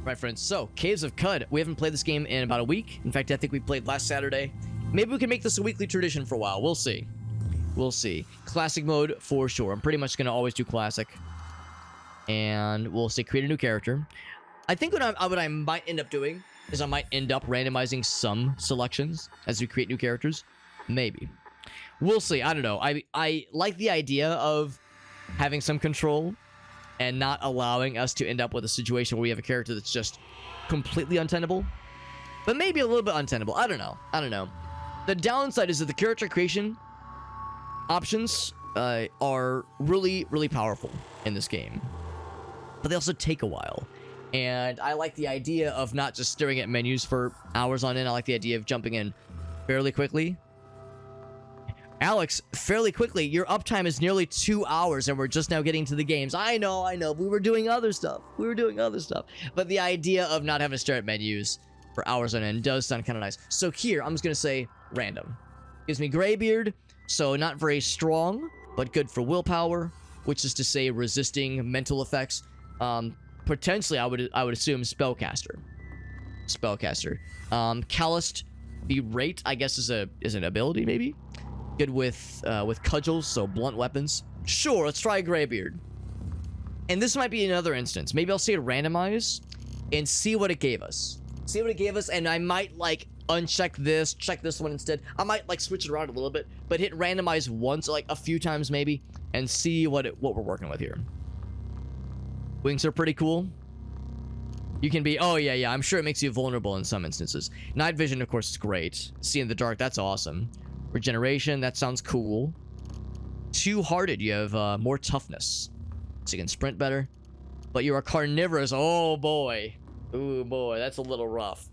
Right, friends. So, Caves of Cud. We haven't played this game in about a week. In fact, I think we played last Saturday. Maybe we can make this a weekly tradition for a while. We'll see. We'll see. Classic mode for sure. I'm pretty much going to always do classic. And we'll say create a new character. I think what I might end up doing is I might end up randomizing some selections as we create new characters. Maybe. We'll see. I don't know. I like the idea of having some control and not allowing us to end up with a situation where we have a character that's just completely untenable. But maybe a little bit untenable. I don't know. I don't know. The downside is that the character creation options are really, really powerful in this game. But they also take a while. And I like the idea of not just staring at menus for hours on end. I like the idea of jumping in fairly quickly. Alex, fairly quickly, your uptime is nearly 2 hours and we're just now getting to the games. I know. We were doing other stuff. But the idea of not having to stare at menus for hours on end does sound kind of nice. So here, I'm just going to say random. Gives me Graybeard, so not very strong, but good for willpower, which is to say resisting mental effects. Potentially, I would assume Spellcaster. Calloused Berate, I guess, is an ability, maybe? Good with cudgels, so blunt weapons. Sure, let's try Graybeard. And this might be another instance. Maybe I'll say randomize and see what it gave us. And I might, like, uncheck this, check this one instead. I might, like, switch it around a little bit, but hit randomize once, like, a few times maybe, and see what we're working with here. Wings are pretty cool. You can be... Oh, yeah. I'm sure it makes you vulnerable in some instances. Night vision, of course, is great. See in the dark, that's awesome. Regeneration, that sounds cool. Two-hearted, you have more toughness. So you can sprint better. But you are carnivorous. Oh, boy. Ooh, boy, that's a little rough.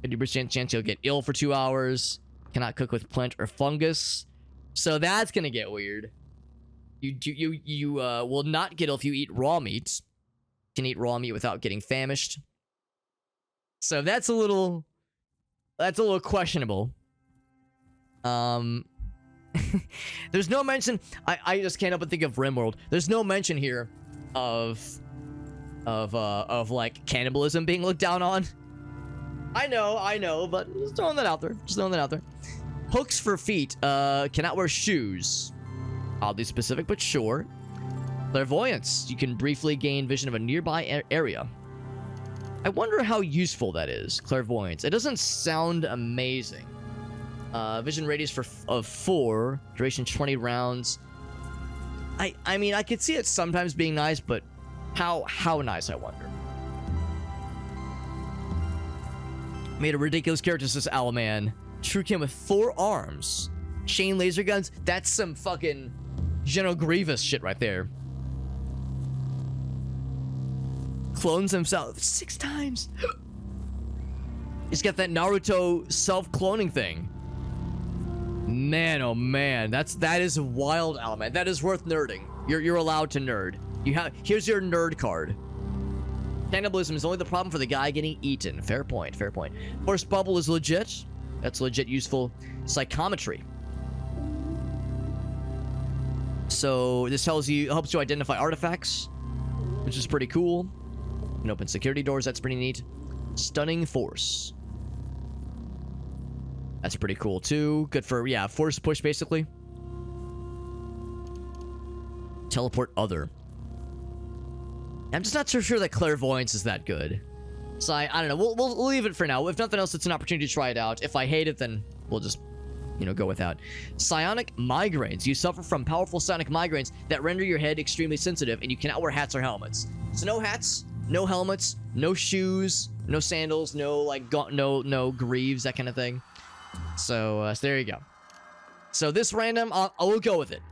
50% chance you'll get ill for 2 hours. Cannot cook with plant or fungus. So that's gonna get weird. You will not get ill if you eat raw meat. You can eat raw meat without getting famished. So that's a little questionable. There's no mention. I just can't help but think of RimWorld. There's no mention here of like cannibalism being looked down on. I know, but just throwing that out there. Hooks for feet. Cannot wear shoes. Oddly specific, but sure. Clairvoyance. You can briefly gain vision of a nearby area. I wonder how useful that is. Clairvoyance. It doesn't sound amazing. Vision radius of 4. Duration 20 rounds. I mean, I could see it sometimes being nice, but how nice, I wonder. Made a ridiculous character, says Owlman. True Kin with 4 arms. Chain laser guns. That's some fucking General Grievous shit right there. Clones himself 6 times. He's got that Naruto self-cloning thing. Man, oh man, that is wild, Owlman. That is worth nerding. You're allowed to nerd. Here's your nerd card. Cannibalism is only the problem for the guy getting eaten. Fair point. Force bubble is legit. That's legit useful. Psychometry. So this helps you identify artifacts, which is pretty cool. You can open security doors. That's pretty neat. Stunning force. That's pretty cool too. Good for, yeah, force push basically. Teleport other. I'm just not so sure that clairvoyance is that good. So I don't know. We'll leave it for now. If nothing else, it's an opportunity to try it out. If I hate it, then we'll just, go with that. Psionic migraines. You suffer from powerful psionic migraines that render your head extremely sensitive, and you cannot wear hats or helmets. So no hats, no helmets, no shoes, no sandals, no no greaves, that kind of thing. So there you go. So this random, we'll go with it.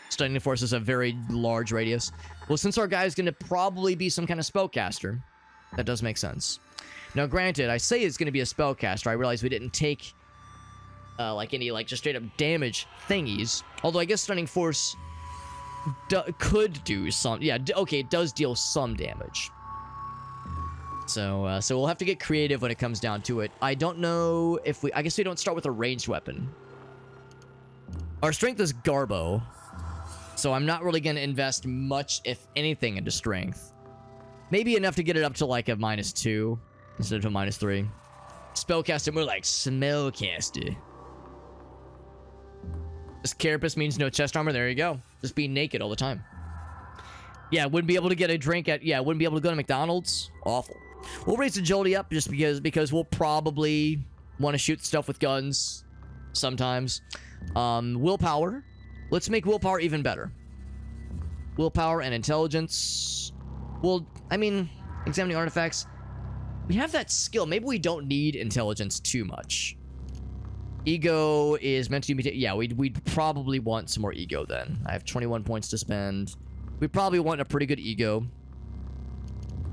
Stunning force is a very large radius. Well, since our guy is going to probably be some kind of spellcaster, that does make sense. Now, granted, I say it's going to be a spellcaster. I realize we didn't take any just straight up damage thingies. Although I guess stunning force could do some. Yeah, okay, it does deal some damage. So we'll have to get creative when it comes down to it. I don't know if I guess we don't start with a ranged weapon. Our strength is Garbo. So I'm not really going to invest much, if anything, into strength. Maybe enough to get it up to like a -2 instead of a -3. Spellcaster, more like smellcaster. This carapace means no chest armor. There you go. Just be naked all the time. Yeah, wouldn't be able to get a drink at... Yeah, wouldn't be able to go to McDonald's. Awful. We'll raise agility up just because we'll probably want to shoot stuff with guns sometimes. Willpower. Let's make willpower even better. Willpower and intelligence. Well, I mean, examining artifacts. We have that skill. Maybe we don't need intelligence too much. Ego is meant to be... Yeah, we'd probably want some more ego then. I have 21 points to spend. We probably want a pretty good ego.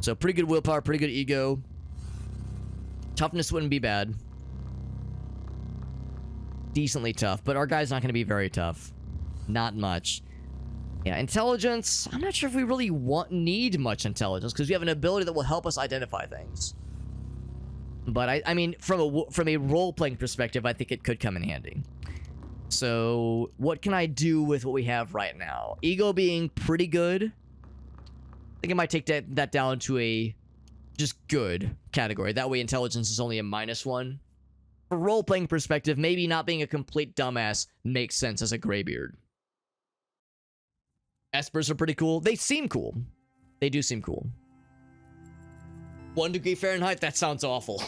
So pretty good willpower, pretty good ego. Toughness wouldn't be bad. Decently tough, but our guy's not going to be very tough. Not much. Yeah, intelligence. I'm not sure if we really need much intelligence because we have an ability that will help us identify things. But I mean, from a role-playing perspective, I think it could come in handy. So, what can I do with what we have right now? Ego being pretty good. I think I might take that down to a just good category. That way, intelligence is only a -1. From a role-playing perspective, maybe not being a complete dumbass makes sense as a graybeard. Espers are pretty cool. They seem cool. They do seem cool. 1 degree Fahrenheit? That sounds awful.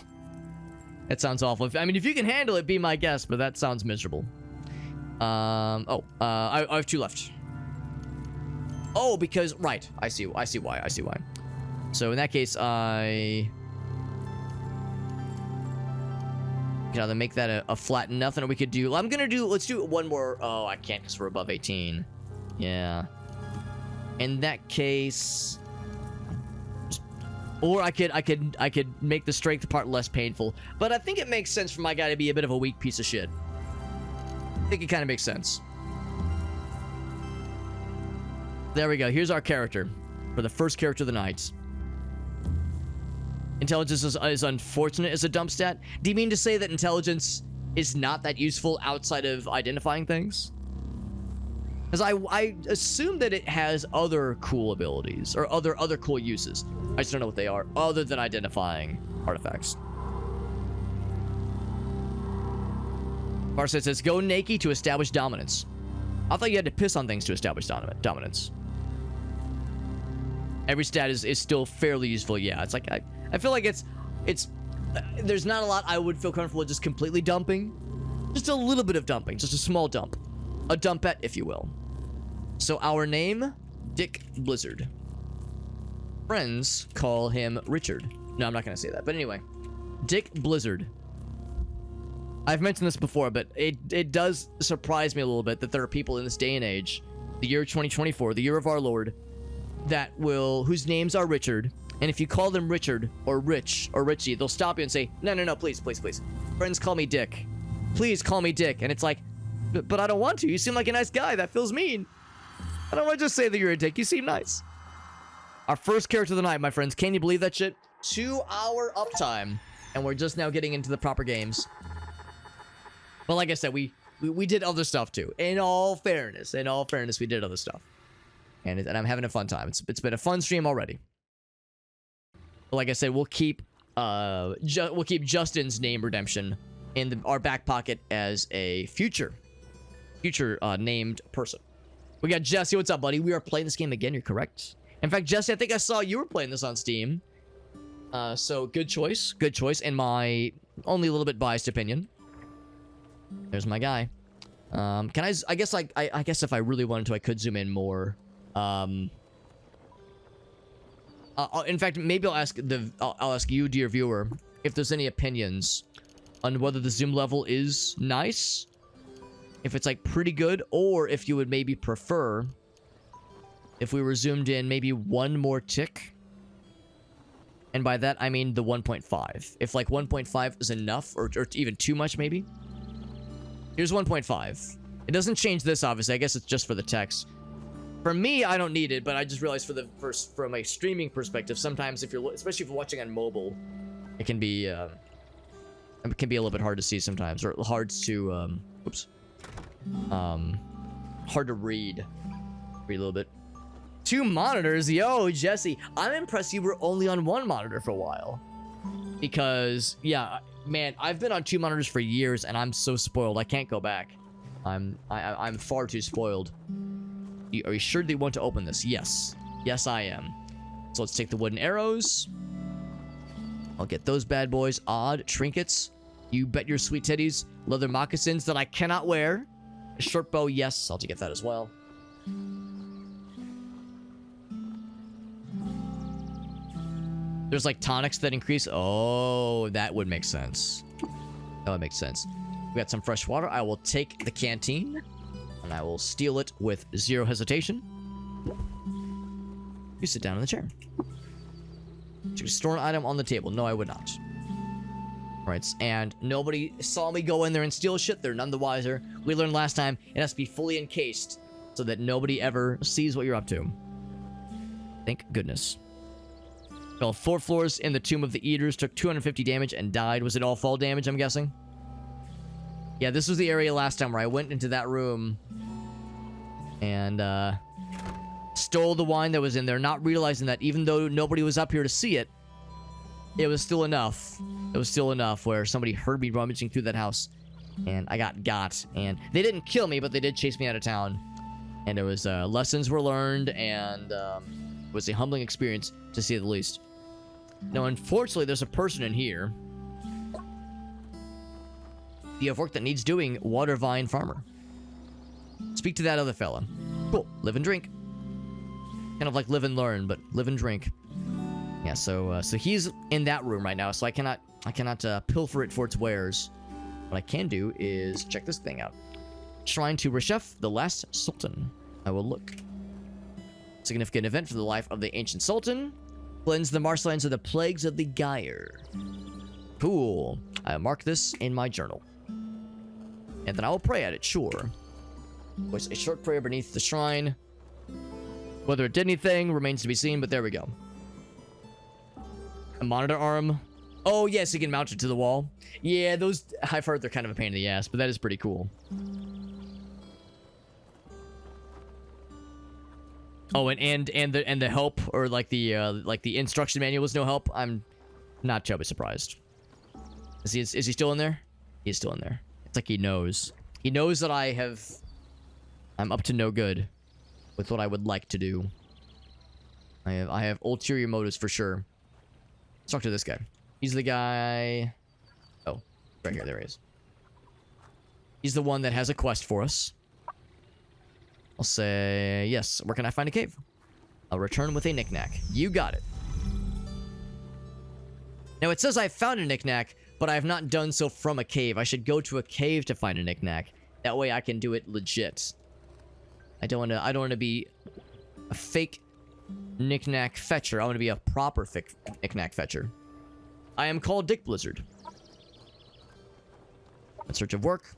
That sounds awful. I mean, if you can handle it, be my guest, but that sounds miserable. I have 2 left. Oh, because... Right. I see why. So, in that case, I... can either make that a flat nothing, or we could do... Let's do one more... Oh, I can't because we're above 18. Yeah. In that case... Or I could make the strength part less painful. But I think it makes sense for my guy to be a bit of a weak piece of shit. I think it kind of makes sense. There we go. Here's our character. For the first character of the night. Intelligence is unfortunate as a dump stat. Do you mean to say that intelligence is not that useful outside of identifying things? Because I assume that it has other cool abilities, or other cool uses. I just don't know what they are, other than identifying artifacts. Farsight says, go naked to establish dominance. I thought you had to piss on things to establish dominance. Every stat is still fairly useful, yeah. It's like, I feel like it's there's not a lot I would feel comfortable just completely dumping. Just a little bit of dumping, just a small dump. A dumpette, if you will. So our name, Dick Blizzard. Friends call him Richard. No, I'm not going to say that. But anyway, Dick Blizzard. I've mentioned this before, but it does surprise me a little bit that there are people in this day and age, the year 2024, the year of our Lord, whose names are Richard. And if you call them Richard or Rich or Richie, they'll stop you and say, no, please. Friends call me Dick. Please call me Dick. And it's like, but I don't want to. You seem like a nice guy. That feels mean. I don't want to just say that you're a dick. You seem nice. Our first character of the night, my friends. Can you believe that shit? 2-hour uptime. And we're just now getting into the proper games. But like I said, we did other stuff too. In all fairness, we did other stuff. And I'm having a fun time. It's been a fun stream already. But like I said, we'll keep Justin's name redemption in our back pocket as a future named person. We got Jesse. What's up, buddy? We are playing this game again. You're correct. In fact, Jesse, I think I saw you were playing this on Steam. So good choice. Good choice. In my only a little bit biased opinion. There's my guy. Can I guess I guess if I really wanted to, I could zoom in more. In fact, maybe I'll ask you, dear viewer, if there's any opinions on whether the zoom level is nice, if it's like pretty good, or if you would maybe prefer if we were zoomed in maybe one more tick. And by that, I mean the 1.5. If like 1.5 is enough, or even too much, maybe. Here's 1.5. It doesn't change this, obviously. I guess it's just for the text. For me, I don't need it, but I just realized from a streaming perspective, sometimes especially if you're watching on mobile, it can be a little bit hard to see sometimes, or hard to hard to read a little bit. 2 monitors. Yo, Jesse, I'm impressed you were only on 1 monitor for a while. Because, yeah, man, I've been on 2 monitors for years, and I'm so spoiled. I can't go back. I'm far too spoiled. Are you sure they want to open this? Yes. Yes, I am. So let's take the wooden arrows. I'll get those bad boys. Odd trinkets. You bet your sweet titties. Leather moccasins that I cannot wear. A short bow, yes. I'll get that as well. There's like tonics that increase. Oh, that would make sense. That would make sense. We got some fresh water. I will take the canteen. And I will steal it with 0 hesitation. You sit down in the chair. Should we store an item on the table? No, I would not. Alright, and nobody saw me go in there and steal shit. They're none the wiser. We learned last time it has to be fully encased so that nobody ever sees what you're up to. Thank goodness. Fell 4 floors in the Tomb of the Eaters, took 250 damage and died. Was it all fall damage, I'm guessing? Yeah, this was the area last time where I went into that room and stole the wine that was in there, not realizing that even though nobody was up here to see it, it was still enough. It was still enough where somebody heard me rummaging through that house, and I got. And they didn't kill me, but they did chase me out of town. And it was lessons were learned, and it was a humbling experience, to say the least. Now, unfortunately, there's a person in here. You have work that needs doing, water vine farmer. Speak to that other fella. Cool. Live and drink. Kind of like live and learn, but live and drink. Yeah, so he's in that room right now, so I cannot pilfer it for its wares. What I can do is check this thing out. Shrine to Reshef, the last sultan. I will look. Significant event for the life of the ancient sultan. Cleanse the marshlands of the plagues of the Gyre. Cool. I mark this in my journal. And then I will pray at it, sure. Voice a short prayer beneath the shrine. Whether it did anything remains to be seen, but there we go. A monitor arm. Oh, yes, you can mount it to the wall. Yeah, those, I've heard they're kind of a pain in the ass, but that is pretty cool. Oh, and the help, or like the instruction manual was no help. I'm not terribly surprised. Is he still in there? He's still in there. It's like he knows. He knows that I'm up to no good with what I would like to do. I have ulterior motives for sure. Let's talk to this guy. He's the guy. Oh, right here. There he is. He's the one that has a quest for us. I'll say, yes, where can I find a cave? I'll return with a knickknack. You got it. Now, it says I found a knickknack, but I have not done so from a cave. I should go to a cave to find a knickknack. That way I can do it legit. I don't want to be a fake knickknack fetcher. I want to be a proper fake knickknack fetcher. I am called Dick Blizzard. In search of work.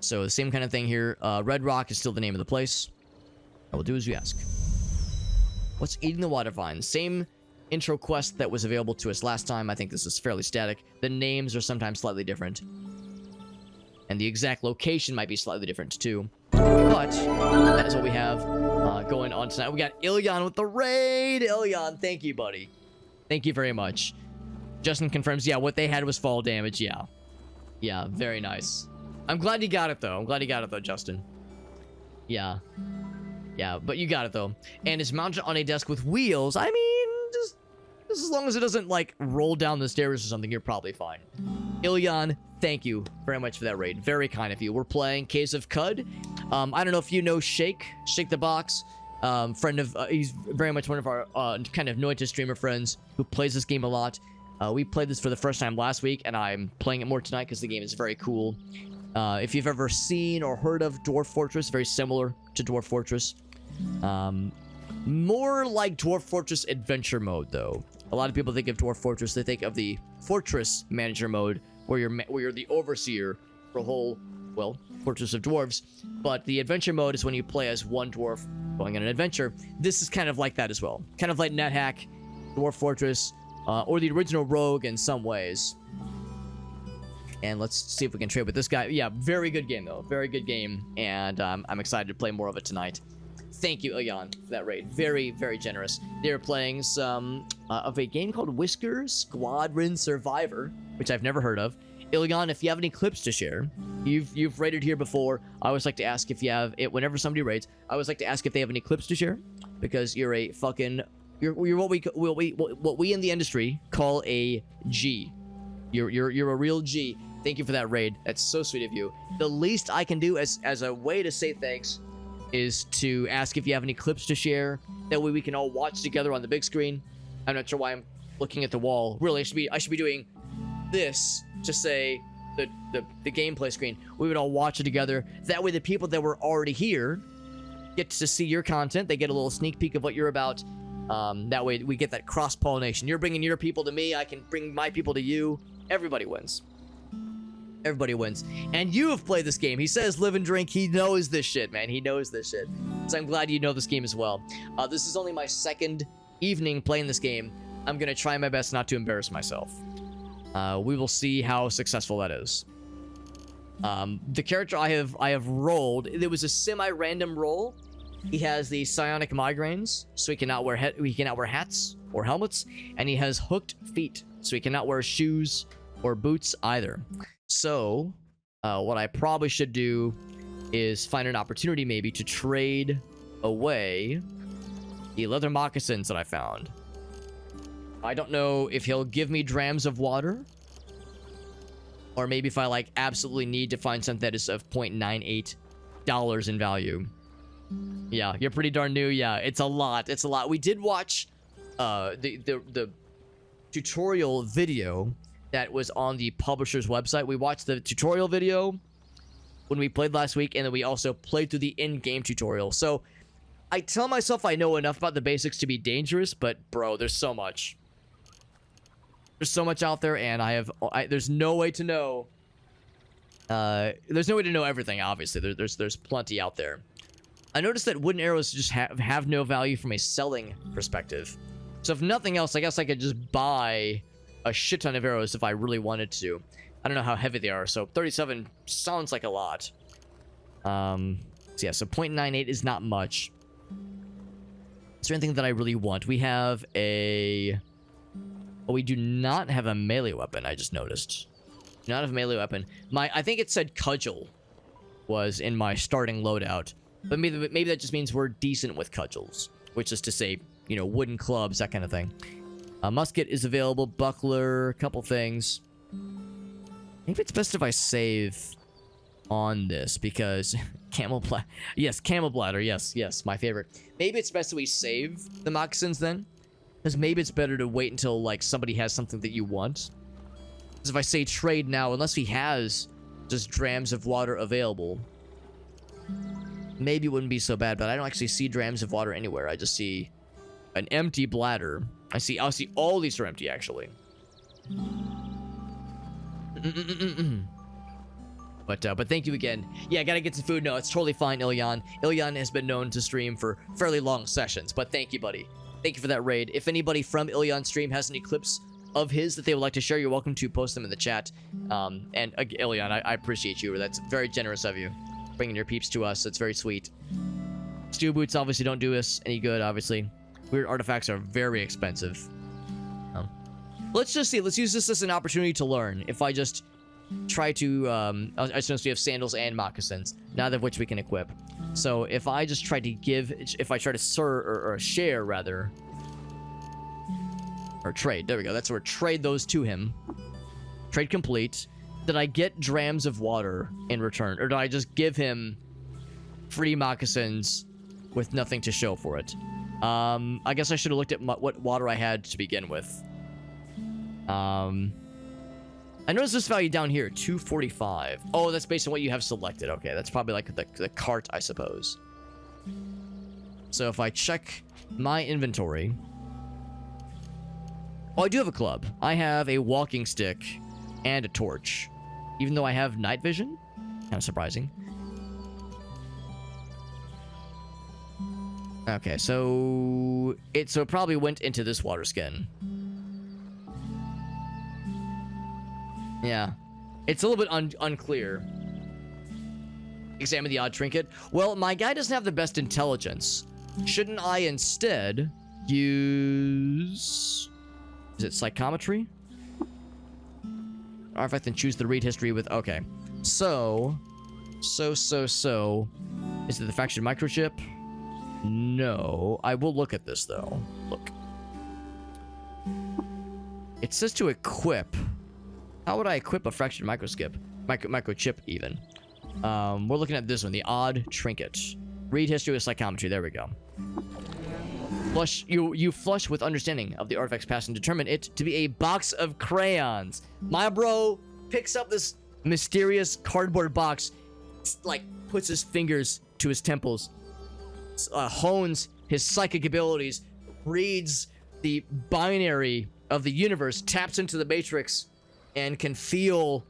So the same kind of thing here. Red Rock is still the name of the place. I will do as you ask. What's eating the water vine? Same intro quest that was available to us last time. I think this is fairly static. The names are sometimes slightly different. And the exact location might be slightly different too. But that is what we have going on tonight. We got Ilyan with the raid. Ilyan, thank you, buddy. Thank you very much. Justin confirms, yeah, what they had was fall damage. Yeah. Yeah, very nice. I'm glad you got it, though. I'm glad you got it, though, Justin. Yeah. Yeah, but you got it, though. And it's mounted on a desk with wheels. I mean, just as long as it doesn't, like, roll down the stairs or something, you're probably fine. Ilyan, thank you very much for that raid. Very kind of you. We're playing Case of Cud. I don't know if you know Shake the Box. Friend of, he's very much one of our kind of Noita streamer friends who plays this game a lot. We played this for the first time last week, and I'm playing it more tonight because the game is very cool. If you've ever seen or heard of Dwarf Fortress, very similar to Dwarf Fortress. More like Dwarf Fortress Adventure Mode, though. A lot of people think of Dwarf Fortress, they think of the Fortress Manager Mode, where you're the overseer for a whole, well, Fortress of Dwarves. But the Adventure Mode is when you play as one dwarf going on an adventure. This is kind of like that as well. Kind of like NetHack, Dwarf Fortress, or the original Rogue in some ways. And let's see if we can trade with this guy. Yeah, very good game, though. Very good game. And I'm excited to play more of it tonight. Thank you, Ilyan, for that raid. Very, very generous. They're playing some of a game called Whisker Squadron Survivor, which I've never heard of. Ilyan, if you have any clips to share, you've raided here before. I always like to ask if you have it whenever somebody raids. I always like to ask if they have any clips to share, because you're a fucking you're what we in the industry call a G. You're a real G. Thank you for that raid. That's so sweet of you. The least I can do as a way to say thanks is to ask if you have any clips to share. That way we can all watch together on the big screen. I'm not sure why I'm looking at the wall. Really, I should be doing this to say the gameplay screen. We would all watch it together. That way the people that were already here get to see your content. They get a little sneak peek of what you're about. That way we get that cross-pollination. You're bringing your people to me. I can bring my people to you. Everybody wins. Everybody wins. And you have played this game. He says live and drink. He knows this shit, man. He knows this shit. So I'm glad you know this game as well. This is only my second evening playing this game. I'm going to try my best not to embarrass myself. We will see how successful that is. The character I have rolled, it was a semi-random roll. He has the psionic migraines, so he cannot wear hats or helmets, and he has hooked feet, so he cannot wear shoes or boots either. So, what I probably should do is find an opportunity maybe to trade away the leather moccasins that I found. I don't know if he'll give me drams of water, or maybe if I like absolutely need to find something that is of $0.98 in value. Yeah, you're pretty darn new. Yeah, it's a lot. It's a lot. We did watch the tutorial video that was on the publisher's website. We watched the tutorial video when we played last week, and then we also played through the in-game tutorial. So I tell myself I know enough about the basics to be dangerous, but bro, there's so much. There's so much out there, and there's no way to know. There's no way to know everything. Obviously, there's plenty out there. I noticed that wooden arrows just have no value from a selling perspective. So if nothing else, I guess I could just buy a shit ton of arrows if I really wanted to. I don't know how heavy they are, so 37 sounds like a lot. So yeah, so 0.98 is not much. Is there anything that I really want? We have a... Oh, we do not have a melee weapon, I just noticed. Do not have a melee weapon. I think it said cudgel was in my starting loadout. But maybe that just means we're decent with cudgels. Which is to say, you know, wooden clubs, that kind of thing. A musket is available, buckler, a couple things. Maybe it's best if I save on this, because camel bladder. Yes, camel bladder, yes, my favorite. Maybe it's best that we save the moccasins then, because maybe it's better to wait until, like, somebody has something that you want. Because if I say trade now, unless he has just drams of water available, maybe it wouldn't be so bad, but I don't actually see drams of water anywhere. I just see an empty bladder. I see all these are empty, actually. But thank you again. Yeah, I gotta get some food. No, it's totally fine, Ilyan. Ilyan has been known to stream for fairly long sessions, but thank you, buddy. Thank you for that raid. If anybody from Ilyan's stream has any clips of his that they would like to share, you're welcome to post them in the chat. And Ilyan, I appreciate you. That's very generous of you, bringing your peeps to us. That's very sweet. Steel boots obviously don't do us any good, obviously. Weird artifacts are very expensive. Let's just see. Let's use this as an opportunity to learn. If I just try to... I suppose we have sandals and moccasins, neither of which we can equip. So if I just try to give... If I try to or share, rather... Or trade. There we go. That's where trade those to him. Trade complete. Did I get drams of water in return? Or did I just give him free moccasins with nothing to show for it? I guess I should have looked at what water I had to begin with. I noticed this value down here, 245. Oh, that's based on what you have selected. Okay, that's probably like the cart, I suppose. So if I check my inventory... Oh, I do have a club. I have a walking stick and a torch. Even though I have night vision? Kind of surprising. Okay, so it probably went into this water skin. Yeah. It's a little bit unclear. Examine the odd trinket. Well, my guy doesn't have the best intelligence. Shouldn't I instead use... Is it psychometry? Artifact and choose the read history with... Okay. So... Is it the faction microchip? No. I will look at this, though. Look. It says to equip. How would I equip a fraction microchip, even? We're looking at this one. The odd trinket. Read history with psychometry. There we go. Flush. You flush with understanding of the artifact's past and determine it to be a box of crayons. My bro picks up this mysterious cardboard box, like puts his fingers to his temples, hones his psychic abilities, reads the binary of the universe, taps into the matrix, and can feel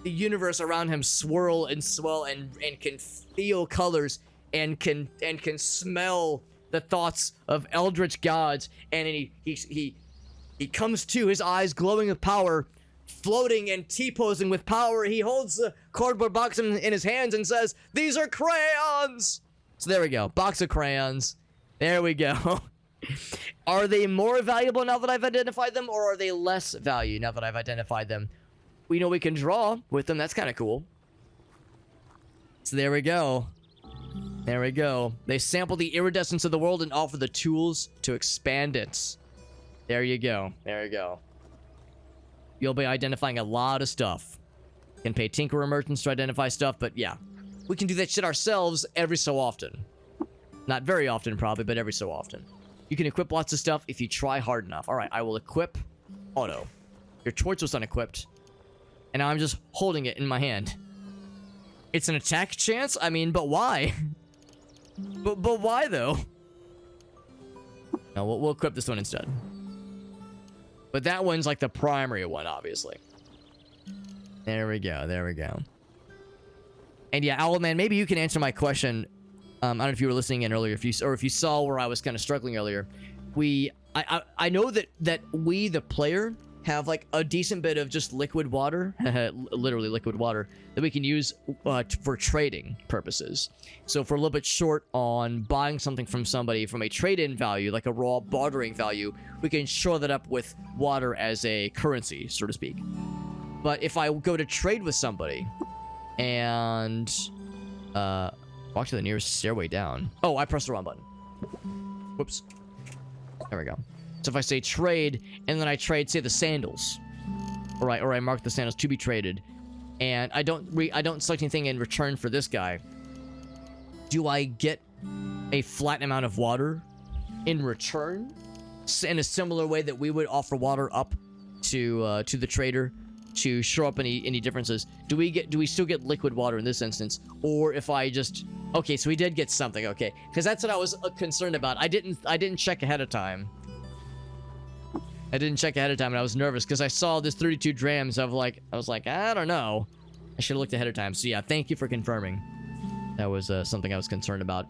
the universe around him swirl and swell, and can feel colors, and can smell the thoughts of eldritch gods, and he comes to, his eyes glowing with power, floating and T-posing with power. He holds the cardboard box in his hands and says, "These are crayons!" So there we go. Box of crayons. There we go. Are they more valuable now that I've identified them, or are they less value now that I've identified them? We know we can draw with them. That's kind of cool. So there we go. There we go. They sample the iridescence of the world and offer the tools to expand it. There you go. There you go. You'll be identifying a lot of stuff. Can pay Tinkerer merchants to identify stuff, but yeah. We can do that shit ourselves every so often. Not very often, probably, but every so often. You can equip lots of stuff if you try hard enough. Alright, I will equip auto. Your torch was unequipped. And now I'm just holding it in my hand. It's an attack chance? I mean, but why? but why, though? No, we'll equip this one instead. But that one's like the primary one, obviously. There we go. There we go. And yeah, Owlman, maybe you can answer my question. I don't know if you were listening in earlier, if you saw where I was kind of struggling earlier. I know that we, the player, have like a decent bit of just liquid water, literally liquid water, that we can use for trading purposes. So if we're a little bit short on buying something from somebody from a trade-in value, like a raw bartering value, we can shore that up with water as a currency, so to speak. But if I go to trade with somebody and walk to the nearest stairway down. Oh, I pressed the wrong button. Whoops. There we go. So if I say trade, and then I trade, say, the sandals, or I mark the sandals to be traded, and I don't select anything in return for this guy, do I get a flat amount of water in return, in a similar way that we would offer water up to the trader to show up any differences? Do we still get liquid water in this instance, or if I just... Okay, so we did get something. Okay, because that's what I was concerned about. I didn't check ahead of time. And I was nervous because I saw this 32 drams of I was like, I don't know. I should have looked ahead of time. So yeah, thank you for confirming. That was something I was concerned about.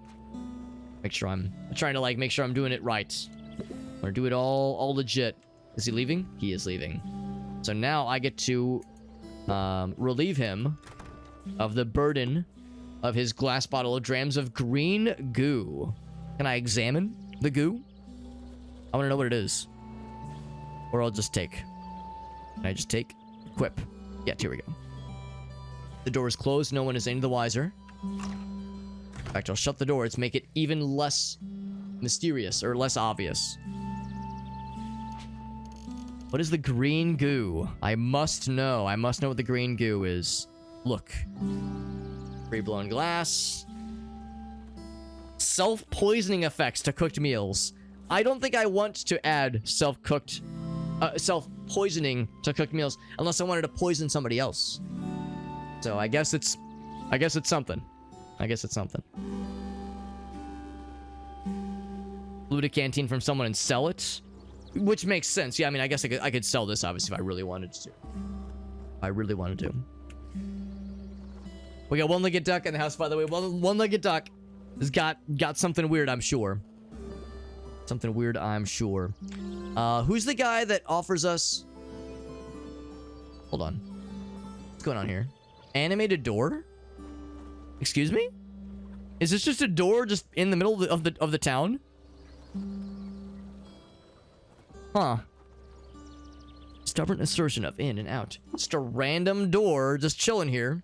Make sure I'm trying to make sure I'm doing it right. I'm gonna do it all legit. Is he leaving? He is leaving. So now I get to relieve him of the burden of his glass bottle of drams of green goo. Can I examine the goo? I want to know what it is. Or I'll just take. Can I just take? Equip. Yeah, here we go. The door is closed. No one is any the wiser. In fact, I'll shut the door to make it even less mysterious or less obvious. What is the green goo? I must know. I must know what the green goo is. Look. Free-blown glass. Self-poisoning effects to cooked meals. I don't think I want to add self-poisoning to cooked meals unless I wanted to poison somebody else. So I guess it's something. Loot a canteen from someone and sell it, which makes sense. Yeah, I mean, I guess I could sell this obviously if I really wanted to. We got one-legged duck in the house, by the way. One-legged duck has got something weird, I'm sure. Who's the guy that offers us... Hold on. What's going on here? Animated door? Excuse me? Is this just a door just in the middle of the town? Huh. Stubborn assertion of in and out. Just a random door just chilling here.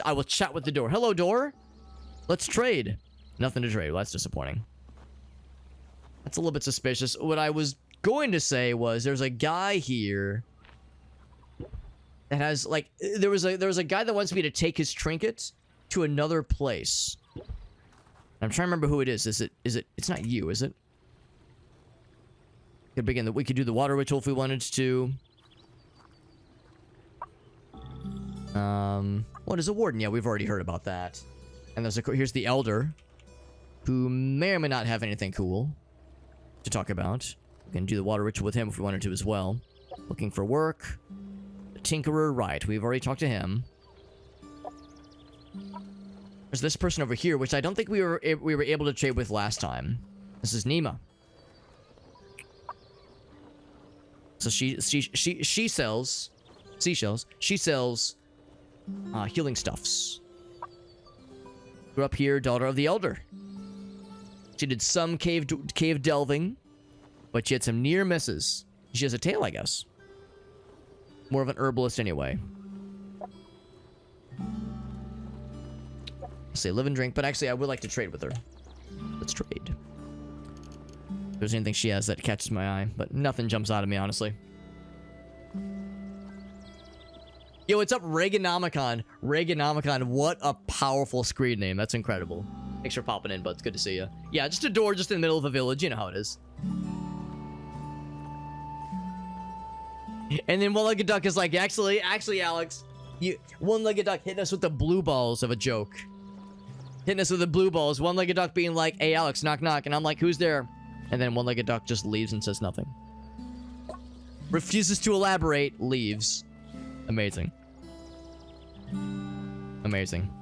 I will chat with the door. Hello, door. Let's trade. Nothing to trade. Well, that's disappointing. That's a little bit suspicious. What I was going to say was there's a guy here that has like there was a guy that wants me to take his trinket to another place. I'm trying to remember who it is. It's not you, is it? We could do the water ritual if we wanted to. What is a warden? Yeah, we've already heard about that. And here's the elder, who may or may not have anything cool to talk about. We can do the water ritual with him if we wanted to as well. Looking for work. The tinkerer, right? We've already talked to him. There's this person over here, which I don't think we were able to trade with last time. This is Nima. So she sells seashells. She sells healing stuffs. Grew up here, daughter of the elder. She did some cave delving, but she had some near misses. She has a tail, I guess. More of an herbalist anyway. Say live and drink, but actually I would like to trade with her. Let's trade. If there's anything she has that catches my eye, but nothing jumps out at me, honestly. Yo, what's up, Reaganomicon? Reaganomicon, what a powerful screen name. That's incredible. Thanks for popping in, bud. It's good to see you. Yeah, just a door just in the middle of a village. You know how it is. And then One-Legged Duck is like, actually, Alex, One-Legged Duck hitting us with the blue balls of a joke. Hitting us with the blue balls. One-Legged Duck being like, hey, Alex, knock, knock. And I'm like, who's there? And then One-Legged Duck just leaves and says nothing. Refuses to elaborate, leaves. Amazing. Amazing.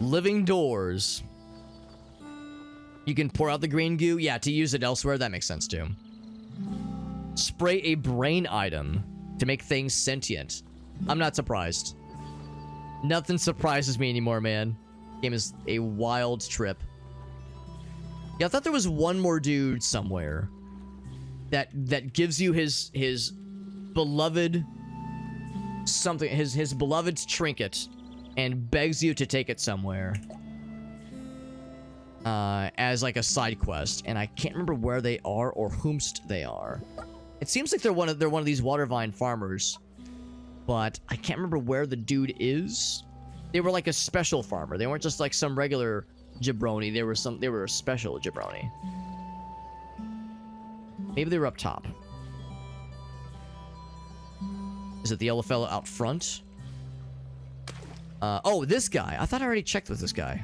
Living doors. You can pour out the green goo. Yeah, to use it elsewhere, that makes sense too. Spray a brain item to make things sentient. I'm not surprised. Nothing surprises me anymore, man. Game is a wild trip. Yeah, I thought there was one more dude somewhere that gives you his beloved something, his beloved trinket, and begs you to take it somewhere as like a side quest, and I can't remember where they are or whomst they are. It seems like they're one of these water vine farmers, but I can't remember where the dude is. They were like a special farmer. They weren't just like some regular jabroni. They were a special jabroni. Maybe they were up top. Is it the yellow fellow out front? Oh, this guy. I thought I already checked with this guy.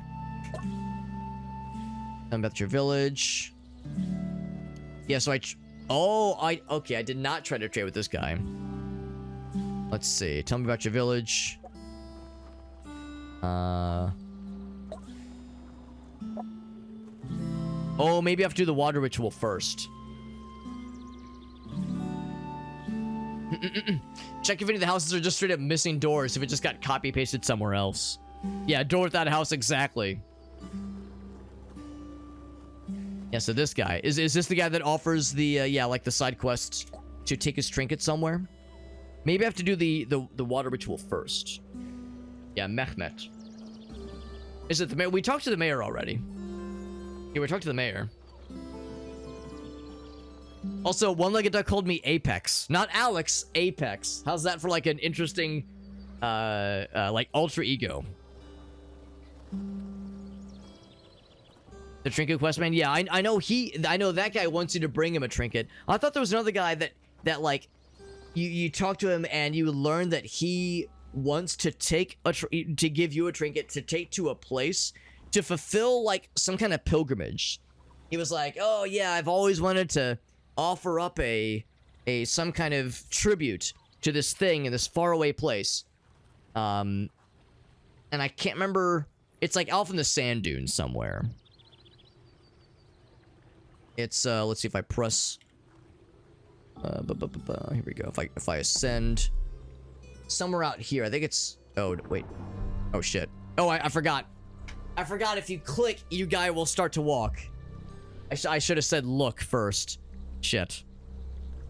Tell me about your village. Yeah, so okay, I did not try to trade with this guy. Let's see. Tell me about your village. Oh, maybe I have to do the water ritual first. Check if any of the houses are just straight up missing doors, if it just got copy pasted somewhere else. Yeah, door without a house, exactly. Yeah, so this guy. Is this the guy that offers the, yeah, like the side quests to take his trinket somewhere? Maybe I have to do the water ritual first. Yeah, Mehmet. Is it the mayor? We talked to the mayor already. Yeah, we talked to the mayor. Also, One-Legged Duck called me Apex. Not Alex, Apex. How's that for like an interesting, like alter ego? The trinket quest man? Yeah, I know that guy wants you to bring him a trinket. I thought there was another guy that like, you talk to him and you learn that he wants to take to give you a trinket to take to a place to fulfill like some kind of pilgrimage. He was like, oh yeah, I've always wanted to offer up some kind of tribute to this thing in this faraway place. And I can't remember. It's like off in the sand dunes somewhere. It's let's see if I press. Here we go. If I ascend somewhere out here, I think it's. Oh wait. Oh shit. Oh, I forgot. I forgot if you click, you guy will start to walk. I should have said look first. Shit.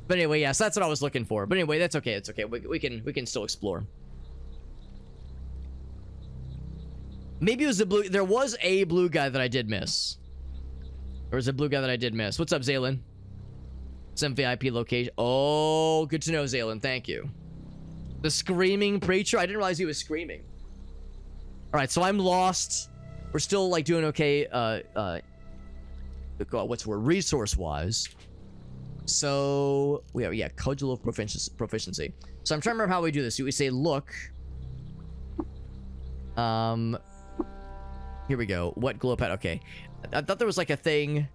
But anyway, yes, that's what I was looking for. But anyway, that's okay. It's okay. We can still explore. Maybe it was the blue. There was a blue guy that I did miss. There was a blue guy that I did miss. What's up, Zaylin? Some VIP location. Oh, good to know, Zaylin. Thank you. The screaming preacher. I didn't realize he was screaming. All right, so I'm lost. We're still like doing okay. What's the word? Resource-wise. So we have, yeah, cudgel of proficiency. So I'm trying to remember how we do this. We say look. Here we go. What glow pad? Okay. I thought there was like a thing,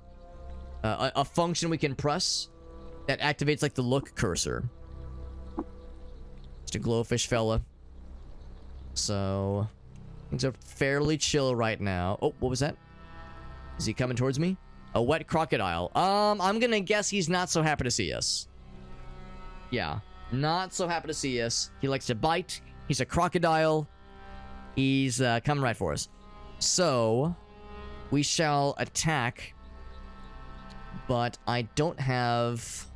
a function we can press that activates like the look cursor. Just a glowfish fella. So things are fairly chill right now. Oh, what was that? Is he coming towards me? A wet crocodile. I'm gonna guess he's not so happy to see us. Yeah, not so happy to see us. He likes to bite. He's a crocodile. He's coming right for us. So we shall attack. But I don't have...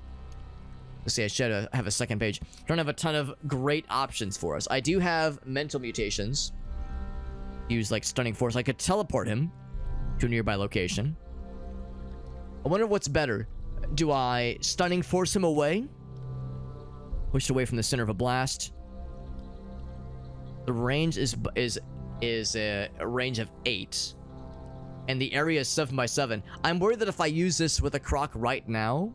Let's see, I should have a second page. Don't have a ton of great options for us. I do have mental mutations. Use like stunning force. I could teleport him to a nearby location. I wonder what's better. Do I stunning force him away? Pushed away from the center of a blast. The range is a range of 8. And the area is 7 by 7. I'm worried that if I use this with a croc right now,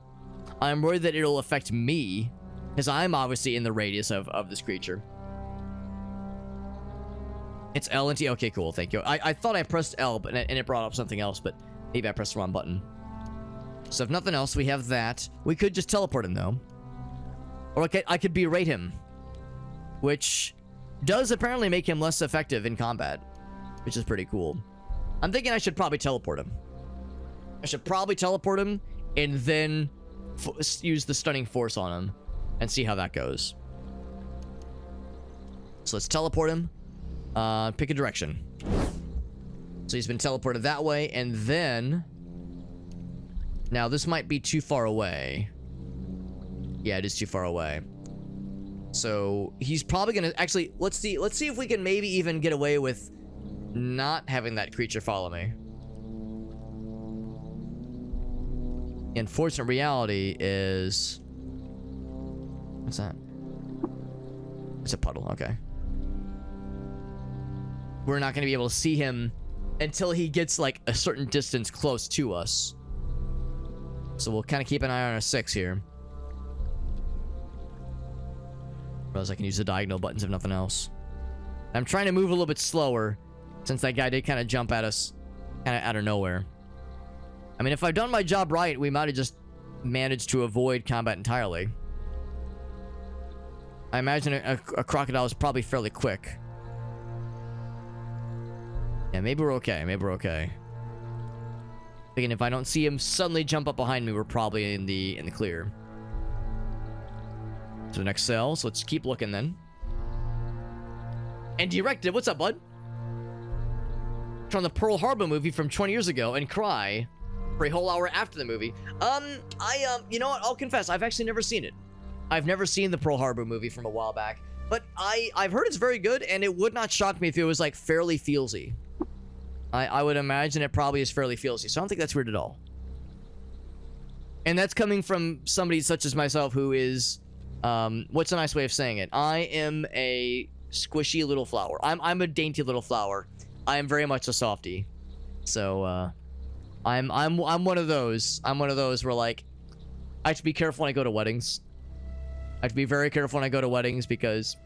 I'm worried that it'll affect me, because I'm obviously in the radius of this creature. It's L and T. Okay, cool. Thank you. I thought I pressed L, but and it brought up something else, but maybe I pressed the wrong button. So if nothing else, we have that. We could just teleport him, though. Or I could berate him, which does apparently make him less effective in combat, which is pretty cool. I'm thinking I should probably teleport him. I should probably teleport him and then use the stunning force on him and see how that goes. So let's teleport him. Pick a direction. So he's been teleported that way, and then... Now, this might be too far away. Yeah, it is too far away. So, he's probably gonna... Actually, let's see if we can maybe even get away with not having that creature follow me. The unfortunate reality is... What's that? It's a puddle, okay. We're not going to be able to see him until he gets, like, a certain distance close to us. So we'll kind of keep an eye on our 6 here. Otherwise I can use the diagonal buttons if nothing else. I'm trying to move a little bit slower, since that guy did kind of jump at us kind of out of nowhere. I mean, if I've done my job right, we might have just managed to avoid combat entirely. I imagine a crocodile is probably fairly quick. Yeah, maybe we're okay. Maybe we're okay. Thinking if I don't see him suddenly jump up behind me, we're probably in the clear. To the next cell, so let's keep looking then. And directed, what's up, bud? From the Pearl Harbor movie from 20 years ago, and cry for a whole hour after the movie. You know what? I'll confess, I've actually never seen it. I've never seen the Pearl Harbor movie from a while back, but I've heard it's very good, and it would not shock me if it was like fairly feelsy. I would imagine it probably is fairly feelsy, so I don't think that's weird at all. And that's coming from somebody such as myself who is, what's a nice way of saying it? I am a squishy little flower. I'm a dainty little flower. I am very much a softie. So, I'm one of those. I'm one of those where, like, I have to be careful when I go to weddings. I have to be very careful when I go to weddings because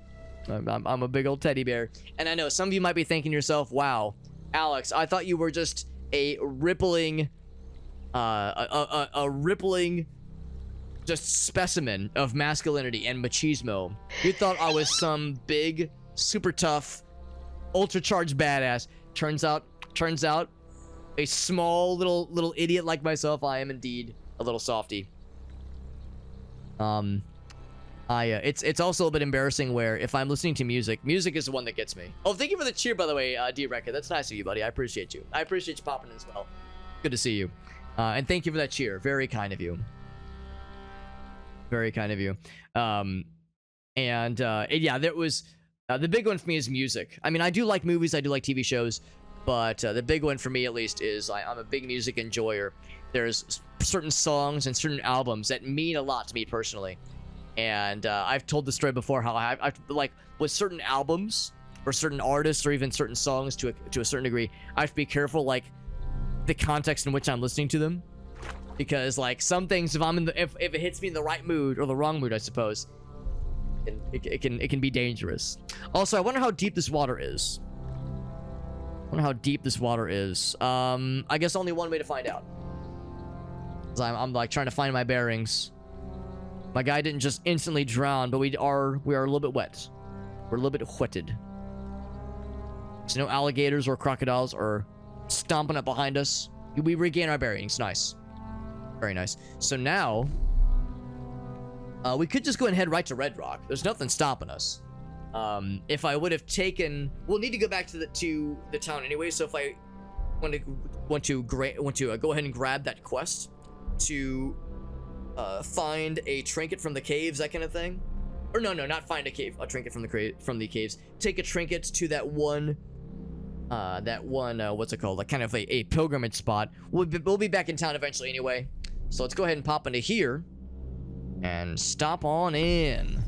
I'm a big old teddy bear. And I know some of you might be thinking to yourself, wow, Alex, I thought you were just a rippling, just specimen of masculinity and machismo. You thought I was some big, super tough, ultra-charged badass. Turns out, a small little idiot like myself, I am indeed a little softy. It's also a little bit embarrassing where if I'm listening to music is the one that gets me. Oh, thank you for the cheer, by the way, D-Record. That's nice of you, buddy. I appreciate you. I appreciate you popping in as well. Good to see you. And thank you for that cheer. Very kind of you. Very kind of you. Yeah, there was the big one for me is music. I mean, I do like movies, I do like TV shows, but the big one for me at least is I'm a big music enjoyer. There's certain songs and certain albums that mean a lot to me personally. And I've told the story before how I like with certain albums or certain artists or even certain songs to a certain degree, I have to be careful like the context in which I'm listening to them, because like some things if it hits me in the right mood or the wrong mood, I suppose, it can be dangerous. Also, I wonder how deep this water is. I guess only one way to find out. 'Cause I'm like trying to find my bearings. My guy didn't just instantly drown, but we are a little bit wet. We're a little bit wetted. So no alligators or crocodiles are stomping up behind us. We regain our bearings. Nice. Very nice. So now, we could just go and head right to Red Rock. There's nothing stopping us. If I would have taken, we'll need to go back to the town anyway. So if I want to go ahead and grab that quest to find a trinket from the caves, that kind of thing. Or no, not find a trinket from the caves. Take a trinket to that one, what's it called? Like kind of a pilgrimage spot. We'll be back in town eventually anyway. So let's go ahead and pop into here and stop on in.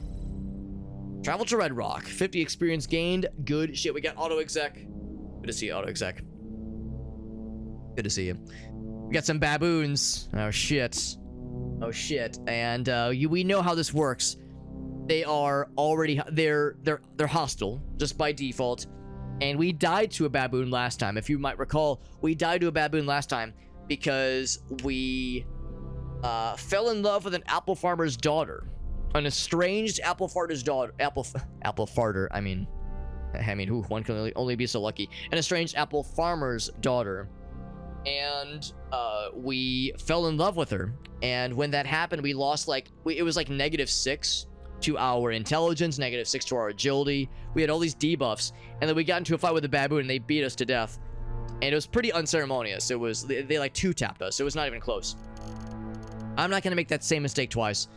Travel to Red Rock. 50 experience gained. Good shit. We got auto exec. Good to see you, auto exec. Good to see you. We got some baboons. Oh shit. Oh shit. And we know how this works. They are already they're hostile just by default. And we died to a baboon last time. If you might recall, we died to a baboon last time because we fell in love with an apple farmer's daughter. An estranged apple farter's daughter. Apple farter. I mean, who one can only be so lucky. An estranged apple farmer's daughter. And we fell in love with her. And when that happened, we lost it was like -6 to our intelligence, -6 to our agility. We had all these debuffs, and then we got into a fight with a baboon, and they beat us to death. And it was pretty unceremonious. It was they like 2-tapped us. It was not even close. I'm not gonna make that same mistake twice.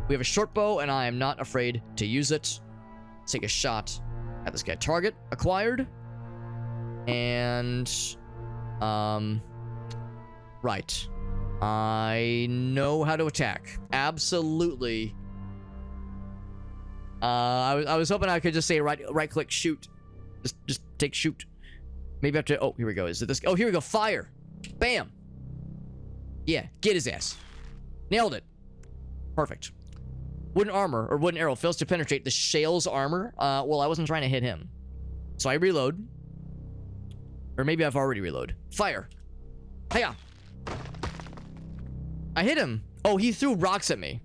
We have a short bow, and I am not afraid to use it. Let's take a shot at this guy. Target acquired. And right. I know how to attack. Absolutely. I was hoping I could just say right click shoot. Just take shoot. Maybe I have to. Oh, here we go. Is it this? Oh, here we go. Fire. Bam. Yeah, get his ass. Nailed it. Perfect. Wooden armor or wooden arrow fails to penetrate the shale's armor. Well, I wasn't trying to hit him, so I reload. Or maybe I've already reload. Fire. Hiya. I hit him. Oh, he threw rocks at me.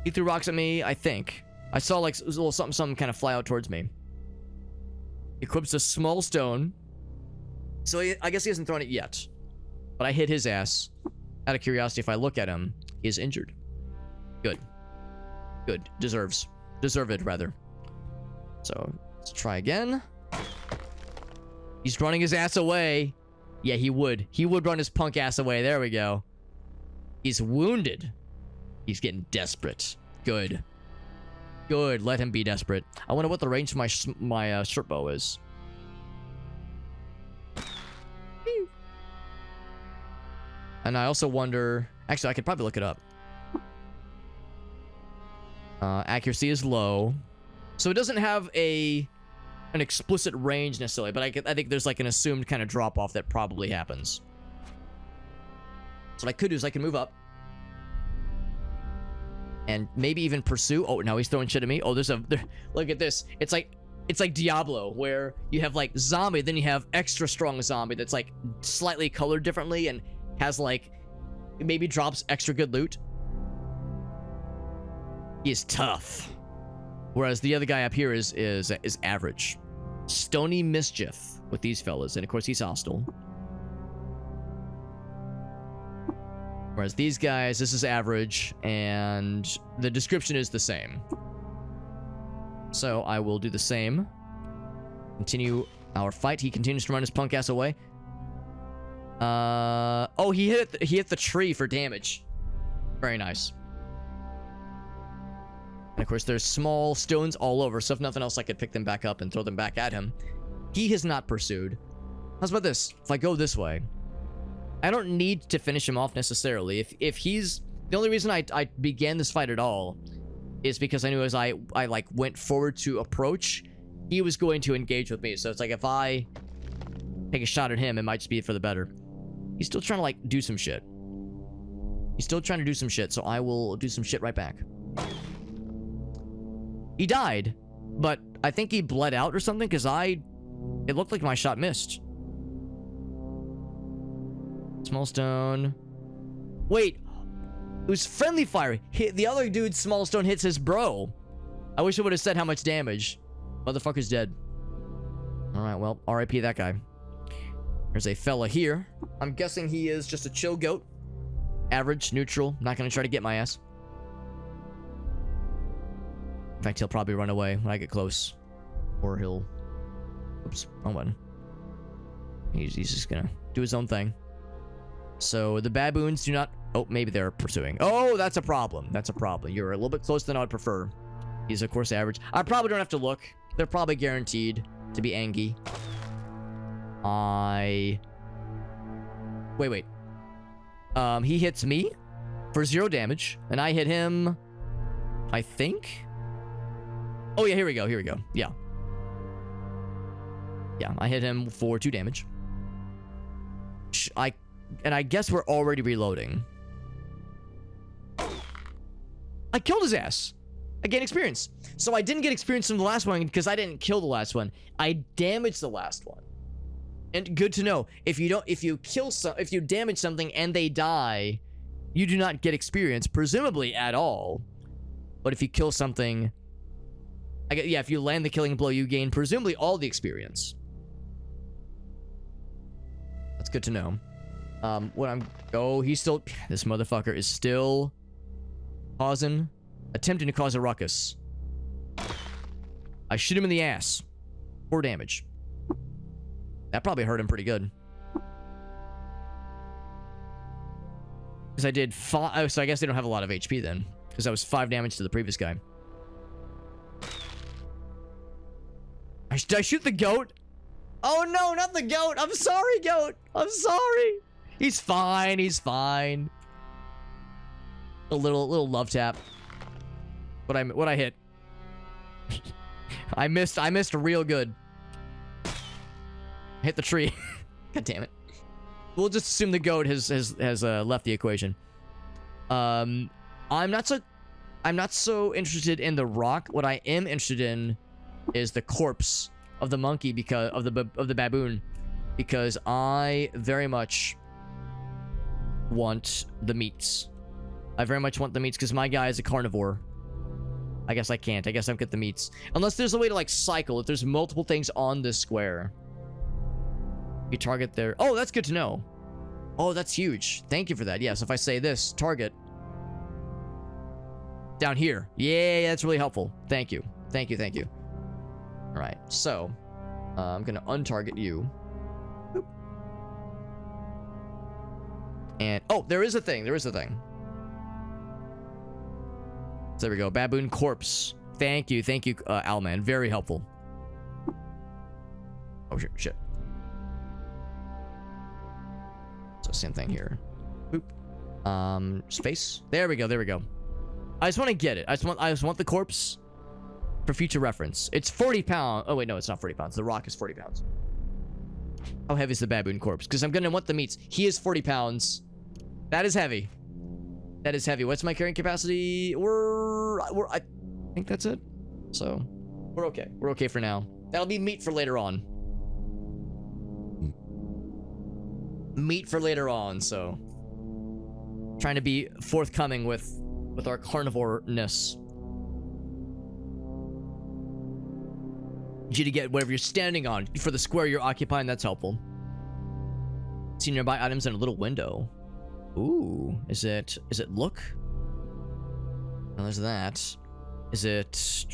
He threw rocks at me, I think. I saw like a little something kind of fly out towards me. Equips a small stone. So I guess he hasn't thrown it yet. But I hit his ass. Out of curiosity, if I look at him, he is injured. Good. Good. Deserved, rather. So, let's try again. He's running his ass away. Yeah, he would. He would run his punk ass away. There we go. He's wounded. He's getting desperate. Good. Good. Let him be desperate. I wonder what the range of my short bow is. And I also wonder... Actually, I could probably look it up. Accuracy is low. So it doesn't have an explicit range necessarily, but I think there's like an assumed kind of drop-off that probably happens. So what I could do is I can move up. And maybe even pursue. Oh, now he's throwing shit at me. Oh, look at this. It's like Diablo, where you have like zombie, then you have extra strong zombie that's like slightly colored differently and has like, maybe drops extra good loot. He is tough. Whereas the other guy up here is average. Stony Mischief with these fellas. And of course he's hostile. Whereas these guys, this is average, and the description is the same. So I will do the same. Continue our fight. He continues to run his punk ass away. Oh, he hit the tree for damage. Very nice. And of course, there's small stones all over, so if nothing else, I could pick them back up and throw them back at him. He has not pursued. How's about this? If I go this way, I don't need to finish him off necessarily. If he's... The only reason I began this fight at all is because I knew as I like went forward to approach, he was going to engage with me. So it's like if I take a shot at him, it might just be for the better. He's still trying to like do some shit. He's still trying to do some shit, so I will do some shit right back. He died, but I think he bled out or something because it looked like my shot missed. Small stone. Wait, it was friendly fire. The other dude's small stone hits his bro. I wish it would have said how much damage. Motherfucker's dead. Alright, well, RIP that guy. There's a fella here. I'm guessing he is just a chill goat. Average, neutral, not gonna try to get my ass. In fact, he'll probably run away when I get close. Or he'll... Oops, wrong button. He's just gonna do his own thing. So, the baboons do not... Oh, maybe they're pursuing. Oh, that's a problem. That's a problem. You're a little bit closer than I would prefer. He's, of course, average. I probably don't have to look. They're probably guaranteed to be Angie. Wait. He hits me for 0 damage, and I hit him, I think? Oh, yeah, here we go. Yeah, I hit him for 2 damage. And I guess we're already reloading. I killed his ass. I gained experience. So I didn't get experience from the last one because I didn't kill the last one. I damaged the last one. And good to know. If you damage something and they die, you do not get experience, presumably at all. But if you kill something, if you land the killing blow, you gain presumably all the experience. That's good to know. He's still... This motherfucker is still attempting to cause a ruckus. I shoot him in the ass. 4 damage. That probably hurt him pretty good. Because I did 5... Oh, so I guess they don't have a lot of HP then. Because that was 5 damage to the previous guy. Did I shoot the goat? Oh no, not the goat! I'm sorry, goat! I'm sorry! He's fine. A little love tap. What I hit? I missed real good. Hit the tree. God damn it. We'll just assume the goat has left the equation. I'm not so interested in the rock. What I am interested in is the corpse of the monkey because of the baboon, because I very much want the meats. I very much want the meats because my guy is a carnivore. I guess I can't. I guess I don't get the meats unless there's a way to like cycle. If there's multiple things on this square, you target there. Oh, that's good to know. Oh, that's huge. Thank you for that. Yes, if I say this, target down here. Yeah, that's really helpful. Thank you. All right, so I'm gonna untarget you. Boop. And oh, there is a thing. So there we go. Baboon corpse. Thank you, Owlman. Very helpful. Oh shit. So same thing here. Boop. Space. There we go. I just want to get it. I just want the corpse for future reference. It's 40 pounds. Oh wait, no, it's not 40 pounds. The rock is 40 pounds. How heavy is the baboon corpse? Because I'm gonna want the meats. He is 40 pounds. That is heavy. What's my carrying capacity? I think that's it. So we're okay. We're okay for now. That'll be meat for later on. So trying to be forthcoming with our carnivore-ness. You to get whatever you're standing on for the square you're occupying. That's helpful. See nearby items in a little window. Ooh, is it look? Well, there's that. Is it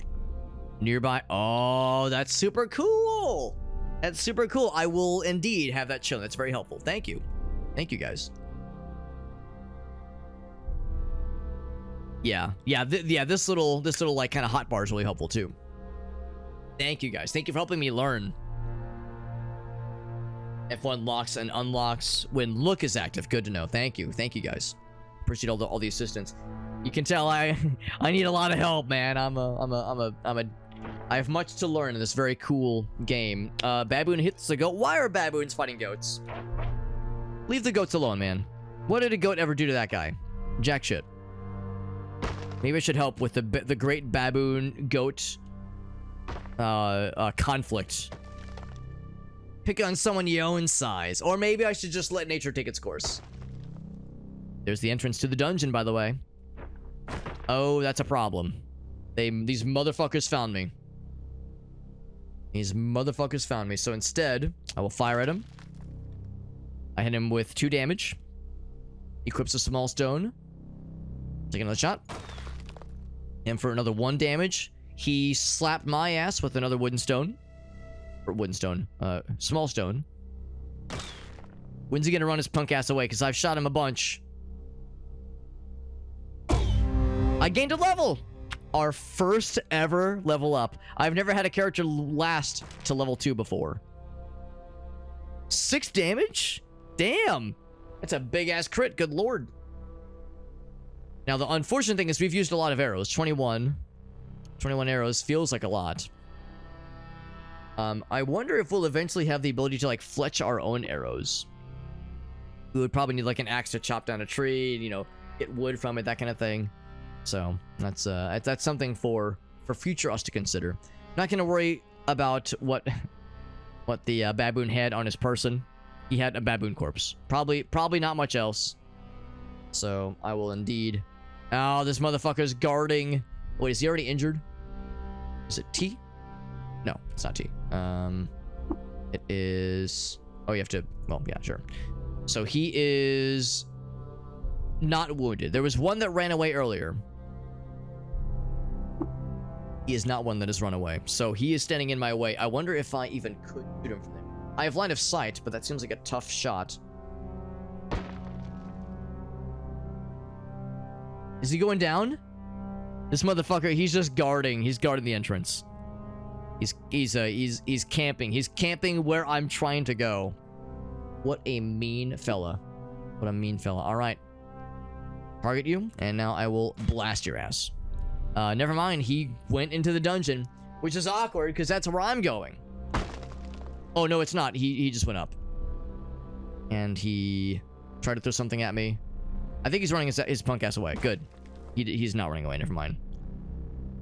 nearby? Oh, that's super cool. That's super cool. I will indeed have that shown. That's very helpful. Thank you. Thank you, guys. Yeah. This little like kind of hot bar is really helpful too. Thank you, guys. Thank you for helping me learn. F1 locks and unlocks when look is active. Good to know. Thank you. Thank you, guys. Appreciate all the assistance. You can tell I need a lot of help, man. I have much to learn in this very cool game. Baboon hits the goat. Why are baboons fighting goats? Leave the goats alone, man. What did a goat ever do to that guy? Jack shit. Maybe I should help with the great baboon goat conflict. Pick on someone your own size. Or maybe I should just let nature take its course. There's the entrance to the dungeon, by the way. Oh, that's a problem. These motherfuckers found me. These motherfuckers found me. So instead, I will fire at him. I hit him with 2 damage. Equips a small stone. Take another shot. And for another 1 damage, he slapped my ass with another wooden stone. Or wooden stone. Small stone. When's he gonna run his punk ass away? Because I've shot him a bunch. I gained a level! Our first ever level up. I've never had a character last to level 2 before. 6 damage? Damn! That's a big-ass crit, good lord. Now, the unfortunate thing is we've used a lot of arrows. 21 arrows feels like a lot. I wonder if we'll eventually have the ability to, like, fletch our own arrows. We would probably need, like, an axe to chop down a tree, you know, get wood from it, that kind of thing. So, that's something for future us to consider. Not gonna worry about what the baboon had on his person. He had a baboon corpse. Probably not much else. So, I will indeed... Oh, this motherfucker's guarding... Wait, is he already injured? Is it T? No, it's not T. It is... Oh, you have to... Well, yeah, sure. So, he is... not wounded. There was one that ran away earlier. He is not one that has run away. So, he is standing in my way. I wonder if I even could shoot him from there. I have line of sight, but that seems like a tough shot. Is he going down? This motherfucker, he's just guarding. He's guarding the entrance. He's camping. He's camping where I'm trying to go. What a mean fella. What a mean fella. All right. Target you, and now I will blast your ass. Never mind. He went into the dungeon, which is awkward because that's where I'm going. Oh, no, it's not. He just went up. And he tried to throw something at me. I think he's running his punk ass away. Good. He's not running away. Never mind.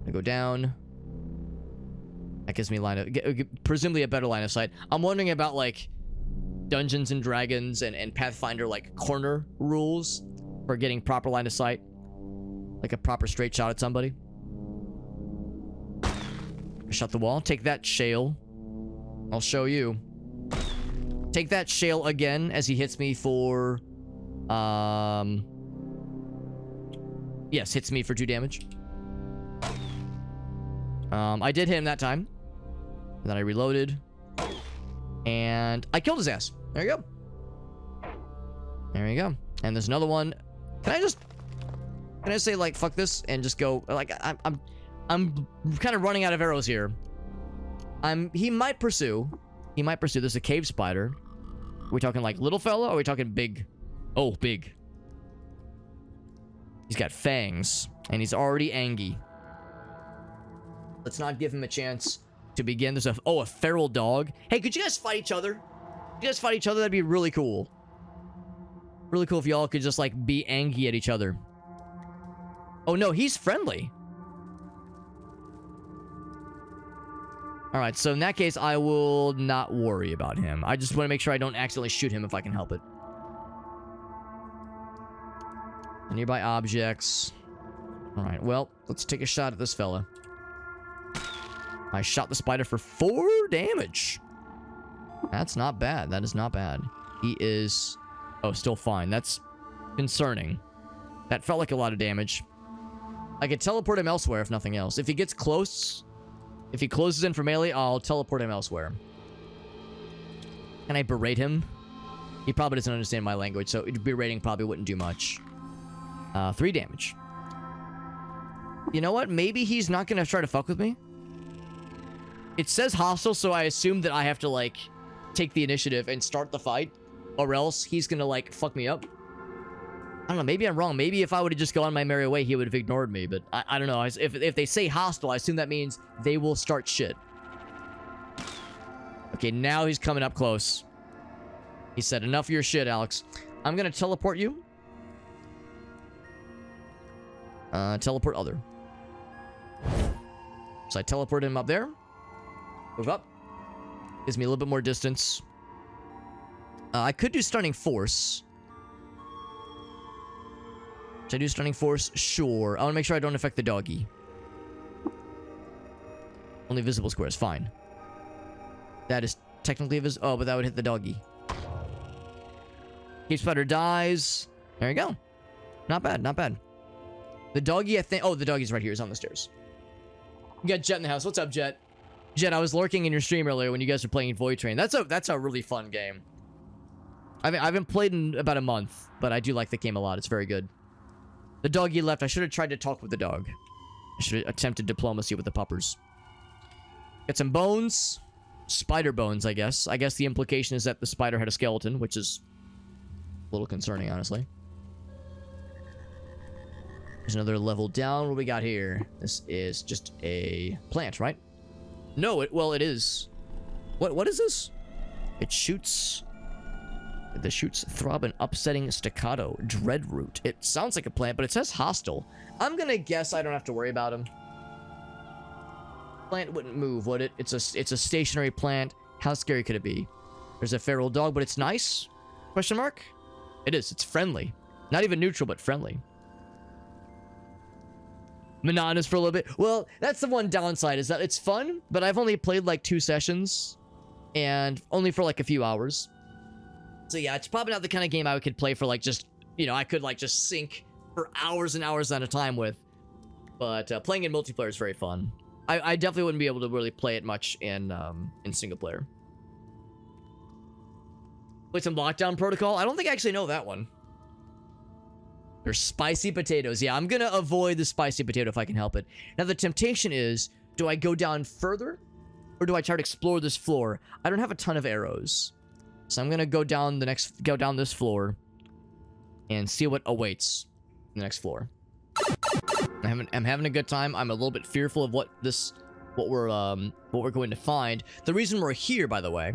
I go down. That gives me presumably a better line of sight. I'm wondering about, like, Dungeons and Dragons and Pathfinder, like, corner rules for getting proper line of sight. Like a proper straight shot at somebody. Shut the wall. Take that, shale. I'll show you. Take that, shale, again as he hits me for... Yes, hits me for 2 damage. I did hit him that time. And then I reloaded. And I killed his ass. There you go. There you go. And there's another one. Can I say, like, fuck this and just go, like, I'm kind of running out of arrows here. He might pursue. There's a cave spider. Are we talking, like, little fella, or are we talking big? Oh, big. He's got fangs, and he's already angry. Let's not give him a chance to begin. There's a feral dog. Hey, could you guys fight each other? Could you guys fight each other? That'd be really cool. Really cool if y'all could just, like, be angry at each other. Oh, no, he's friendly. Alright, so in that case, I will not worry about him. I just want to make sure I don't accidentally shoot him if I can help it. Nearby objects. Alright, well, let's take a shot at this fella. I shot the spider for 4 damage. That's not bad. That is not bad. He is... Oh, still fine. That's Concerning. That felt like a lot of damage. I could teleport him elsewhere if nothing else. If he gets close, if he closes in for melee, I'll teleport him elsewhere. Can I berate him? He probably doesn't understand my language, so berating probably wouldn't do much. 3 damage. You know what? Maybe he's not gonna try to fuck with me. It says hostile, so I assume that I have to, like, take the initiative and start the fight. Or else he's gonna, like, fuck me up. I don't know, maybe I'm wrong. Maybe if I would have just gone my merry way, he would have ignored me. But I don't know. If they say hostile, I assume that means they will start shit. Okay, now he's coming up close. He said, enough of your shit, Alex. I'm gonna teleport you. Teleport other. So I teleport him up there. Move up. Gives me a little bit more distance. I could do stunning force. Should I do stunning force? Sure. I want to make sure I don't affect the doggy. Only visible squares. Fine. That is technically visible. Oh, but that would hit the doggy. Cave spider dies. There you go. Not bad. Not bad. The doggy, I think... Oh, the doggy's right here. He's on the stairs. You got Jet in the house. What's up, Jet? Jet, I was lurking in your stream earlier when you guys were playing Void Train. That's a really fun game. I haven't played in about a month, but I do like the game a lot. It's very good. The doggy left. I should have tried to talk with the dog. I should have attempted diplomacy with the puppers. Get some bones. Spider bones, I guess. I guess the implication is that the spider had a skeleton, which is a little concerning, honestly. There's another level down. What we got here? This is just a plant, right? No, it is. What is this? It shoots... The shoots throb an upsetting staccato. Dreadroot. It sounds like a plant, but it says hostile. I'm gonna guess I don't have to worry about him. Plant wouldn't move, would it? It's a stationary plant. How scary could it be? There's a feral dog, but it's nice? Question mark? It is. It's friendly. Not even neutral, but friendly. Monotonous for a little bit. Well, that's the one downside, is that it's fun, but I've only played like 2 sessions. And only for like a few hours. So yeah, it's probably not the kind of game I could play for like just, you know, I could like just sink for hours and hours at a time with. But playing in multiplayer is very fun. I definitely wouldn't be able to really play it much in single player. Play some Lockdown Protocol? I don't think I actually know that one. There's spicy potatoes. Yeah, I'm gonna avoid the spicy potato if I can help it. Now the temptation is, do I go down further? Or do I try to explore this floor? I don't have a ton of arrows. So I'm gonna go down this floor and see what awaits the next floor. I'm having a good time. I'm a little bit fearful of what we're going to find. The reason we're here, by the way,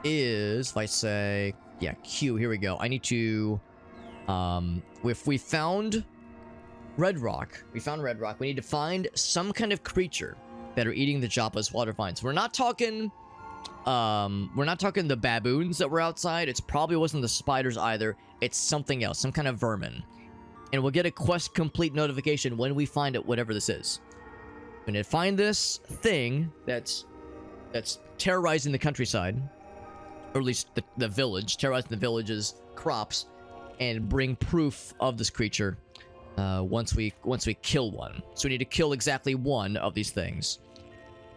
is if I say, yeah, Q, here we go. I need to if we found Red Rock, we need to find some kind of creature that are eating the Joppa's water vines. We're not talking the baboons that were outside. It probably wasn't the spiders either. It's something else, some kind of vermin. And we'll get a quest complete notification when we find it, whatever this is. We're gonna find this thing that's terrorizing the countryside, or at least the village, terrorizing the village's crops, and bring proof of this creature once we kill one. So we need to kill exactly one of these things.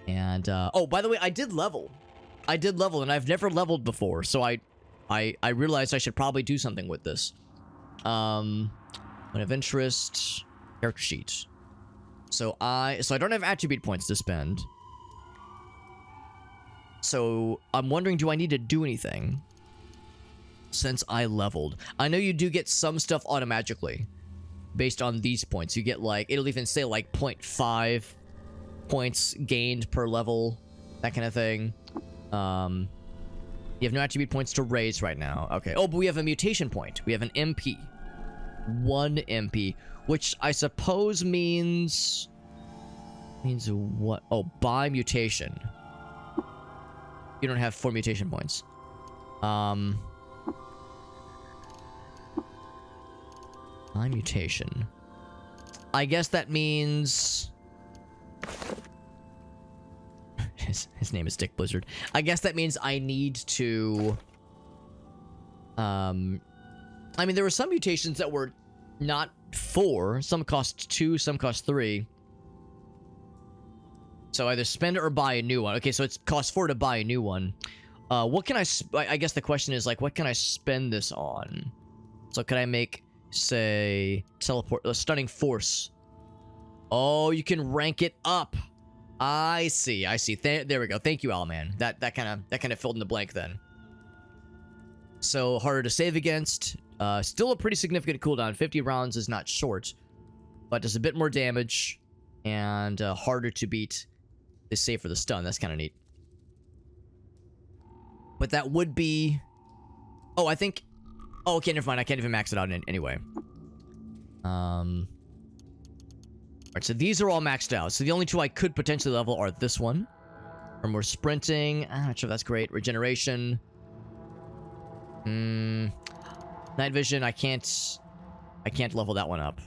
And oh, by the way, I did level, and I've never leveled before, so I realized I should probably do something with this. Point of interest, character sheet. So I don't have attribute points to spend. So I'm wondering, do I need to do anything since I leveled? I know you do get some stuff automatically based on these points. You get like, it'll even say like 0.5 points gained per level, that kind of thing. You have no attribute points to raise right now. Okay. Oh, but we have a mutation point. We have an MP. 1 MP, which I suppose means what? Oh, by mutation. You don't have 4 mutation points. By mutation. I guess that means his name is Dick Blizzard. I guess that means I need to I mean, there were some mutations that were not 4. Some cost 2, some cost 3. So either spend it or buy a new one. Okay, so it costs 4 to buy a new one. What can I guess the question is, like, what can I spend this on? So could I make, say, teleport, stunning force? Oh, you can rank it up. I see. There we go. Thank you, Owlman. That kind of filled in the blank then. So harder to save against. Still a pretty significant cooldown. 50 rounds is not short, but does a bit more damage and harder to beat. They save for the stun. That's kind of neat. But that would be... Oh, I think... Oh, okay, never mind. I can't even max it out anyway. Alright, so these are all maxed out. So the only 2 I could potentially level are this one. For more sprinting. I'm not sure if that's great. Regeneration. Night vision, I can't level that one up.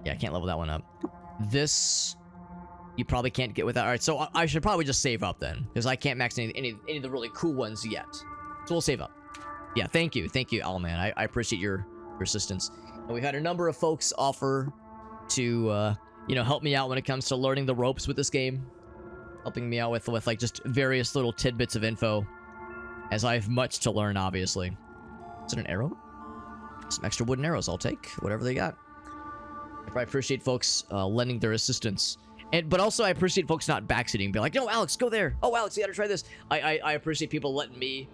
Yeah, I can't level that one up. This... You probably can't get without. Alright, so I should probably just save up then. Because I can't max any of the really cool ones yet. So we'll save up. Yeah, thank you, Owlman. I appreciate your assistance. And we've had a number of folks offer to, you know, help me out when it comes to learning the ropes with this game. Helping me out with like, just various little tidbits of info. As I have much to learn, obviously. Is it an arrow? Some extra wooden arrows I'll take. Whatever they got. I appreciate folks lending their assistance. But also, I appreciate folks not backseating and be like, no, Alex, go there. Oh, Alex, you gotta try this. I appreciate people letting me,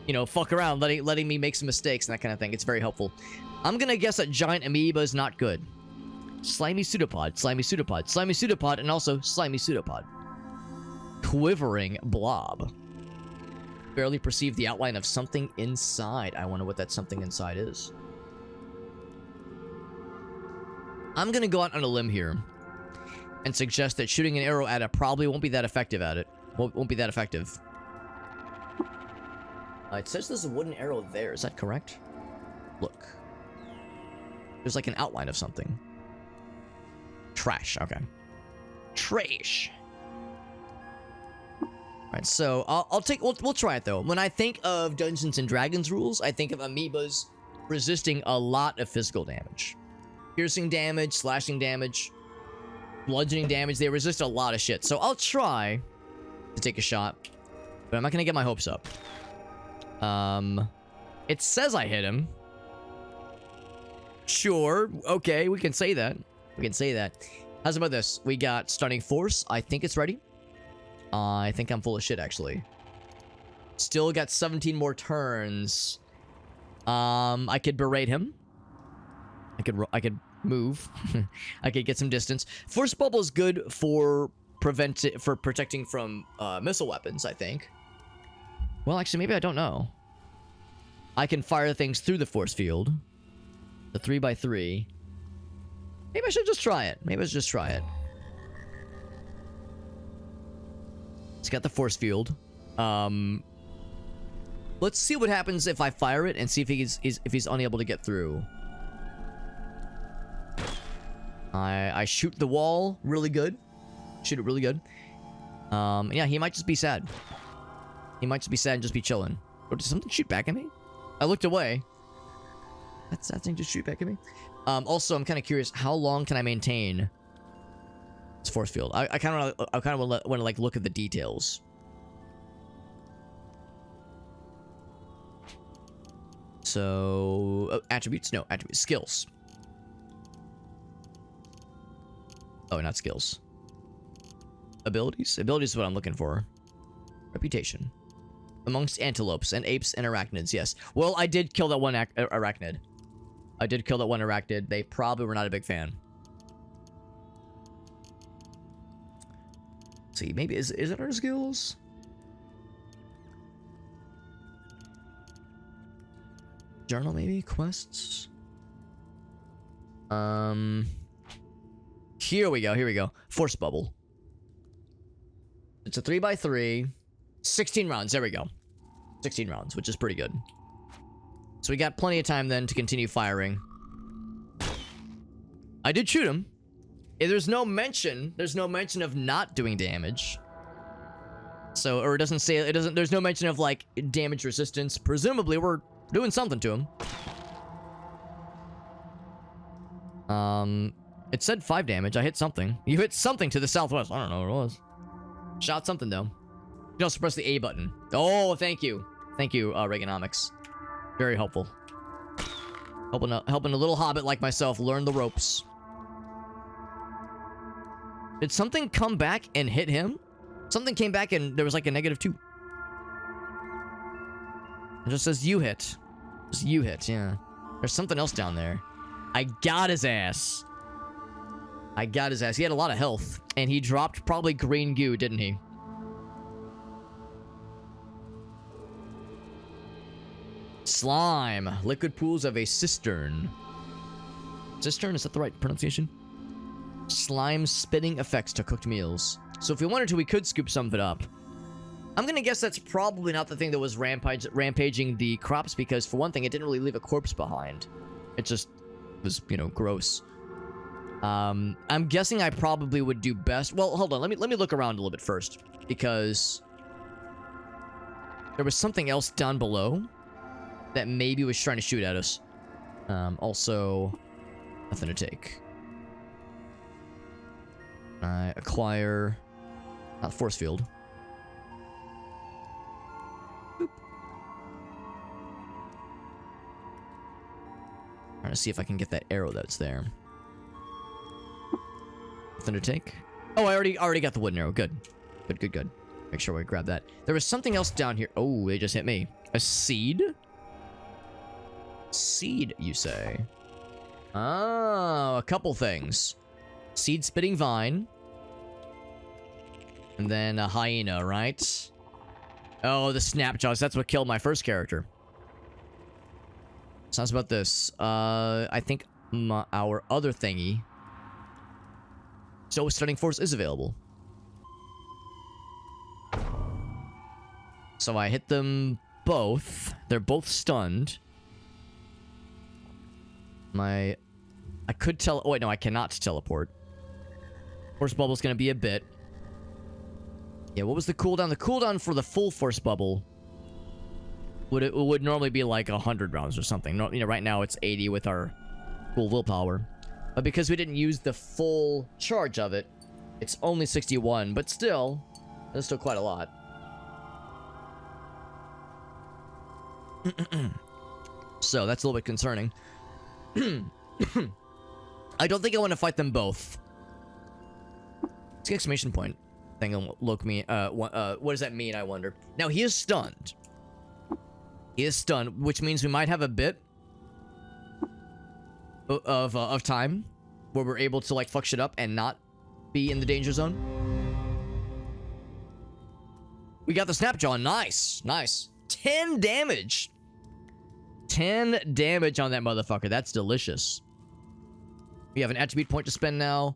you know, fuck around, letting me make some mistakes and that kind of thing. It's very helpful. I'm gonna guess that giant amoeba is not good. Slimy pseudopod, slimy pseudopod, slimy pseudopod, and also slimy pseudopod. Quivering blob. Barely perceive the outline of something inside. I wonder what that something inside is. I'm gonna go out on a limb here and suggest that shooting an arrow at it probably won't be that effective at it. Won't be that effective. It says there's a wooden arrow there. Is that correct? Look. There's like an outline of something. Trash. Okay. Trash. Alright, so we'll try it though. When I think of Dungeons and Dragons rules, I think of amoebas resisting a lot of physical damage. Piercing damage, slashing damage, bludgeoning damage. They resist a lot of shit. So I'll try to take a shot, but I'm not gonna get my hopes up. It says I hit him. Sure. Okay, we can say that. We can say that. How's about this? We got Stunning Force. I think it's ready. I think I'm full of shit, actually. Still got 17 more turns. I could berate him. I could move. I could get some distance. Force Bubble is good for protecting from missile weapons, I think. Well, actually, maybe I don't know. I can fire things through the force field. The 3x3. Maybe I should just try it. Maybe I should just try it. It's got the force field. Let's see what happens if I fire it and see if he's unable to get through. I shoot the wall really good. Shoot it really good. Yeah, he might just be sad. He might just be sad and just be chilling. Oh, did something shoot back at me? I looked away. That's that thing just shoot back at me. Also, I'm kind of curious. How long can I maintain this force field? I kind of want to like look at the details. So attributes? No, attributes. Skills. Oh, not skills. Abilities? Abilities is what I'm looking for. Reputation. Amongst antelopes and apes and arachnids, yes. Well, I did kill that one arachnid. I did kill that one arachnid. They probably were not a big fan. Let's see, maybe is it our skills? Journal, maybe? Quests? Here we go. Force Bubble. It's a 3x3. 16 rounds. There we go. 16 rounds, which is pretty good. So we got plenty of time then to continue firing. I did shoot him. There's no mention of not doing damage. So, or it doesn't say, there's no mention of like damage resistance. Presumably we're doing something to him. It said 5 damage. I hit something. You hit something to the southwest. I don't know what it was. Shot something, though. You also press the A button. Oh, thank you. Thank you, Reaganomics. Very helpful. Helping a little hobbit like myself learn the ropes. Did something come back and hit him? Something came back and there was like a -2. It just says you hit. Just you hit, yeah. There's something else down there. I got his ass. I got his ass. He had a lot of health. And he dropped probably green goo, didn't he? Slime. Liquid pools of a cistern. Cistern? Is that the right pronunciation? Slime spitting effects to cooked meals. So if we wanted to, we could scoop some of it up. I'm gonna guess that's probably not the thing that was rampaging the crops, because for one thing, it didn't really leave a corpse behind. It just was, you know, gross. I'm guessing I probably would do best. Well, hold on. Let me look around a little bit first, because there was something else down below that maybe was trying to shoot at us. Also, nothing to take. I acquire not force field. Boop. Trying to see if I can get that arrow that's there. Nothing to take. Oh, I already got the wooden arrow. Good. Good. Make sure we grab that. There was something else down here. Oh, they just hit me. A seed? Seed, you say? Oh, a couple things. Seed spitting vine. And then a hyena, right? Oh, the snapjaws. That's what killed my first character. Sounds about this. I think our other thingy. So stunning force is available. So I hit them both. They're both stunned. I could tell. Oh wait, no, I cannot teleport. Force bubble's gonna be a bit. Yeah, what was the cooldown? The cooldown for the full force bubble would normally be like 100 rounds or something. No, you know, right now it's 80 with our full willpower. But because we didn't use the full charge of it, it's only 61. But still, that's still quite a lot. So that's a little bit concerning. I don't think I want to fight them both. It's the exclamation point thing will look me. What does that mean, I wonder? Now, he is stunned. He is stunned, which means we might have a bit of time where we're able to, like, fuck shit up and not be in the danger zone. We got the snapjaw. Nice. 10 damage. 10 damage on that motherfucker. That's delicious. We have an attribute point to spend now.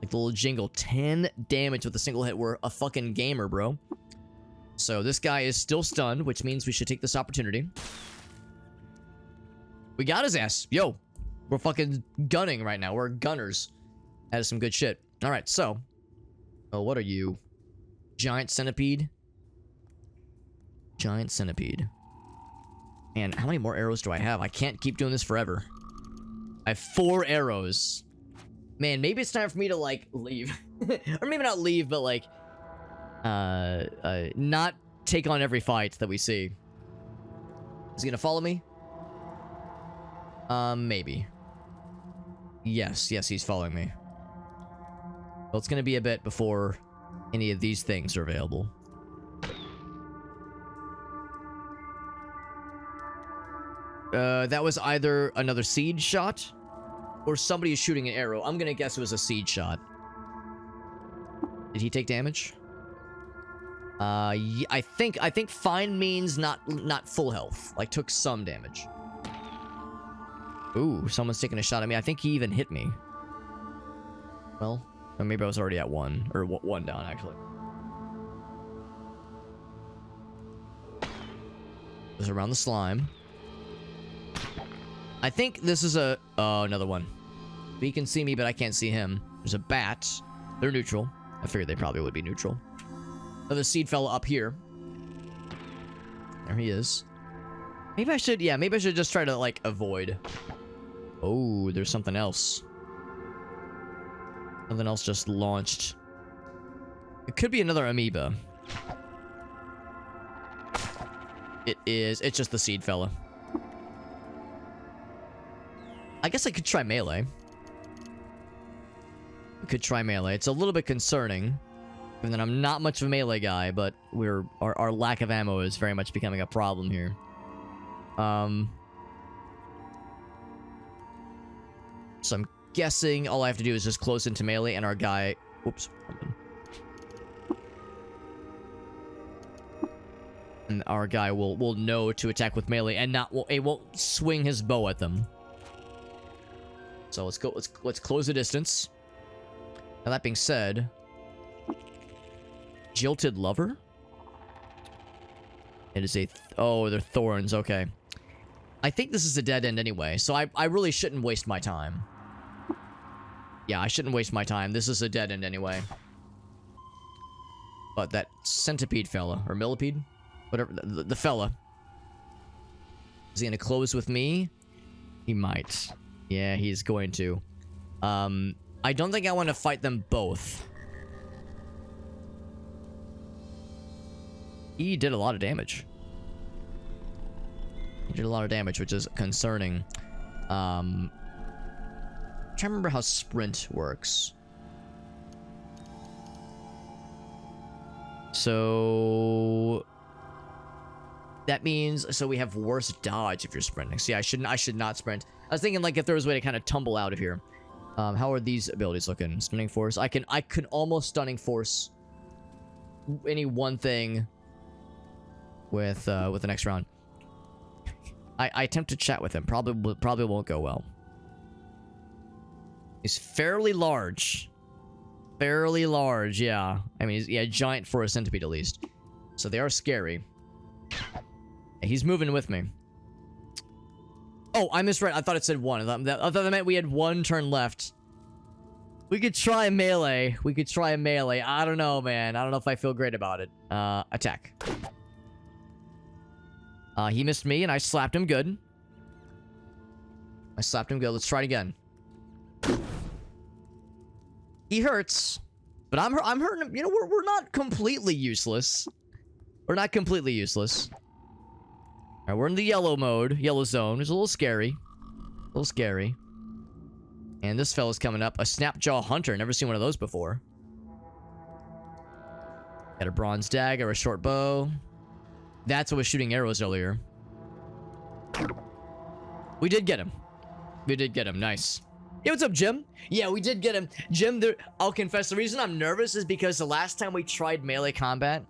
Like the little jingle. 10 damage with a single hit. We're a fucking gamer, bro. So this guy is still stunned, which means we should take this opportunity. We got his ass. Yo. We're fucking gunning right now. We're gunners. That is some good shit. Alright, so. Oh, what are you? Giant centipede? Giant centipede. Man, how many more arrows do I have? I can't keep doing this forever. I have 4 arrows. Man, maybe it's time for me to, like, leave. Or maybe not leave, but, like, not take on every fight that we see. Is he gonna follow me? Maybe. Yes, he's following me. Well, it's gonna be a bit before any of these things are available. That was either another seed shot or somebody is shooting an arrow. I'm gonna guess it was a seed shot. Did he take damage? Yeah, I think fine means not full health. Like, took some damage. Ooh, someone's taking a shot at me. I think he even hit me. Well, or maybe I was already at 1. Or 1 down, actually. This is around the slime. I think this is a... Oh, another one. He can see me, but I can't see him. There's a bat. They're neutral. I figured they probably would be neutral. Another seed fella up here. There he is. Maybe I should... Yeah, maybe I should just try to, like, avoid Oh, there's something else. Something else just launched. It could be another amoeba. It is. It's just the seed fella. I guess I could try melee. I could try melee. It's a little bit concerning, given that I'm not much of a melee guy, but our lack of ammo is very much becoming a problem here. So I'm guessing all I have to do is just close into melee, and our guy... Oops. And our guy will know to attack with melee, and it won't swing his bow at them. So let's go. Let's close the distance. Now that being said, Jilted Lover. It is a... oh, they're thorns. Okay. I think this is a dead end anyway, so I really shouldn't waste my time. Yeah, I shouldn't waste my time. This is a dead end anyway. But that centipede fella, or millipede? Whatever, the fella. Is he gonna close with me? He might. Yeah, he's going to. I don't think I want to fight them both. He did a lot of damage. He did a lot of damage, which is concerning. I'm trying to remember how sprint works. So that means, so we have worse dodge if you're sprinting. See, I should not sprint. I was thinking like if there was a way to kind of tumble out of here. How are these abilities looking? Stunning force. I can almost stunning force any one thing with the next round. I attempt to chat with him. Probably won't go well. He's fairly large. Fairly large, yeah. I mean, yeah, giant for a centipede at least. So they are scary. He's moving with me. Oh, I misread. I thought it said one. I thought that meant we had one turn left. We could try melee. We could try melee. I don't know, man. I don't know if I feel great about it. Attack. He missed me, and I slapped him good. I slapped him good. Let's try it again. He hurts, but I'm hurting him. You know, we're not completely useless. We're not completely useless. All right, we're in the yellow mode, yellow zone. It's a little scary. A little scary. And this fella's coming up. A Snapjaw Hunter. Never seen one of those before. Got a bronze dagger, a short bow. That's what was shooting arrows earlier. We did get him. We did get him. Nice. Hey, what's up, Jim? Yeah, we did get him. Jim, I'll confess, the reason I'm nervous is because the last time we tried melee combat,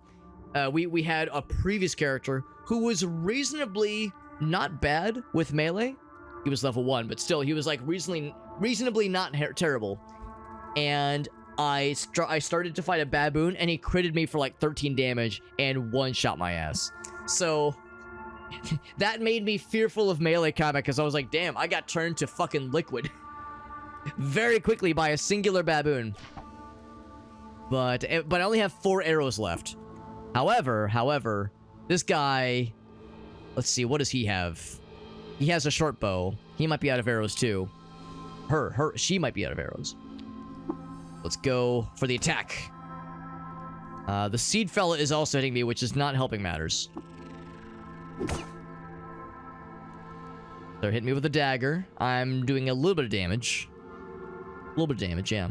we had a previous character who was reasonably not bad with melee. He was level 1, but still, he was like reasonably not terrible. And I started to fight a baboon, and he critted me for like 13 damage and one-shot my ass. So that made me fearful of melee combat because I was like, damn, I got turned to fucking liquid very quickly by a singular baboon. But I only have 4 arrows left. However, this guy, let's see, what does he have? He has a short bow. He might be out of arrows too. She might be out of arrows. Let's go for the attack. The seed fella is also hitting me, which is not helping matters. They're hitting me with a dagger. I'm doing a little bit of damage. A little bit of damage, yeah.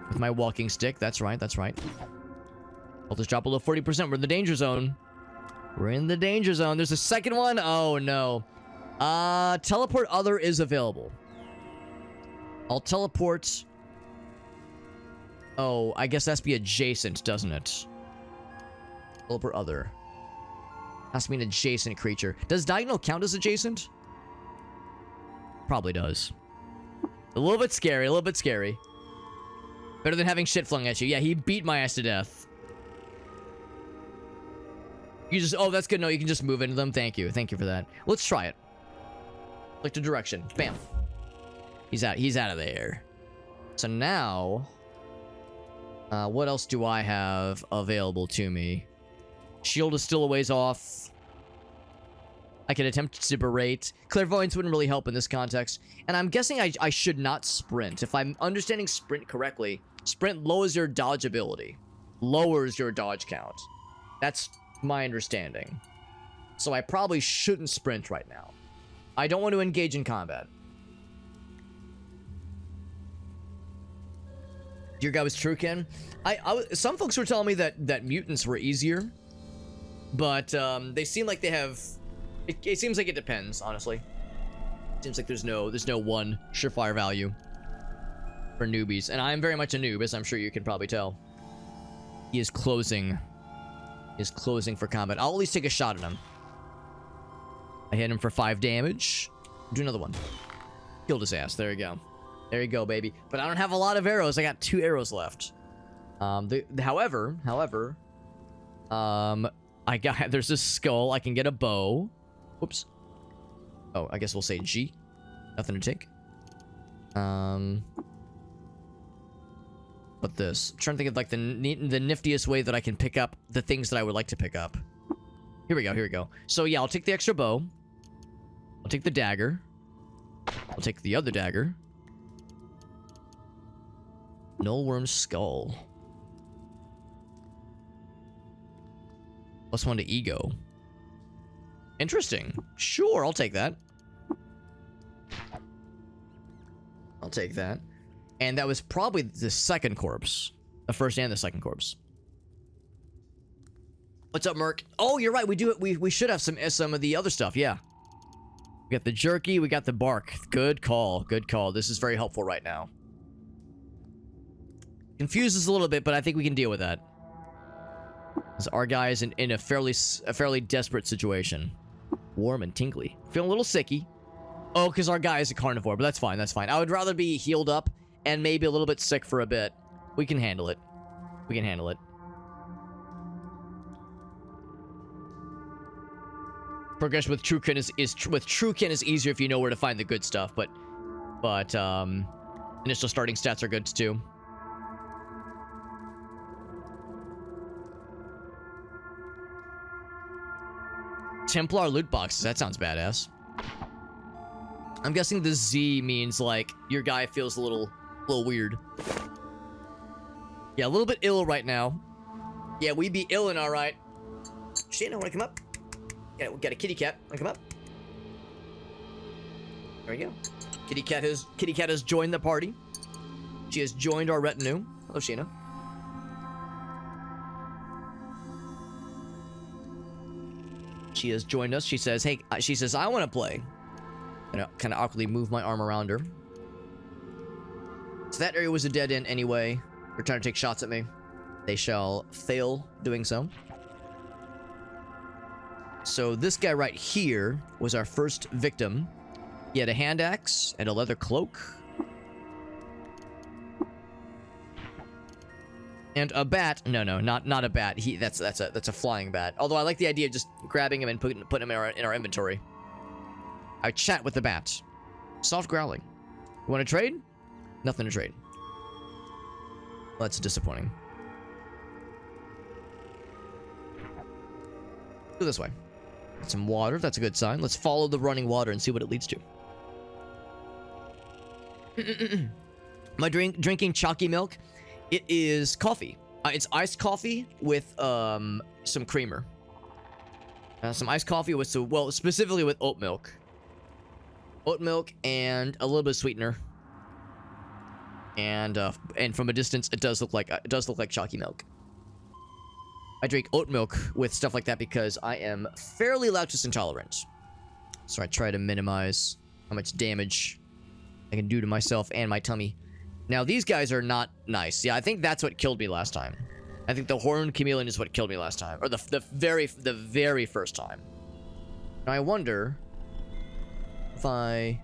With my walking stick. That's right, that's right. I'll just drop below 40%. We're in the danger zone. We're in the danger zone. There's a second one. Oh, no. Teleport other is available. I'll teleport... Oh, I guess that's be adjacent, doesn't it? Teleport other. Has to be an adjacent creature. Does diagonal count as adjacent? Probably does. A little bit scary, a little bit scary. Better than having shit flung at you. Yeah, he beat my ass to death. You just... Oh, that's good. No, you can just move into them. Thank you. Thank you for that. Let's try it. Click the direction. Bam. He's out of there. So now... what else do I have available to me? Shield is still a ways off. I could attempt to berate. Clairvoyance wouldn't really help in this context. And I'm guessing I should not sprint. If I'm understanding sprint correctly, sprint lowers your dodge ability. Lowers your dodge count. That's my understanding. So I probably shouldn't sprint right now. I don't want to engage in combat. Your guy was True Kin. Some folks were telling me that mutants were easier. But they seem like they have... It seems like it depends, honestly. Seems like there's no one surefire value for newbies. And I'm very much a noob, as I'm sure you can probably tell. He is closing. He is closing for combat. I'll at least take a shot at him. I hit him for 5 damage. Do another one. Killed his ass. There you go. There you go, baby. But I don't have a lot of arrows. I got 2 arrows left. However, there's this skull. I can get a bow. Whoops. Oh, I guess we'll say G. Nothing to take. But this. I'm trying to think of like the niftiest way that I can pick up the things that I would like to pick up. Here we go, here we go. So yeah, I'll take the extra bow. I'll take the dagger. I'll take the other dagger. Nullworm skull. +1 to ego. Interesting. Sure, I'll take that. I'll take that. And that was probably the second corpse. The first and the second corpse. What's up, Merc? Oh, you're right. We should have some of the other stuff. Yeah. We got the jerky. We got the bark. Good call. Good call. This is very helpful right now. Confuses a little bit, but I think we can deal with that. Because our guy is in a fairly desperate situation. Warm and tingly. Feeling a little sicky. Oh, because our guy is a carnivore, but that's fine. That's fine. I would rather be healed up and maybe a little bit sick for a bit. We can handle it. We can handle it. Progression with True Kin is easier if you know where to find the good stuff, but initial starting stats are good too. Templar loot boxes. That sounds badass. I'm guessing the Z means like your guy feels a little weird. Yeah, a little bit ill right now. Yeah, we be illin', all right. Shana, wanna come up? Yeah, we got a kitty cat. Wanna come up? There we go. Kitty cat has joined the party. She has joined our retinue. Hello, Sheena. She has joined us. She says, "Hey," she says, "I want to play." And I kind of awkwardly move my arm around her. So that area was a dead end anyway. They're trying to take shots at me. They shall fail doing so. So this guy right here was our first victim. He had a hand axe and a leather cloak. And a bat. No, not a bat. That's a flying bat. Although I like the idea of just grabbing him and putting him in our inventory. I chat with the bat. Soft growling. You want to trade? Nothing to trade. Well, that's disappointing. Go this way. Got some water. That's a good sign. Let's follow the running water and see what it leads to. Am I drinking chalky milk? It is coffee. It's iced coffee with some creamer. Some iced coffee with specifically with oat milk. Oat milk and a little bit of sweetener. And from a distance, it does look like chalky milk. I drink oat milk with stuff like that because I am fairly lactose intolerant. So I try to minimize how much damage I can do to myself and my tummy. Now, these guys are not nice. Yeah, I think that's what killed me last time. I think the horned chameleon is what killed me last time. Or the very first time. Now, I wonder if I...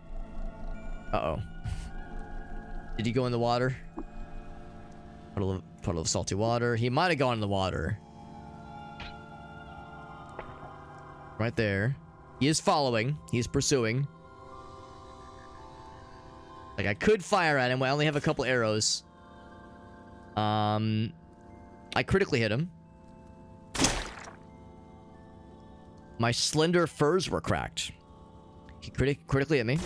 Uh-oh. Did he go in the water? Puddle of salty water. He might have gone in the water. Right there. He is following. He is pursuing. Like, I could fire at him. I only have a couple arrows. I critically hit him. My slender furs were cracked. He critically hit me.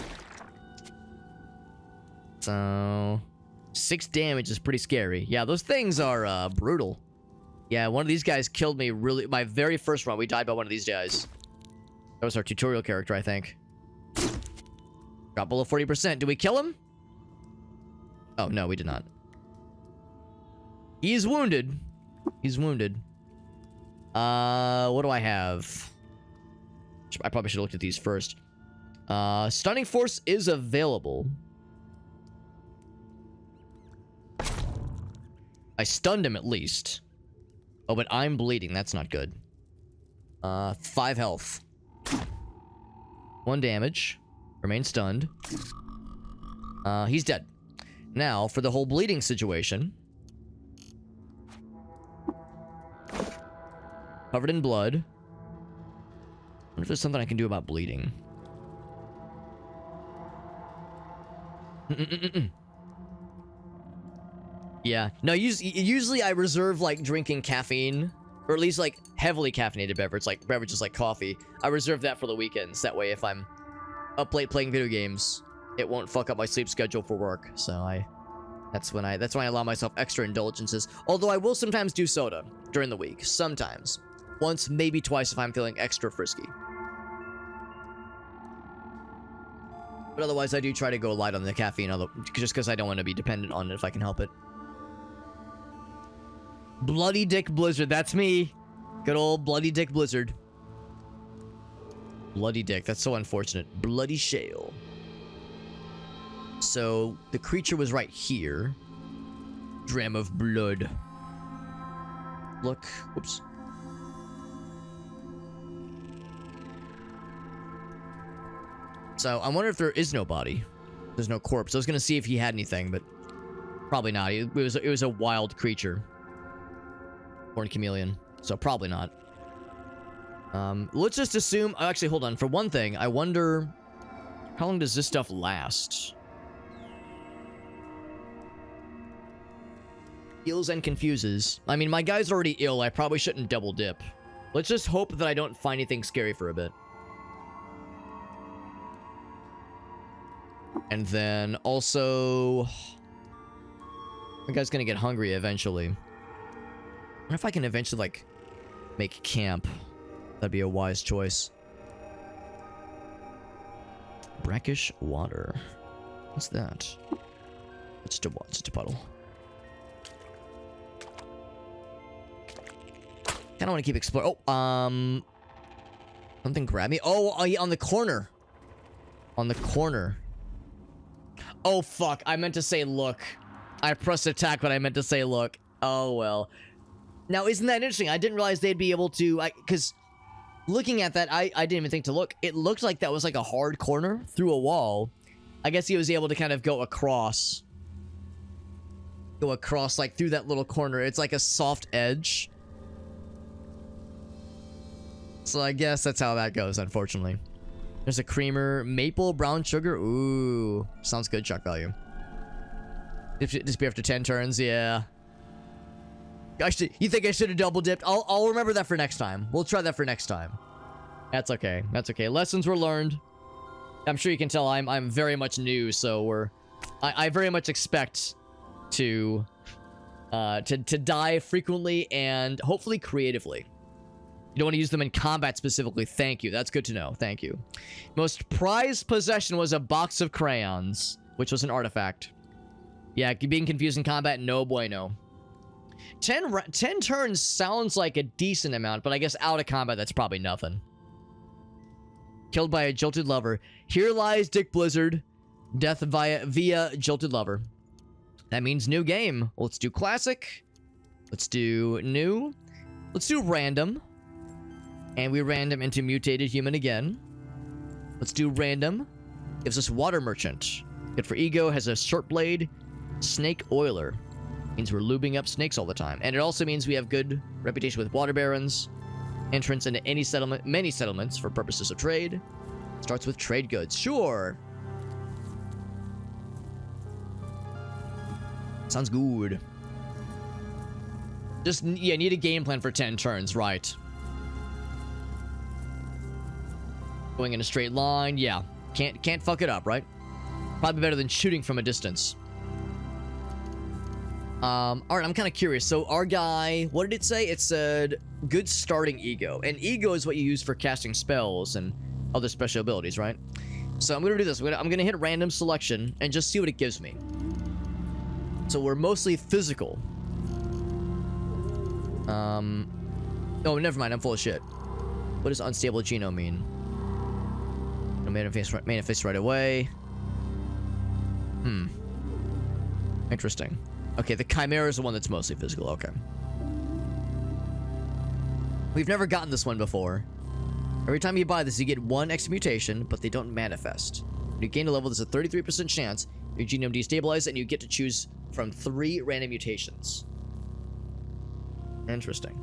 So 6 damage is pretty scary. Yeah, those things are brutal. Yeah, one of these guys killed me really. My very first run, we died by one of these guys. That was our tutorial character, I think. Got below 40%. Did we kill him? Oh, no, we did not. He's wounded. He's wounded. What do I have? I probably should have looked at these first. Stunning Force is available. I stunned him at least. Oh, but I'm bleeding. That's not good. 5 health. 1 damage. Remain stunned. He's dead. Now, for the whole bleeding situation. Covered in blood. I wonder if there's something I can do about bleeding. Yeah. No, usually I reserve, like, drinking caffeine. Or at least, like, heavily caffeinated beverage, like beverages like coffee. I reserve that for the weekends. That way, if I'm up late playing video games, it won't fuck up my sleep schedule for work. So that's when I allow myself extra indulgences. Although I will sometimes do soda during the week. Sometimes. Once, maybe twice if I'm feeling extra frisky. But otherwise, I do try to go light on the caffeine, just because I don't want to be dependent on it if I can help it. Bloody Dick Blizzard, that's me. Good old Bloody Dick Blizzard. Bloody Dick, that's so unfortunate. Bloody Shale. So, the creature was right here. Dram of blood. Look, whoops. So, I wonder if there is no body. There's no corpse. I was gonna see if he had anything, but probably not. It was a wild creature. Horned chameleon. So, probably not. Let's just assume... Actually, hold on. For one thing, I wonder... How long does this stuff last? Heals and confuses. I mean, my guy's already ill. I probably shouldn't double dip. Let's just hope that I don't find anything scary for a bit. And then also... My guy's gonna get hungry eventually. I wonder if I can eventually, like, make camp. That'd be a wise choice. Brackish water. What's that? It's just a puddle. Kinda wanna keep exploring. Oh, something grabbed me. Oh, yeah, on the corner. On the corner. Oh, fuck. I meant to say look. I pressed attack, but I meant to say look. Oh, well. Now, isn't that interesting? I didn't realize they'd be able to... Because looking at that, I didn't even think to look. It looked like that was like a hard corner through a wall. I guess he was able to kind of go across. Go across, like, through that little corner. It's like a soft edge. So I guess that's how that goes, unfortunately. There's a creamer. Maple brown sugar. Ooh. Sounds good, shock value. Just be after 10 turns, yeah. You think I should have double dipped? I'll remember that for next time. We'll try that for next time. That's okay. That's okay. Lessons were learned. I'm sure you can tell I'm very much new, so I very much expect to die frequently and hopefully creatively. You don't want to use them in combat specifically. Thank you. That's good to know. Thank you. Most prized possession was a box of crayons, which was an artifact. Yeah, being confused in combat, no bueno. 10 turns sounds like a decent amount, but I guess out of combat, that's probably nothing. Killed by a jilted lover. Here lies Dick Blizzard. Death via jilted lover. That means new game. Let's do classic. Let's do new. Let's do random. And we random into mutated human again. Let's do random. Gives us water merchant. Good for ego. Has a short blade. Snake oiler. Means we're lubing up snakes all the time. And it also means we have good reputation with water barons. Entrance into any settlement, many settlements for purposes of trade. Starts with trade goods. Sure. Sounds good. Just, yeah, need a game plan for 10 turns, right. Going in a straight line. Yeah. Can't fuck it up, right? Probably better than shooting from a distance. Alright, I'm kind of curious. So our guy, what did it say? It said good starting ego. And ego is what you use for casting spells and other special abilities, right? So I'm gonna do this. I'm gonna hit random selection and just see what it gives me. So we're mostly physical. Oh, never mind. I'm full of shit. What does unstable genome mean? No, manifest right away. Interesting. Okay, the Chimera is the one that's mostly physical. Okay. We've never gotten this one before. Every time you buy this, you get 1 extra mutation, but they don't manifest. When you gain a level, there's a 33% chance your genome destabilizes, and you get to choose from 3 random mutations. Interesting.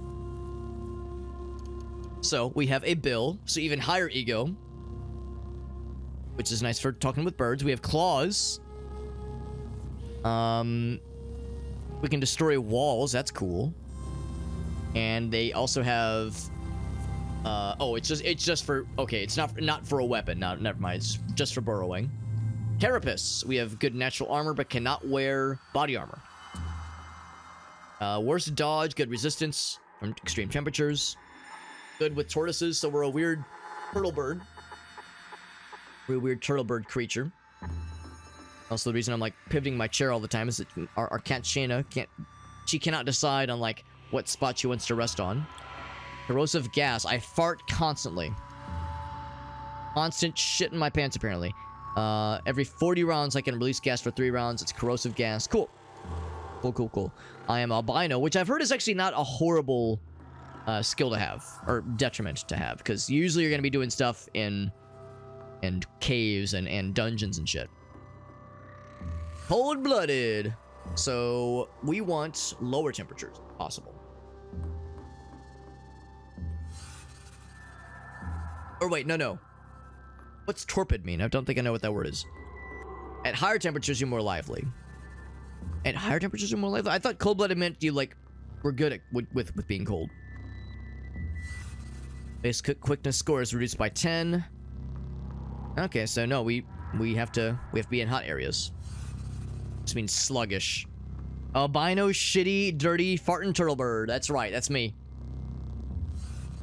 So, we have a bill, so even higher ego, which is nice for talking with birds. We have claws. We can destroy walls. That's cool. And they also have... oh, it's just for... Okay, it's not for a weapon. No, never mind. It's just for burrowing. Carapace. We have good natural armor, but cannot wear body armor. Worse dodge, good resistance from extreme temperatures. Good with tortoises, so we're a weird turtle bird. We're a weird turtle bird creature. Also, the reason I'm like pivoting my chair all the time is that our cat Shayna cannot decide on like what spot she wants to rest on. Corrosive gas. I fart constantly. Constant shit in my pants, apparently. Every 40 rounds, I can release gas for 3 rounds. It's corrosive gas. Cool. Cool. I am albino, which I've heard is actually not a horrible skill to have, or detriment to have, because usually you're going to be doing stuff in caves and dungeons and shit. Cold-blooded. So, we want lower temperatures, if possible. Or wait, no. What's torpid mean? I don't think I know what that word is. At higher temperatures, you're more lively. At higher temperatures, you're more lively? I thought cold-blooded meant you, like, were good at with being cold. Base quickness score is reduced by 10. Okay, so no, we have to be in hot areas. This means sluggish. Albino, shitty, dirty, farting turtle bird. That's right, that's me.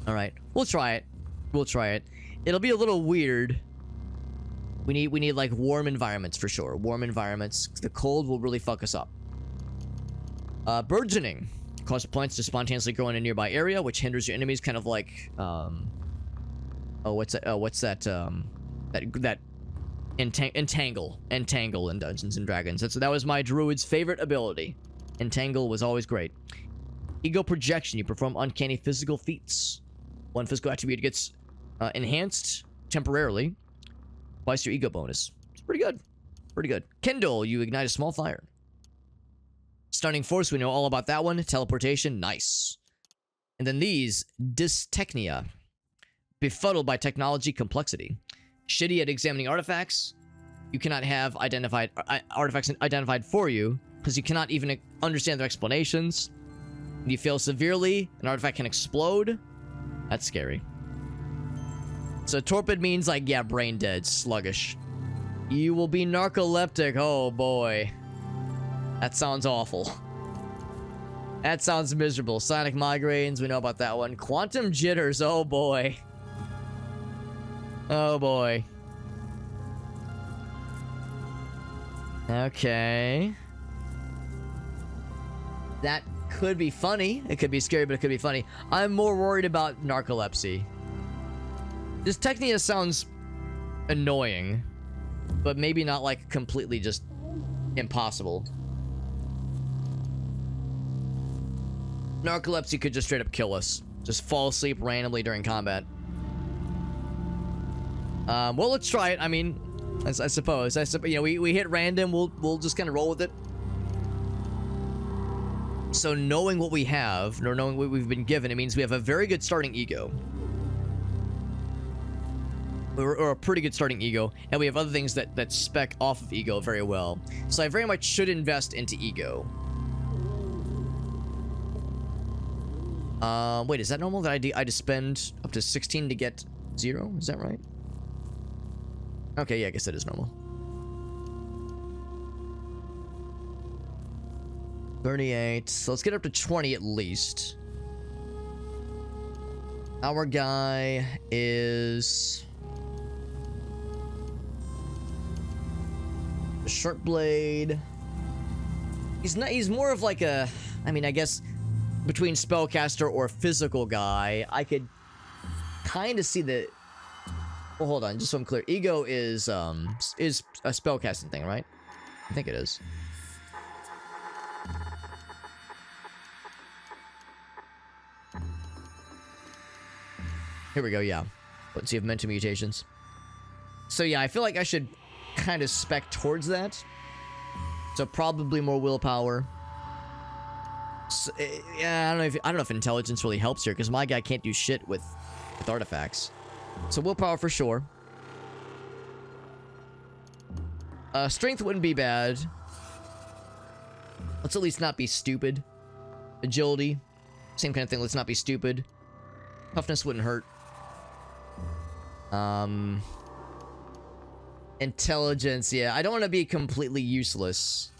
Alright, we'll try it. It'll be a little weird. We need like warm environments for sure. Warm environments. The cold will really fuck us up. Burgeoning. Cause plants to spontaneously grow in a nearby area, which hinders your enemies, kind of like what's that entangle in Dungeons and Dragons. That was my druid's favorite ability. Entangle was always great. Ego projection. You perform uncanny physical feats. 1 physical attribute gets enhanced temporarily. Twice your ego bonus. It's pretty good. Kindle. You ignite a small fire. Stunning force. We know all about that one. Teleportation. Nice. And then these. Dystechnia. Befuddled by technology complexity. Shitty at examining artifacts. You cannot have artifacts identified for you because you cannot even understand their explanations. When you fail severely, an artifact can explode. That's scary. So torpid means like, yeah, brain dead, sluggish. You will be narcoleptic. Oh boy. That sounds awful. That sounds miserable. Sonic migraines, we know about that one. Quantum jitters, oh boy. Oh boy. Okay. That could be funny. It could be scary, but it could be funny. I'm more worried about narcolepsy. This Technia sounds annoying, but maybe not like completely just impossible. Narcolepsy could just straight up kill us. Just fall asleep randomly during combat. Well, let's try it. I mean, I suppose. You know, we hit random. We'll just kind of roll with it. So knowing what we have, or knowing what we've been given, it means we have a very good starting ego. Or a pretty good starting ego, and we have other things that spec off of ego very well. So I very much should invest into ego. Wait, is that normal that I just spend up to 16 to get 0? Is that right? Okay, yeah, I guess that is normal. 38. So let's get up to 20 at least. Our guy is a short blade. He's more of like a, I mean, I guess between spellcaster or physical guy. I could kind of see the, well, hold on, just so I'm clear. Ego is a spellcasting thing, right? I think it is. Here we go, yeah. Let's see if mental mutations. So yeah, I feel like I should kind of spec towards that. So probably more willpower. So, yeah, I don't know if intelligence really helps here, because my guy can't do shit with artifacts. So willpower for sure. Strength wouldn't be bad. Let's at least not be stupid. Agility, same kind of thing. Let's not be stupid. Toughness wouldn't hurt. Intelligence, yeah. I don't want to be completely useless.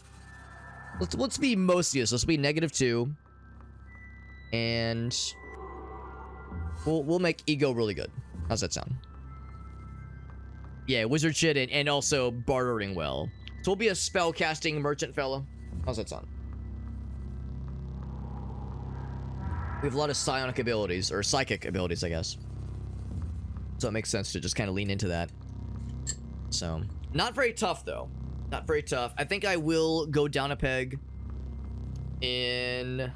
Let's be most useless. Let's be -2. And we'll make ego really good. How's that sound? Yeah, wizard shit and also bartering well. So we'll be a spellcasting merchant fella. How's that sound? We have a lot of psionic abilities, or psychic abilities, I guess. So it makes sense to just kind of lean into that. So, not very tough, though. Not very tough. I think I will go down a peg in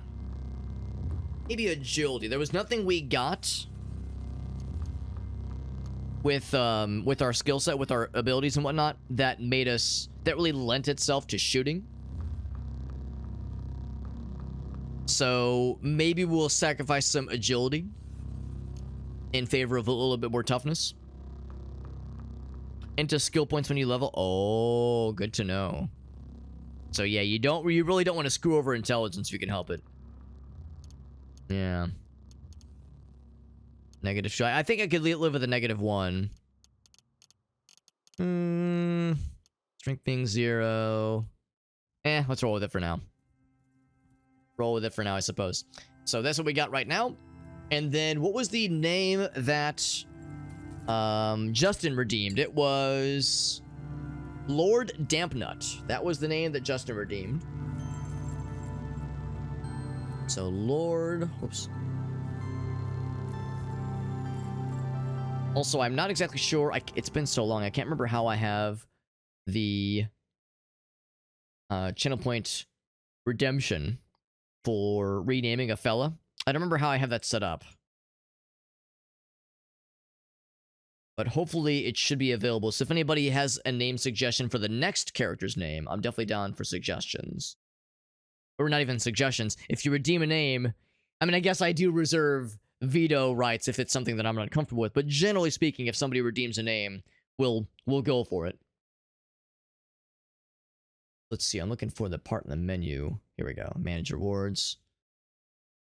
maybe agility. There was nothing we got with our skill set, with our abilities and whatnot, that really lent itself to shooting. So maybe we'll sacrifice some agility in favor of a little bit more toughness. Into skill points when you level. Oh, good to know. So yeah, you really don't want to screw over intelligence if you can help it. Yeah. Negative shot. I think I could live with a -1. Strength being 0. Let's roll with it for now. Roll with it for now, I suppose. So that's what we got right now. And then what was the name that Justin redeemed? It was Lord Dampnut. That was the name that Justin redeemed. So Lord, whoops. Also, I'm not exactly sure. It's been so long. I can't remember how I have the channel point redemption for renaming a fella. I don't remember how I have that set up. But hopefully it should be available. So if anybody has a name suggestion for the next character's name, I'm definitely down for suggestions. Or not even suggestions. If you redeem a name, I mean, I guess I do reserve veto rights if it's something that I'm not comfortable with. But generally speaking, if somebody redeems a name, we'll go for it. Let's see. I'm looking for the part in the menu. Here we go. Manage rewards.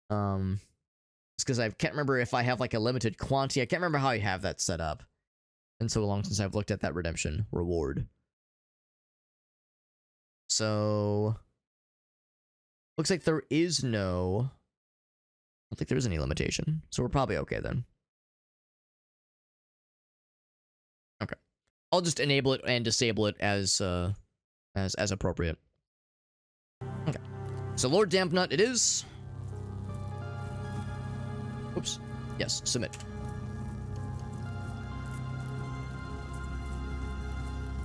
It's because I can't remember if I have like a limited quantity. I can't remember how I have that set up. And so long since I've looked at that redemption reward. So looks like there is no, I don't think there is any limitation. So we're probably okay then. Okay. I'll just enable it and disable it as appropriate. Okay. So Lord Dampnut it is. Oops. Yes, submit.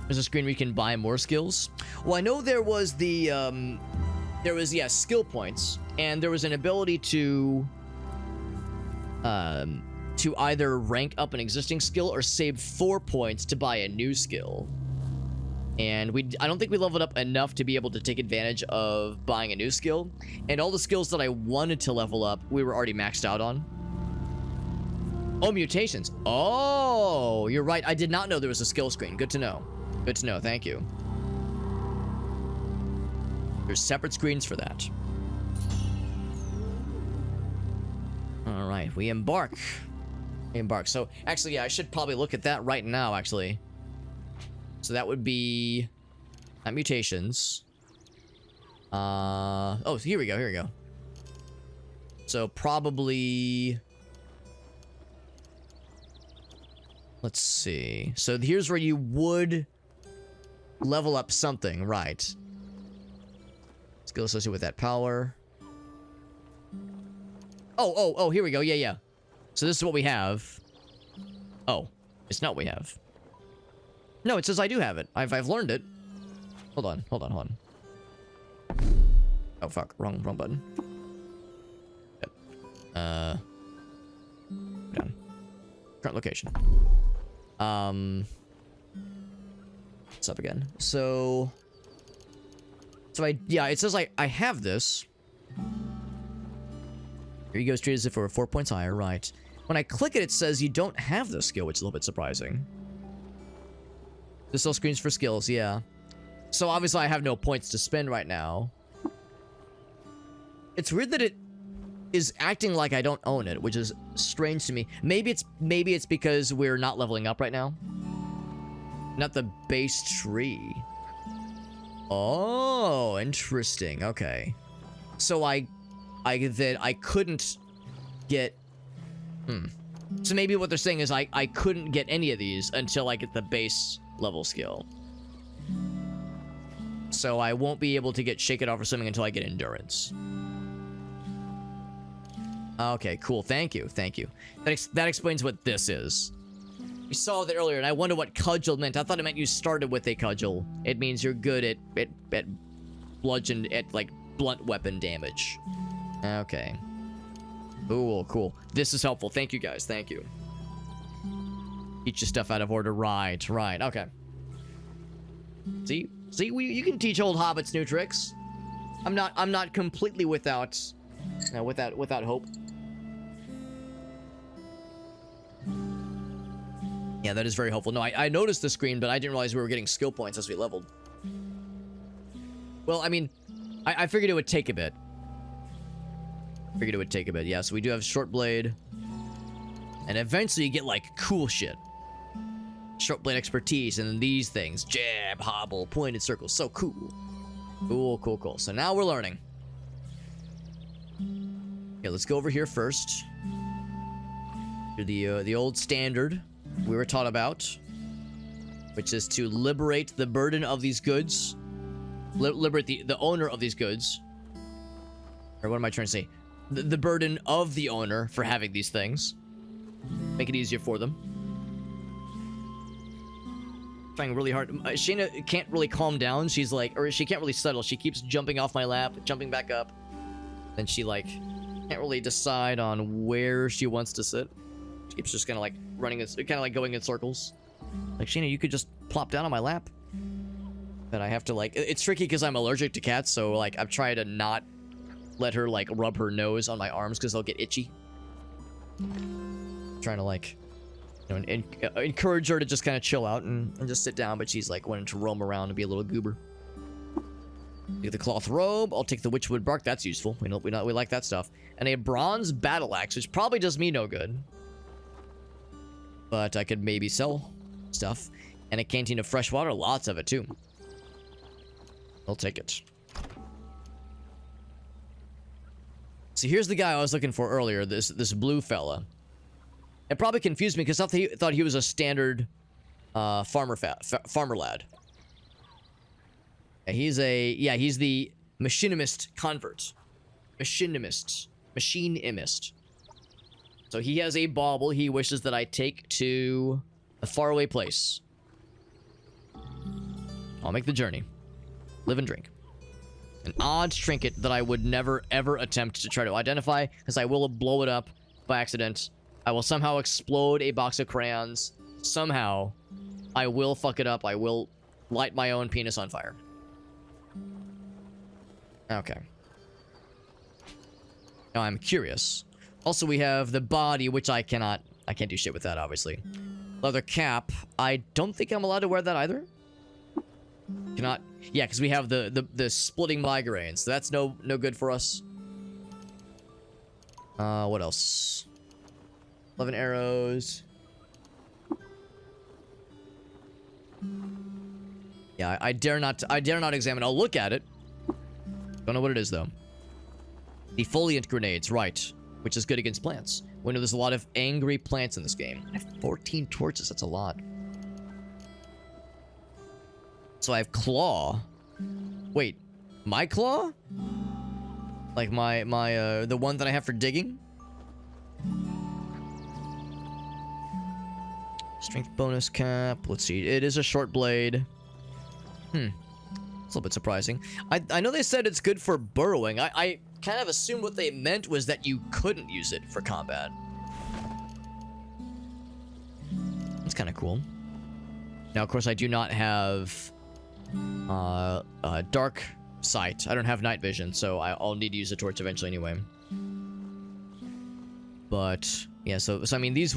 There's a screen where you can buy more skills. Well, I know there was the, skill points, and there was an ability to either rank up an existing skill or save 4 points to buy a new skill. And I don't think we leveled up enough to be able to take advantage of buying a new skill. And all the skills that I wanted to level up, we were already maxed out on. Oh, mutations. Oh, you're right. I did not know there was a skill screen. Good to know. Good to know. Thank you. There's separate screens for that. All right, we embark. So, actually, yeah, I should probably look at that right now, actually. So that would be... not mutations. Oh, here we go, here we go. So probably... let's see. So here's where you would level up something, right? Skill associated with that power. Oh, here we go. Yeah, yeah. So this is what we have. Oh, it's not what we have. No, it says I do have it. I've learned it. Hold on. Oh, fuck. Wrong button. Yep. Down. Current location. What's up again? So yeah, it says I have this. Here you go, treated as if it were 4 points higher, right. When I click it, it says you don't have this skill, which is a little bit surprising. This still screens for skills, yeah. So obviously I have no points to spend right now. It's weird that it is acting like I don't own it, which is strange to me. Maybe it's because we're not leveling up right now. Not the base tree. Oh, interesting. Okay. So I couldn't get... So maybe what they're saying is I couldn't get any of these until I get the base level skill. So I won't be able to get Shake It Off or something until I get Endurance. Okay, cool. Thank you. That explains what this is. We saw that earlier, and I wonder what cudgel meant. I thought it meant you started with a cudgel. It means you're good at bludgeon, at like blunt weapon damage. Okay. Cool. This is helpful. Thank you, guys. Thank you. Teach your stuff out of order. Right. Okay. See, you can teach old hobbits new tricks. I'm not completely without hope. Yeah, that is very helpful. No, I noticed the screen, but I didn't realize we were getting skill points as we leveled. Well, I mean, I figured it would take a bit. Yeah, so we do have short blade. And eventually you get, like, cool shit. Short blade expertise, and then these things. Jab, hobble, pointed circle. So cool. Cool. So now we're learning. Okay, let's go over here first. To the old standard we were taught about, which is to liberate the burden of these goods. Liberate the owner of these goods. Or what am I trying to say? The burden of the owner for having these things. Make it easier for them. Trying really hard. Shayna can't really calm down. She's like, or she can't really settle. She keeps jumping off my lap, jumping back up. Then she like can't really decide on where she wants to sit. She keeps just kind of like running, kind of like going in circles. Like, Shayna, you could just plop down on my lap. But I have to like, it's tricky because I'm allergic to cats. So like, I'm trying to not let her like rub her nose on my arms because they'll get itchy. Trying to like, you know, encourage her to just kind of chill out and just sit down, but she's like wanting to roam around and be a little goober. Take the cloth robe. I'll take the witchwood bark. That's useful. We like that stuff. And a bronze battle axe, which probably does me no good, but I could maybe sell stuff. And a canteen of fresh water. Lots of it too. I'll take it. See, here's the guy I was looking for earlier. This blue fella. It probably confused me because I thought he was a standard farmer lad. He's the machinimist convert. Machinimist. So he has a bauble he wishes that I take to a faraway place. I'll make the journey. Live and drink. An odd trinket that I would never ever attempt to try to identify, because I will blow it up by accident. I will somehow explode a box of crayons. Somehow, I will fuck it up. I will light my own penis on fire. Okay. Now I'm curious. Also, we have the body, which I can't do shit with that, obviously. Leather cap. I don't think I'm allowed to wear that either. Cannot. Yeah, because we have the splitting migraines. So that's no good for us. What else? 11 arrows. Yeah, I dare not examine. I'll look at it. Don't know what it is, though. Defoliant grenades, right. Which is good against plants. We know there's a lot of angry plants in this game. I have 14 torches, that's a lot. So I have claw. Wait, my claw? Like the one that I have for digging? Strength bonus cap. Let's see. It is a short blade. It's a little bit surprising. I know they said it's good for burrowing. I kind of assumed what they meant was that you couldn't use it for combat. That's kind of cool. Now, of course, I do not have dark sight. I don't have night vision, so I'll need to use a torch eventually anyway. But yeah, so I mean, these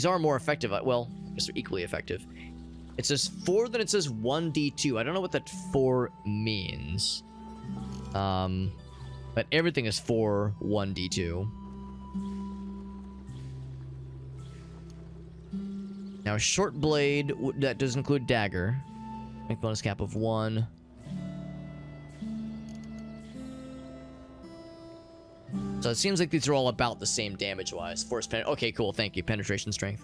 are more effective. Well, I guess they're equally effective. It says 4, then it says 1d2. I don't know what that 4 means. But everything is 4, 1d2. Now, short blade, that does include dagger. Make bonus cap of 1. So it seems like these are all about the same damage-wise. Force pen. Okay, cool. Thank you. Penetration strength.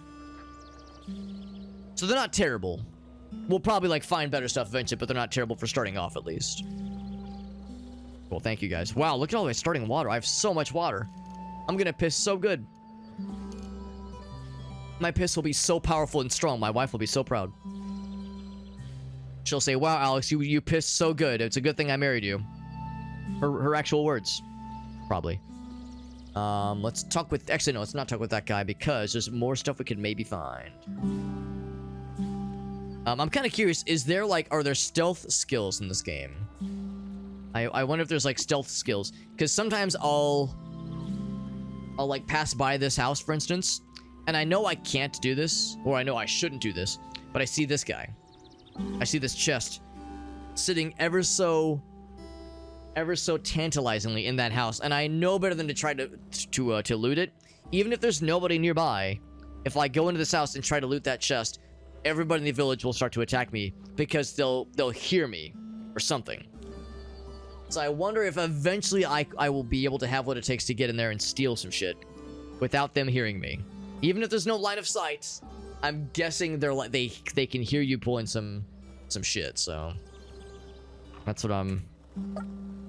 So they're not terrible. We'll probably like find better stuff eventually, but they're not terrible for starting off at least. Well, thank you guys. Wow, look at all my starting water. I have so much water. I'm gonna piss so good. My piss will be so powerful and strong. My wife will be so proud. She'll say, "Wow, Alex, you pissed so good. It's a good thing I married you." Her actual words, probably. Let's talk with. Actually, no, let's not talk with that guy because there's more stuff we could maybe find. I'm kind of curious. Are there stealth skills in this game? I wonder if there's like stealth skills, because sometimes I'll like pass by this house, for instance, and I know I can't do this, or I know I shouldn't do this, but I see this guy. I see this chest sitting ever so tantalizingly in that house, and I know better than to try to loot it. Even if there's nobody nearby, if I go into this house and try to loot that chest, everybody in the village will start to attack me because they'll hear me or something. So I wonder if eventually I will be able to have what it takes to get in there and steal some shit without them hearing me. Even if there's no line of sight, I'm guessing they can hear you pulling some shit. So that's what I'm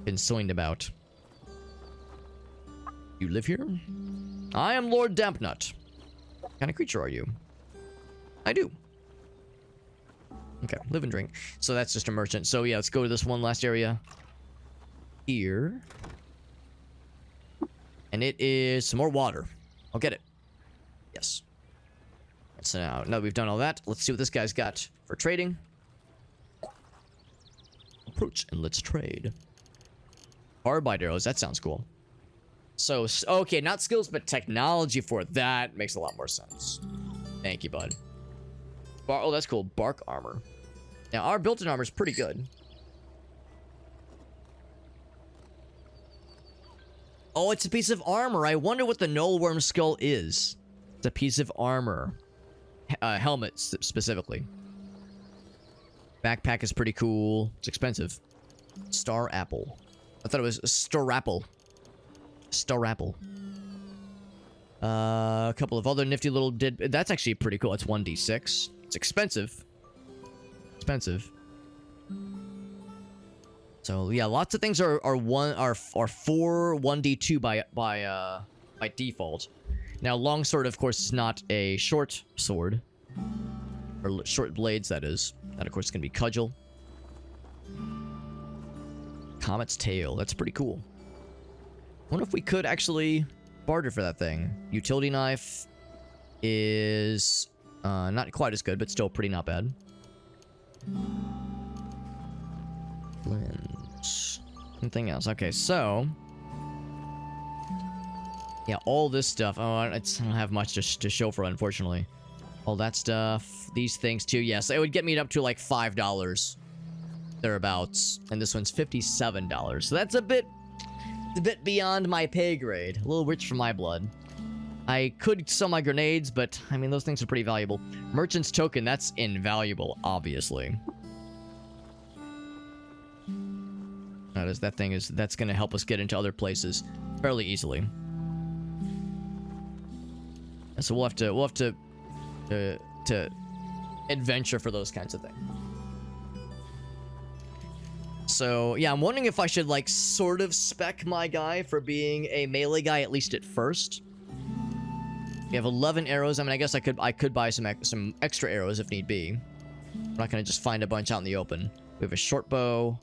concerned about. You live here? I am Lord Dampnut. What kind of creature are you? I do. Okay, live and drink. So that's just a merchant. So yeah, let's go to this one last area here. And it is some more water. I'll get it. Yes. So now that we've done all that, let's see what this guy's got for trading. Approach and let's trade. Carbide arrows, that sounds cool. So, okay, not skills, but technology for it. That makes a lot more sense. Thank you, bud. Oh, that's cool. Bark armor. Now, our built-in armor is pretty good. Oh, it's a piece of armor. I wonder what the Nullworm skull is. It's a piece of armor. Helmet, specifically. Backpack is pretty cool. It's expensive. Star apple. I thought it was a star apple. Star apple. A couple of other nifty little that's actually pretty cool. It's 1d6. It's expensive. Expensive. So yeah, lots of things are 4 1d2 by default. Now longsword, of course, is not a short sword, or short blades. That is. That of course is gonna be cudgel. Comet's tail. That's pretty cool. I wonder if we could actually barter for that thing. Utility knife is not quite as good, but still pretty not bad. Lens. Something else. Okay, so yeah, all this stuff. Oh, I don't have much to show for it, unfortunately. All that stuff. These things too. Yes, it would get me up to like $5 thereabouts, and this one's $57. So that's a bit beyond my pay grade. A little rich for my blood. I could sell my grenades, but I mean those things are pretty valuable. Merchant's token, that's invaluable, obviously. That's gonna help us get into other places fairly easily. And so we'll have to adventure for those kinds of things. So yeah, I'm wondering if I should like sort of spec my guy for being a melee guy at least at first. We have 11 arrows. I mean, I guess I could buy some extra arrows if need be. I'm not gonna just find a bunch out in the open. We have a short bow.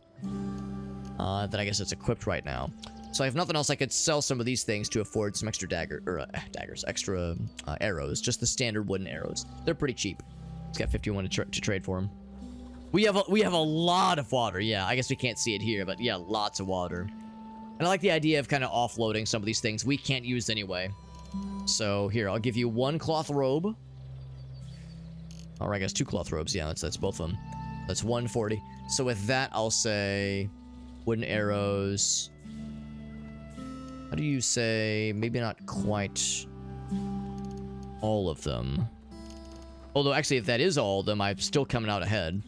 That I guess it's equipped right now. So if nothing else, I could sell some of these things to afford some extra extra arrows. Just the standard wooden arrows. They're pretty cheap. It's got 51 to trade for them. We have a lot of water. Yeah, I guess we can't see it here, but yeah, lots of water. And I like the idea of kind of offloading some of these things we can't use anyway. So here, I'll give you 1 cloth robe. Or I guess 2 cloth robes. Yeah, that's both of them. That's 140. So with that, I'll say wooden arrows. How do you say? Maybe not quite all of them. Although, actually, if that is all of them, I'm still coming out ahead.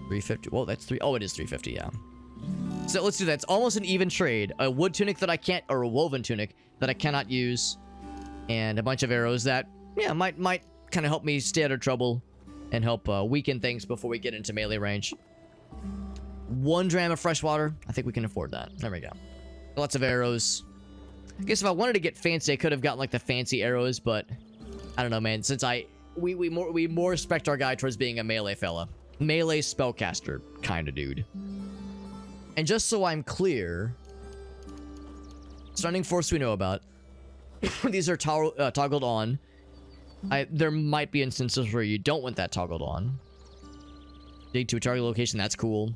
350. Well, that's 3. Oh, it is 350, yeah. So let's do that. It's almost an even trade. A wood tunic that I can't, or a woven tunic that I cannot use, and a bunch of arrows that, yeah, might kind of help me stay out of trouble and help weaken things before we get into melee range. 1 dram of fresh water. I think we can afford that. There we go. Lots of arrows. I guess if I wanted to get fancy, I could have gotten like the fancy arrows, but I don't know, man. Since we more respect our guy towards being a melee fella, melee spellcaster kind of dude. And just so I'm clear, stunning force we know about. These are toggled on. There might be instances where you don't want that toggled on. Dig to a target location. That's cool.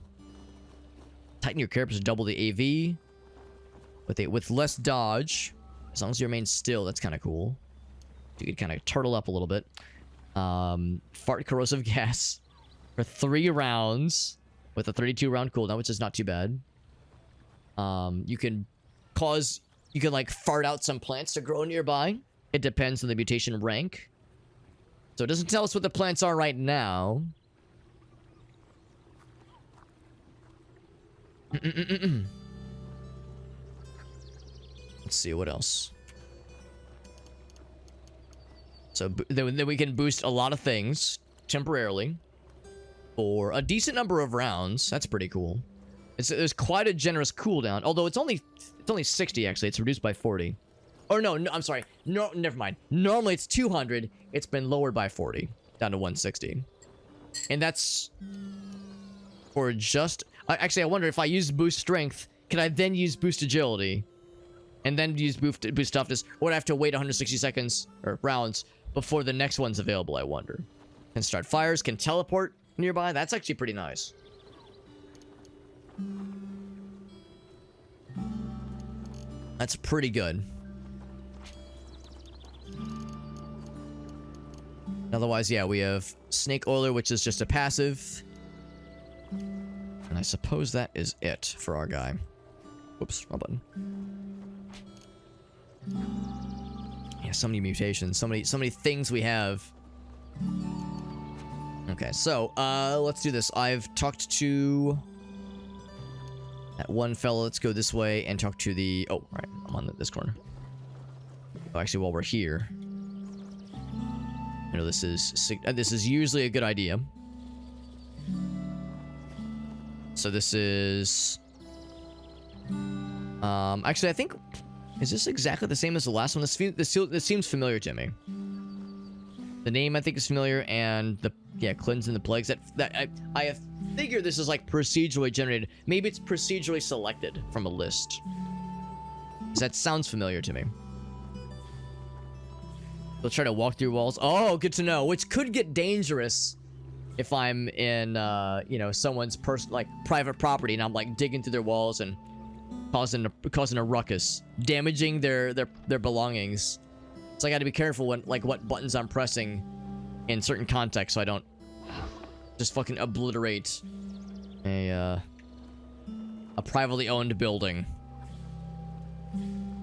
Tighten your carapace to double the AV. With less dodge, as long as you remain still, that's kind of cool. You can kind of turtle up a little bit. Fart corrosive gas for 3 rounds with a 32 round cooldown, which is not too bad. You can like fart out some plants to grow nearby. It depends on the mutation rank. So it doesn't tell us what the plants are right now. Let's see, what else? So then we can boost a lot of things temporarily for a decent number of rounds. That's pretty cool. There's quite a generous cooldown, although it's only 60 actually. It's reduced by 40. Or no, I'm sorry. No, never mind. Normally it's 200. It's been lowered by 40 down to 160. And that's for just actually I wonder if I use boost strength, can I then use boost agility? And then use boost toughness, or would I have to wait 160 seconds or rounds before the next one's available, I wonder. Can start fires, can teleport nearby. That's actually pretty nice. That's pretty good. Otherwise, yeah, we have Snake Oiler, which is just a passive. And I suppose that is it for our guy. Whoops, wrong button. Yeah, so many mutations, so many things we have. Okay, so let's do this. I've talked to that one fellow. Let's go this way and talk to the. Oh, right, I'm on this corner. Oh, actually, while we're here, you know, this is usually a good idea. So this is. Actually, I think. Is this exactly the same as the last one? This seems familiar to me. The name I think is familiar, and cleansing the plagues. I figure this is like procedurally generated. Maybe it's procedurally selected from a list. That sounds familiar to me. They'll try to walk through walls. Oh, good to know. Which could get dangerous if I'm in someone's private property and I'm like digging through their walls and causing a ruckus, damaging their belongings. So I got to be careful when what buttons I'm pressing in certain contexts, so I don't just fucking obliterate a privately owned building.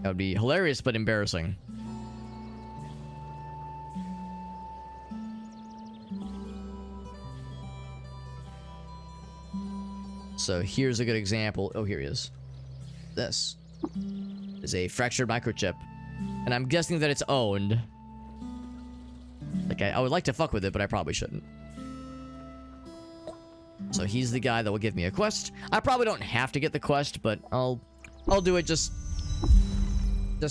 That would be hilarious but embarrassing. So here's a good example. Oh, here he is. This is a fractured microchip. And I'm guessing that it's owned. Like, I would like to fuck with it, but I probably shouldn't. So he's the guy that will give me a quest. I probably don't have to get the quest, but I'll do it just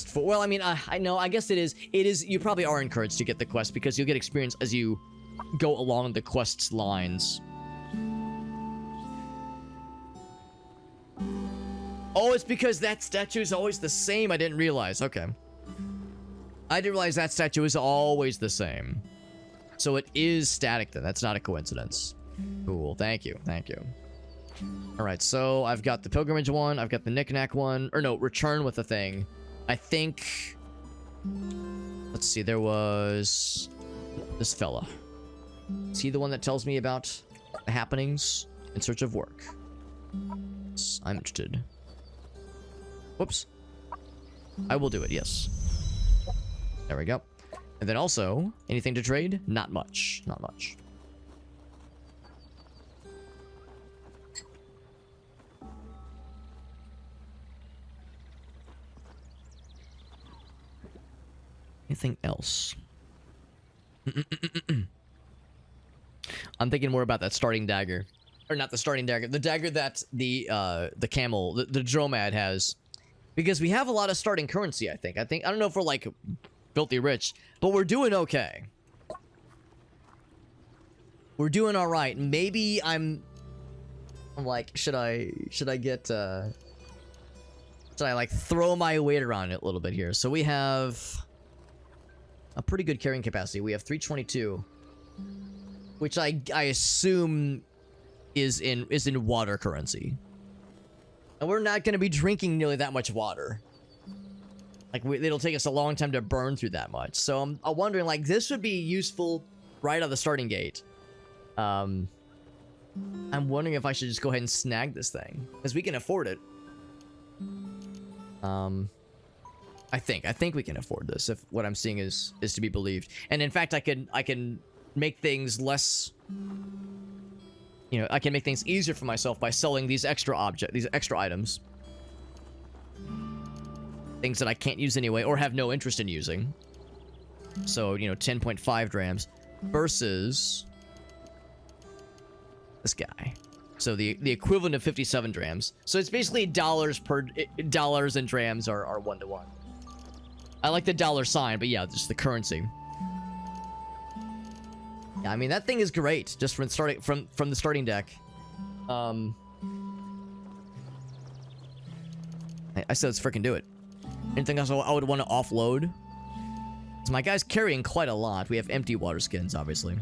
for, well, I mean, I know, I guess it is, you probably are encouraged to get the quest because you'll get experience as you go along the quest's lines. Oh, it's because that statue is always the same. I didn't realize. Okay. I didn't realize that statue is always the same. So it is static then. That's not a coincidence. Cool. Thank you. Thank you. All right. So I've got the pilgrimage one. I've got the knickknack one. Or no, return with the thing. I think... Let's see. There was... this fella. Is he the one that tells me about the happenings in search of work? Yes, I'm interested. Whoops. I will do it, yes. There we go. And then also, anything to trade? Not much. Not much. Anything else? I'm thinking more about that starting dagger. Or not the starting dagger. The dagger that the camel, the dromad has. Because we have a lot of starting currency, I think. I don't know if we're, like, filthy rich, but we're doing okay. We're doing all right. Maybe I'm like, should I get, should I, like, throw my weight around it a little bit here? So we have a pretty good carrying capacity. We have 322, which I assume is in water currency. And we're not going to be drinking nearly that much water. Like, it'll take us a long time to burn through that much. So I'm wondering, like, this would be useful right out of the starting gate. I'm wondering if I should just go ahead and snag this thing. Because we can afford it. I think we can afford this, if what I'm seeing is to be believed. And in fact, I can make things less... You know, I can make things easier for myself by selling these extra items. Things that I can't use anyway, or have no interest in using. So, you know, 10.5 drams versus this guy. So the equivalent of 57 drams. So it's basically dollars and drams are 1-to-1. I like the dollar sign, but yeah, just the currency. Yeah, I mean, that thing is great, just from the starting deck. I said let's freaking do it. Anything else I would want to offload? So my guy's carrying quite a lot. We have empty water skins, obviously.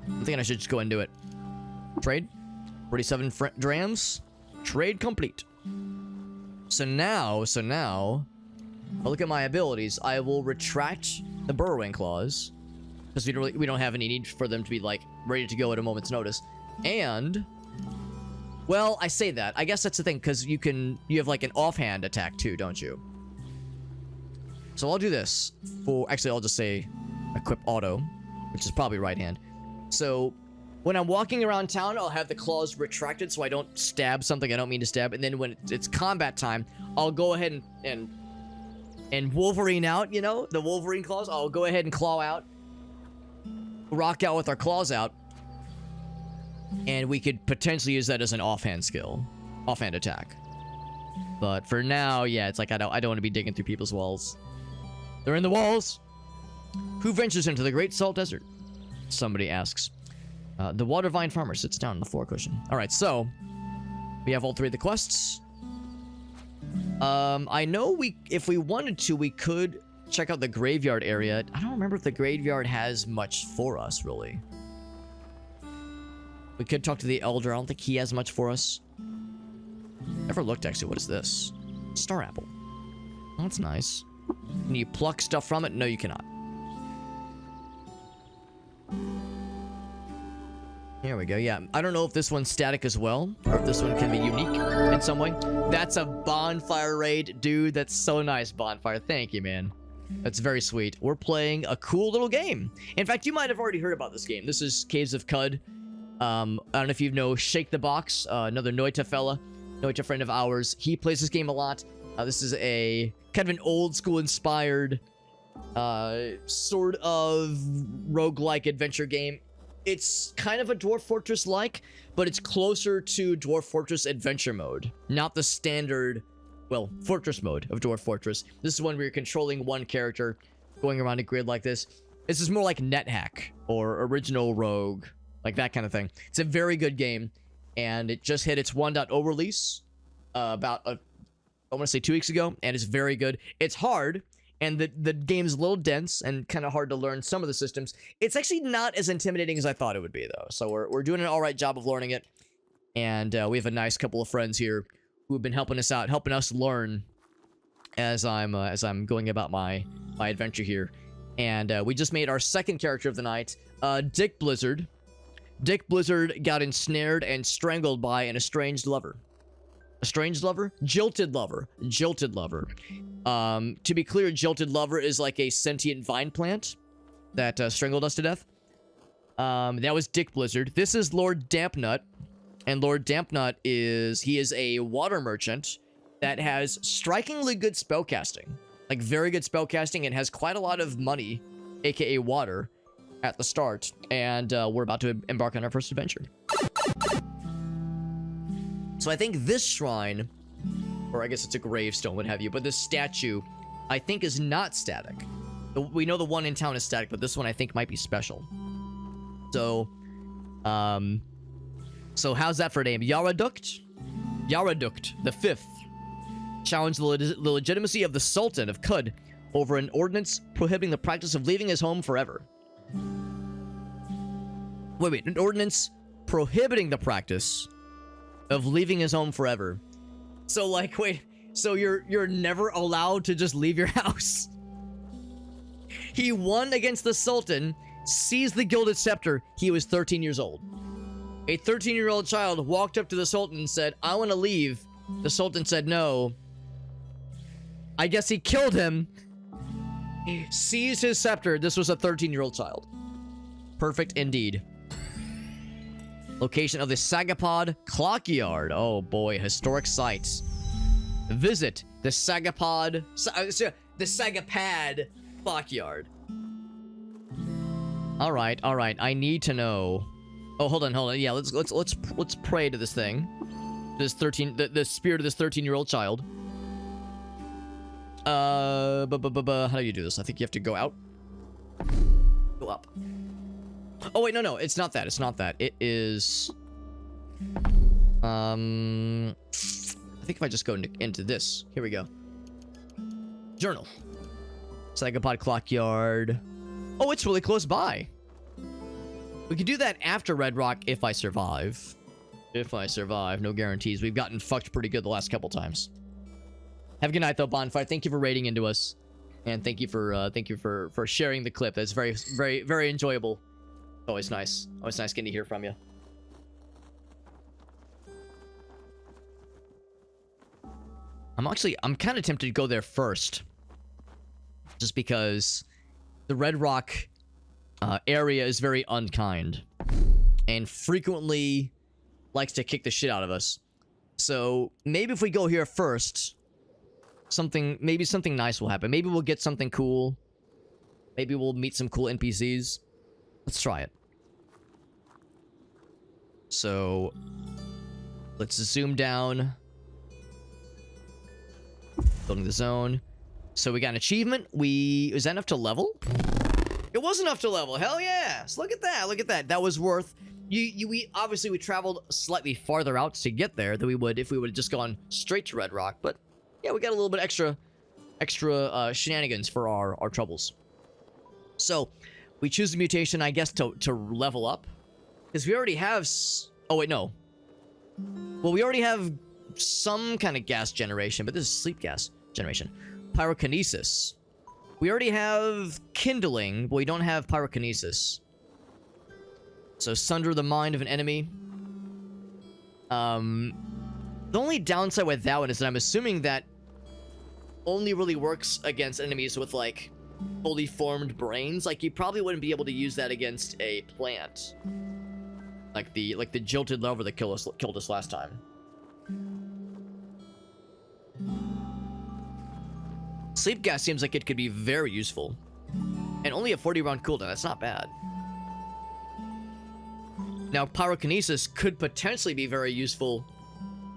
I'm thinking I should just go ahead and do it. Trade. 47 drams. Trade complete. So now, I'll look at my abilities. I will retract the burrowing claws, because we don't have any need for them to be, like, ready to go at a moment's notice. And, well, I say that. I guess that's the thing, because you have, like, an offhand attack too, don't you? So I'll do this for, actually, I'll just say equip auto, which is probably right hand. So when I'm walking around town, I'll have the claws retracted so I don't stab something I don't mean to stab. And then when it's combat time, I'll go ahead and Wolverine out, you know? The Wolverine claws. I'll go ahead and claw out. Rock out with our claws out. And we could potentially use that as an offhand skill. Offhand attack. But for now, yeah, it's like I don't want to be digging through people's walls. They're in the walls! Who ventures into the Great Salt Desert? Somebody asks. The Water Vine Farmer sits down on the floor cushion. Alright, so we have all three of the quests. I know if we wanted to, we could check out the graveyard area. I don't remember if the graveyard has much for us, really. We could talk to the Elder. I don't think he has much for us. Never looked, actually. What is this? Star Apple. Oh, that's nice. Can you pluck stuff from it? No, you cannot. Here we go. Yeah, I don't know if this one's static as well, or if this one can be unique in some way. That's a bonfire raid. Dude, that's so nice, bonfire. Thank you, man. That's very sweet. We're playing a cool little game. In fact, you might have already heard about this game. This is Caves of Cud. I don't know if you know Shake the Box, another Noita fella, Noita friend of ours. He plays this game a lot. This is a kind of an old school inspired sort of roguelike adventure game. It's kind of a Dwarf Fortress like, but it's closer to Dwarf Fortress adventure mode, not the standard, well, fortress mode of Dwarf Fortress. This is one where you're controlling one character going around a grid like this. This is more like NetHack or Original Rogue, like that kind of thing. It's a very good game, and it just hit its 1.0 release about, I want to say 2 weeks ago, and it's very good. It's hard, and the game's a little dense and kind of hard to learn some of the systems. It's actually not as intimidating as I thought it would be, though. So we're doing an all right job of learning it, and we have a nice couple of friends here who have been helping us out, helping us learn as I'm going about my adventure here. And we just made our second character of the night, Dick Blizzard. Dick Blizzard got ensnared and strangled by an estranged lover. Estranged lover? Jilted lover. Jilted lover. To be clear, Jilted lover is like a sentient vine plant that strangled us to death. That was Dick Blizzard. This is Lord Dampnut. And Lord Dampnut is a water merchant that has strikingly good spellcasting. Like, very good spellcasting, and has quite a lot of money, aka water, at the start. And we're about to embark on our first adventure. So I think this shrine, or I guess it's a gravestone, what have you, but this statue, I think, is not static. We know the one in town is static, but this one I think might be special. So, so how's that for a name? Yaradukt? Yaradukt, the fifth, challenged the legitimacy of the Sultan of Kud over an ordinance prohibiting the practice of leaving his home forever. Wait, an ordinance prohibiting the practice of leaving his home forever. So, like, wait, so you're never allowed to just leave your house? He won against the Sultan, seized the Gilded Scepter. He was 13 years old. A 13-year-old child walked up to the Sultan and said, "I want to leave." The Sultan said no. I guess he killed him, seized his scepter. This was a 13-year-old child. Perfect indeed. Location of the Sagapod Clockyard. Oh boy, historic sites. Visit the Sagapod Clockyard. All right. I need to know. Oh, hold on. Yeah, let's pray to this thing. The spirit of this 13-year-old child. How do you do this? I think you have to go out. Go up. Oh wait, no, it's not that. It's not that. It is. I think if I just go into this, here we go. Journal. Sagapod Clockyard. Oh, it's really close by. We could do that after Red Rock if I survive. If I survive, no guarantees. We've gotten fucked pretty good the last couple times. Have a good night, though, Bonfire. Thank you for raiding into us, and thank you for sharing the clip. That's very, very, very enjoyable. Always nice. Always nice getting to hear from you. I'm kind of tempted to go there first, just because the Red Rock area is very unkind and frequently likes to kick the shit out of us. So maybe if we go here first, maybe something nice will happen. Maybe we'll get something cool. Maybe we'll meet some cool NPCs. Let's try it. So let's zoom down. Building the zone. So we got an achievement. Is that enough to level? It was enough to level. Hell yeah. So look at that. Look at that. That was worth. We obviously traveled slightly farther out to get there than we would if we would have just gone straight to Red Rock. But yeah, we got a little bit extra shenanigans for our troubles. So we choose the mutation, I guess, to level up, because we already have. Oh wait, no. Well, we already have some kind of gas generation, but this is sleep gas generation. Pyrokinesis. We already have kindling, but we don't have pyrokinesis. So sunder the mind of an enemy. The only downside with that one is that I'm assuming that only really works against enemies with, like, fully formed brains. Like, you probably wouldn't be able to use that against a plant. Like the jilted lover that killed us last time. Sleep gas seems like it could be very useful. And only a 40-round cooldown, that's not bad. Now, pyrokinesis could potentially be very useful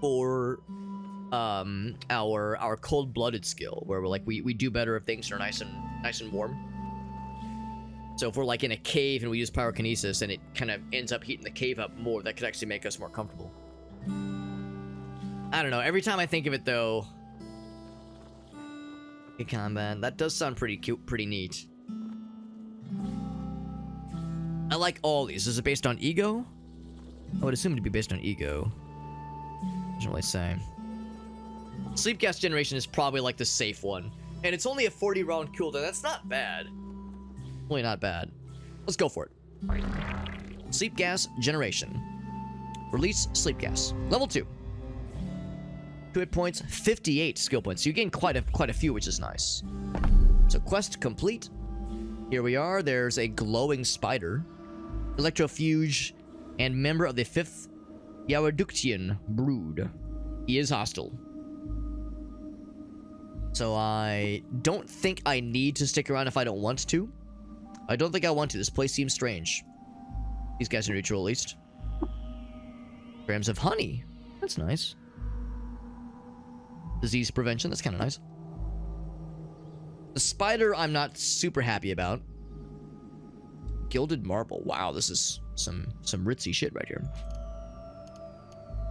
for our cold-blooded skill, where we're like we do better if things are nice and warm. So if we're like in a cave and we use pyrokinesis and it kind of ends up heating the cave up more, that could actually make us more comfortable. I don't know. Every time I think of it, though, in combat, that does sound pretty cute, pretty neat. I like all these. Is it based on ego? I would assume it to be based on ego. Doesn't really say. Sleep gas generation is probably like the safe one, and it's only a 40-round cooldown. That's not bad. Really not bad. Let's go for it. Sleep gas generation. Release sleep gas. Level 2. 2 hit points, 58 skill points. So you gain quite a few, which is nice. So quest complete. Here we are. There's a glowing spider, electrofuge, and member of the 5th Yawaduktian brood. He is hostile. So I don't think I need to stick around if I don't want to. I don't think I want to. This place seems strange. These guys are neutral, at least. Grams of honey. That's nice. Disease prevention. That's kind of nice. The spider, I'm not super happy about. Gilded marble. Wow, this is some ritzy shit right here.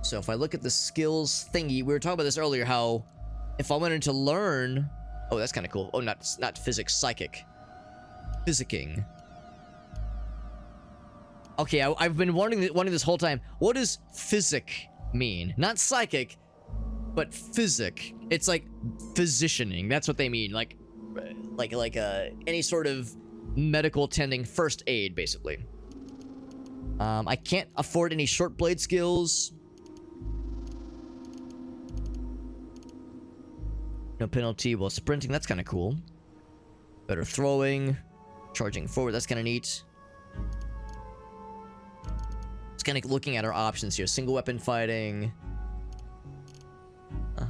So if I look at the skills thingy, we were talking about this earlier, how if I wanted to learn... Oh, that's kind of cool. Oh, not physics, psychic. Physicking. Okay, I've been wondering this whole time. What does physic mean? Not psychic, but physic. It's like physicianing. That's what they mean. Like any sort of medical tending, first aid, basically. I can't afford any short blade skills. No penalty while sprinting. That's kind of cool. Better throwing. Charging forward, that's kind of neat. Just kind of looking at our options here. Single weapon fighting.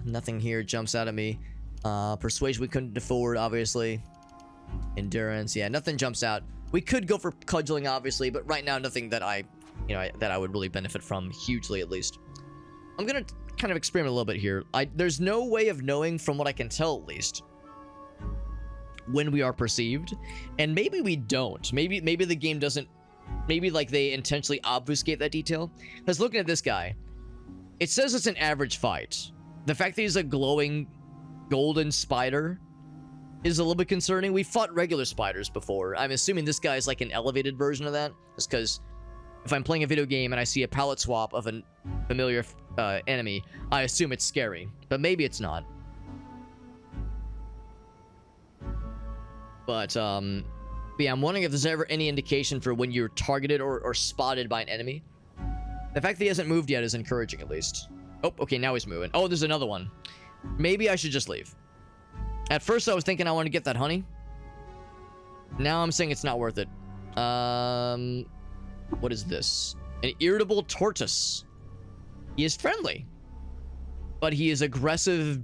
Nothing here jumps out at me. Persuasion we couldn't afford, obviously. Endurance, yeah, nothing jumps out. We could go for cudgeling, obviously, but right now nothing that I would really benefit from hugely, at least. I'm gonna kind of experiment a little bit here. There's no way of knowing, from what I can tell at least, when we are perceived, and maybe we don't. Maybe the game doesn't. Maybe like they intentionally obfuscate that detail. Because looking at this guy, it says it's an average fight. The fact that he's a glowing golden spider is a little bit concerning. We fought regular spiders before. I'm assuming this guy is like an elevated version of that. Just because if I'm playing a video game and I see a palette swap of a familiar enemy, I assume it's scary. But maybe it's not. But, yeah, I'm wondering if there's ever any indication for when you're targeted or spotted by an enemy. The fact that he hasn't moved yet is encouraging, at least. Oh, okay, now he's moving. Oh, there's another one. Maybe I should just leave. At first, I was thinking I want to get that honey. Now I'm saying it's not worth it. What is this? An irritable tortoise. He is friendly, but he is aggressive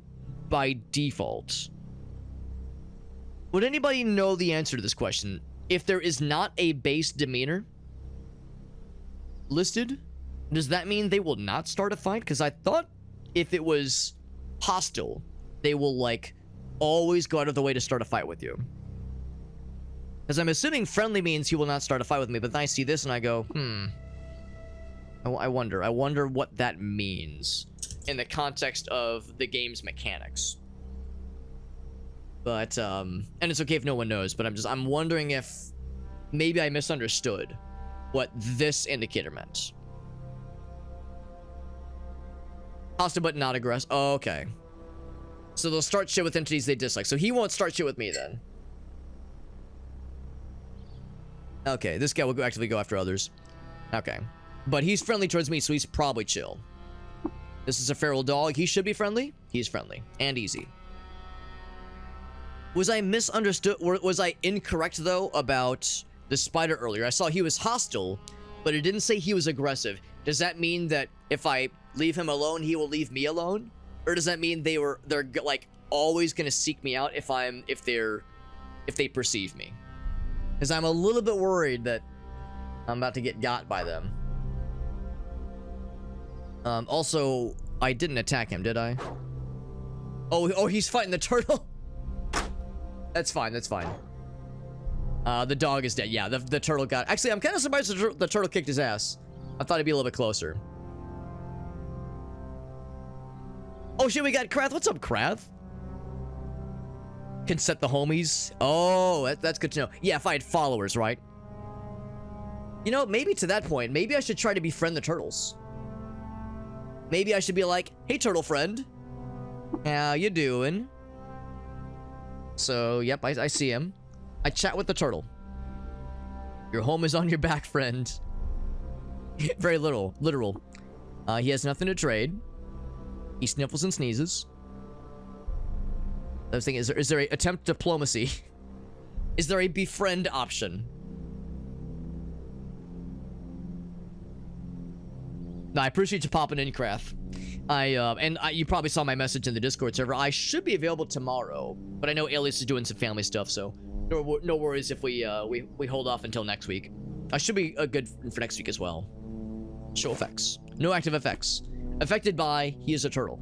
by default. Would anybody know the answer to this question? If there is not a base demeanor listed, does that mean they will not start a fight? Because I thought if it was hostile, they will, like, always go out of the way to start a fight with you. Because I'm assuming friendly means he will not start a fight with me, but then I see this and I go, I wonder what that means in the context of the game's mechanics. But, and it's okay if no one knows, but I'm wondering if maybe I misunderstood what this indicator meant. Hostile but not aggressive. Oh, okay. So they'll start shit with entities they dislike. So he won't start shit with me then. Okay, this guy will actively go after others. Okay. But he's friendly towards me, so he's probably chill. This is a feral dog. He should be friendly. He's friendly. And easy. Was I misunderstood? Was I incorrect, though, about the spider earlier? I saw he was hostile, but it didn't say he was aggressive. Does that mean that if I leave him alone, he will leave me alone? Or does that mean they're like always gonna seek me out if they perceive me? Because I'm a little bit worried that I'm about to get got by them. Also, I didn't attack him, did I? Oh, he's fighting the turtle? That's fine, that's fine. The dog is dead. Yeah, the turtle got... Actually, I'm kind of surprised the turtle kicked his ass. I thought he'd be a little bit closer. Oh shit, we got Krath. What's up, Krath? Can set the homies. Oh, that's good to know. Yeah, if I had followers, right? You know, maybe to that point, maybe I should try to befriend the turtles. Maybe I should be like, hey, turtle friend. How you doing? So, yep, I see him. I chat with the turtle. Your home is on your back, friend. Very literal. He has nothing to trade. He sniffles and sneezes. I was thinking, is there a attempt diplomacy? Is there a befriend option? No, I appreciate you popping in, Krath. You probably saw my message in the Discord server. I should be available tomorrow, but I know Alias is doing some family stuff, so no worries if we hold off until next week. I should be good for next week as well. Show effects. No active effects. Affected by, he is a turtle.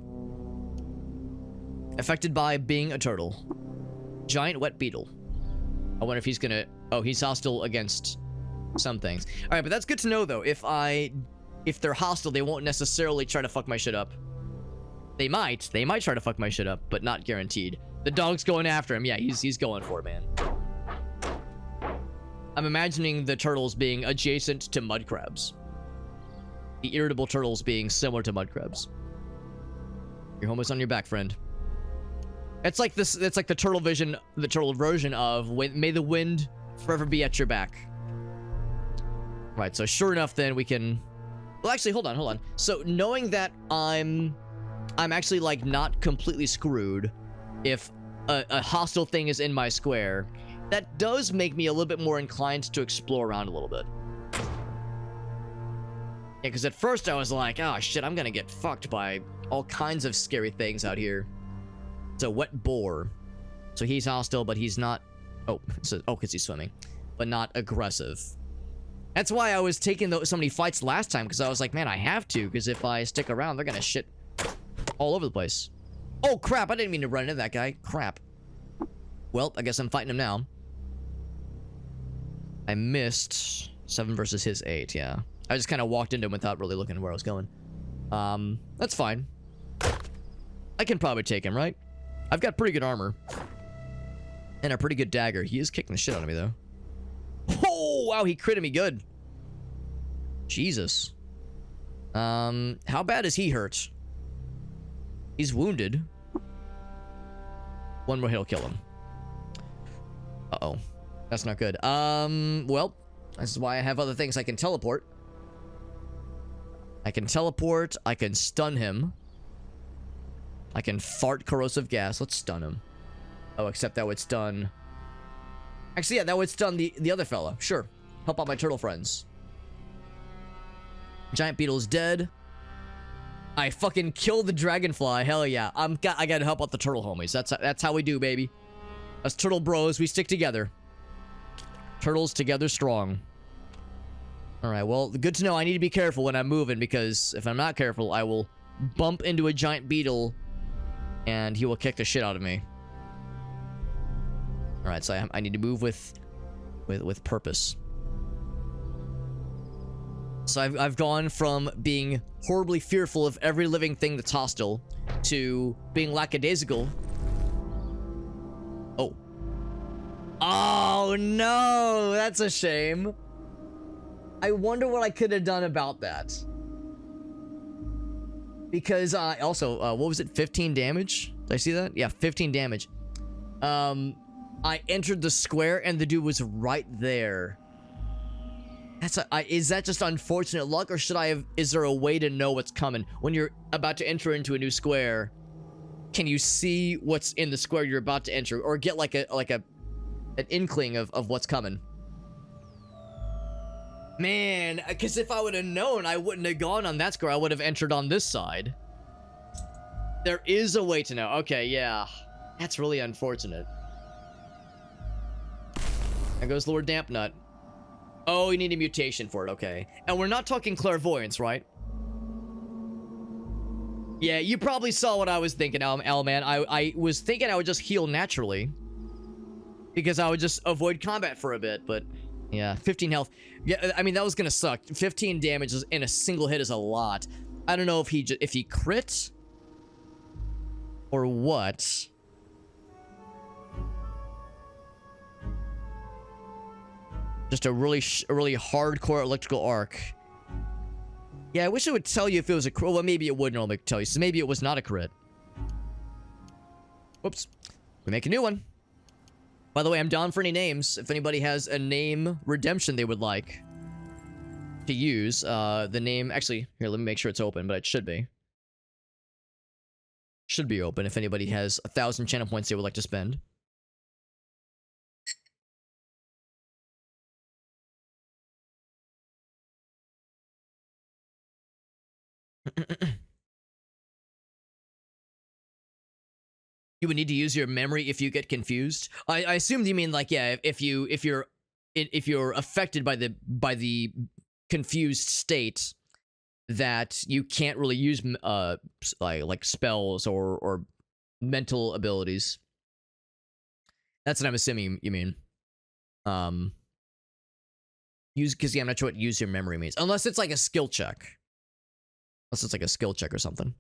Affected by being a turtle. Giant wet beetle. I wonder if he's gonna... Oh, he's hostile against some things. Alright, but that's good to know, though. If they're hostile, they won't necessarily try to fuck my shit up. They might try to fuck my shit up, but not guaranteed. The dog's going after him. Yeah, he's going for it, man. I'm imagining the turtles being adjacent to mud crabs. The irritable turtles being similar to mud crabs. Your home is on your back, friend. It's like this. It's like the turtle version of may the wind forever be at your back. Right. So sure enough, then we can. Well, actually, hold on. So knowing that I'm actually like not completely screwed if a hostile thing is in my square, that does make me a little bit more inclined to explore around a little bit. Yeah, because at first I was like, oh shit, I'm gonna get fucked by all kinds of scary things out here. It's a wet boar. So he's hostile, but he's not... Oh, because he's swimming. But not aggressive. That's why I was taking so many fights last time, because I was like, man, I have to, because if I stick around, they're gonna shit all over the place. Oh, crap, I didn't mean to run into that guy. Crap. Well, I guess I'm fighting him now. I missed 7 versus his 8, yeah. I just kind of walked into him without really looking where I was going. That's fine. I can probably take him, right? I've got pretty good armor. And a pretty good dagger. He is kicking the shit out of me, though. Oh, wow, he critted me good. Jesus. How bad is he hurt? He's wounded. One more hit will kill him. Uh-oh. That's not good. Well, this is why I have other things. I can teleport. I can stun him. I can fart corrosive gas. Let's stun him. Oh, except that would stun... Actually, yeah, that would stun the other fella. Sure. Help out my turtle friends. Giant beetle is dead. I fucking killed the dragonfly. Hell yeah. I gotta help out the turtle homies. That's how we do, baby. Us turtle bros, we stick together. Turtles together strong. Alright, well, good to know. I need to be careful when I'm moving, because if I'm not careful, I will bump into a giant beetle and he will kick the shit out of me. Alright, so I need to move with purpose. So I've gone from being horribly fearful of every living thing that's hostile to being lackadaisical. Oh. Oh no, that's a shame. I wonder what I could have done about that. Because also, what was it? 15 damage? Did I see that? Yeah, 15 damage. I entered the square and the dude was right there. Is that just unfortunate luck, or is there a way to know what's coming when you're about to enter into a new square? Can you see what's in the square you're about to enter, or get like an inkling of what's coming? Man, because if I would have known, I wouldn't have gone on that score. I would have entered on this side. There is a way to know. Okay, yeah. That's really unfortunate. There goes Lord Dampnut. Oh, you need a mutation for it, okay. And we're not talking clairvoyance, right? Yeah, you probably saw what I was thinking, L-Man. I was thinking I would just heal naturally. Because I would just avoid combat for a bit, but... Yeah, 15 health. Yeah, I mean, that was gonna suck. 15 damage in a single hit is a lot. I don't know if he crit... or what. Just a really hardcore electrical arc. Yeah, I wish it would tell you if it was a crit. Well, maybe it would normally tell you. So maybe it was not a crit. Whoops. We make a new one. By the way, I'm down for any names. If anybody has a name redemption they would like to use, the name... Actually, here, let me make sure it's open, but it should be. Should be open if anybody has 1,000 channel points they would like to spend. You would need to use your memory if you get confused. I assumed you mean like, yeah, if you're affected by the confused state, that you can't really use like spells or mental abilities. That's what I'm assuming you mean. Because yeah, I'm not sure what use your memory means, unless it's like a skill check. Unless it's like a skill check or something.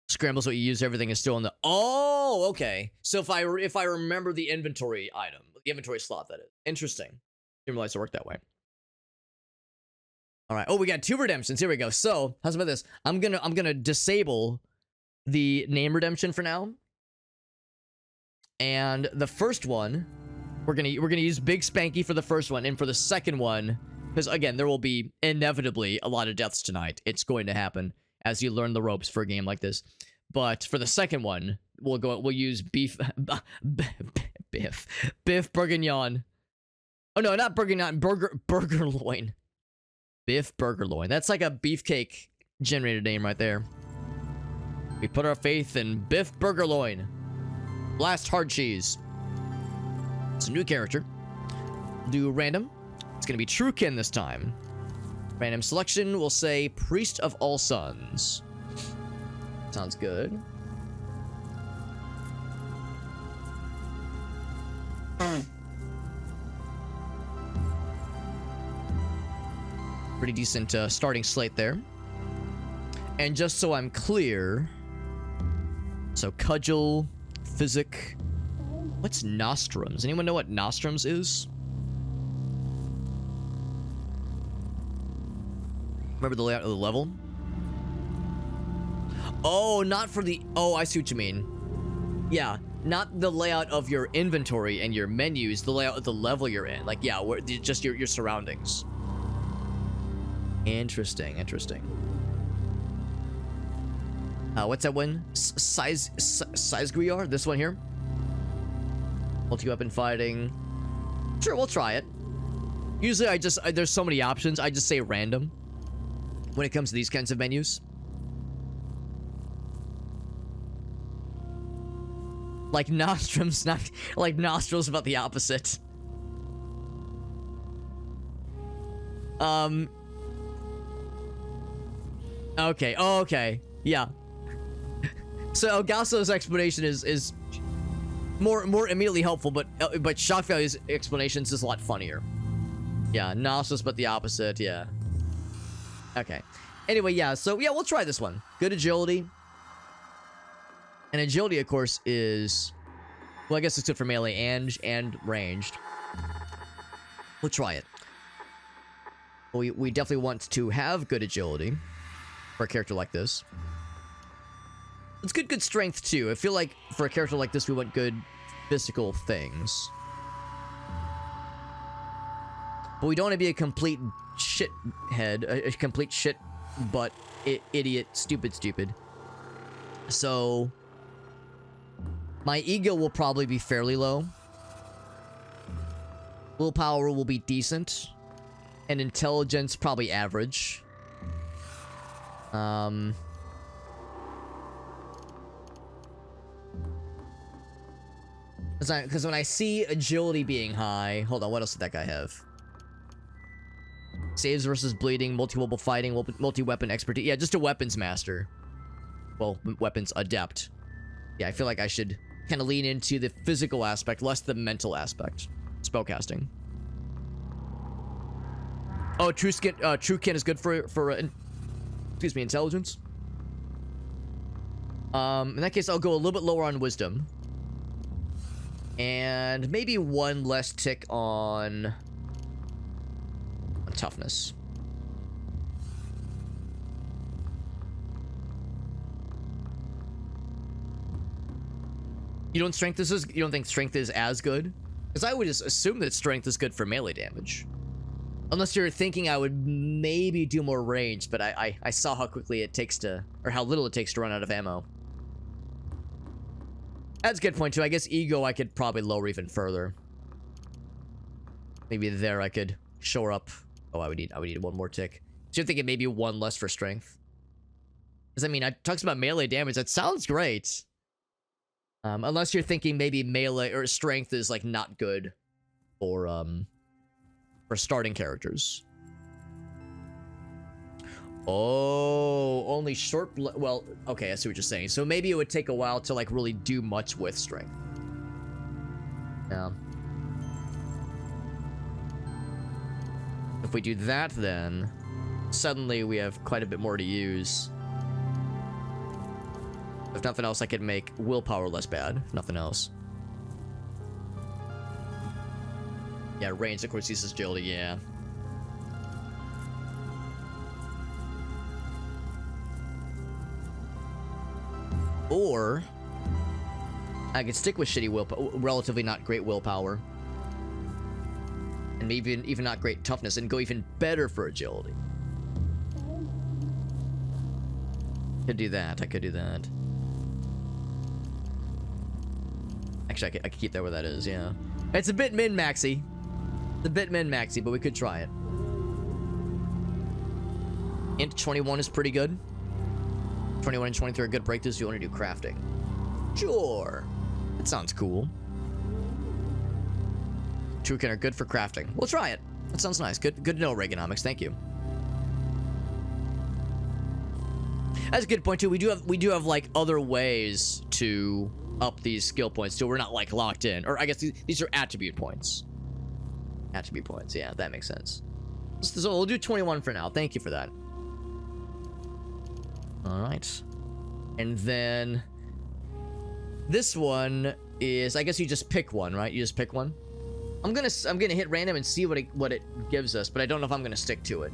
Scrambles what you use, everything is still in the... Oh, okay. So if I remember the inventory item, the inventory slot, that is. Interesting. Didn't realize it worked that way. All right. Oh, we got 2 redemptions. Here we go. So, how's about this? I'm gonna disable the name redemption for now. And the first one, we're gonna use Big Spanky for the first one, and for the second one, because again, there will be inevitably a lot of deaths tonight. It's going to happen as you learn the ropes for a game like this. But for the second one, we'll use Biff Bourguignon. Oh no, not Bourguignon, Burger Loin. Biff Burger Loin. That's like a beefcake generated name right there. We put our faith in Biff Burger Loin. Blast hard cheese. It's a new character. Do random. It's gonna be True Kin this time. Random selection will say Priest of All Suns. Sounds good. Pretty decent starting slate there. And just so I'm clear, so Cudgel, Physic. What's Nostrums? Anyone know what Nostrums is? Remember the layout of the level? Oh, not for the... Oh, I see what you mean. Yeah, not the layout of your inventory and your menus, the layout of the level you're in. Like, yeah, just your surroundings. Interesting, interesting. What's that one? Syzygyrior? This one here? Multi-weapon fighting. Sure, we'll try it. Usually there's so many options, I just say random when it comes to these kinds of menus. Like Nostrums, not like Nostrils, about the opposite. Okay, oh, okay. Yeah. So Elgaso's explanation is more immediately helpful, but Shock Value's explanations is a lot funnier. Yeah, Nostrils, but the opposite, yeah. Okay. Anyway, yeah, so yeah, we'll try this one. Good agility. And agility, of course, is... Well, I guess it's good for melee and ranged. We'll try it. We definitely want to have good agility for a character like this. It's good strength, too. I feel like for a character like this, we want good physical things. But we don't want to be a complete shithead, a complete shit butt, idiot, stupid. So... my ego will probably be fairly low. Willpower will be decent. And intelligence, probably average. Because when I see agility being high... Hold on, what else did that guy have? Saves versus bleeding, multi-mobile fighting, multi-weapon expertise. Yeah, just a weapons master. Well, weapons adept. Yeah, I feel like I should kind of lean into the physical aspect, less the mental aspect. Spellcasting. Oh, True Kin is good for excuse me, intelligence. In that case, I'll go a little bit lower on wisdom. And maybe one less tick on toughness. You don't think strength is as good? Because I would just assume that strength is good for melee damage. Unless you're thinking I would maybe do more range, but I saw how quickly it takes to, or how little it takes to run out of ammo. That's a good point too. I guess ego I could probably lower even further. Maybe there I could shore up. Oh, I would need one more tick. So you're thinking maybe one less for strength? Because I mean, I talks about melee damage. That sounds great. Unless you're thinking maybe melee or strength is like not good for starting characters. Oh, only short. Well, okay, I see what you're saying. So maybe it would take a while to like really do much with strength. Yeah. If we do that, then suddenly we have quite a bit more to use. If nothing else, I could make willpower less bad. If nothing else. Yeah, range, of course, uses agility, yeah. Or I could stick with shitty willpower, relatively not great willpower. And maybe even not great toughness, and go even better for agility. Could do that, I could do that. Actually, I could keep that where that is, yeah. It's a bit min-maxy. It's a bit min-maxy, but we could try it. Int 21 is pretty good. 21 and 23 are good breakthroughs if you want to do crafting. Sure. That sounds cool. True Kin are good for crafting. We'll try it. That sounds nice. Good to know, Reaganomics. Thank you. That's a good point too. We do have like other ways to up these skill points too. We're not like locked in. Or I guess these are attribute points. Attribute points. Yeah, that makes sense. So we'll do 21 for now. Thank you for that. All right. And then this one is, I guess you just pick one, right? You just pick one. I'm gonna hit random and see what it gives us, but I don't know if I'm gonna stick to it.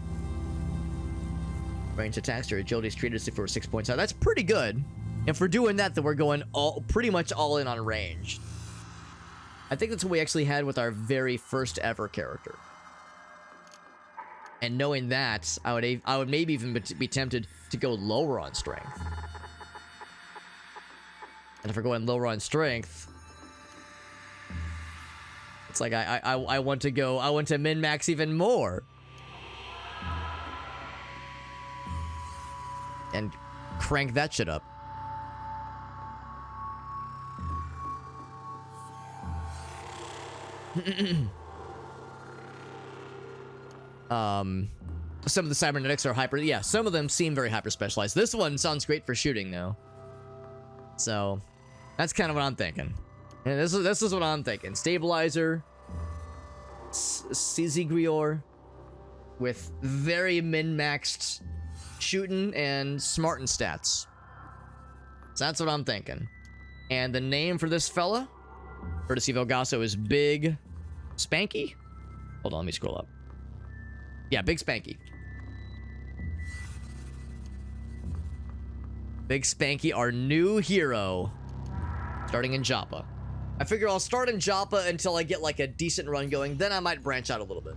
Range attacks, your agility is treated as if it were 6 points out. That's pretty good. If we're doing that, then we're going pretty much all in on range. I think that's what we actually had with our very first ever character. And knowing that, I would maybe even be tempted to go lower on strength. And if we're going lower on strength, it's like I want to min-max even more. And crank that shit up. Some of the cybernetics are hyper. Yeah, some of them seem very hyper specialized. This one sounds great for shooting though. So that's kind of what I'm thinking. And this is what I'm thinking. Stabilizer, Syzygyrior, with very min-maxed shooting and smarting stats. So that's what I'm thinking. And the name for this fella, courtesy of Elgaso, is Big Spanky. Hold on, let me scroll up. Yeah, Big Spanky. Big Spanky, our new hero, starting in Joppa. I figure I'll start in Joppa until I get like a decent run going, then I might branch out a little bit.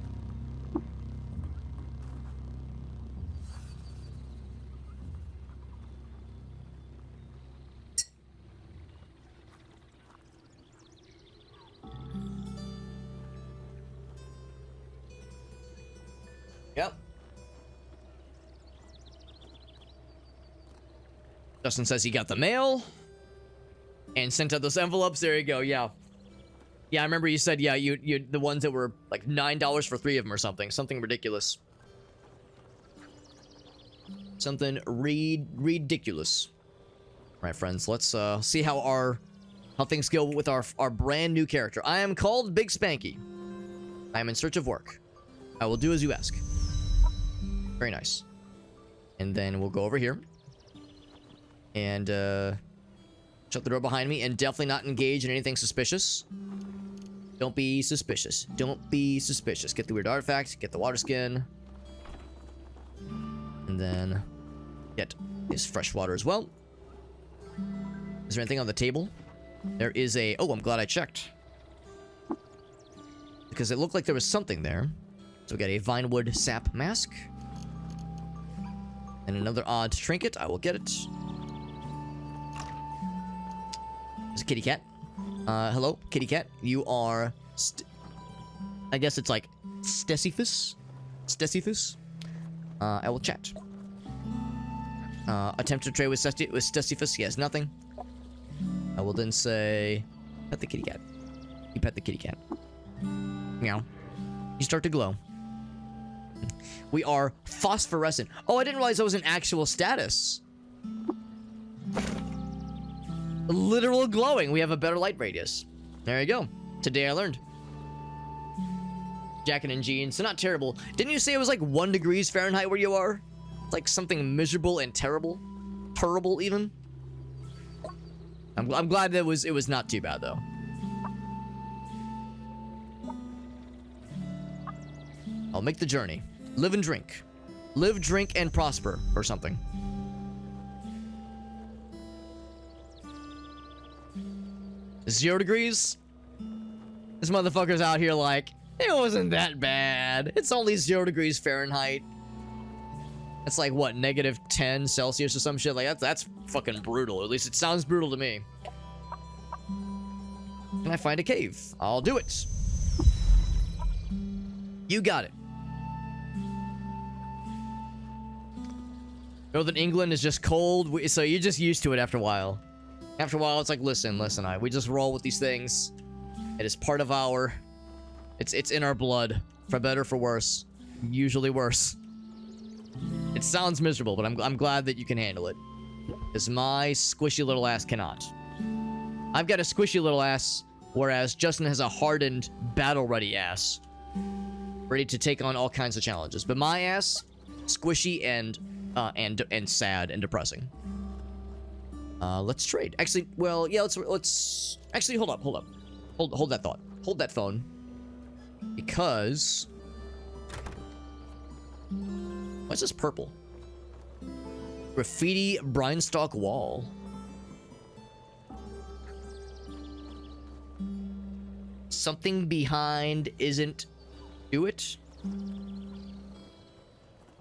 Justin says he got the mail and sent out those envelopes. There you go. Yeah. Yeah, I remember you said, yeah, you the ones that were like $9 for 3 of them or something. Something ridiculous. Something ridiculous. All right, friends, let's see how things go with our brand new character. I am called Big Spanky. I am in search of work. I will do as you ask. Very nice. And then we'll go over here. And shut the door behind me and definitely not engage in anything suspicious. Don't be suspicious. Don't be suspicious. Get the weird artifact. Get the water skin. And then get this fresh water as well. Is there anything on the table? There is a... Oh, I'm glad I checked. Because it looked like there was something there. So we got a Vinewood sap mask. And another odd trinket. I will get it. There's a kitty cat. Hello, kitty cat. You are... I guess it's like... Stesiphus? Stesiphus? I will chat. Attempt to trade with Stesiphus. He has nothing. I will then say... Pet the kitty cat. You pet the kitty cat. Meow. You start to glow. We are phosphorescent. Oh, I didn't realize that was an actual status. Literal glowing. We have a better light radius. There you go. Today I learned. Jacket and jeans. So not terrible. Didn't you say it was like 1 degrees Fahrenheit where you are? Like something miserable and terrible? Terrible even? I'm glad that it was not too bad though. I'll make the journey. Live and drink. Live, drink, and prosper, or something. Zero degrees? This motherfucker's out here like, it wasn't that bad. It's only 0 degrees Fahrenheit. That's like, what, -10 Celsius or some shit? Like, that's fucking brutal. At least it sounds brutal to me. Can I find a cave? I'll do it. You got it. Northern England is just cold, so you're just used to it after a while. After a while, it's like, listen, we just roll with these things. It is part of our... It's in our blood. For better, for worse. Usually worse. It sounds miserable, but I'm glad that you can handle it. Because my squishy little ass cannot. I've got a squishy little ass, whereas Justin has a hardened, battle-ready ass. Ready to take on all kinds of challenges. But my ass, squishy and sad and depressing. Let's trade. Actually, well, yeah, let's actually hold up. Hold that thought. Hold that phone. Because what's this purple? Graffiti Brinestalk wall. Something behind isn't do it.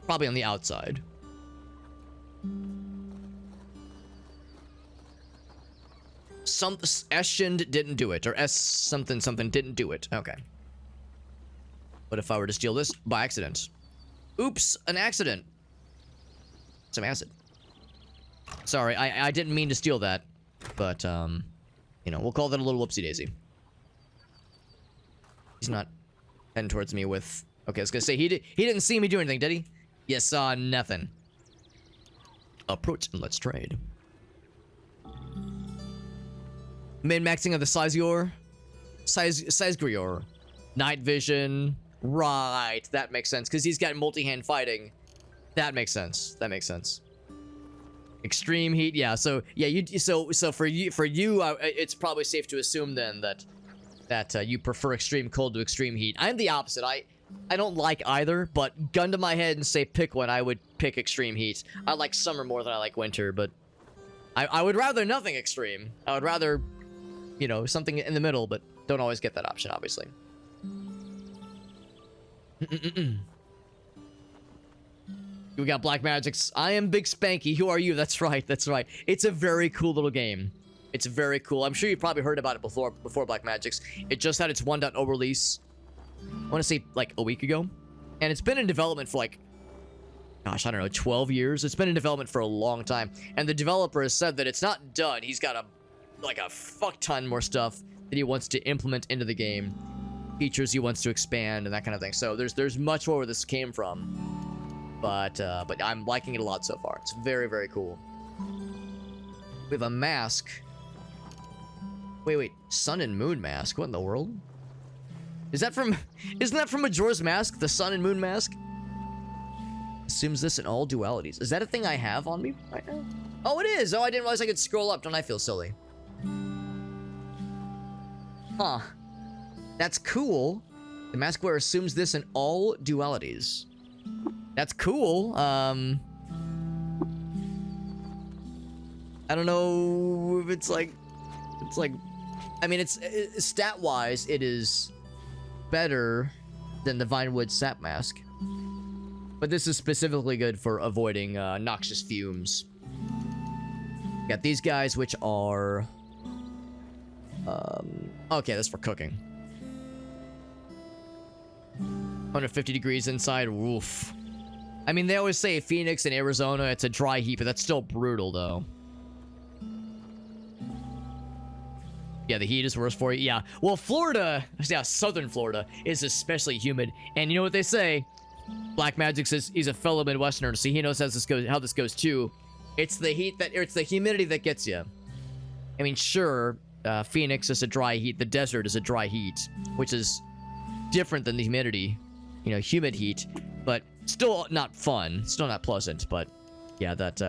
Probably on the outside. Some Eshind didn't do it, or S something didn't do it. Okay. What if I were to steal this by accident? Oops, an accident. Some acid. Sorry, I didn't mean to steal that, but you know, we'll call that a little whoopsie daisy. He's not heading towards me with. Okay, I was gonna say he didn't see me do anything, did he? You saw nothing. Approach and let's trade. Min-maxing of the Syzygyrior. Night vision. Right, that makes sense. Because he's got multi-hand fighting. That makes sense. That makes sense. Extreme heat, yeah. So yeah, so for you, it's probably safe to assume then that you prefer extreme cold to extreme heat. I'm the opposite. I don't like either, but gun to my head and say pick one, I would pick extreme heat. I like summer more than I like winter, but I would rather nothing extreme. I would rather, you know, something in the middle, but don't always get that option, obviously. We got Black Magics. I am Big Spanky. Who are you? That's right. That's right. It's a very cool little game. It's very cool. I'm sure you probably heard about it before Black Magics. It just had its 1.0 release. I want to say like a week ago. And it's been in development for like gosh, I don't know, 12 years. It's been in development for a long time, and the developer has said that it's not done. He's got a fuck ton more stuff that he wants to implement into the game, features he wants to expand, and that kind of thing. So there's much more where this came from, but I'm liking it a lot so far. It's very, very cool. We have a mask. Wait, sun and moon mask. What in the world? Isn't that from Majora's Mask? The sun and moon mask? Assumes this in all dualities. Is that a thing I have on me right now? Oh, it is. Oh, I didn't realize I could scroll up. Don't I feel silly? Huh. That's cool. The mask wearer assumes this in all dualities. That's cool. I don't know if it's like, I mean, it's stat-wise, it is better than the Vinewood sap mask, but this is specifically good for avoiding noxious fumes. Got these guys, which are okay, that's for cooking. 150 degrees inside. Woof. I mean, they always say Phoenix and Arizona, it's a dry heat, but that's still brutal though. Yeah, the heat is worse for you. Yeah. Well, Florida, yeah, southern Florida is especially humid. And you know what they say? Black Magic says he's a fellow Midwesterner, so he knows how this goes too. It's the heat it's the humidity that gets you. I mean, sure, Phoenix is a dry heat. The desert is a dry heat, which is different than the humidity, you know, humid heat, but still not fun. Still not pleasant, but yeah, that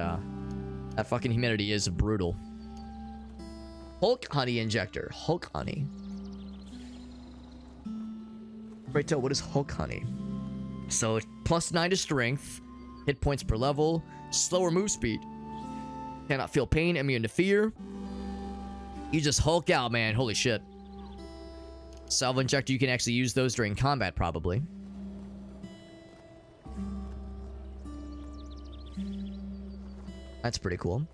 fucking humidity is brutal. Hulk Honey Injector. Hulk Honey. Rachel, what is Hulk Honey? So, +9 to strength, hit points per level, slower move speed, cannot feel pain, immune to fear. You just Hulk out, man. Holy shit. Salvo Injector, you can actually use those during combat, probably. That's pretty cool.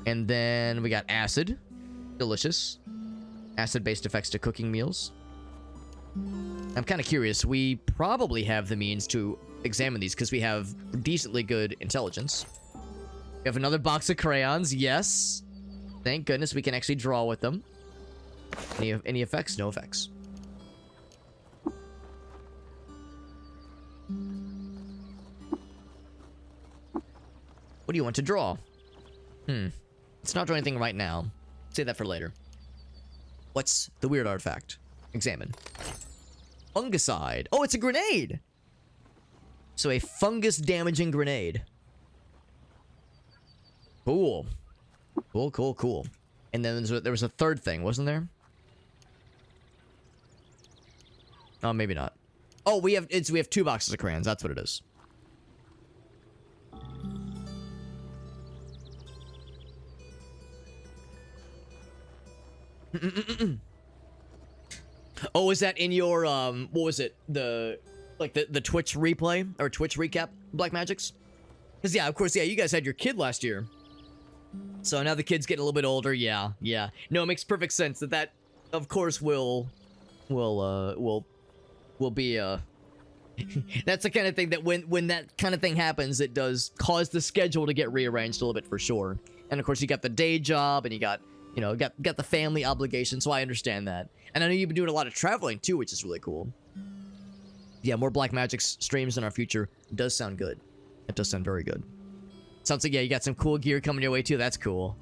And then we got Acid. Delicious. Acid-based effects to cooking meals. I'm kind of curious. We probably have the means to examine these because we have decently good intelligence. We have another box of crayons. Yes. Thank goodness we can actually draw with them. Any effects? No effects. What do you want to draw? Let's not draw anything right now. Save that for later. What's the weird artifact? Examine. Fungicide. Oh, it's a grenade! So a fungus-damaging grenade. Cool. Cool. And then there was a third thing, wasn't there? Oh, maybe not. Oh, we have 2 boxes of crayons. That's what it is. Oh, is that in your what was it? The Twitch replay or Twitch recap, Black Magics? Because yeah, of course, yeah, you guys had your kid last year. So now the kid's getting a little bit older. Yeah. No, it makes perfect sense that of course will be that's the kind of thing that when that kind of thing happens, it does cause the schedule to get rearranged a little bit for sure. And of course, you got the day job and you got the family obligation, so I understand that. And I know you've been doing a lot of traveling too, which is really cool. Yeah, more Black Magic streams in our future does sound good. It does sound very good. Sounds like, yeah, you got some cool gear coming your way too. That's cool.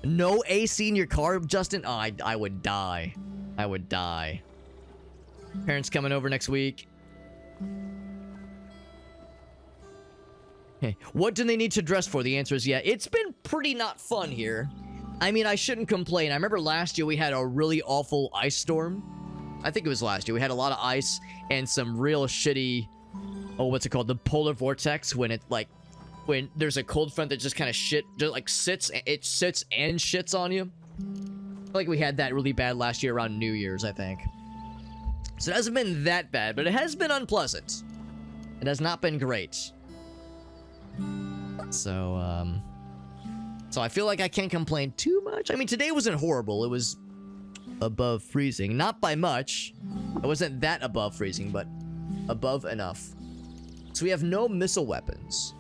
No AC in your car, Justin? Oh, I would die. I would die. Parents coming over next week. Hey, what do they need to dress for? The answer is yeah. It's been pretty not fun here. I mean, I shouldn't complain. I remember last year we had a really awful ice storm. I think it was last year. We had a lot of ice and some real shitty... Oh, what's it called? The polar vortex, when there's a cold front that just kind of sits and shits on you. I feel like we had that really bad last year around New Year's, I think. So it hasn't been that bad, but it has been unpleasant. It has not been great. So I feel like I can't complain too much. I mean, today wasn't horrible. It was above freezing. Not by much. It wasn't that above freezing, but above enough. So we have no missile weapons.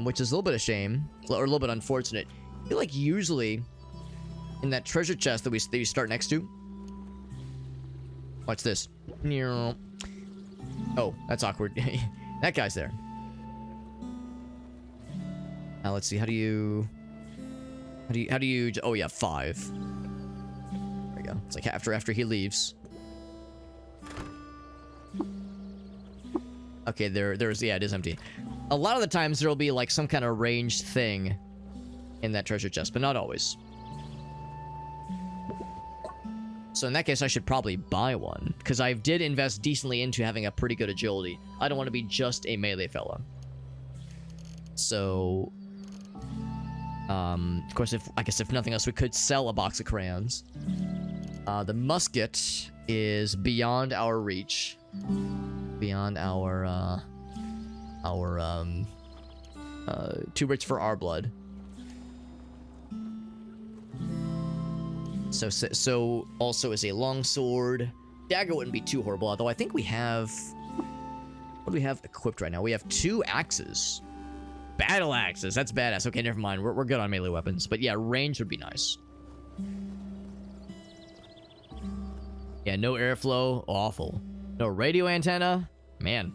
Which is a little bit of shame. Or a little bit unfortunate. I feel like usually in that treasure chest that you start next to. Watch this. Oh, that's awkward. That guy's there. Now let's see. How do you? Oh yeah, 5. There we go. It's like after he leaves. Okay, there's yeah, it is empty. A lot of the times there'll be like some kind of ranged thing in that treasure chest, but not always. So in that case, I should probably buy one, because I did invest decently into having a pretty good agility. I don't want to be just a melee fella. So, of course, I guess if nothing else, we could sell a box of crayons. The musket is beyond our reach, beyond our too rich for our blood. So also is a longsword. Dagger wouldn't be too horrible, although I think we have... What do we have equipped right now? We have 2 axes. Battle axes. That's badass. Okay, never mind. We're good on melee weapons. But yeah, range would be nice. Yeah, no airflow. Awful. No radio antenna. Man.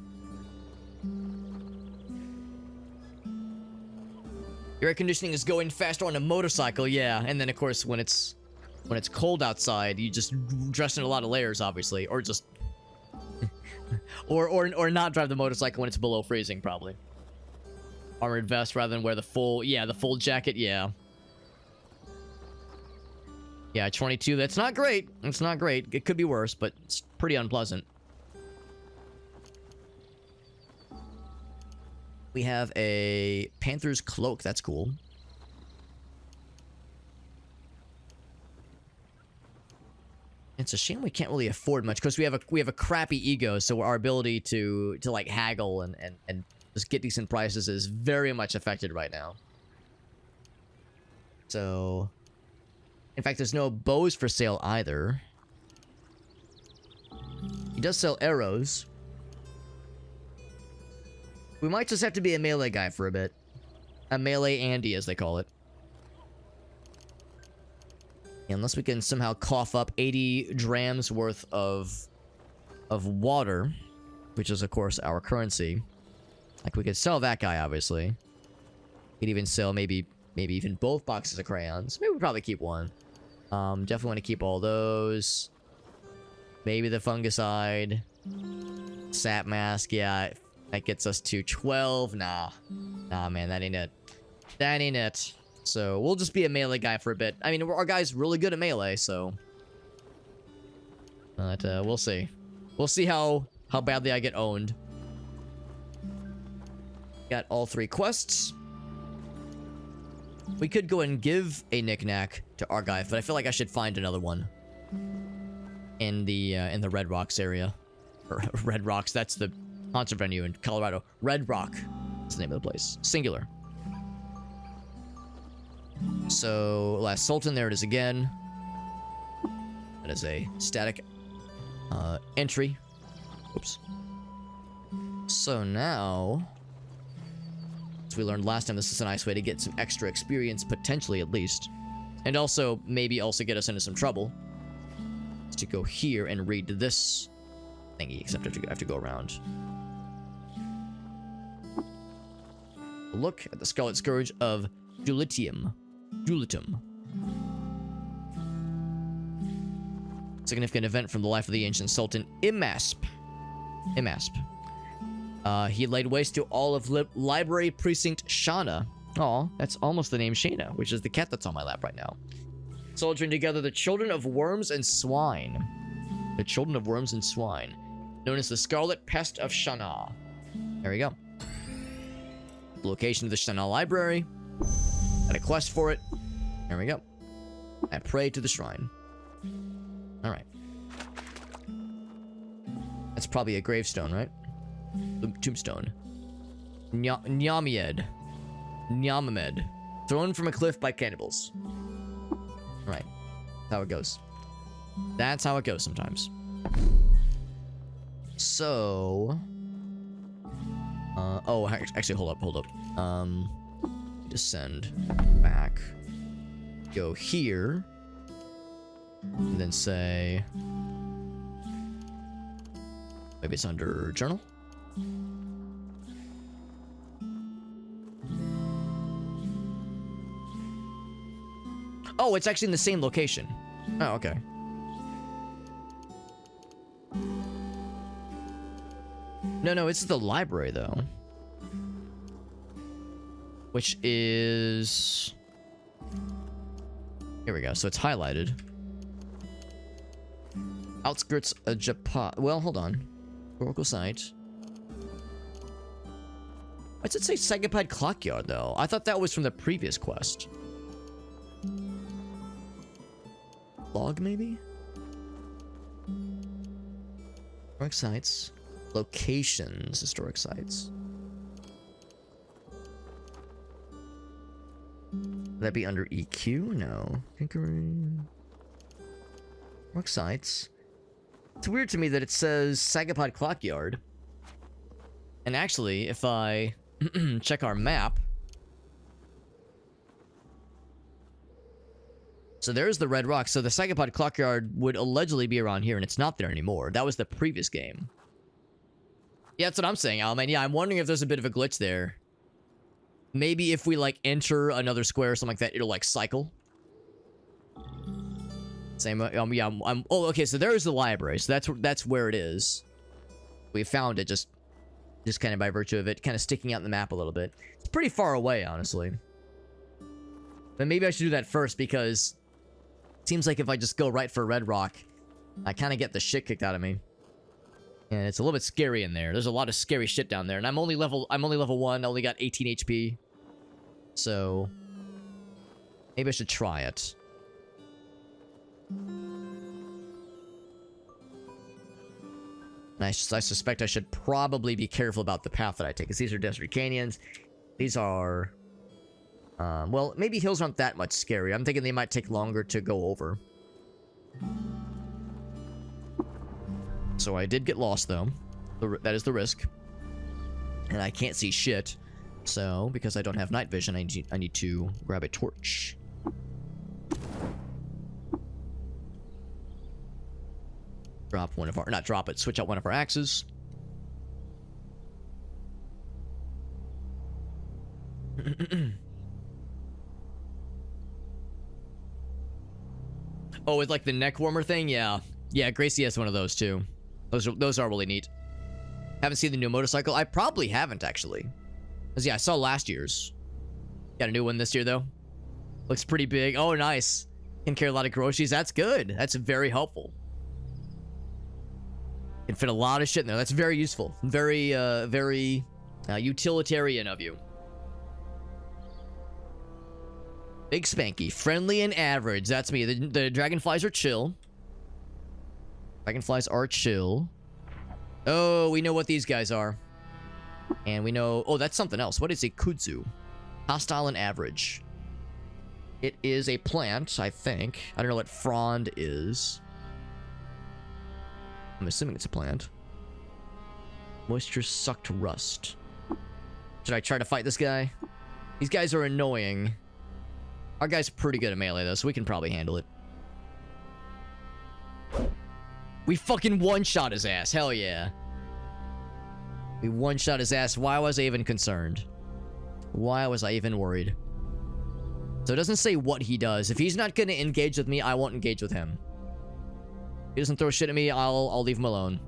Air conditioning is going faster on a motorcycle. Yeah, and then of course when it's cold outside, you just dress in a lot of layers, obviously, or just or not drive the motorcycle when it's below freezing, probably. Armored vest rather than wear the full jacket. Yeah, 22. That's not great. It's not great. It could be worse, but it's pretty unpleasant. We have a Panther's cloak. That's cool. It's a shame we can't really afford much because we have a crappy ego, so our ability to like haggle and just get decent prices is very much affected right now. So, in fact, there's no bows for sale either. He does sell arrows. We might just have to be a melee guy for a bit. A melee Andy, as they call it. Unless we can somehow cough up 80 drams worth of water, which is, of course, our currency. Like, we could sell that guy, obviously. We could even sell maybe even both boxes of crayons. Maybe we'll probably keep one. Definitely want to keep all those. Maybe the fungicide. Sap mask, yeah. That gets us to 12. Nah, man, that ain't it. That ain't it. So, we'll just be a melee guy for a bit. I mean, our guy's really good at melee, so... But, we'll see. We'll see how badly I get owned. Got all 3 quests. We could go and give a knick-knack to our guy, but I feel like I should find another one. In the Red Rocks area. Or, Red Rocks, that's the concert venue in Colorado. Red Rock is the name of the place. Singular. So, last Sultan, there it is again. That is a static entry. Oops. So now, as we learned last time, this is a nice way to get some extra experience, potentially at least. And also, maybe also get us into some trouble. Is to go here and read this thingy, except I have to go around. Look at the Scarlet Scourge of Dulitum. Significant event from the life of the ancient Sultan Imasp. He laid waste to all of Library Precinct Shana. Aw, that's almost the name Shana, which is the cat that's on my lap right now. Soldiering together the children of worms and swine. The children of worms and swine. Known as the Scarlet Pest of Shana. There we go. Location of the Shana Library. Got a quest for it. There we go. I pray to the shrine. Alright. That's probably a gravestone, right? Tombstone. Nyamied. Thrown from a cliff by cannibals. Alright. That's how it goes. That's how it goes sometimes. So... Oh, actually, hold up. Descend back. Go here. And then say... Maybe it's under journal? Oh, it's actually in the same location. Oh, okay. No, it's the library, though. Which is... Here we go. So it's highlighted. Outskirts of Japan. Well, hold on. Historical site. Why does it say Sagapad Clockyard, though? I thought that was from the previous quest. Log, maybe? Historic sites. Locations. Historic sites. Would that be under EQ? No. Tinkering. Historic sites. It's weird to me that it says Sagapad Clockyard. And actually, if I check our map... So there's the red rock. So the Sagapad Clockyard would allegedly be around here, and it's not there anymore. That was the previous game. Yeah, that's what I'm saying, Al, man. Yeah, I'm wondering if there's a bit of a glitch there. Maybe if we, like, enter another square or something like that, it'll, like, cycle. Same, yeah, oh, okay, so there's the library. So that's where it is. We found it just kind of by virtue of it kind of sticking out in the map a little bit. It's pretty far away, honestly. But maybe I should do that first, because it seems like if I just go right for Red Rock, I kind of get the shit kicked out of me. And it's a little bit scary in there. There's a lot of scary shit down there. And I'm only level 1. I only got 18 HP. So maybe I should try it. And I suspect I should probably be careful about the path that I take, because these are desert canyons. These are... well, maybe hills aren't that much scary. I'm thinking they might take longer to go over. So I did get lost, though. That is the risk. And I can't see shit. So, because I don't have night vision, I need to grab a torch. Drop one of our... Not drop it, switch out one of our axes. Oh, with like the neck warmer thing? Yeah. Yeah, Gracie has one of those too. Those are really neat. Haven't seen the new motorcycle? I probably haven't, actually. Because, yeah, I saw last year's. Got a new one this year, though. Looks pretty big. Oh, nice. Can carry a lot of groceries. That's good. That's very helpful. Can fit a lot of shit in there. That's very useful. Very utilitarian of you. Big Spanky. Friendly and average. That's me. The dragonflies are chill. Dragonflies are chill. Oh, we know what these guys are. And we know... Oh, that's something else. What is a kudzu? Hostile and average. It is a plant, I think. I don't know what frond is. I'm assuming it's a plant. Moisture sucked rust. Should I try to fight this guy? These guys are annoying. Our guy's pretty good at melee, though, so we can probably handle it. We fucking one-shot his ass. Hell yeah. We one-shot his ass. Why was I even concerned? Why was I even worried? So it doesn't say what he does. If he's not gonna engage with me, I won't engage with him. If he doesn't throw shit at me, I'll leave him alone.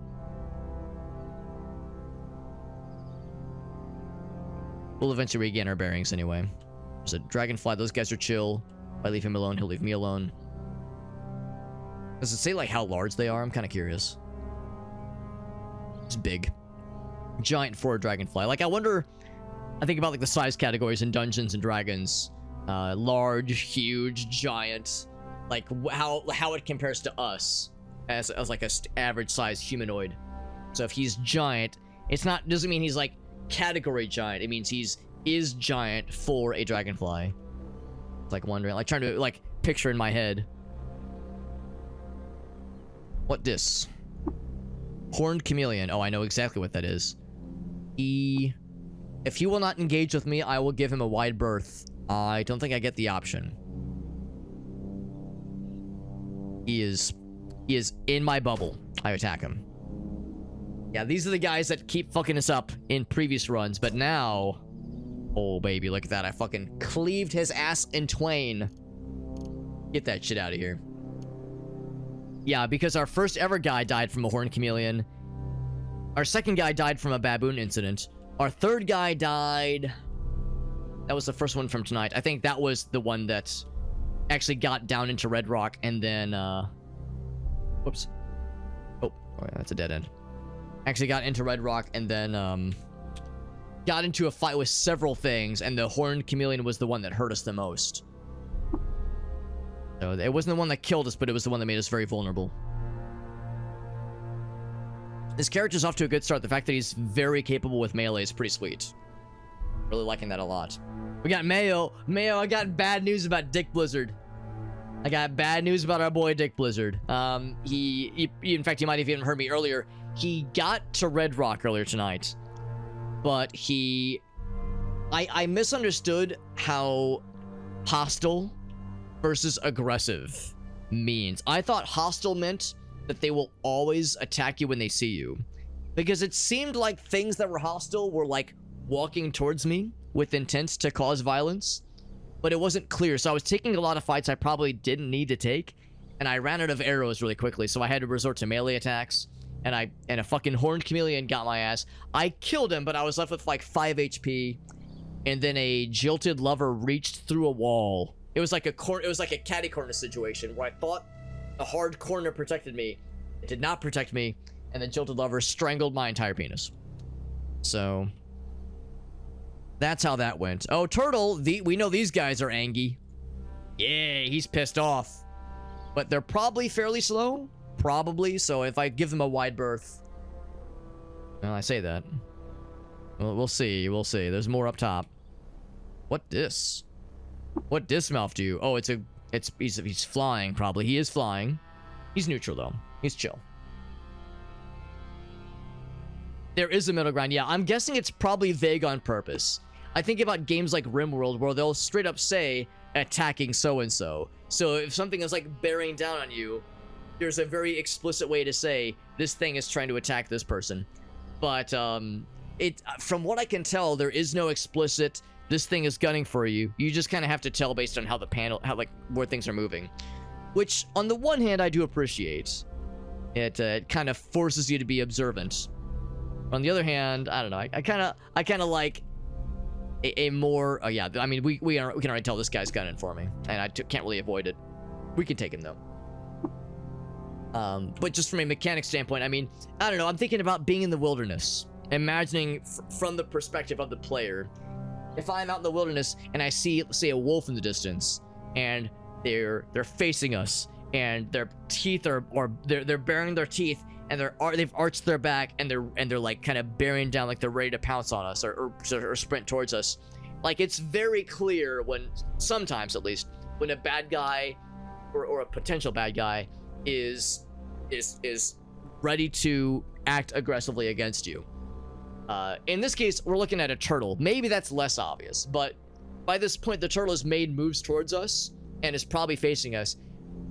We'll eventually regain our bearings anyway. There's a dragonfly. Those guys are chill. If I leave him alone, he'll leave me alone. Does it say, like, how large they are? I'm kind of curious. It's big. Giant for a dragonfly. Like, I wonder... I think about, like, the size categories in Dungeons and Dragons. Large, huge, giant. Like, how it compares to us. As like, a average size humanoid. So if he's giant, it's not... Doesn't mean he's, like, category giant. It means is giant for a dragonfly. It's like wondering... Like, trying to, like, picture in my head. What this? Horned chameleon. Oh, I know exactly what that is. If he will not engage with me, I will give him a wide berth. I don't think I get the option. He is in my bubble. I attack him. Yeah, these are the guys that keep fucking us up in previous runs, but now... Oh, baby, look at that. I fucking cleaved his ass in twain. Get that shit out of here. Yeah, because our first ever guy died from a horned chameleon. Our second guy died from a baboon incident. Our third guy died... That was the first one from tonight. I think that was the one that actually got down into Red Rock and then, whoops. Oh, yeah, that's a dead end. Actually got into Red Rock and then, got into a fight with several things, and the horned chameleon was the one that hurt us the most. So it wasn't the one that killed us, but it was the one that made us very vulnerable. His character's off to a good start. The fact that he's very capable with melee is pretty sweet. Really liking that a lot. We got Mayo. Mayo, I got bad news about Dick Blizzard. I got bad news about our boy Dick Blizzard. He in fact, you might have even heard me earlier. He got to Red Rock earlier tonight, but I misunderstood how hostile versus aggressive means. I thought hostile meant that they will always attack you when they see you, because it seemed like things that were hostile were like walking towards me with intent to cause violence, but it wasn't clear. So I was taking a lot of fights I probably didn't need to take, and I ran out of arrows really quickly, so I had to resort to melee attacks, and a fucking horned chameleon got my ass. I killed him, but I was left with like 5 HP, and then a jilted lover reached through a wall. It was like a catty corner situation where I thought a hard corner protected me. It did not protect me, and the jilted lover strangled my entire penis. So that's how that went. Oh, Turtle, we know these guys are angry. Yeah, he's pissed off. But they're probably fairly slow. Probably. So if I give them a wide berth... Well, I say that. Well, we'll see. We'll see. There's more up top. What dis? What dismouth do you... Oh, he's flying, probably. He is flying. He's neutral, though. He's chill. There is a middle ground. Yeah, I'm guessing it's probably vague on purpose. I think about games like RimWorld where they'll straight up say, attacking so-and-so. So if something is like bearing down on you, there's a very explicit way to say, this thing is trying to attack this person. But from what I can tell, there is no explicit, this thing is gunning for you. You just kind of have to tell based on how the panel, where things are moving. Which, on the one hand, I do appreciate. It kind of forces you to be observant. On the other hand, I don't know. I kind of like a more. Oh yeah, I mean, we can already tell this guy's gunning for me, and I can't really avoid it. We can take him though. But just from a mechanic standpoint, I mean, I don't know. I'm thinking about being in the wilderness, imagining from the perspective of the player. If I'm out in the wilderness and I see, say, a wolf in the distance, and they're facing us, and their teeth are, or they're baring their teeth, and they've arched their back, and they're like kind of bearing down, like they're ready to pounce on us or sprint towards us. Like, it's very clear when, sometimes at least, when a bad guy or a potential bad guy is ready to act aggressively against you. In this case, we're looking at a turtle. Maybe that's less obvious, but by this point, the turtle has made moves towards us and is probably facing us.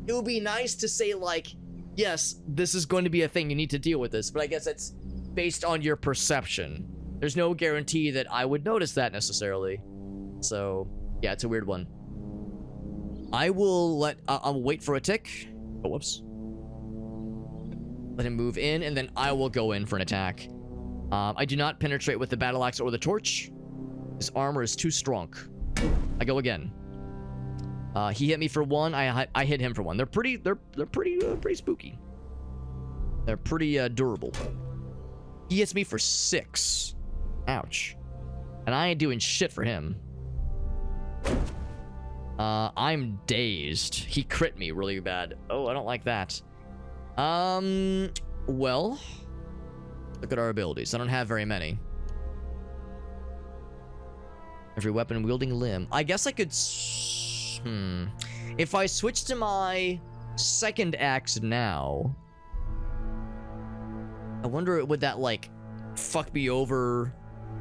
It would be nice to say, like, yes, this is going to be a thing, you need to deal with this, but I guess it's based on your perception. There's no guarantee that I would notice that necessarily. So, yeah, it's a weird one. I'll wait for a tick. Oh, whoops. Let him move in, and then I will go in for an attack. I do not penetrate with the battle axe or the torch. His armor is too strong. I go again. He hit me for 1. I hit him for 1. They're pretty spooky. They're pretty durable. He hits me for 6. Ouch. And I ain't doing shit for him. I'm dazed. He crit me really bad. Oh, I don't like that. Well, look at our abilities. I don't have very many. Every weapon wielding limb. I guess I could... If I switch to my second axe now, I wonder, would that, like, fuck me over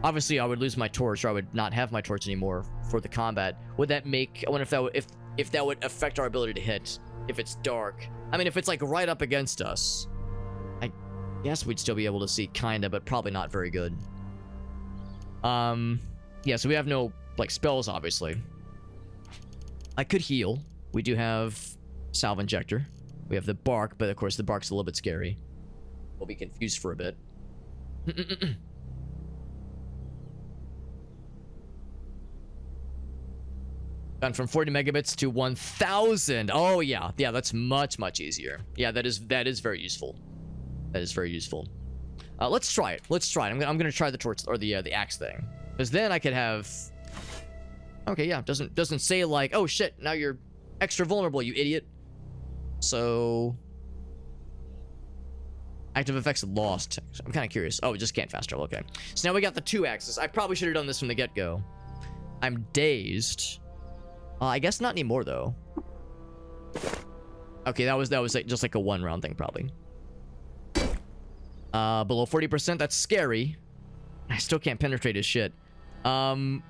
Obviously, I would lose my torch, or I would not have my torch anymore for the combat. Would that make... I wonder if that would, if that would affect our ability to hit, if it's dark. I mean, if it's, like, right up against us, I guess we'd still be able to see, kinda, but probably not very good. Yeah, so we have no, like, spells, obviously. I could heal. We do have Salve Injector. We have the Bark, but, of course, the Bark's a little bit scary. We'll be confused for a bit. Gone from 40 megabits to 1,000. Oh, yeah. Yeah, that's much, much easier. Yeah, that is very useful. That is very useful. Let's try it. Let's try it. I'm gonna try the torch or the axe thing. Because then I could have... Okay, yeah. Doesn't say like, oh, shit, now you're extra vulnerable, you idiot. So... Active effects lost. I'm kind of curious. Oh, we just can't fast travel. Okay. So now we got the 2 axes. I probably should have done this from the get-go. I'm dazed. I guess not anymore, though. Okay, that was like, just like a 1-round thing, probably. Below 40%, that's scary. I still can't penetrate his shit. I'm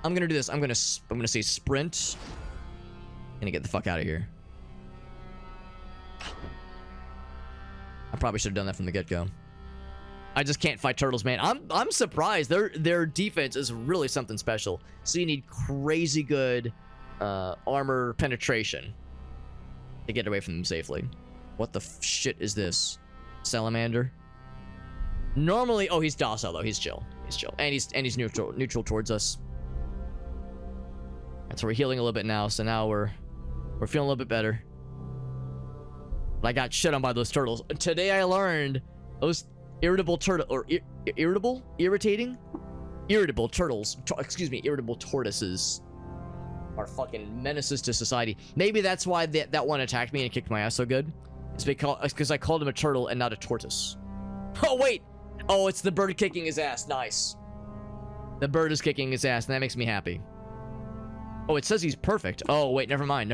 gonna do this. I'm gonna say sprint. Gonna get the fuck out of here. I probably should have done that from the get-go. I just can't fight turtles, man. I'm surprised. Their defense is really something special. So you need crazy good armor penetration to get away from them safely. What the shit is this? Salamander? Normally, oh, he's docile though. He's chill. He's chill, and he's neutral towards us. And so we're healing a little bit now. So now we're feeling a little bit better. But I got shit on by those turtles. Today I learned those irritable turtle or irritating turtles. Irritable tortoises are fucking menaces to society. Maybe that's why that one attacked me and kicked my ass so good. It's because I called him a turtle and not a tortoise. Oh wait, oh it's the bird kicking his ass. Nice. The bird is kicking his ass, and that makes me happy. Oh, it says he's perfect. Oh wait, never mind.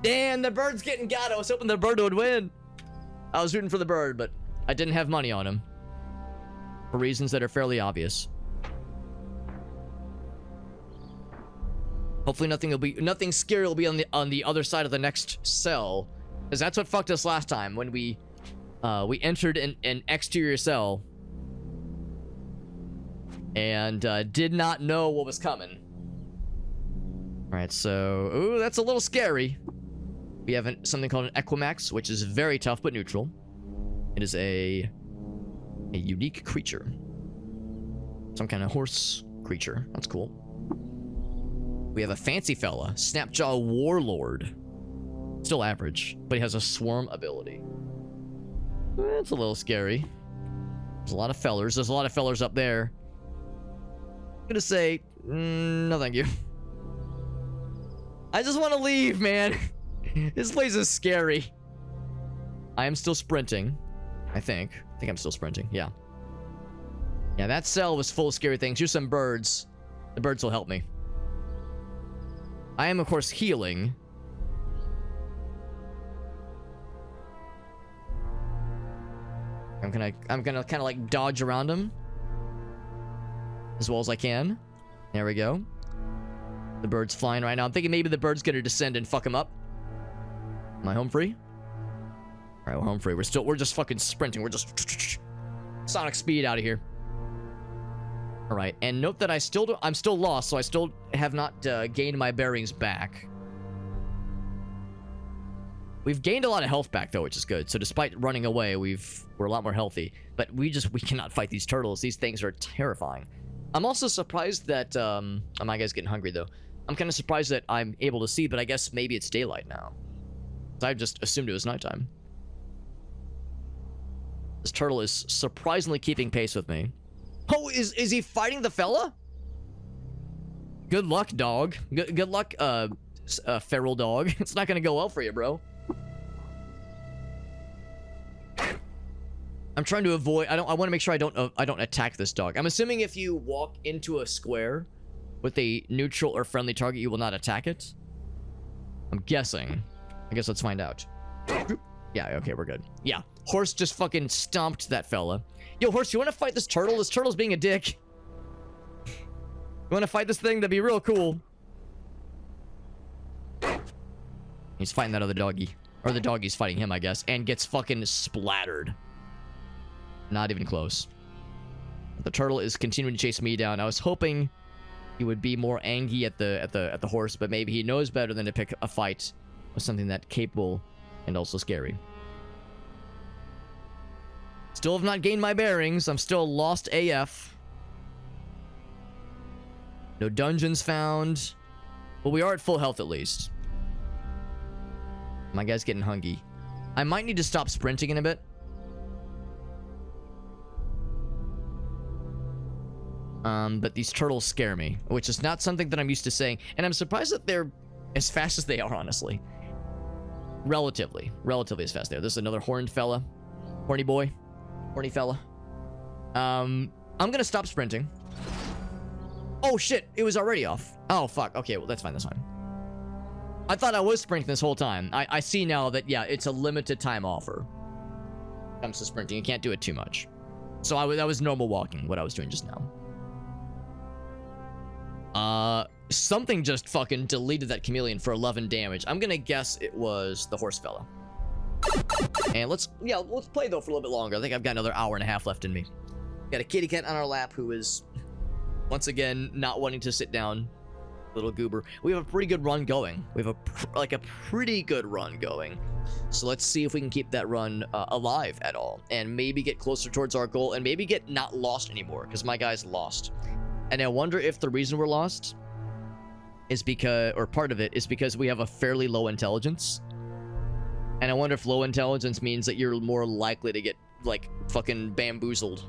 Damn, the bird's getting got. I was hoping the bird would win. I was rooting for the bird, but I didn't have money on him. For reasons that are fairly obvious. Hopefully nothing scary will be on the other side of the next cell. Because that's what fucked us last time when we entered an exterior cell. And did not know what was coming. Alright, so... Ooh, that's a little scary. We have something called an Equimax, which is very tough but neutral. It is a unique creature. Some kind of horse creature. That's cool. We have a fancy fella, Snapjaw Warlord. Still average, but he has a swarm ability. It's a little scary. There's a lot of fellers. There's a lot of fellers up there. I'm gonna say, no thank you. I just want to leave, man. This place is scary. I am still sprinting. I think I'm still sprinting. Yeah. Yeah, that cell was full of scary things. Here's some birds. The birds will help me. I am, of course, healing. I'm gonna kind of like dodge around him as well as I can. There we go. The bird's flying right now. I'm thinking maybe the bird's gonna descend and fuck him up. Am I home free? All right, we're home free. We're just fucking sprinting. We're just sonic speed out of here. All right, and note that I'm still lost, so I still have not gained my bearings back. We've gained a lot of health back though, which is good. So despite running away, we're a lot more healthy. But we cannot fight these turtles. These things are terrifying. I'm also surprised that oh, my guy's getting hungry though. I'm kind of surprised that I'm able to see, but I guess maybe it's daylight now. I just assumed it was nighttime. This turtle is surprisingly keeping pace with me. Oh, is he fighting the fella? Good luck, dog. Good luck, feral dog. It's not gonna go well for you, bro. I'm trying to avoid. I want to make sure I don't attack this dog. I'm assuming if you walk into a square with a neutral or friendly target, you will not attack it. I'm guessing. I guess let's find out. Yeah, okay, we're good. Yeah, horse just fucking stomped that fella. Yo, horse, you want to fight this turtle? This turtle's being a dick. You want to fight this thing? That'd be real cool. He's fighting that other doggy. Or the doggy's fighting him, I guess. And gets fucking splattered. Not even close. The turtle is continuing to chase me down. I was hoping he would be more angry at the horse, but maybe he knows better than to pick a fight with something that capable and also scary. Still have not gained my bearings. I'm still lost AF. No dungeons found. But we are at full health at least. My guy's getting hungry. I might need to stop sprinting in a bit. But these turtles scare me, which is not something that I'm used to saying. And I'm surprised that they're as fast as they are, honestly. Relatively as fast there. There's another horned fella. Horny boy. Horny fella. I'm gonna stop sprinting. Oh shit, it was already off. Oh fuck, okay, well that's fine. I thought I was sprinting this whole time. I see now that, yeah, it's a limited time offer. When it comes to sprinting, you can't do it too much. So that was normal walking, what I was doing just now. Something just fucking deleted that chameleon for 11 damage. I'm gonna guess it was the horse fella. And let's play though for a little bit longer. I think I've got another hour and a half left in me. Got a kitty cat on our lap who is once again not wanting to sit down. Little goober. We have a pretty good run going. We have a pretty good run going. So let's see if we can keep that run alive at all, and maybe get closer towards our goal, and maybe get not lost anymore, because my guy's lost. And I wonder if the reason we're lost is because, or part of it is because we have a fairly low intelligence. And I wonder if low intelligence means that you're more likely to get, like, fucking bamboozled.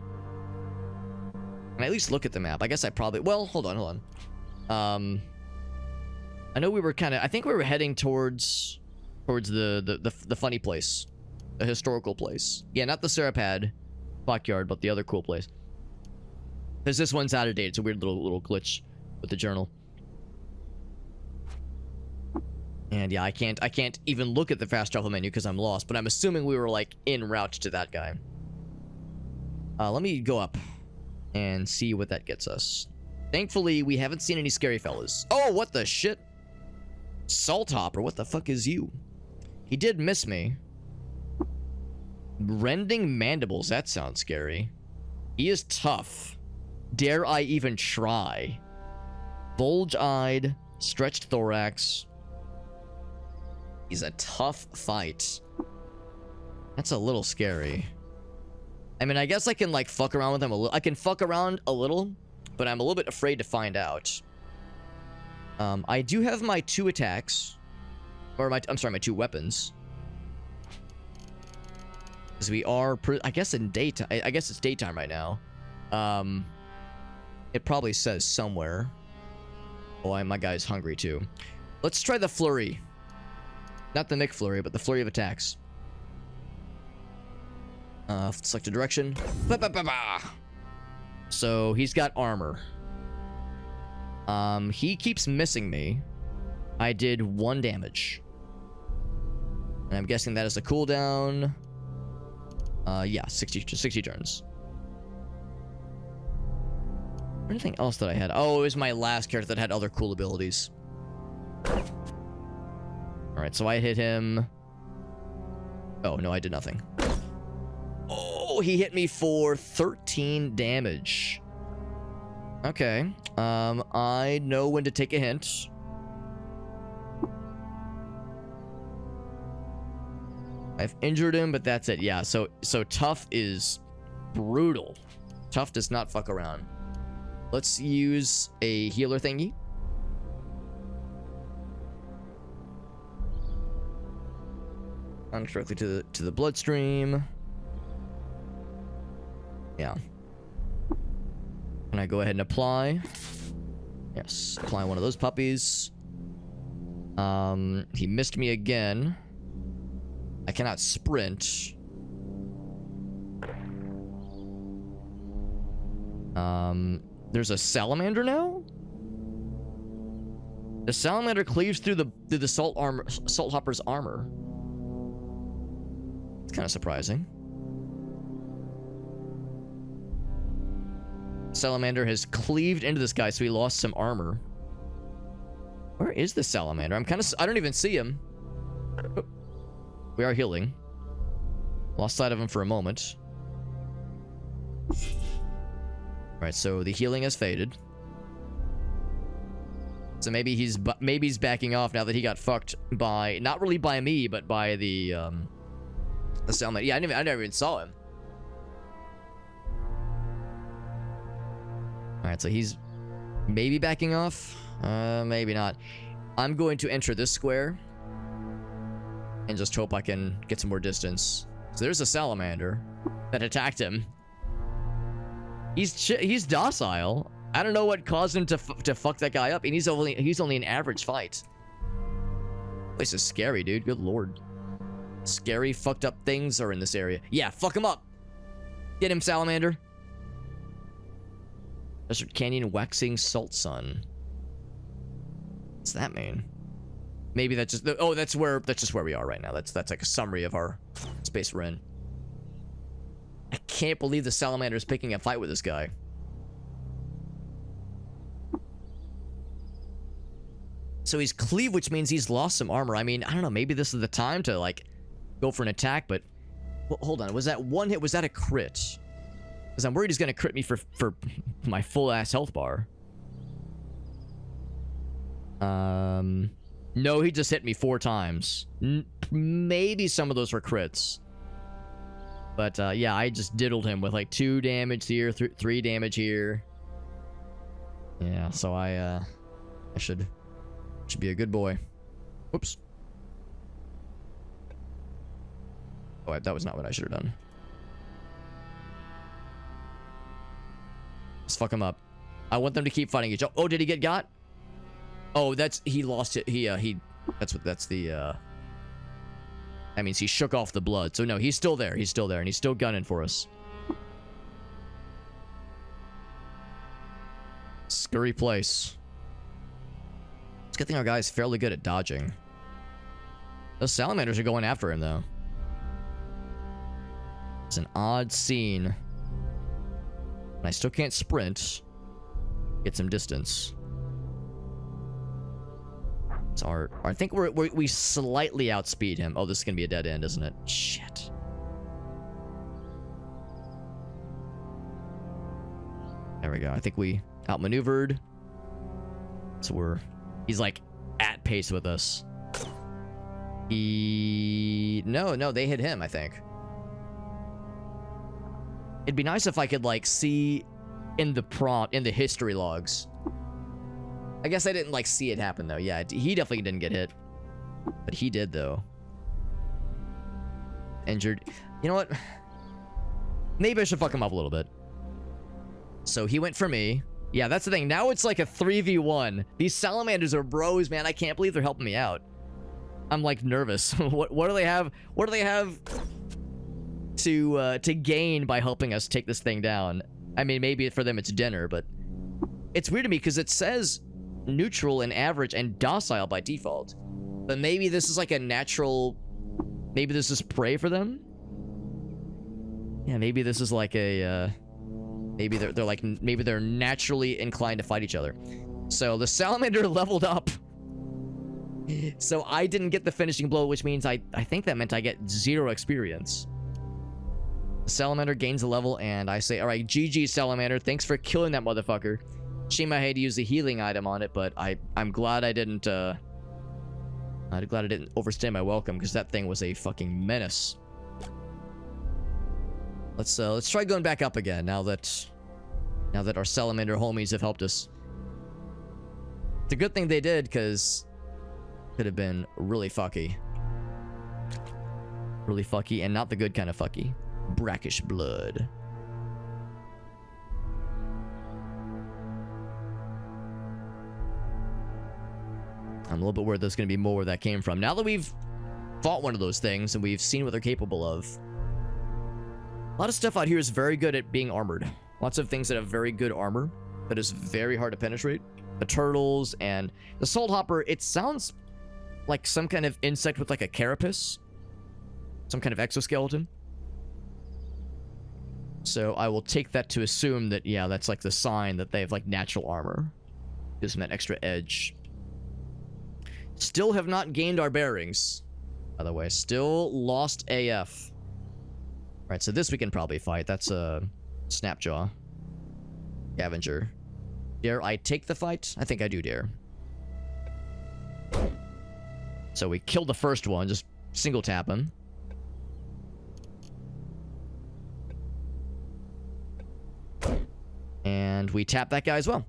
And at least look at the map. I guess I probably, well, hold on. I know we were I think we were heading towards the funny place. The historical place. Yeah, not the Serapad Clockyard, but the other cool place. Because this one's out of date. It's a weird little glitch with the journal. And yeah, I can't even look at the fast travel menu because I'm lost, but I'm assuming we were like en route to that guy. Let me go up and see what that gets us. Thankfully, we haven't seen any scary fellas. Oh, what the shit? Salt Hopper, what the fuck is you? He did miss me. Rending mandibles, that sounds scary. He is tough. Dare I even try? Bulge-eyed, stretched thorax. He's a tough fight. That's a little scary. I mean, I guess I can, like, fuck around with him a little. I can fuck around a little, but I'm a little bit afraid to find out. I do have my 2 attacks. Or I'm sorry, my 2 weapons. Because we are, I guess in daytime. I guess it's daytime right now. It probably says somewhere. Oh, my guy's hungry too. Let's try the flurry. Not the McFlurry, but the flurry of attacks. Select a direction. So he's got armor. He keeps missing me. I did 1 damage. And I'm guessing that is a cooldown. Yeah, 60 turns. Anything else that I had? Oh, it was my last character that had other cool abilities. Alright, so I hit him. Oh, no, I did nothing. Oh, he hit me for 13 damage. Okay. I know when to take a hint. I've injured him, but that's it. Yeah, so tough is brutal. Tough does not fuck around. Let's use a healer thingy. On directly to the bloodstream. Yeah. Can I go ahead and apply? Yes, apply one of those puppies. He missed me again. I cannot sprint. There's a salamander now? The salamander cleaves through the salt hopper's armor. It's kind of surprising. Salamander has cleaved into this guy, so he lost some armor. Where is the salamander? I don't even see him. Oh. We are healing. Lost sight of him for a moment. Alright, so the healing has faded. So maybe he's backing off now that he got fucked by, not really by me, but by the salamander. Yeah, I never even saw him. Alright, so he's maybe backing off. Maybe not. I'm going to enter this square and just hope I can get some more distance. So there's a salamander that attacked him. He's docile. I don't know what caused him to fuck that guy up, and he's only an average fight. This is scary, dude. Good lord. Scary, fucked up things are in this area. Yeah, fuck him up. Get him, salamander. Desert Canyon Waxing Salt Sun. What's that mean? Maybe that's just that's just where we are right now. That's like a summary of our space we're in. I can't believe the salamander is picking a fight with this guy. So he's cleaved, which means he's lost some armor. I mean, I don't know, maybe this is the time to like go for an attack, but well, hold on, was that one hit? Was that a crit? Because I'm worried he's gonna crit me for my full ass health bar. No, he just hit me 4 times. Maybe some of those were crits. But yeah, I just diddled him with like 2 damage here, 3 damage here. Yeah, so I should be a good boy. Whoops. Oh, that was not what I should have done. Let's fuck him up. I want them to keep fighting each other. Oh, did he get got? Oh, he lost it. That means he shook off the blood. So no, he's still there. He's still there, and he's still gunning for us. Scurry place. It's a good thing our guy's fairly good at dodging. Those salamanders are going after him, though. It's an odd scene. And I still can't sprint. Get some distance. So I think we slightly outspeed him. Oh, this is gonna be a dead end, isn't it? Shit. There we go. I think we outmaneuvered. So he's like at pace with us. No, they hit him, I think. It'd be nice if I could like see in the history logs. I guess I didn't like see it happen though. Yeah, he definitely didn't get hit, but he did though. Injured. You know what? Maybe I should fuck him up a little bit. So he went for me. Yeah, that's the thing. Now it's like a 3v1. These salamanders are bros, man. I can't believe they're helping me out. I'm like nervous. What do they have? What do they have to gain by helping us take this thing down? I mean, maybe for them it's dinner, but it's weird to me because it says neutral and average and docile by default. But maybe this is like a natural... Maybe this is prey for them? Yeah, maybe this is like a... maybe they're naturally inclined to fight each other. So the salamander leveled up. So I didn't get the finishing blow, which means I think that meant I get 0 experience. The salamander gains a level, and I say, alright, GG salamander, thanks for killing that motherfucker. Shame I had to use the healing item on it, but I'm glad I didn't, I'm glad I didn't overstay my welcome, because that thing was a fucking menace. Let's try going back up again, now that our salamander homies have helped us. It's a good thing they did, because could have been really fucky. Really fucky, and not the good kind of fucky. Brackish blood. I'm a little bit worried there's going to be more where that came from. Now that we've fought one of those things and we've seen what they're capable of, a lot of stuff out here is very good at being armored. Lots of things that have very good armor that is very hard to penetrate. The turtles and the salt hopper, it sounds like some kind of insect with like a carapace. some kind of exoskeleton. So I will take that to assume that, yeah, that's like the sign that they have like natural armor. Gives them that extra edge. Still have not gained our bearings, by the way. Still lost AF. Right, so this we can probably fight. That's a Snapjaw. Scavenger. Dare I take the fight? I think I do dare. So we killed the first one. Just single tap him. And we tap that guy as well.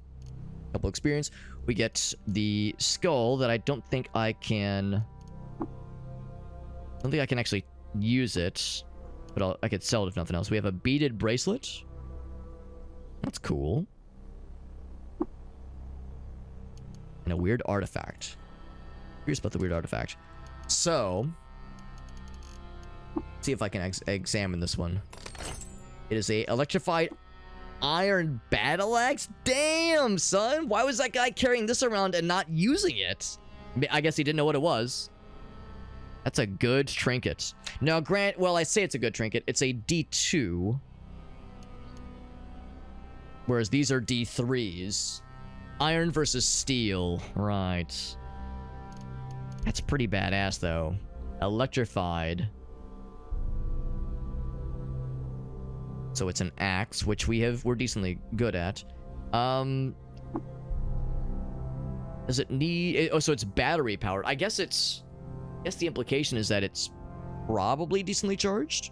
Couple experience. We get the skull that I don't think I can... I don't think I can actually use it. But I could sell it if nothing else. We have a beaded bracelet. That's cool. And a weird artifact. Curious about the weird artifact. So... see if I can examine this one. It is a electrified iron battle axe? Damn, son! Why was that guy carrying this around and not using it? I guess he didn't know what it was. That's a good trinket. Now, well, I say it's a good trinket. It's a D2. Whereas these are D3s. Iron versus steel. Right. That's pretty badass, though. Electrified. So it's an axe, which we're decently good at. Does it need... oh, so it's battery powered. I guess the implication is that it's probably decently charged.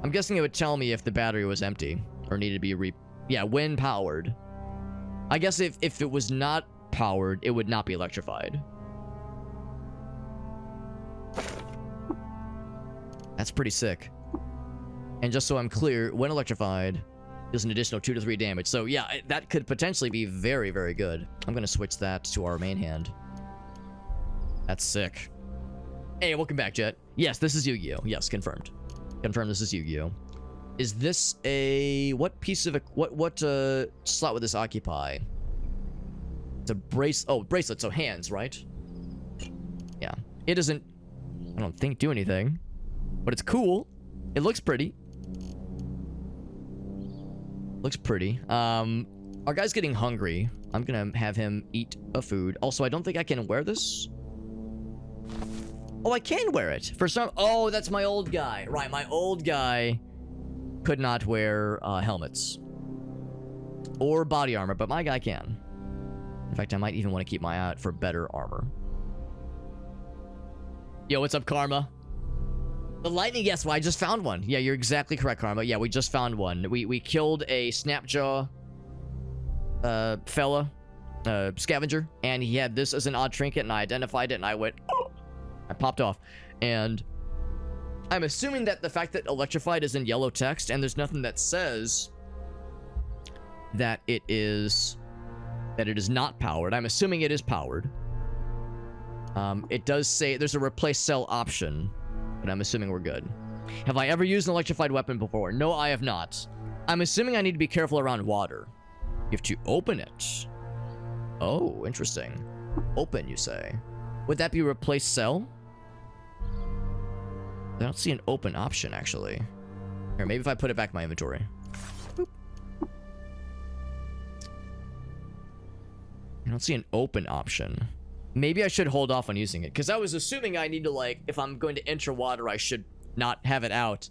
I'm guessing it would tell me if the battery was empty or needed to be yeah, when powered. I guess if it was not powered, it would not be electrified. That's pretty sick. And just so I'm clear, when electrified, does an additional 2 to 3 damage. So yeah, that could potentially be very, very good. I'm gonna switch that to our main hand. That's sick. Hey, welcome back, Jet. Yes, this is Yu-Gi-Oh! Yes, confirmed. Confirmed this is Yu-Gi-Oh! Is this a... what piece of... what slot would this occupy? It's a bracelet, so hands, right? Yeah. It doesn't... I don't think do anything. But it's cool. It looks pretty. Looks pretty. Our guy's getting hungry. I'm gonna have him eat a food. Also, I don't think I can wear this. Oh, I can wear it. For some... oh, that's my old guy. Right, my old guy could not wear helmets. Or body armor, but my guy can. In fact, I might even want to keep my eye out for better armor. Yo, what's up, Karma? The lightning, yes, well, I just found one. Yeah, you're exactly correct, Karma. Yeah, we just found one. We killed a Snapjaw fella, scavenger, and he had this as an odd trinket, and I identified it, and I went, oh! I popped off. And I'm assuming that the fact that electrified is in yellow text, and there's nothing that says that it is not powered. I'm assuming it is powered. It does say there's a replace cell option, but I'm assuming we're good. Have I ever used an electrified weapon before? No, I have not. I'm assuming I need to be careful around water. You have to open it. Oh, interesting. Open, you say. Would that be replace cell? I don't see an open option, actually. Here, maybe if I put it back in my inventory. Boop. I don't see an open option. Maybe I should hold off on using it, because I was assuming I need to, like, if I'm going to enter water, I should not have it out.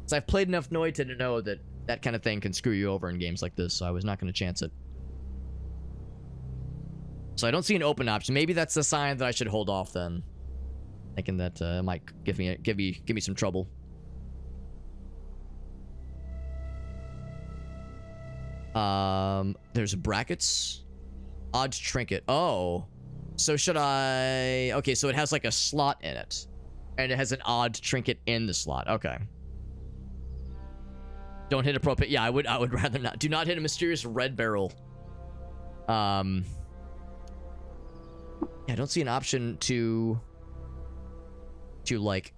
So I've played enough Noita to know that that kind of thing can screw you over in games like this, so I was not going to chance it. So I don't see an open option. Maybe that's the sign that I should hold off then. Thinking that might give me some trouble. There's brackets. Odd trinket. Oh. So should I... okay, so it has like a slot in it. And it has an odd trinket in the slot. Okay. Don't hit a pro... yeah, I would rather not. Do not hit a mysterious red barrel. Yeah, I don't see an option to like...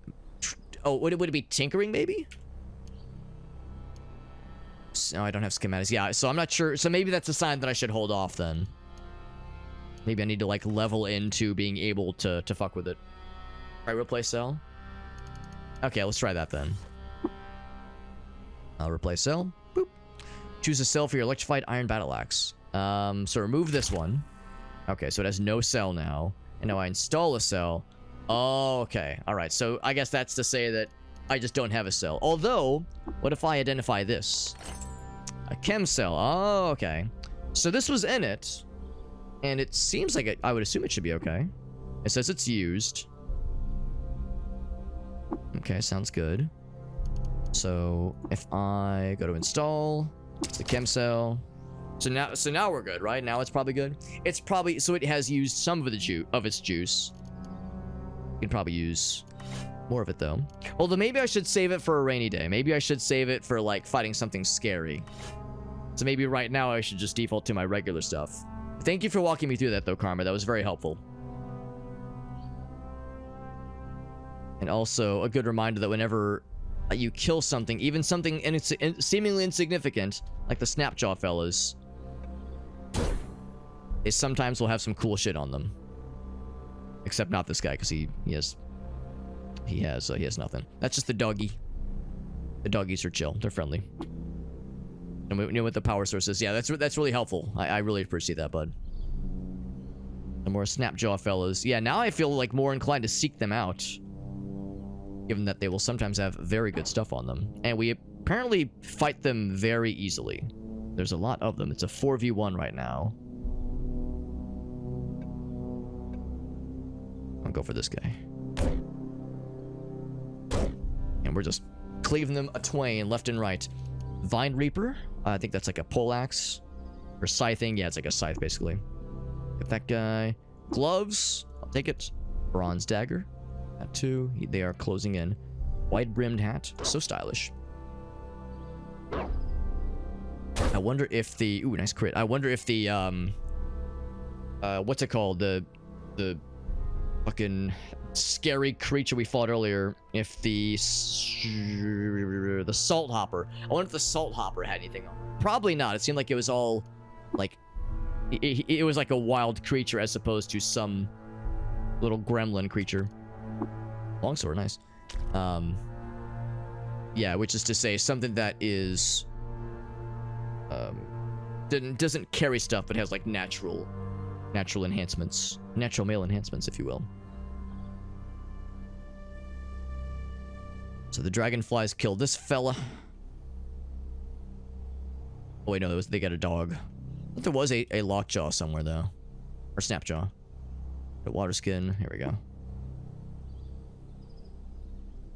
oh, would it be tinkering, maybe? No, I don't have schematics. Yeah, so I'm not sure. So maybe that's a sign that I should hold off then. Maybe I need to, like, level into being able to fuck with it. Alright, replace cell. Okay, let's try that then. I'll replace cell. Boop. Choose a cell for your electrified iron battle axe. So remove this one. Okay, so it has no cell now. And now I install a cell. Oh, okay. Alright, so I guess that's to say that I just don't have a cell. Although, what if I identify this? A chem cell. Oh, okay. So this was in it. And it seems like I would assume it should be okay. It says it's used. Okay, sounds good. So if I go to install, it's the chem cell. So now we're good, right? Now it's probably good. It's probably, so it has used some of its juice. You can probably use more of it though. Although maybe I should save it for a rainy day. Maybe I should save it for like fighting something scary. So maybe right now I should just default to my regular stuff. Thank you for walking me through that though, Karma. That was very helpful. And also a good reminder that whenever you kill something, even something seemingly insignificant, like the Snapjaw fellas, they sometimes will have some cool shit on them. Except not this guy, because he has nothing. That's just the doggy. The doggies are chill. They're friendly. And we know what the power source is. Yeah, that's really helpful. I really appreciate that, bud. The more Snapjaw fellas. Yeah, now I feel like more inclined to seek them out. Given that they will sometimes have very good stuff on them. And we apparently fight them very easily. There's a lot of them. It's a 4v1 right now. I'll go for this guy. And we're just cleaving them a twain left and right. Vine Reaper. I think that's like a poleaxe. Or scything. Yeah, it's like a scythe basically. Get that guy. Gloves. I'll take it. Bronze dagger. That too. They are closing in. Wide brimmed hat. So stylish. I wonder if the... Ooh, nice crit. I wonder if the... what's it called? The fucking scary creature we fought earlier. If the Salt Hopper. I wonder if the Salt Hopper had anything on it. Probably not. It seemed like it was all... Like... It was like a wild creature as opposed to some little gremlin creature. Longsword, nice. Yeah, which is to say something that is doesn't carry stuff but has like natural enhancements, natural male enhancements, if you will. So the dragonflies killed this fella. Oh wait, no, they got a dog. I thought there was a lockjaw somewhere though, or snapjaw. The water skin. Here we go.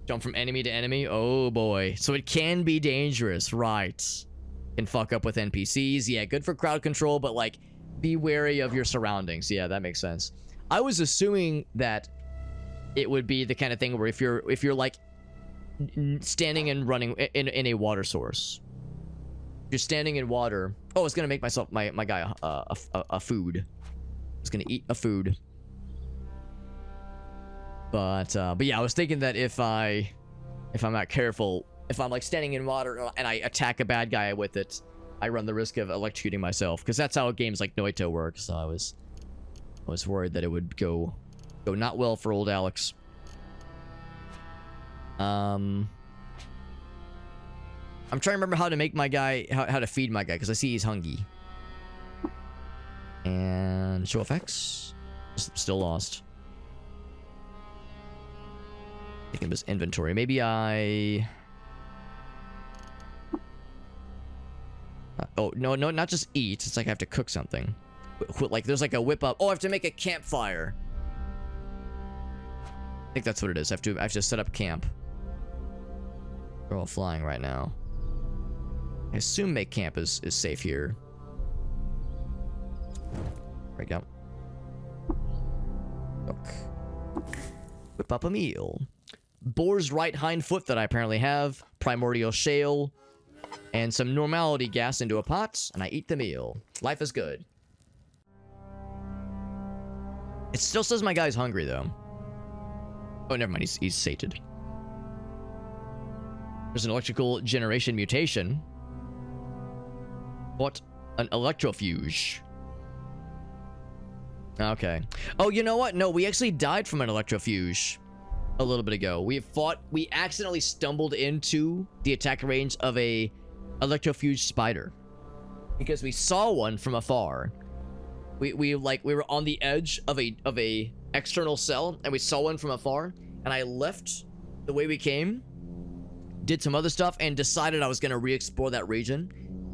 Jump from enemy to enemy. Oh boy. So it can be dangerous, right? Can fuck up with NPCs. Yeah, good for crowd control, but like, be wary of your surroundings. Yeah, that makes sense. I was assuming that it would be the kind of thing where if you're like standing and running in a water source, you're standing in water. Oh, it's gonna make my guy a food. It's gonna eat a food. But yeah, I was thinking that if I'm not careful, if I'm like standing in water and I attack a bad guy with it, I run the risk of electrocuting myself, because that's how games like Noito work. So I was worried that it would go not well for old Alex. I'm trying to remember how to make my guy, how to feed my guy, because I see he's hungry. And show effects. Still lost. Thinking of his inventory. Maybe I... oh, no, not just eat. It's like I have to cook something. Like, there's like a whip up. Oh, I have to make a campfire. I think that's what it is. I have to set up camp. We're all flying right now. I assume make camp is safe here. There we go. Cook. Whip up a meal. Boar's right hind foot that I apparently have. Primordial shale. And some normality gas into a pot. And I eat the meal. Life is good. It still says my guy's hungry, though. Oh, never mind. He's sated. There's an electrical generation mutation. What? An electrofuge. Okay. Oh, you know what? No, we actually died from an electrofuge. a little bit ago. We accidentally stumbled into the attack range of a electrofuge spider because we saw one from afar. We were on the edge of a external cell and we saw one from afar, and I left the way we came, did some other stuff, and decided I was going to re-explore that region.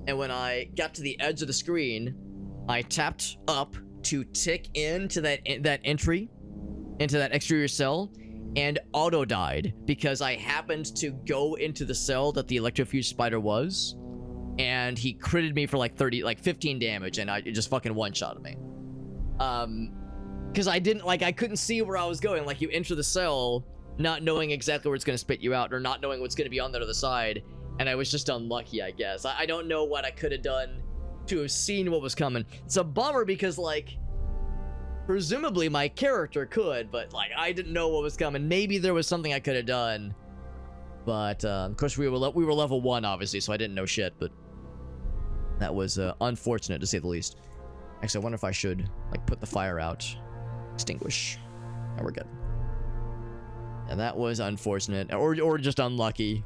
And when I got to the edge of the screen, I tapped up to tick into that entry, into that exterior cell, and auto died because I happened to go into the cell that the electrofuge spider was, and he critted me for like 15 damage, and it just fucking one-shotted me. Because I couldn't see where I was going. Like, you enter the cell not knowing exactly where it's going to spit you out, or not knowing what's going to be on the other side, and I was just unlucky, I guess. I don't know what I could have done to have seen what was coming. It's a bummer because, like, presumably my character could, but, like, I didn't know what was coming. Maybe there was something I could have done, but of course we were level 1, obviously, so I didn't know shit. But that was unfortunate, to say the least. Actually, I wonder if I should, like, put the fire out, extinguish. Now we're good. And that was unfortunate, or just unlucky.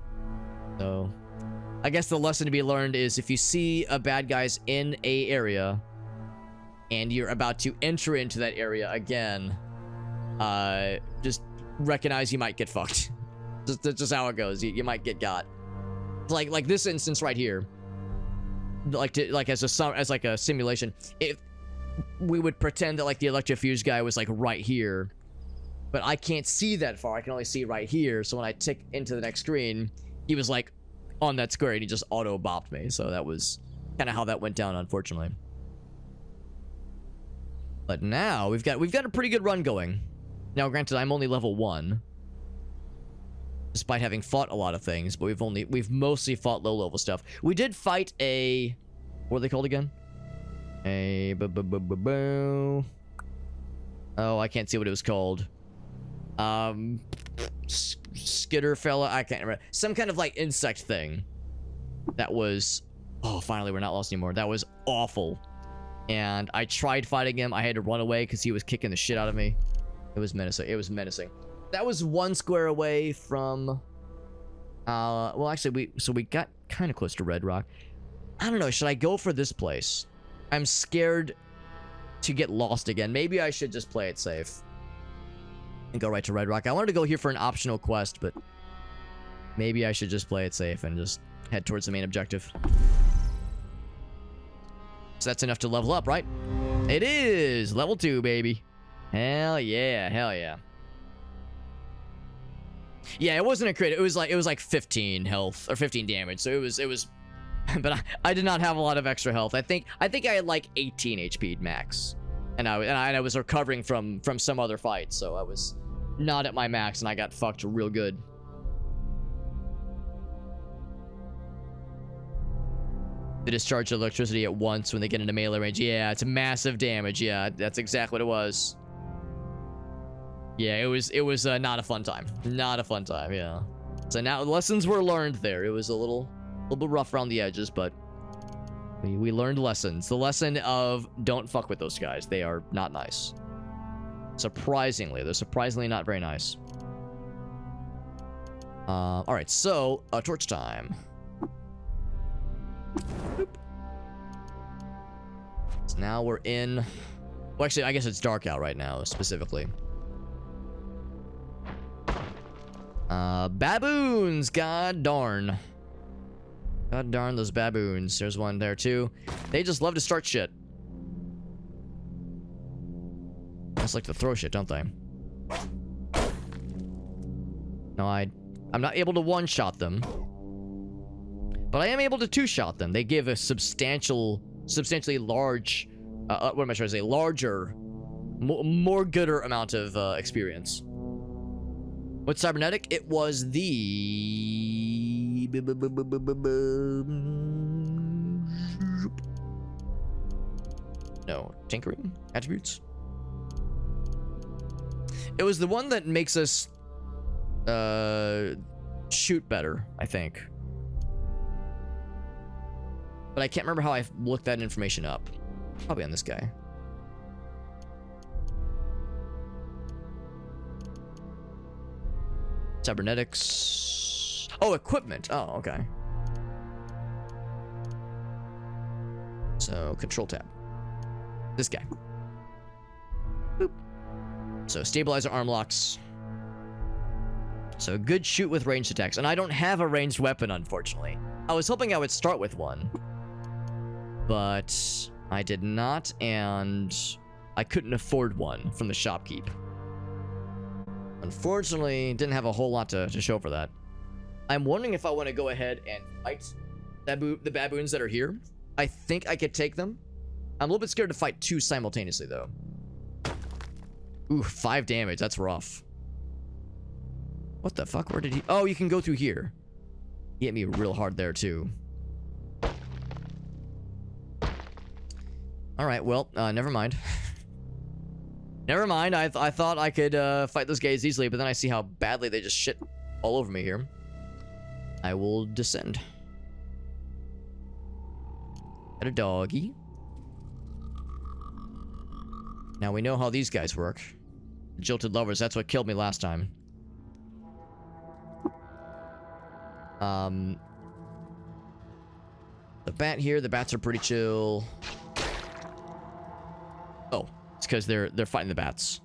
So I guess the lesson to be learned is, if you see a bad guys in a area and you're about to enter into that area again, just recognize you might get fucked. That's just how it goes. You might get got. Like this instance right here. As a simulation, if we would pretend that, like, the electrofuge guy was, like, right here, but I can't see that far. I can only see right here. So when I tick into the next screen, he was, like, on that square, and he just auto bopped me. So that was kind of how that went down, unfortunately. But now we've got a pretty good run going. Now, granted, I'm only level 1, despite having fought a lot of things, but we've mostly fought low-level stuff. We did fight a... What are they called again? Oh, I can't see what it was called. Skitter fella, I can't remember. Some kind of, like, insect thing. That was... Oh, finally, we're not lost anymore. That was awful. And I tried fighting him. I had to run away because he was kicking the shit out of me. It was menacing. It was menacing. That was 1 square away from... well, actually, we got kind of close to Red Rock. I don't know. Should I go for this place? I'm scared to get lost again. Maybe I should just play it safe and go right to Red Rock. I wanted to go here for an optional quest, but maybe I should just play it safe and just head towards the main objective. So that's enough to level up, right? It is! Level 2, baby. Hell yeah, hell yeah. Yeah, it wasn't a crit. It was like 15 health or 15 damage. So it was but I did not have a lot of extra health. I think I had like 18 HP max. And I was recovering from some other fight, so I was not at my max, and I got fucked real good. They discharge electricity at once when they get into melee range. Yeah, it's massive damage. Yeah, that's exactly what it was. Yeah, it was not a fun time. Not a fun time. Yeah. So now lessons were learned there. It was a little bit rough around the edges, but we learned lessons. The lesson of don't fuck with those guys. They are not nice. Surprisingly, they're surprisingly not very nice. All right, so torch time. Boop. So now we're in. Well, actually, I guess it's dark out right now, specifically. Baboons! God darn. God darn those baboons. There's one there, too. They just love to start shit. Just like to throw shit, don't they? No, I'm not able to one-shot them. But I am able to two-shot them. They give a substantially large... what am I trying to say? Larger, more gooder amount of experience. What's cybernetic? It was the... No, tinkering attributes. It was the one that makes us shoot better, I think. But I can't remember how I looked that information up. Probably on this guy. Cybernetics. Oh, equipment. Oh, okay. So, control tab. This guy. Boop. So, stabilizer arm locks. So, good shoot with ranged attacks. And I don't have a ranged weapon, unfortunately. I was hoping I would start with one. But I did not, and I couldn't afford one from the shopkeep. Unfortunately, didn't have a whole lot to show for that. I'm wondering if I want to go ahead and fight the baboons that are here. I think I could take them. I'm a little bit scared to fight two simultaneously, though. Ooh, 5 damage. That's rough. What the fuck? Where did he... Oh, you can go through here. He hit me real hard there, too. Alright, well, never mind. Never mind. I thought I could fight those guys easily, but then I see how badly they just shit all over me here. I will descend. Got a doggy. Now we know how these guys work. Jilted lovers, that's what killed me last time. The bat here, the bats are pretty chill. Oh, it's because they're fighting the bats.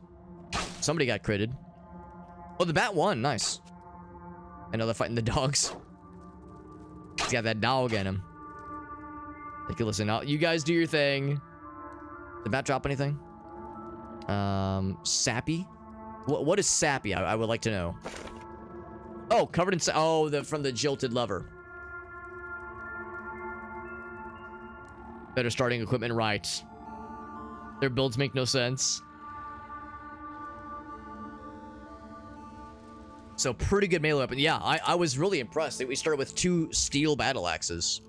Somebody got critted. Oh, the bat won. Nice. I know they're fighting the dogs. He's got that dog in him. Okay, listen, now you guys do your thing. Did the bat drop anything? Sappy? What is sappy? I would like to know. Oh, covered in from the jilted lover. Better starting equipment right. Their builds make no sense. So pretty good melee weapon. Yeah, I was really impressed. We started with 2 steel battle axes,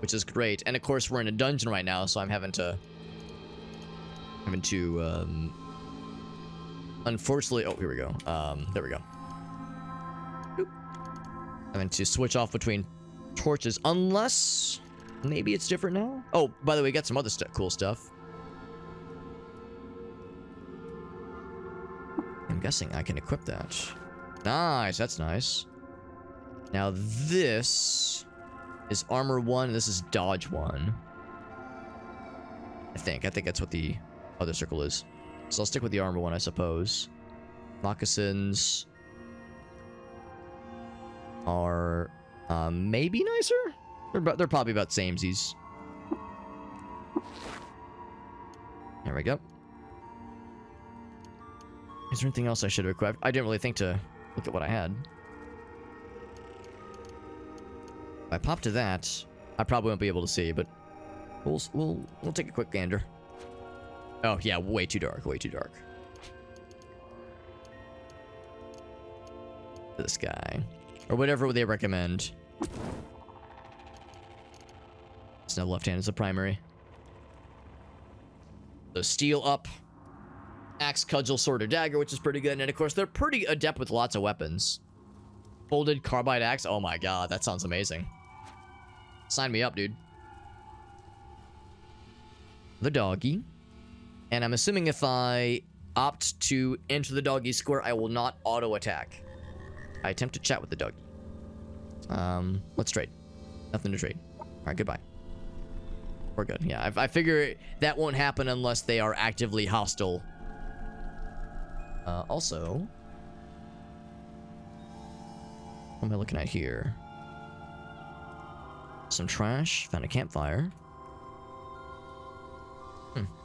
which is great. And of course, we're in a dungeon right now, so I'm having to unfortunately, oh, here we go. There we go. Boop. Having to switch off between torches, unless maybe it's different now. Oh, by the way, we got some other cool stuff. I'm guessing I can equip that. Nice, that's nice. Now this is armor 1, and this is dodge 1. I think that's what the other circle is. So I'll stick with the armor 1, I suppose. Moccasins are maybe nicer? They're probably about samesies. There we go. Is there anything else I should have equipped? I didn't really think to look at what I had. If I pop to that, I probably won't be able to see, but we'll take a quick gander. Oh yeah, way too dark, way too dark. This guy, or whatever they recommend. It's now left hand is the primary. So steel up, axe, cudgel, sword, or dagger, which is pretty good. And of course, they're pretty adept with lots of weapons. Folded carbide axe. Oh my god, that sounds amazing. Sign me up, dude. The doggy. And I'm assuming if I opt to enter the doggy square, I will not auto attack. I attempt to chat with the doggy. Let's trade. Nothing to trade. Alright, goodbye. We're good. Yeah, I figure that won't happen unless they are actively hostile. Also, what am I looking at here? Some trash. Found a campfire.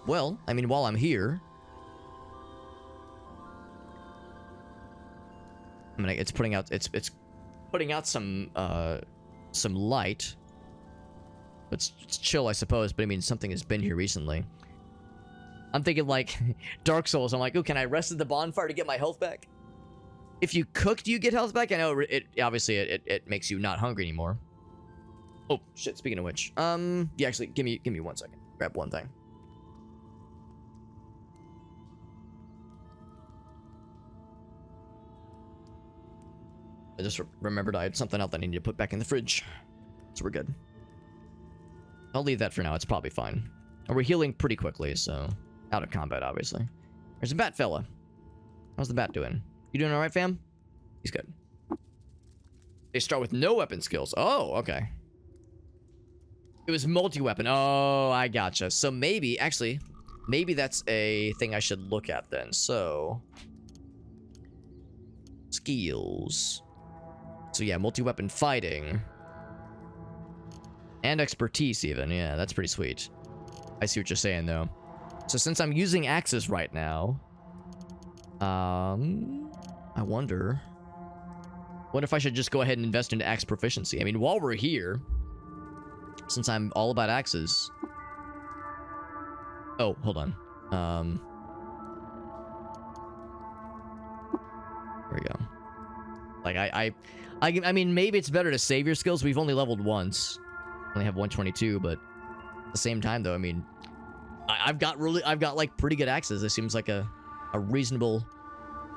Well, I mean, while I'm here, I mean, it's putting out some light. It's chill, I suppose, but I mean, something has been here recently. I'm thinking like Dark Souls. I'm like, oh, can I rest at the bonfire to get my health back? If you cook, do you get health back? I know it obviously it makes you not hungry anymore. Oh shit! Speaking of which, yeah, actually, give me 1 second. Grab one thing. I just remembered I had something else I needed to put back in the fridge, so we're good. I'll leave that for now. It's probably fine. And we're healing pretty quickly, so out of combat, obviously. There's a bat fella. How's the bat doing? You doing all right, fam? He's good. They start with no weapon skills. Oh, okay. It was multi-weapon. Oh, I gotcha. So maybe, actually, maybe that's a thing I should look at then. So, skills. So yeah, multi-weapon fighting. And expertise even. Yeah, that's pretty sweet. I see what you're saying though. So since I'm using axes right now, I wonder... What if I should just go ahead and invest into axe proficiency? I mean, while we're here, since I'm all about axes... Oh, hold on. There we go. Like, I mean, maybe it's better to save your skills. We've only leveled once. Only have 122, but at the same time, though, I mean, I've got like pretty good axes. This seems like a reasonable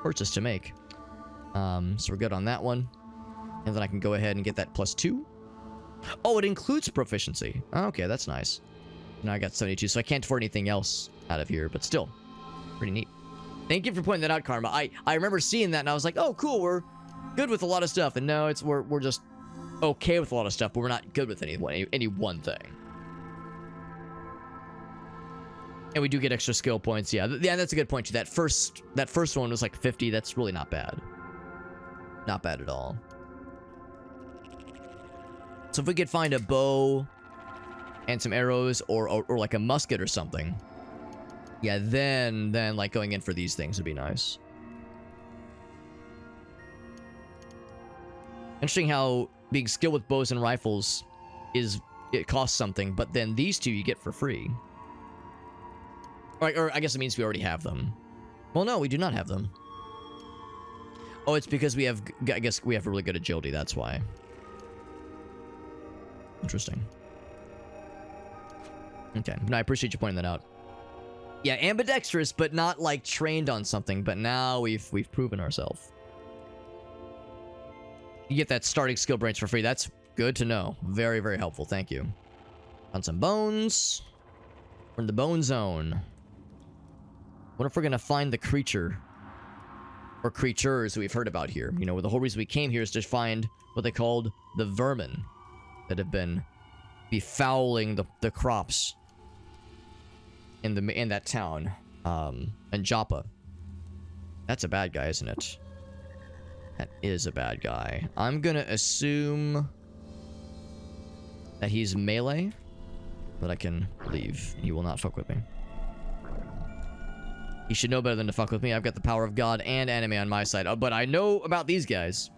purchase to make. So we're good on that one. And then I can go ahead and get that +2. Oh, it includes proficiency. Okay, that's nice. Now I got 72, so I can't afford anything else out of here, but still, pretty neat. Thank you for pointing that out, Karma. I remember seeing that, and I was like, oh, cool, we're good with a lot of stuff. And no, we're just okay with a lot of stuff, but we're not good with any one thing. And we do get extra skill points. Yeah, that's a good point too. That first one was like 50. That's really not bad. Not bad at all. So if we could find a bow and some arrows or like a musket or something, yeah, then like going in for these things would be nice. Interesting how being skilled with bows and rifles it costs something, but then these two you get for free. Or I guess it means we already have them. Well, no, we do not have them. Oh, it's because I guess we have really good agility, that's why. Interesting. Okay, no, I appreciate you pointing that out. Yeah, ambidextrous, but not like trained on something, but now we've proven ourselves. You get that starting skill branch for free. That's good to know. Very, very helpful. Thank you. On some bones. We're in the bone zone. What if we're gonna find the creature or creatures we've heard about here? You know, the whole reason we came here is to find what they called the vermin that have been befouling the crops in that town, in Joppa. That's a bad guy, isn't it? That is a bad guy. I'm gonna assume that he's melee, but I can leave. He will not fuck with me. He should know better than to fuck with me. I've got the power of God and anime on my side. Oh, but I know about these guys.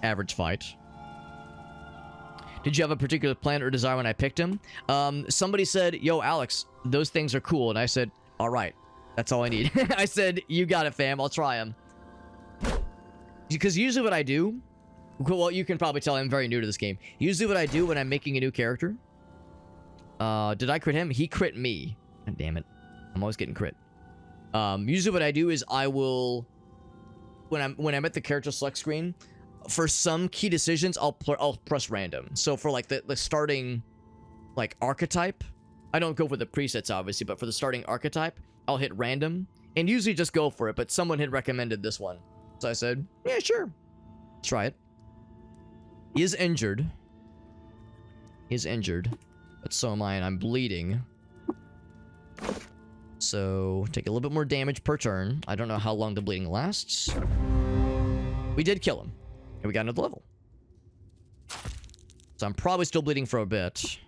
Average fight. Did you have a particular plan or desire when I picked him? Somebody said, yo, Alex, those things are cool. And I said, all right, that's all I need. I said, you got it, fam. I'll try them. Because usually what I do... Well, you can probably tell I'm very new to this game. Usually what I do when I'm making a new character... did I crit him? He crit me. God damn it. I'm always getting crit. Usually what I do is I will... When I'm at the character select screen... For some key decisions, I'll press random. So for like the starting like archetype, I don't go for the presets obviously, but for the starting archetype, I'll hit random and usually just go for it. But someone had recommended this one, so I said, yeah, sure, try it. He is injured. He's injured, but so am I, and I'm bleeding. So take a little bit more damage per turn. I don't know how long the bleeding lasts. We did kill him. And we got another level. So I'm probably still bleeding for a bit.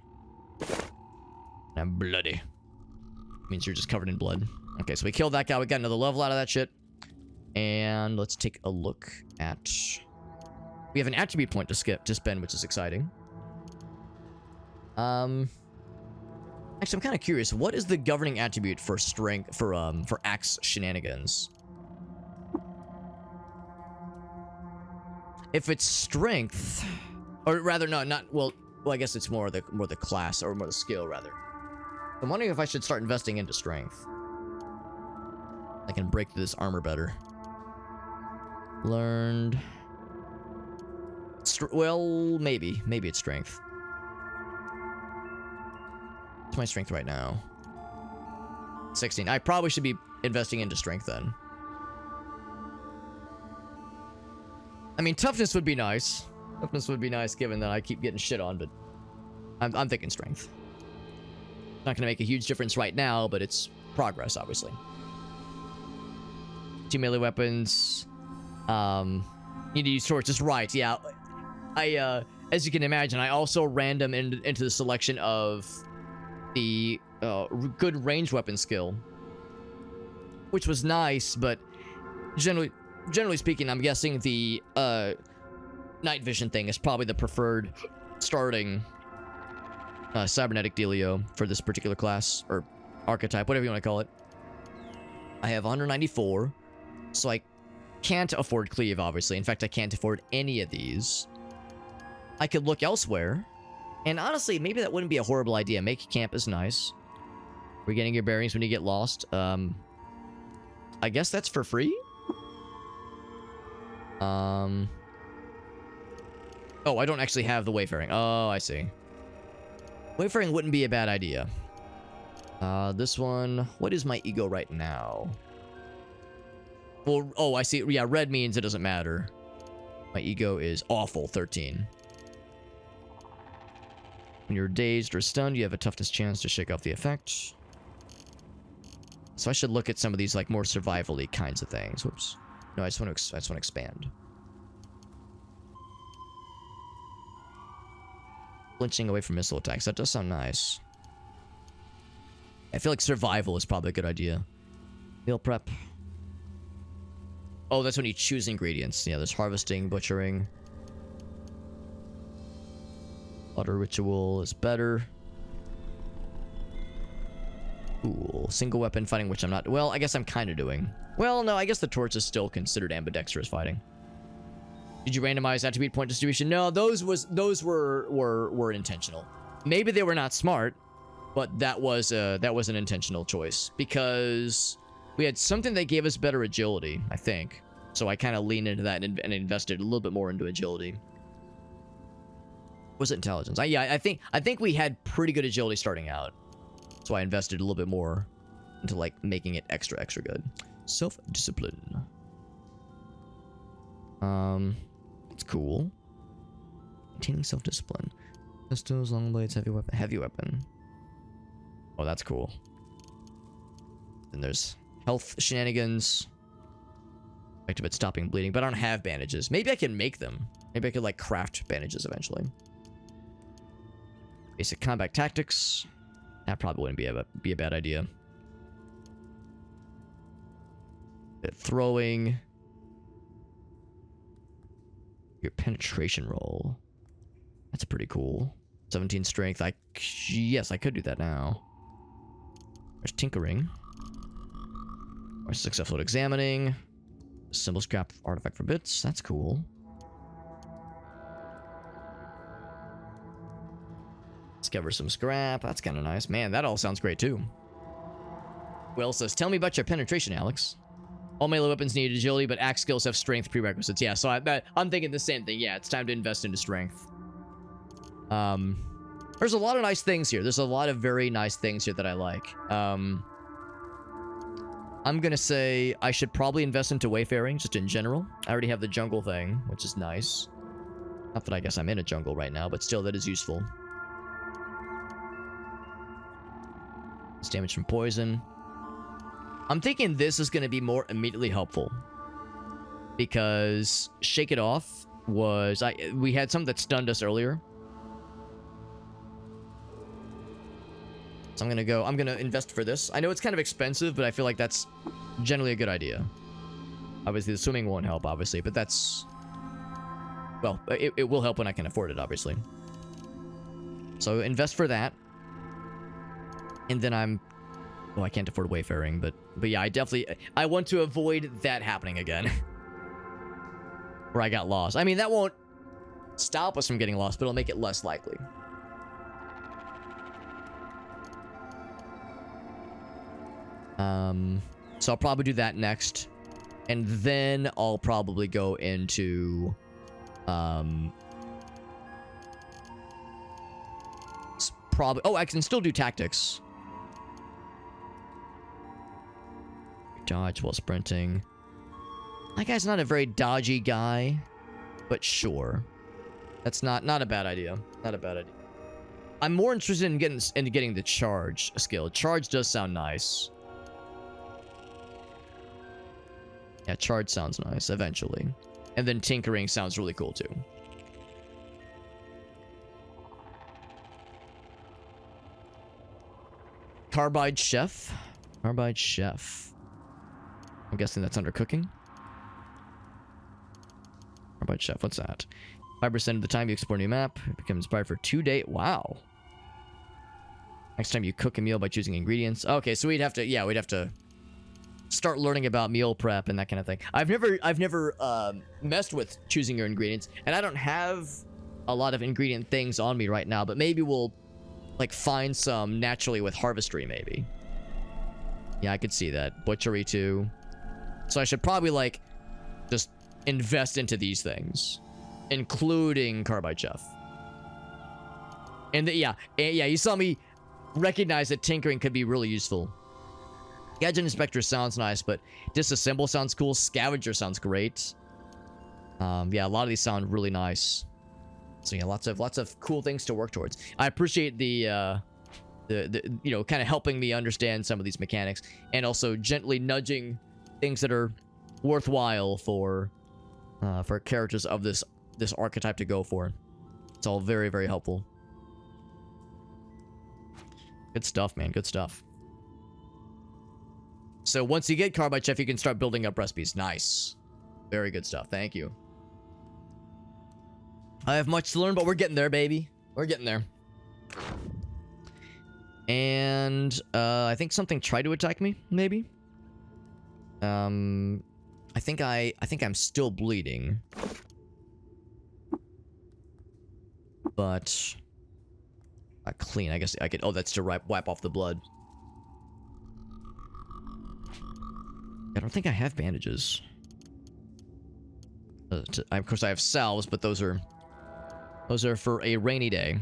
I'm bloody. Means you're just covered in blood. Okay, so we killed that guy. We got another level out of that shit. And let's take a look at... We have an attribute point to spend, which is exciting. Actually, I'm kind of curious. What is the governing attribute for strength for axe shenanigans? If it's strength, or rather, no, not well. I guess it's more the class or more the skill rather. I'm wondering if I should start investing into strength. I can break through this armor better. Learned. Well, maybe it's strength. What's my strength right now? 16. I probably should be investing into strength then. I mean, toughness would be nice. Toughness would be nice given that I keep getting shit on, but I'm thinking strength. Not going to make a huge difference right now, but it's progress, obviously. 2 melee weapons. Need to use torches, right? Yeah. As you can imagine, I also random into the selection of the good range weapon skill, which was nice, but generally speaking, I'm guessing the night vision thing is probably the preferred starting cybernetic dealio for this particular class or archetype, whatever you want to call it. I have 194, so I can't afford cleave, obviously. In fact, I can't afford any of these. I could look elsewhere, and honestly, maybe that wouldn't be a horrible idea. Make camp is nice. Regaining your bearings when you get lost. I guess that's for free. Oh, I don't actually have the wayfaring. Oh, I see. Wayfaring wouldn't be a bad idea. This one, what is my ego right now? Well, oh, I see. Yeah, red means it doesn't matter. My ego is awful, 13. When you're dazed or stunned, you have a toughness chance to shake off the effect. So I should look at some of these like more survival-y kinds of things. Whoops. No, I just want to expand. Flinching away from missile attacks. That does sound nice. I feel like survival is probably a good idea. Meal prep. Oh, that's when you choose ingredients. Yeah, there's harvesting, butchering. Water ritual is better. Cool. Single weapon fighting, which I'm not... Well, I guess I'm kind of doing. Well, no, I guess the torch is still considered ambidextrous fighting. Did you randomize attribute point distribution? No, those were intentional. Maybe they were not smart, but that was an intentional choice because we had something that gave us better agility, I think. So I kind of leaned into that and invested a little bit more into agility. Was it intelligence? Yeah, I think we had pretty good agility starting out. So I invested a little bit more into like making it extra good. Self-discipline. It's cool. Maintaining self-discipline. Pistols, long blades, heavy weapon. Oh, that's cool. Then there's health shenanigans. Effective at stopping bleeding, but I don't have bandages. Maybe I can make them. Maybe I could like craft bandages eventually. Basic combat tactics. That probably wouldn't be a bad idea. Throwing. Your penetration roll. That's pretty cool. 17 strength. Yes, I could do that now. There's tinkering. Or successful at examining. Symbol scrap artifact for bits. That's cool. Discover some scrap. That's kind of nice. Man, that all sounds great too. Will says, tell me about your penetration, Alex. All melee weapons need agility, but axe skills have strength prerequisites. Yeah, so I'm thinking the same thing. Yeah, it's time to invest into strength. There's a lot of nice things here. There's a lot of very nice things here that I like. I'm gonna say I should probably invest into wayfaring, just in general. I already have the jungle thing, which is nice. Not that I guess I'm in a jungle right now, but still, that is useful. It's damage from poison. I'm thinking this is going to be more immediately helpful. Because Shake It Off was... we had something that stunned us earlier. So I'm going to invest for this. I know it's kind of expensive, but I feel like that's generally a good idea. Obviously, the swimming won't help, obviously, but that's... Well, it will help when I can afford it, obviously. So invest for that. And then I'm... Well, I can't afford wayfaring, but yeah, I want to avoid that happening again. Where I got lost. I mean, that won't stop us from getting lost, but it'll make it less likely. So I'll probably do that next. And then I'll probably go into... Oh, I can still do tactics. Dodge while sprinting. That guy's not a very dodgy guy. But sure. That's not a bad idea. Not a bad idea. I'm more interested in getting the charge skill. Charge does sound nice. Yeah, charge sounds nice eventually. And then tinkering sounds really cool too. Carbide chef. Carbide chef. I'm guessing that's under cooking. Carbide chef, what's that? 5% of the time you explore a new map, become inspired for 2 days. Wow. Next time you cook a meal by choosing ingredients. Okay, so we'd have to start learning about meal prep and that kind of thing. I've never messed with choosing your ingredients, and I don't have a lot of ingredient things on me right now, but maybe we'll like find some naturally with harvestry maybe. Yeah, I could see that. Butchery too. So I should probably like just invest into these things, including Carbide Chef. And yeah, you saw me recognize that tinkering could be really useful. Gadget Inspector sounds nice, but Disassemble sounds cool. Scavenger sounds great. Yeah, a lot of these sound really nice. So yeah, lots of cool things to work towards. I appreciate the you know, kind of helping me understand some of these mechanics, and also gently nudging things that are worthwhile for characters of this archetype to go for. It's all very, very helpful. Good stuff, man. Good stuff. So once you get Carbide Chef, you can start building up recipes. Nice. Very good stuff. Thank you. I have much to learn, but we're getting there, baby. We're getting there. And I think something tried to attack me, maybe. I think I'm still bleeding. But clean. I guess I could. Oh, that's to wipe off the blood. I don't think I have bandages. Of course, I have salves, but those are for a rainy day.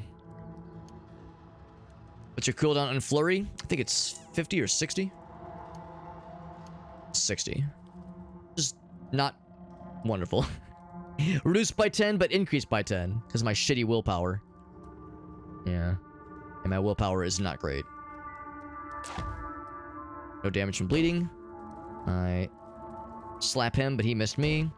What's your cooldown on Flurry? I think it's 50 or 60. 60. Just not wonderful. Reduced by 10, but increased by 10 because of my shitty willpower. Yeah. And my willpower is not great. No damage from bleeding. I slap him, but he missed me.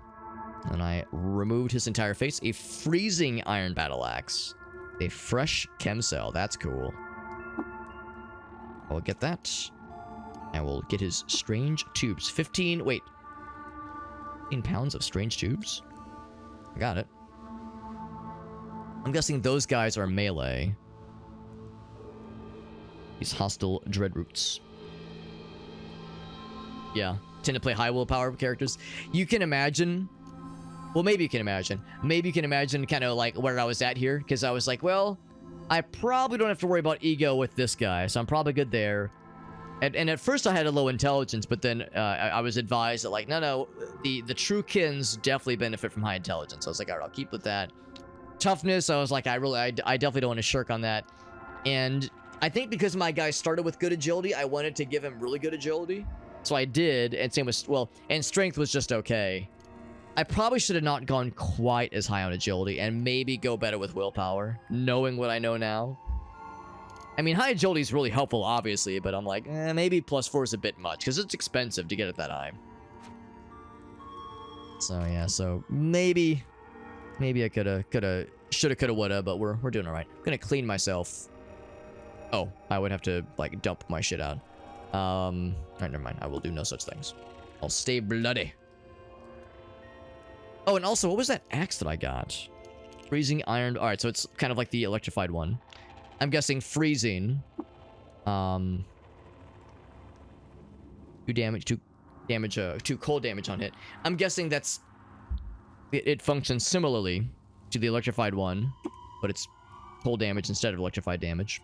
And I removed his entire face. A freezing iron battle axe. A fresh chem cell. That's cool. I'll get that. I will get his strange tubes. 15 pounds of strange tubes? I got it. I'm guessing those guys are melee. These hostile dreadroots. Yeah. Tend to play high willpower characters. You can imagine... Well, maybe you can imagine. Maybe you can imagine kind of like where I was at here. Because I was like, well, I probably don't have to worry about ego with this guy. So I'm probably good there. And at first I had a low intelligence. But then I was advised that like, no. The true kins definitely benefit from high intelligence. So I was like, all right, I'll keep with that. Toughness, I was like, I definitely don't want to shirk on that. And I think because my guy started with good agility, I wanted to give him really good agility. So I did. And same with, well, and strength was just okay. I probably should have not gone quite as high on agility and maybe go better with willpower, knowing what I know now. I mean, high agility is really helpful, obviously, but I'm like, maybe +4 is a bit much, because it's expensive to get it that high. So, yeah, so maybe I coulda, shoulda, coulda, woulda, but we're doing alright. I'm gonna clean myself. Oh, I would have to, like, dump my shit out. Alright, never mind. I will do no such things. I'll stay bloody. Oh, and also, what was that axe that I got? Freezing iron. Alright, so it's kind of like the electrified one. I'm guessing freezing. 2 cold damage on hit. I'm guessing that's... It functions similarly to the electrified one, but it's cold damage instead of electrified damage.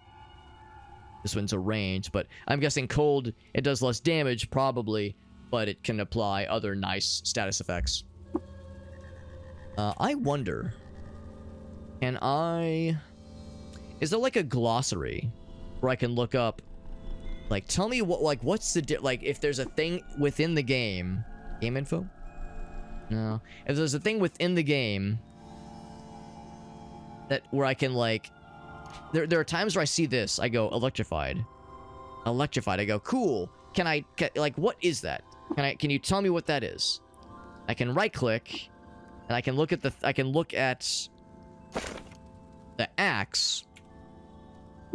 This one's a range, but I'm guessing cold, it does less damage, probably, but it can apply other nice status effects. I wonder... Is there like a glossary where I can look up, like, tell me what, like, what's the, like, if there's a thing within the game, game info? No. If there's a thing within the game that where I can like there are times where I see this, I go electrified. Electrified. I go, cool. Like what is that? Can you tell me what that is? I can right click and I can look at the axe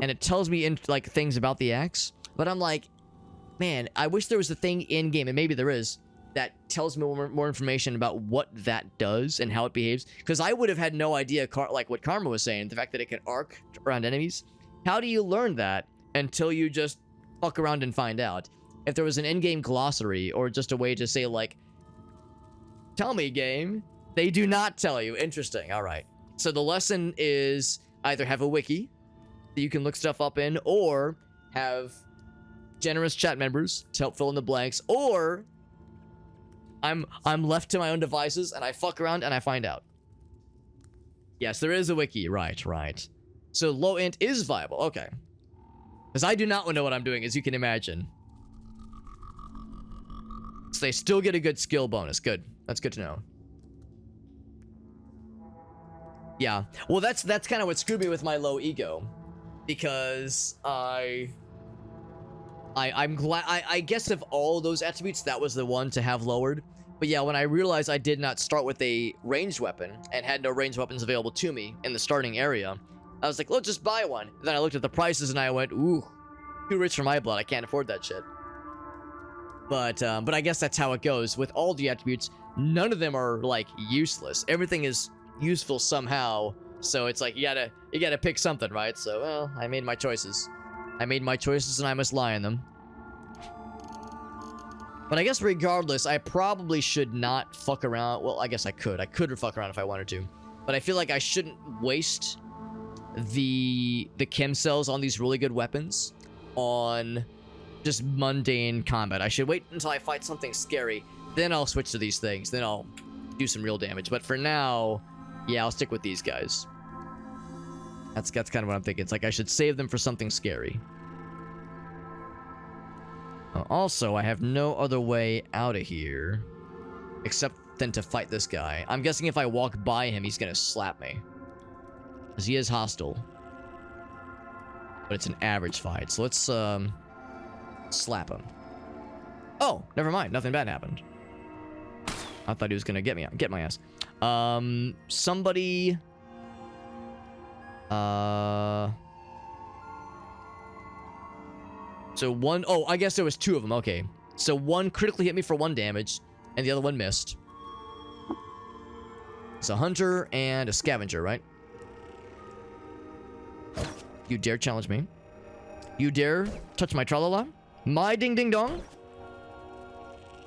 and it tells me like things about the axe, but I'm like, man, I wish there was a thing in game, and maybe there is, that tells me more information about what that does and how it behaves, because I would have had no idea, like what Karma was saying, the fact that it can arc around enemies. How do you learn that until you just fuck around and find out? If there was an in-game glossary or just a way to say like, tell me game, they do not tell you. Interesting. All right. So the lesson is either have a wiki that you can look stuff up in, or have generous chat members to help fill in the blanks, or I'm left to my own devices and I fuck around and I find out. Yes, there is a wiki. Right. So low int is viable. Okay. Because I do not know what I'm doing, as you can imagine. So they still get a good skill bonus. Good. That's good to know. Yeah. Well, that's kind of what screwed me with my low ego. Because I'm glad, I guess of all those attributes, that was the one to have lowered. But yeah, when I realized I did not start with a ranged weapon and had no ranged weapons available to me in the starting area, I was like, let's just buy one. And then I looked at the prices and I went, ooh, too rich for my blood. I can't afford that shit. But I guess that's how it goes. With all the attributes, none of them are, like, useless. Everything is useful somehow. So it's like, you gotta pick something, right? So, well, I made my choices. And I must lie in them. But I guess regardless, I probably should not fuck around. Well, I guess I could. I could fuck around if I wanted to. But I feel like I shouldn't waste the chem cells on these really good weapons on just mundane combat. I should wait until I fight something scary. Then I'll switch to these things. Then I'll do some real damage. But for now, yeah, I'll stick with these guys. That's kind of what I'm thinking. It's like I should save them for something scary. Also, I have no other way out of here except than to fight this guy. I'm guessing if I walk by him, he's gonna slap me. Because he is hostile. But it's an average fight. So let's slap him. Oh, never mind. Nothing bad happened. I thought he was gonna get my ass. Somebody... So one... Oh, I guess there was two of them. Okay. So one critically hit me for 1 damage, and the other one missed. It's a hunter and a scavenger, right? You dare challenge me? You dare touch my tra-la-la? My ding-ding-dong?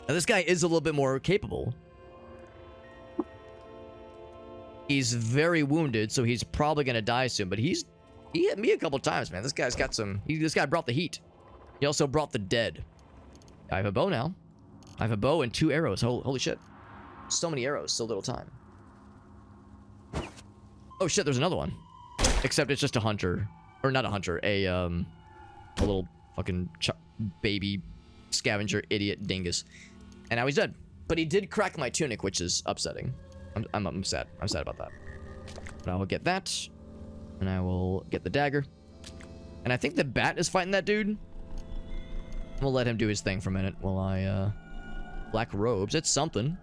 Now, this guy is a little bit more capable. He's very wounded, so he's probably gonna die soon, but he hit me a couple times, man. This guy's got some... This guy brought the heat. He also brought the dead. I have a bow now. I have a bow and 2 arrows. Holy shit. So many arrows, so little time. Oh shit, there's another one. Except it's just a hunter. Or not a hunter, a little fucking baby scavenger idiot dingus. And now he's dead. But he did crack my tunic, which is upsetting. I'm sad. I'm sad about that. But I will get that. And I will get the dagger. And I think the bat is fighting that dude. We'll let him do his thing for a minute while I, Black robes. It's something.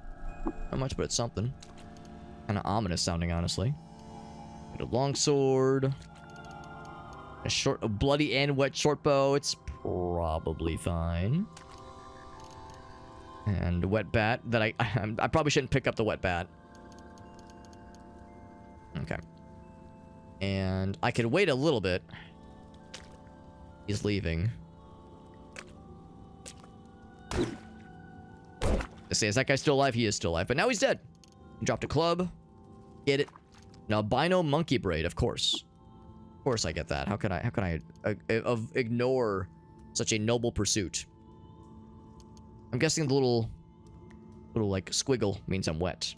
Not much, but it's something. Kind of ominous sounding, honestly. Get a longsword. A bloody and wet short bow. It's probably fine. And a wet bat that I probably shouldn't pick up the wet bat. Okay. And I could wait a little bit. He's leaving. I say, is that guy still alive? He is still alive, but now he's dead. He dropped a club. Get it? An albino monkey braid, of course. Of course I get that. How can I ignore such a noble pursuit? I'm guessing the little like squiggle means I'm wet.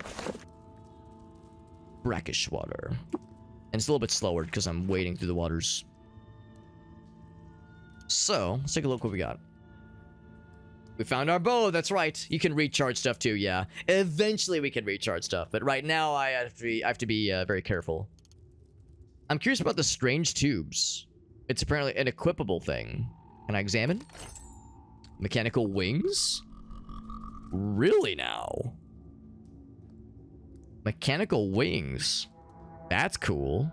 Brackish water. And it's a little bit slower because I'm wading through the waters. So, let's take a look what we got. We found our bow, that's right. You can recharge stuff too, yeah. Eventually we can recharge stuff, but right now I have to be very careful. I'm curious about the strange tubes. It's apparently an equipable thing. Can I examine? Mechanical wings? Really now? Mechanical wings. That's cool.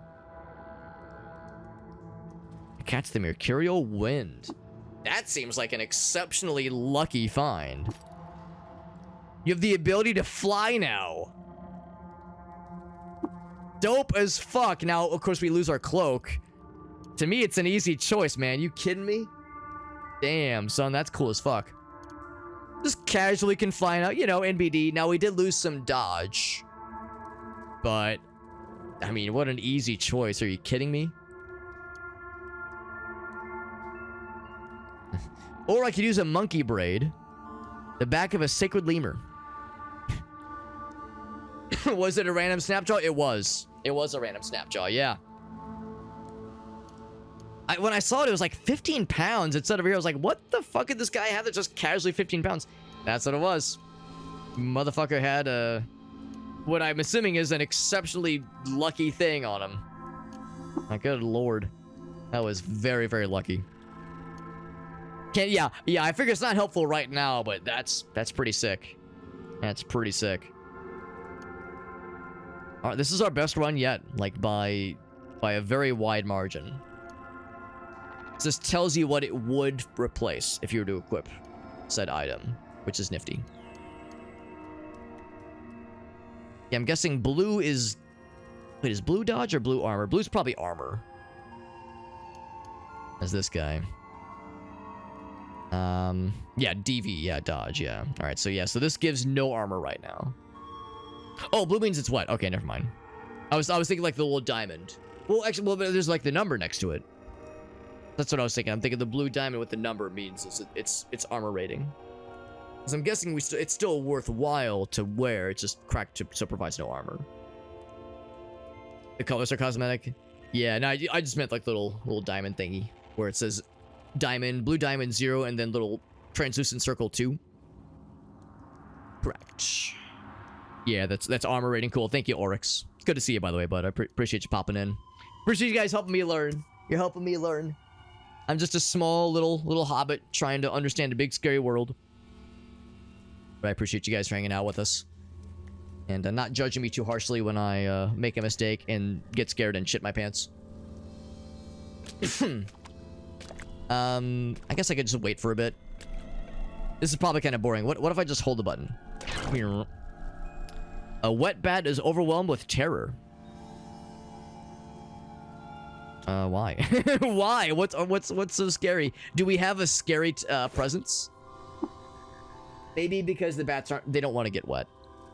Catch the Mercurial Wind. That seems like an exceptionally lucky find. You have the ability to fly now. Dope as fuck. Now, of course, we lose our cloak. To me, it's an easy choice, man. You kidding me? Damn, son, that's cool as fuck. Just casually can fly now, you know, NBD. Now, we did lose some dodge. But, I mean, what an easy choice. Are you kidding me? Or I could use a monkey braid. The back of a sacred lemur. Was it a random snapjaw? It was. It was a random snapjaw, yeah. When I saw it, it was like 15 pounds instead of here. I was like, what the fuck did this guy have that's just casually 15 pounds? That's what it was. Motherfucker had what I'm assuming is an exceptionally lucky thing on him. My good lord. That was very, very lucky. Yeah, I figure it's not helpful right now, but that's pretty sick. That's pretty sick. All right, this is our best run yet, like by a very wide margin. This tells you what it would replace if you were to equip said item, which is nifty. Yeah, I'm guessing blue is... Wait, is blue dodge or blue armor? Blue's probably armor. As this guy. Yeah, DV, yeah, dodge, yeah. Alright, so yeah, so this gives no armor right now. Oh, blue means it's what? Okay, never mind. I was thinking like the little diamond. Well, actually, well, there's like the number next to it. That's what I was thinking. I'm thinking the blue diamond with the number means it's armor rating. Because I'm guessing it's still worthwhile to wear. It's just cracked so provides no armor. The colors are cosmetic. Yeah, no, I just meant like little diamond thingy where it says diamond, blue diamond 0, and then little translucent circle 2. Correct. Yeah, that's armor rating. Cool. Thank you, Oryx. It's good to see you, by the way, bud. I appreciate you popping in. Appreciate you guys helping me learn. You're helping me learn. I'm just a small little hobbit trying to understand a big scary world. But I appreciate you guys hanging out with us. And not judging me too harshly when I make a mistake and get scared and shit my pants. I guess I could just wait for a bit. This is probably kind of boring. What if I just hold the button? A wet bat is overwhelmed with terror. Why? Why? What's so scary? Do we have a scary presence? Maybe because the bats they don't want to get wet.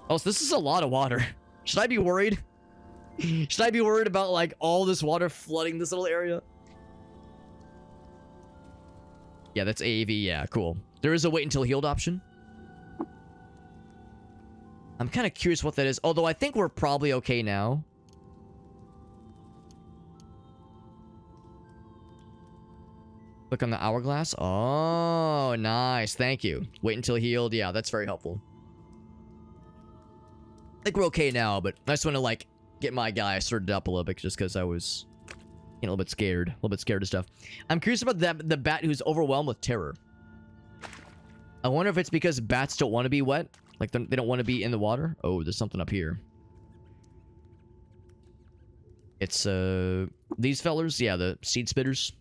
Oh, so this is a lot of water. Should I be worried? Should I be worried about like all this water flooding this little area? Yeah, that's AAV. Yeah, cool. There is a wait until healed option. I'm kind of curious what that is. Although I think we're probably okay now. Click on the hourglass. Oh, nice. Thank you. Wait until healed. Yeah, that's very helpful. I think we're okay now, but I just want to, like, get my guy sorted up a little bit just because I was, you know, a little bit scared. A little bit scared of stuff. I'm curious about the bat who's overwhelmed with terror. I wonder if it's because bats don't want to be wet. Like, they don't want to be in the water. Oh, there's something up here. It's, these fellers. Yeah, the seed spitters.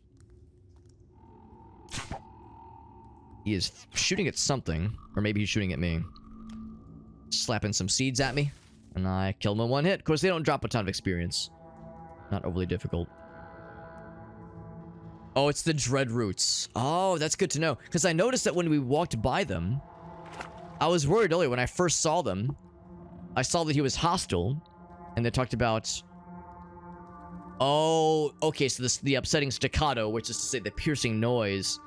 He is shooting at something. Or maybe he's shooting at me. Slapping some seeds at me. And I kill him in one hit. Of course, they don't drop a ton of experience. Not overly difficult. Oh, it's the dread roots. Oh, that's good to know. Because I noticed that when we walked by them, I was worried earlier when I first saw them. I saw that he was hostile. And they talked about... Oh, okay, so the upsetting staccato, which is to say the piercing noise.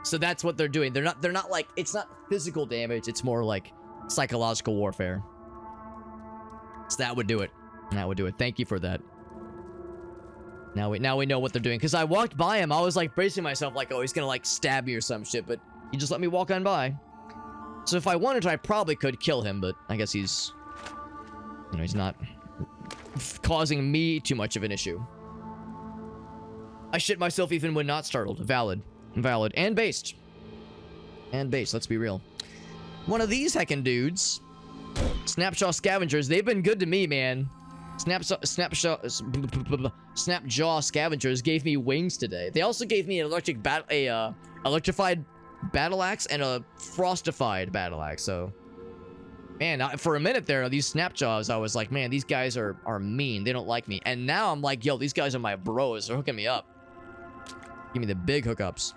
So that's what they're doing. They're not like... It's not physical damage. It's more like psychological warfare. So that would do it. That would do it. Thank you for that. Now we know what they're doing. Because I walked by him, I was like bracing myself like, oh, he's gonna like stab me or some shit. But he just let me walk on by. So if I wanted to, I probably could kill him. But I guess he's... You know, he's not causing me too much of an issue. I shit myself even when not startled. Valid. Valid. And based. And based, let's be real. One of these heckin' dudes, Snapjaw Scavengers, they've been good to me, man. Snapjaw Scavengers gave me wings today. They also gave me an electrified battle axe and a frostified battle axe. So, man, for a minute there, these Snapjaws, I was like, man, these guys are mean. They don't like me. And now I'm like, yo, these guys are my bros. They're hooking me up. Give me the big hookups.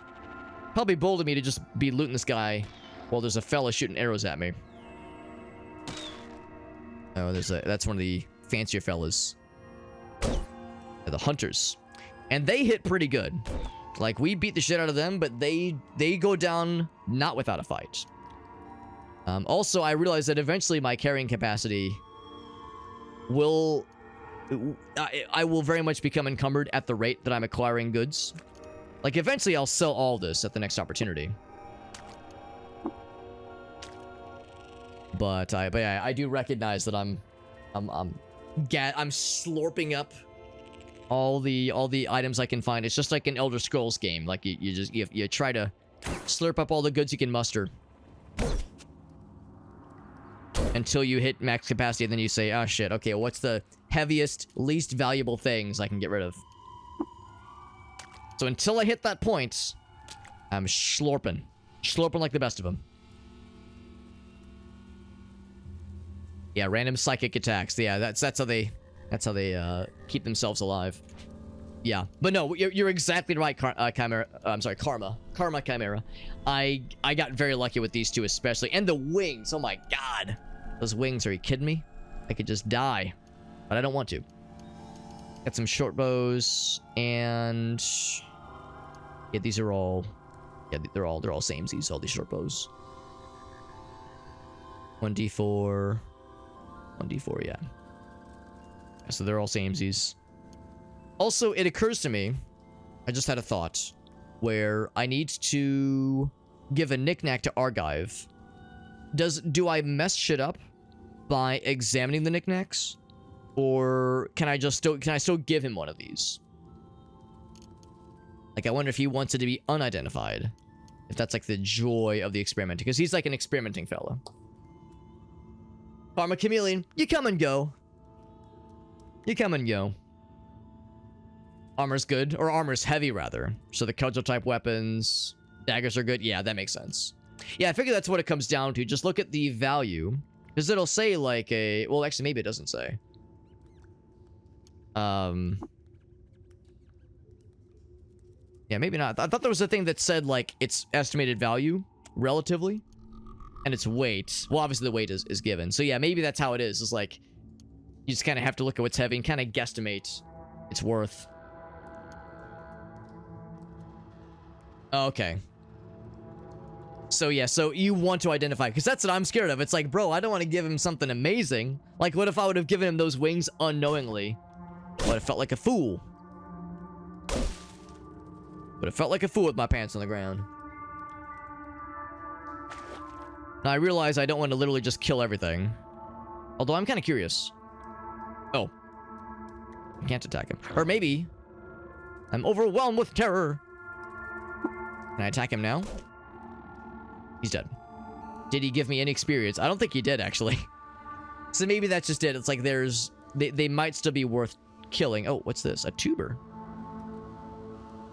Probably bold of me to just be looting this guy while there's a fella shooting arrows at me. Oh, that's one of the fancier fellas. They're the hunters. And they hit pretty good. Like, we beat the shit out of them, but they go down not without a fight. Also, I realized that eventually my carrying capacity will... I will very much become encumbered at the rate that I'm acquiring goods. Like, eventually I'll sell all this at the next opportunity. But yeah, I do recognize that I'm slurping up all the items I can find. It's just like an Elder Scrolls game. Like you try to slurp up all the goods you can muster until you hit max capacity, and then you say, "Oh shit, okay, what's the heaviest, least valuable things I can get rid of?" So until I hit that point, I'm slurping like the best of them. Yeah, random psychic attacks. Yeah, that's how they keep themselves alive. Yeah, but no, you're exactly right, Chimera. I'm sorry, Karma Chimera. I got very lucky with these two especially, and the wings. Oh my god, those wings! Are you kidding me? I could just die, but I don't want to. Got some short bows, and yeah, these are all. Yeah, they're all samesies. All these short bows. 1d4. 1d4, yeah. So they're all samesies. Also, it occurs to me, I just had a thought, where I need to give a knickknack to Argive. Do I mess shit up by examining the knickknacks? Or can I still give him one of these? Like, I wonder if he wants it to be unidentified. If that's like the joy of the experimenting. Because he's like an experimenting fella. Karma Chameleon, you come and go. You come and go. Armor's good, or armor's heavy rather. So the cudgel type weapons, daggers are good. Yeah, that makes sense. Yeah, I figure that's what it comes down to. Just look at the value, because it'll say like a. Well, actually, maybe it doesn't say. Yeah, maybe not. I thought there was a thing that said like its estimated value relatively. And its weight. Well, obviously the weight is given. So yeah, maybe that's how it is. It's like, you just kind of have to look at what's heavy and kind of guesstimate its worth. Okay. So yeah, so you want to identify, because that's what I'm scared of. It's like, bro, I don't want to give him something amazing. Like, what if I would have given him those wings unknowingly? Would have felt like a fool. Would have felt like a fool with my pants on the ground. Now, I realize I don't want to literally just kill everything. Although I'm kind of curious. Oh. I can't attack him. Or maybe I'm overwhelmed with terror. Can I attack him now? He's dead. Did he give me any experience? I don't think he did, actually. So maybe that's just it. It's like there's... They might still be worth killing. Oh, what's this? A tuber.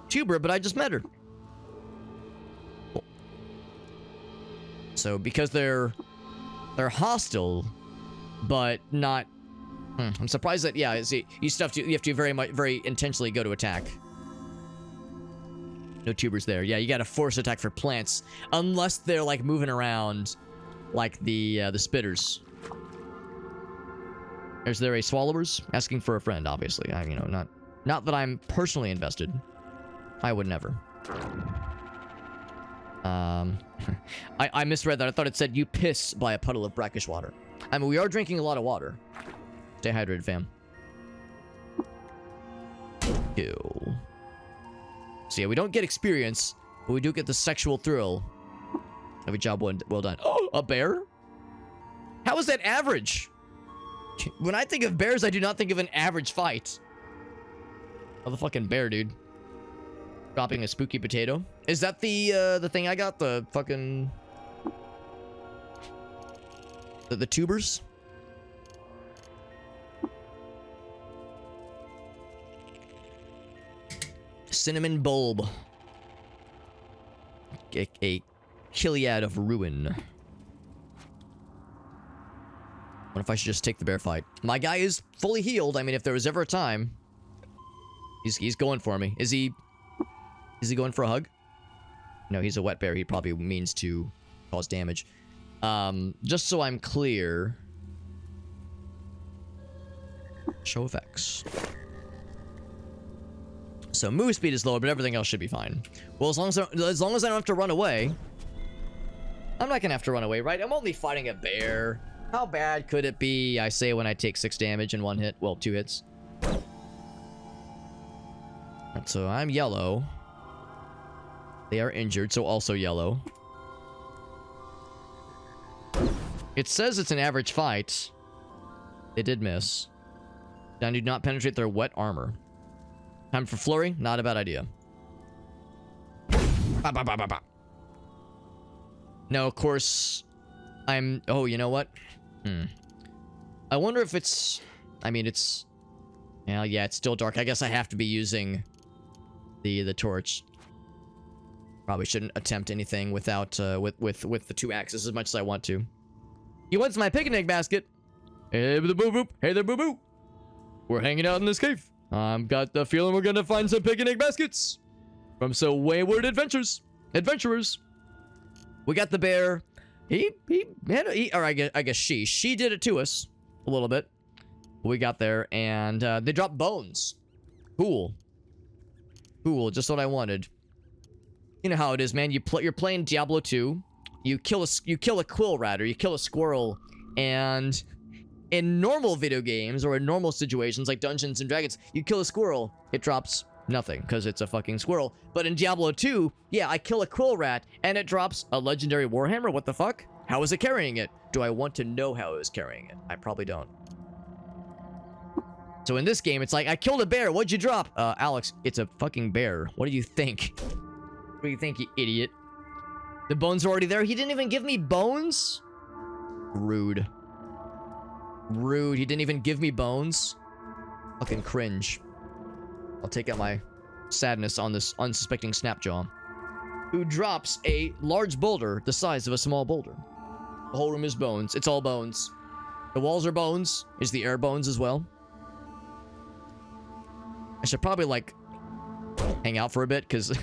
Tuber, but I just met her. So because they're hostile, but not. I'm surprised that see you have to very intentionally go to attack. No tubers there. Yeah, you got to force attack for plants unless they're like moving around, like the spitters. Is there a swallowers asking for a friend? Obviously, not that I'm personally invested. I would never. I misread that. I thought it said you piss by a puddle of brackish water. I mean, we are drinking a lot of water. Stay hydrated, fam. Kill. So yeah, we don't get experience, but we do get the sexual thrill. Every job well done. Oh, a bear? How is that average? When I think of bears, I do not think of an average fight. Oh, the fucking bear, dude. Dropping a spooky potato. Is that the thing I got? The fucking... The tubers? Cinnamon bulb. A Kiliad of ruin. What if I should just take the bear fight? My guy is fully healed. I mean, if there was ever a time, he's going for me. Is he going for a hug? No, he's a wet bear. He probably means to cause damage. Just so I'm clear. Show effects. So move speed is lower, but everything else should be fine. Well, as long as I don't have to run away. I'm not gonna have to run away, right? I'm only fighting a bear. How bad could it be? I say when I take 6 damage in 1 hit. Well, 2 hits. And so I'm yellow. They are injured, so also yellow. It says it's an average fight. They did miss. Down do not penetrate their wet armor. Time for flurry? Not a bad idea. Bah, bah, bah, bah, bah. No, of course, I'm... Oh, you know what? I wonder if it's... I mean, it's... Yeah, it's still dark. I guess I have to be using the torch. Probably shouldn't attempt anything without with the 2 axes as much as I want to. He wants my picnic basket. Hey, the boo boop. Hey there, boo boo. We're hanging out in this cave. I've got the feeling we're gonna find some picnic baskets from some wayward adventurers. We got the bear. Or I guess she did it to us a little bit. We got there and they dropped bones. Cool, just what I wanted. You know how it is, man. You're playing Diablo 2. You kill a quill rat or you kill a squirrel, and in normal video games or in normal situations like Dungeons and Dragons, you kill a squirrel, it drops nothing because it's a fucking squirrel. But in Diablo 2, yeah, I kill a quill rat and it drops a legendary warhammer. What the fuck? How is it carrying it? Do I want to know how it was carrying it? I probably don't. So in this game, it's like, I killed a bear. What'd you drop? Alex, it's a fucking bear. What do you think? What do you think, you idiot? The bones are already there. He didn't even give me bones? Rude. Rude. He didn't even give me bones. Fucking cringe. I'll take out my sadness on this unsuspecting Snapjaw, who drops a large boulder the size of a small boulder. The whole room is bones. It's all bones. The walls are bones. Is the air bones as well? I should probably, like, hang out for a bit, because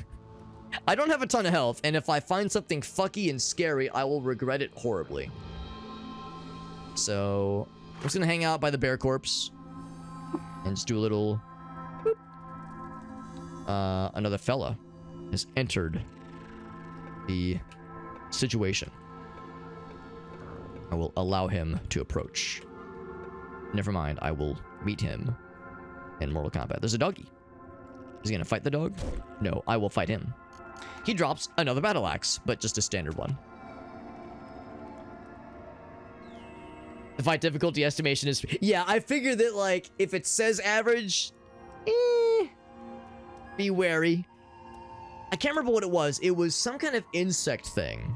I don't have a ton of health, and if I find something fucky and scary, I will regret it horribly. So, I'm just gonna hang out by the bear corpse and just do a little... another fella has entered the situation. I will allow him to approach. Never mind, I will meet him in Mortal Kombat. There's a doggy. Is he gonna fight the dog? No, I will fight him. He drops another battle axe, but just a standard one. The fight difficulty estimation is... Yeah, I figured that, like, if it says average... be wary. I can't remember what it was. It was some kind of insect thing.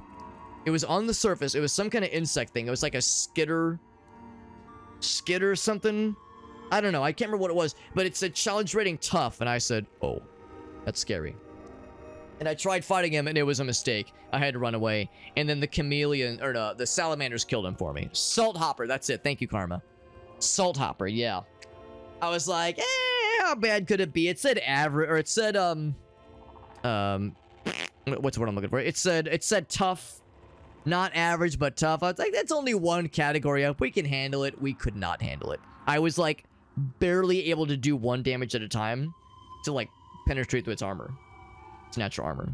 It was on the surface. It was some kind of insect thing. It was like a skitter something. I don't know. I can't remember what it was, but it said challenge rating tough, and I said, oh, that's scary. And I tried fighting him, and it was a mistake. I had to run away, and then the chameleon, or no, the salamanders killed him for me. Salt Hopper, that's it. Thank you, Karma. Salt Hopper, yeah. I was like, how bad could it be? It said average, or it said, what's the word I'm looking for? It said tough, not average, but tough. I was like, that's only one category up. We can handle it. We could not handle it. I was like barely able to do 1 damage at a time to like penetrate through its armor. It's natural armor.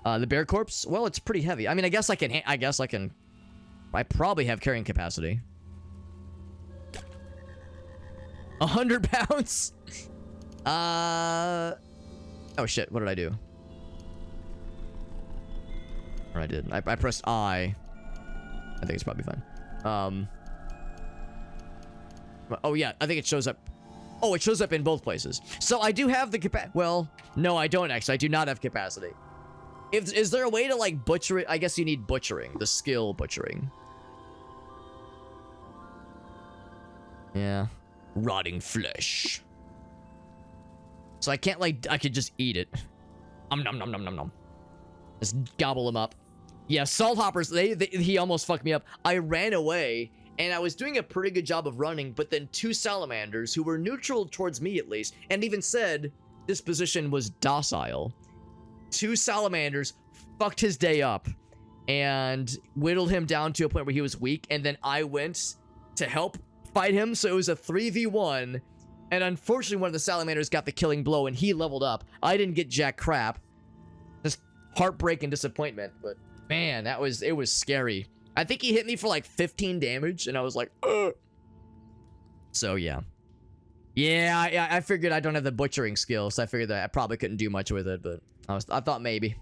The bear corpse, well, it's pretty heavy. I mean, I guess I can, I probably have carrying capacity. 100 pounds? Oh shit, what did I do? Or I did. I pressed I. I think it's probably fine. Oh yeah, I think it shows up. Oh, it shows up in both places. So I do have the capacity. Well, no, I don't actually. I do not have capacity. Is there a way to, like, butcher it? I guess you need butchering. The skill butchering. Yeah. Rotting flesh. So I can't, like, I could just eat it. Nom nom nom nom nom nom. Just gobble them up. Yeah, salt hoppers, he almost fucked me up. I ran away, and I was doing a pretty good job of running, but then two salamanders, who were neutral towards me at least, and even said this position was docile. Two salamanders fucked his day up and whittled him down to a point where he was weak, and then I went to help fight him, so it was a 3v1, and unfortunately one of the salamanders got the killing blow and he leveled up. I didn't get jack crap. Just heartbreak and disappointment, but man, it was scary. I think he hit me for like 15 damage, and I was like, ugh. So yeah. Yeah, I figured I don't have the butchering skill, so I figured that I probably couldn't do much with it, but I thought maybe.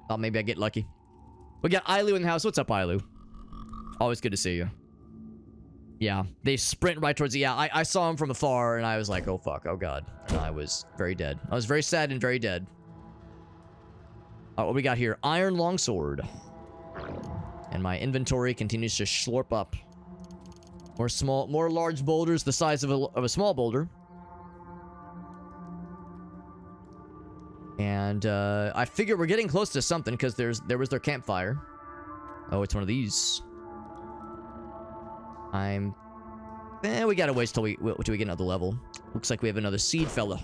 Thought maybe I'd get lucky. We got Ailu in the house. What's up, Ailu? Always good to see you. Yeah, they sprint right towards the... Yeah, I saw him from afar, and I was like, oh fuck, oh god. And I was very dead. I was very sad and very dead. What we got here? Iron longsword. And my inventory continues to slurp up. More large boulders the size of a small boulder. And I figure we're getting close to something because there was their campfire. Oh, it's one of these. We gotta wait till we get another level. Looks like we have another seed fella.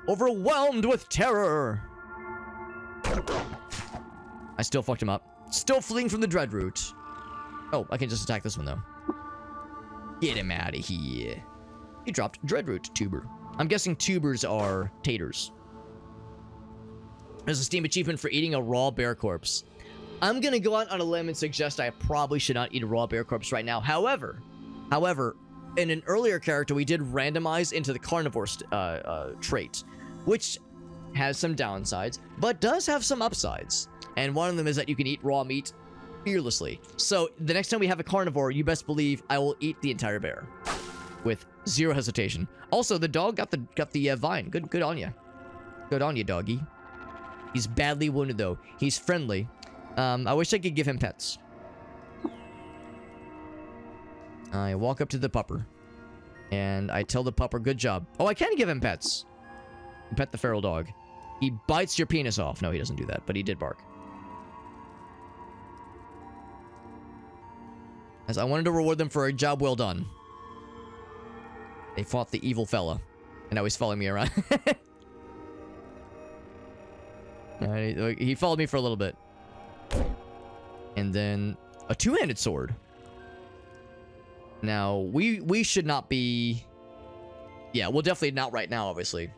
Overwhelmed with terror. I still fucked him up. Still fleeing from the Dreadroot. Oh, I can just attack this one though. Get him out of here. He dropped Dreadroot tuber. I'm guessing tubers are taters. There's a Steam achievement for eating a raw bear corpse. I'm gonna go out on a limb and suggest I probably should not eat a raw bear corpse right now. However, in an earlier character, we did randomize into the carnivore trait, which has some downsides, but does have some upsides. And one of them is that you can eat raw meat fearlessly. So the next time we have a carnivore, you best believe I will eat the entire bear with zero hesitation. Also, the dog got the vine. Good on you. Good on you, doggy. He's badly wounded though. He's friendly. I wish I could give him pets. I walk up to the pupper, and I tell the pupper, good job. Oh, I can give him pets. Pet the feral dog. He bites your penis off. No, he doesn't do that, but he did bark. As I wanted to reward them for a job well done. They fought the evil fella, and now he's following me around. He followed me for a little bit. And then a two-handed sword. Now, we should not be... Yeah, well, definitely not right now, obviously.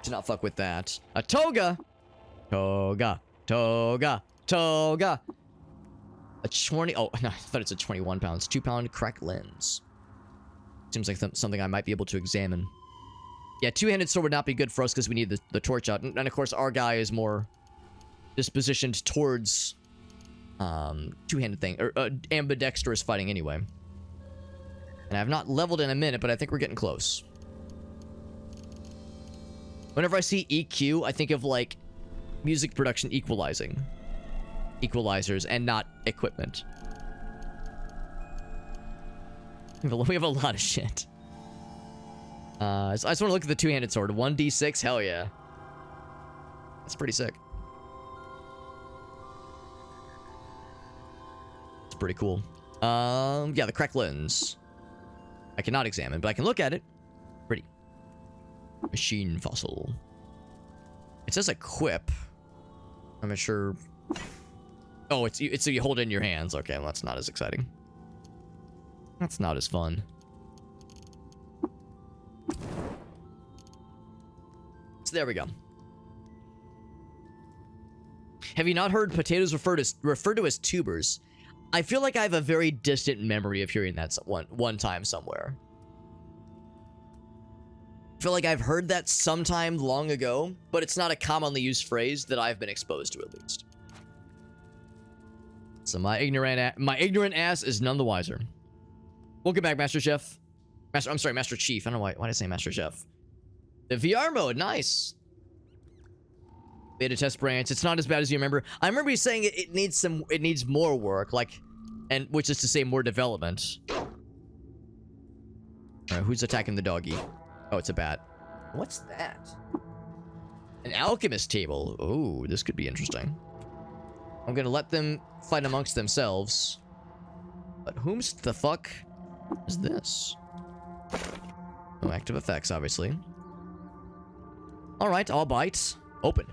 Should not fuck with that. A toga! Toga. Toga. Toga. A 20... Oh, no, I thought it's a 21 pounds. 2-pound cracked lens. Seems like something I might be able to examine. Yeah, two-handed sword would not be good for us because we need the torch out. And of course, our guy is more dispositioned towards... two-handed thing, or ambidextrous fighting anyway. And I've not leveled in a minute, but I think we're getting close. Whenever I see EQ, I think of, like, music production equalizers, and not equipment. We have a lot of shit. So I just want to look at the two-handed sword. 1d6, hell yeah. That's pretty sick. Pretty cool. Yeah, the cracked lens. I cannot examine, but I can look at it. Pretty. Machine fossil. It says equip. I'm not sure. Oh, it's so you hold it in your hands. Okay, well, that's not as exciting. That's not as fun. So there we go. Have you not heard potatoes referred to as tubers? I feel like I have a very distant memory of hearing that one time somewhere. I feel like I've heard that sometime long ago, but it's not a commonly used phrase that I've been exposed to, at least. So my ignorant ass is none the wiser. Welcome back, Master Chef. I'm sorry, Master Chief. I don't know why did I say Master Chef? The VR mode, nice. Beta test branch. It's not as bad as you remember. I remember you saying it needs more work, like, and which is to say more development. All right, who's attacking the doggy? Oh, it's a bat. What's that? An alchemist table. Oh, this could be interesting. I'm gonna let them fight amongst themselves. But whom's the fuck is this? No active effects, obviously. All right, I'll bite. Open.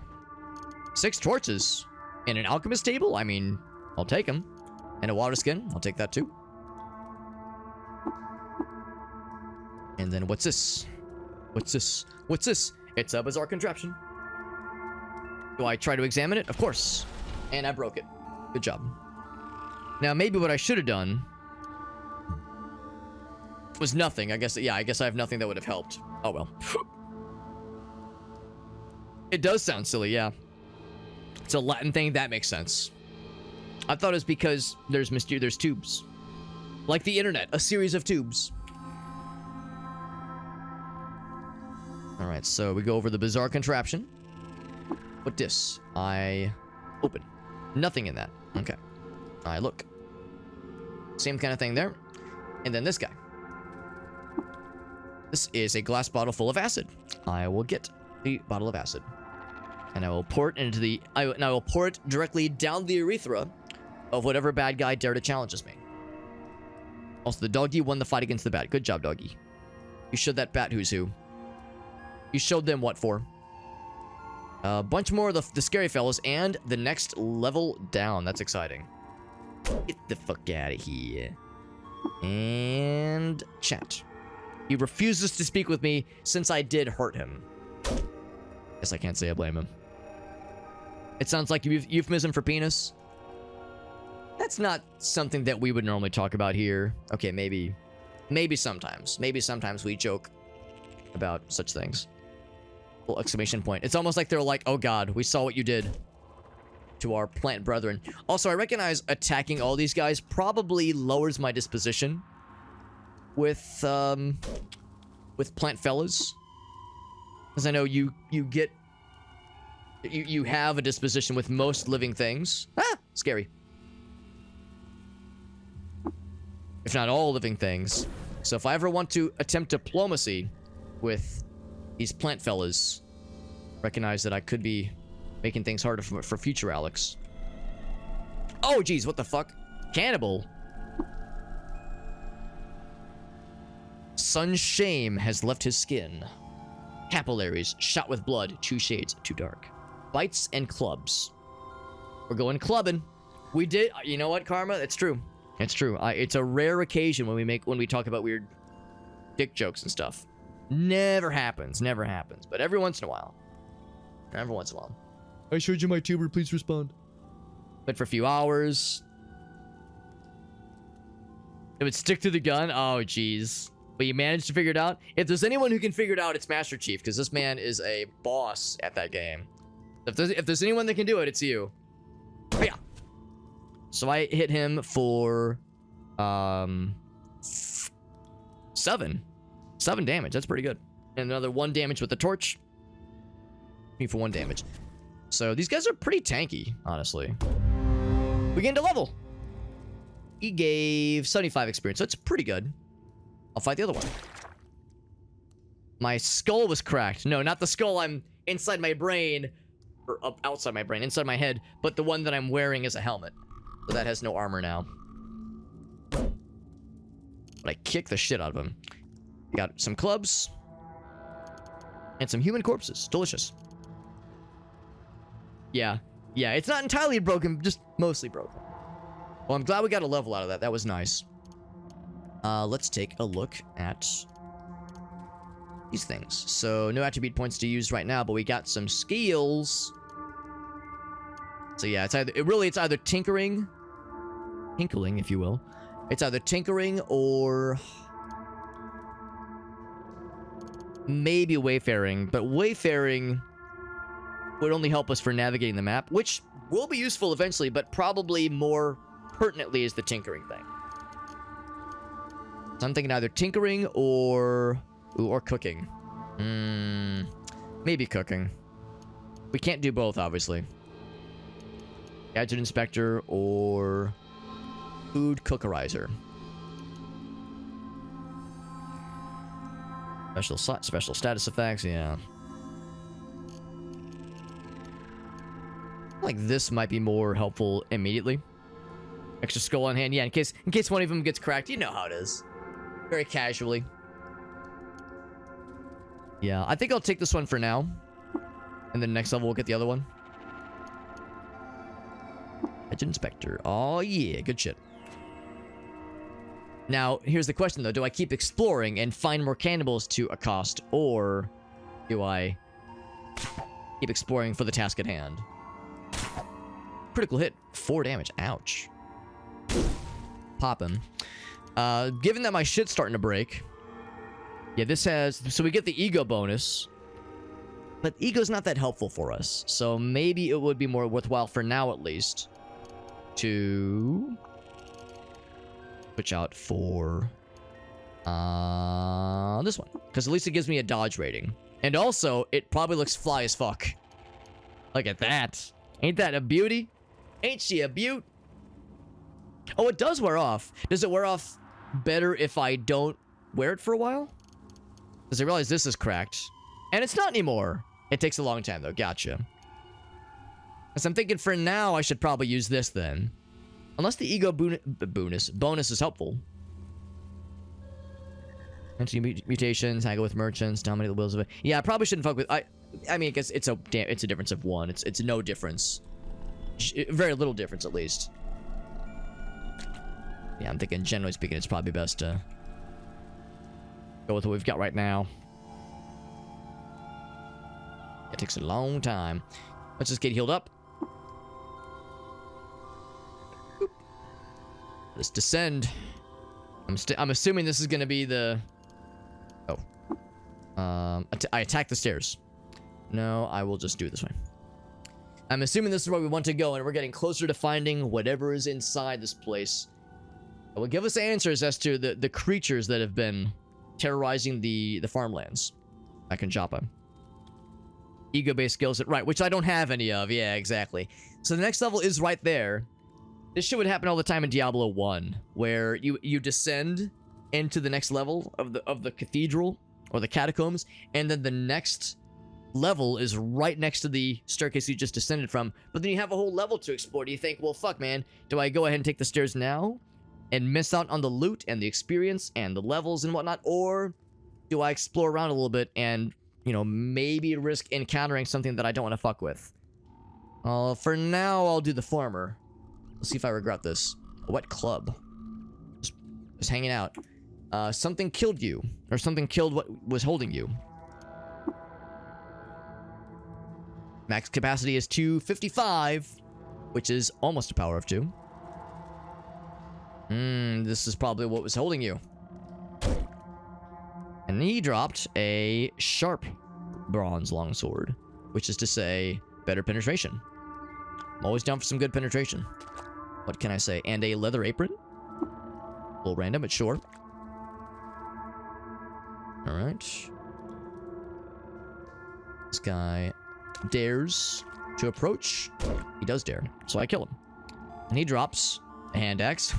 6 torches. And an alchemist table? I mean, I'll take them. And a water skin. I'll take that too. And then what's this? What's this? What's this? It's a bizarre contraption. Do I try to examine it? Of course. And I broke it. Good job. Now, maybe what I should have done was nothing. I guess, yeah, I guess I have nothing that would have helped. Oh, well. It does sound silly, yeah. It's a Latin thing. That makes sense. I thought it was because there's tubes. Like the internet, a series of tubes. All right, so we go over the bizarre contraption. What this? I open. Nothing in that. Okay. I look. Same kind of thing there. And then this guy. This is a glass bottle full of acid. I will get the bottle of acid. And I will pour it into the... I will pour it directly down the urethra of whatever bad guy dare to challenges me. Also, the doggy won the fight against the bat. Good job, doggy. You showed that bat who's who. You showed them what for. A bunch more of the scary fellas and the next level down. That's exciting. Get the fuck out of here. And chat. He refuses to speak with me since I did hurt him. Guess I can't say I blame him. It sounds like euphemism for penis. That's not something that we would normally talk about here. Okay, maybe sometimes. Maybe sometimes we joke about such things. Little exclamation point. It's almost like they're like, oh god, we saw what you did to our plant brethren. Also, I recognize attacking all these guys probably lowers my disposition with plant fellas. Because I know you have a disposition with most living things. Ah, scary. If not all living things. So if I ever want to attempt diplomacy with these plant fellas, recognize that I could be making things harder for future Alex. Oh, geez, what the fuck? Cannibal. Sun's shame has left his skin. Capillaries shot with blood, 2 shades too dark. Bites and clubs. We're going clubbing. We did. You know what, Karma? It's true. It's true. It's a rare occasion when we talk about weird dick jokes and stuff. Never happens. Never happens. But every once in a while. Every once in a while. I showed you my tuber. Please respond. But for a few hours. It would stick to the gun. Oh, jeez. But you managed to figure it out. If there's anyone who can figure it out, it's Master Chief, because this man is a boss at that game. If there's anyone that can do it, it's you. But yeah. So I hit him for 7 damage. That's pretty good. And another 1 damage with the torch. Me for 1 damage. So these guys are pretty tanky, honestly. We gained a level. He gave 75 experience, so it's pretty good. I'll fight the other one. My skull was cracked. No, not the skull I'm inside my brain. Or outside my brain, inside my head. But the one that I'm wearing is a helmet. So that has no armor now. But I kicked the shit out of him. Got some clubs. And some human corpses. Delicious. Yeah. Yeah, it's not entirely broken, just mostly broken. Well, I'm glad we got a level out of that. That was nice. Let's take a look at these things. So, no attribute points to use right now, but we got some skills. So yeah, it's either tinkering, if you will. It's either tinkering or maybe wayfaring, but wayfaring would only help us for navigating the map, which will be useful eventually, but probably more pertinently is the tinkering thing. So I'm thinking either tinkering or cooking. Maybe cooking. We can't do both, obviously. Gadget inspector or food cookerizer. Special status effects, yeah. Like this might be more helpful immediately. Extra skull on hand, yeah, in case one of them gets cracked. You know how it is. Very casually. Yeah, I think I'll take this one for now. And then next level we'll get the other one. Edge inspector. Oh yeah, good shit. Now, here's the question though. Do I keep exploring and find more cannibals to accost? Or do I keep exploring for the task at hand? Critical hit. 4 damage. Ouch. Pop him. Given that my shit's starting to break. Yeah, this has... So we get the ego bonus. But ego's not that helpful for us. So maybe it would be more worthwhile for now at least to switch out for this one. Because at least it gives me a dodge rating. And also, it probably looks fly as fuck. Look at that. Ain't that a beauty? Ain't she a beaut? Oh, it does wear off. Does it wear off better if I don't wear it for a while? Because I realize this is cracked. And it's not anymore. It takes a long time, though. Gotcha. Because I'm thinking for now, I should probably use this then. Unless the ego bonus is helpful. Mutations, haggle with merchants, dominate the wills of it. Yeah, I probably shouldn't fuck with... I mean, I guess it's a difference of 1. It's no difference. Very little difference, at least. Yeah, I'm thinking, generally speaking, it's probably best to go with what we've got right now. It takes a long time. Let's just get healed up. Boop. Let's descend. I'm assuming this is going to be the... Oh. I attack the stairs. No, I will just do it this way. I'm assuming this is where we want to go, and we're getting closer to finding whatever is inside this place. It will give us answers as to the creatures that have been terrorizing the farmlands back in Joppa. Ego-based skills, right, which I don't have any of. Yeah, exactly. So the next level is right there. This shit would happen all the time in Diablo 1, where you descend into the next level of the cathedral or the catacombs, and then the next level is right next to the staircase you just descended from, but then you have a whole level to explore. Do you think, well, fuck, man, do I go ahead and take the stairs now and miss out on the loot and the experience and the levels and whatnot, or do I explore around a little bit and, you know, maybe risk encountering something that I don't want to fuck with? For now, I'll do the farmer. Let's see if I regret this. A wet club. Just hanging out. Something killed you, or something killed what was holding you. Max capacity is 255, which is almost a power of 2. This is probably what was holding you. And he dropped a sharp bronze longsword, which is to say, better penetration. I'm always down for some good penetration. What can I say? And a leather apron? A little random, but sure. Alright. This guy dares to approach. He does dare, so I kill him. And he drops a hand axe.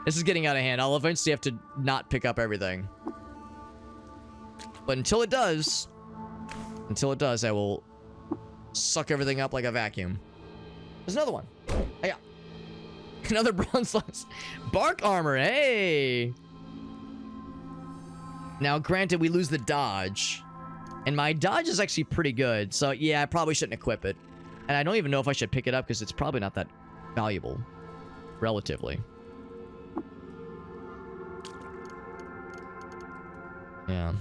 This is getting out of hand. I'll eventually have to not pick up everything. But until it does, I will suck everything up like a vacuum. There's another one. Yeah. Another bronze lance. Bark armor, hey! Now, granted, we lose the dodge. And my dodge is actually pretty good. So, yeah, I probably shouldn't equip it. And I don't even know if I should pick it up because it's probably not that valuable. Relatively. Yeah.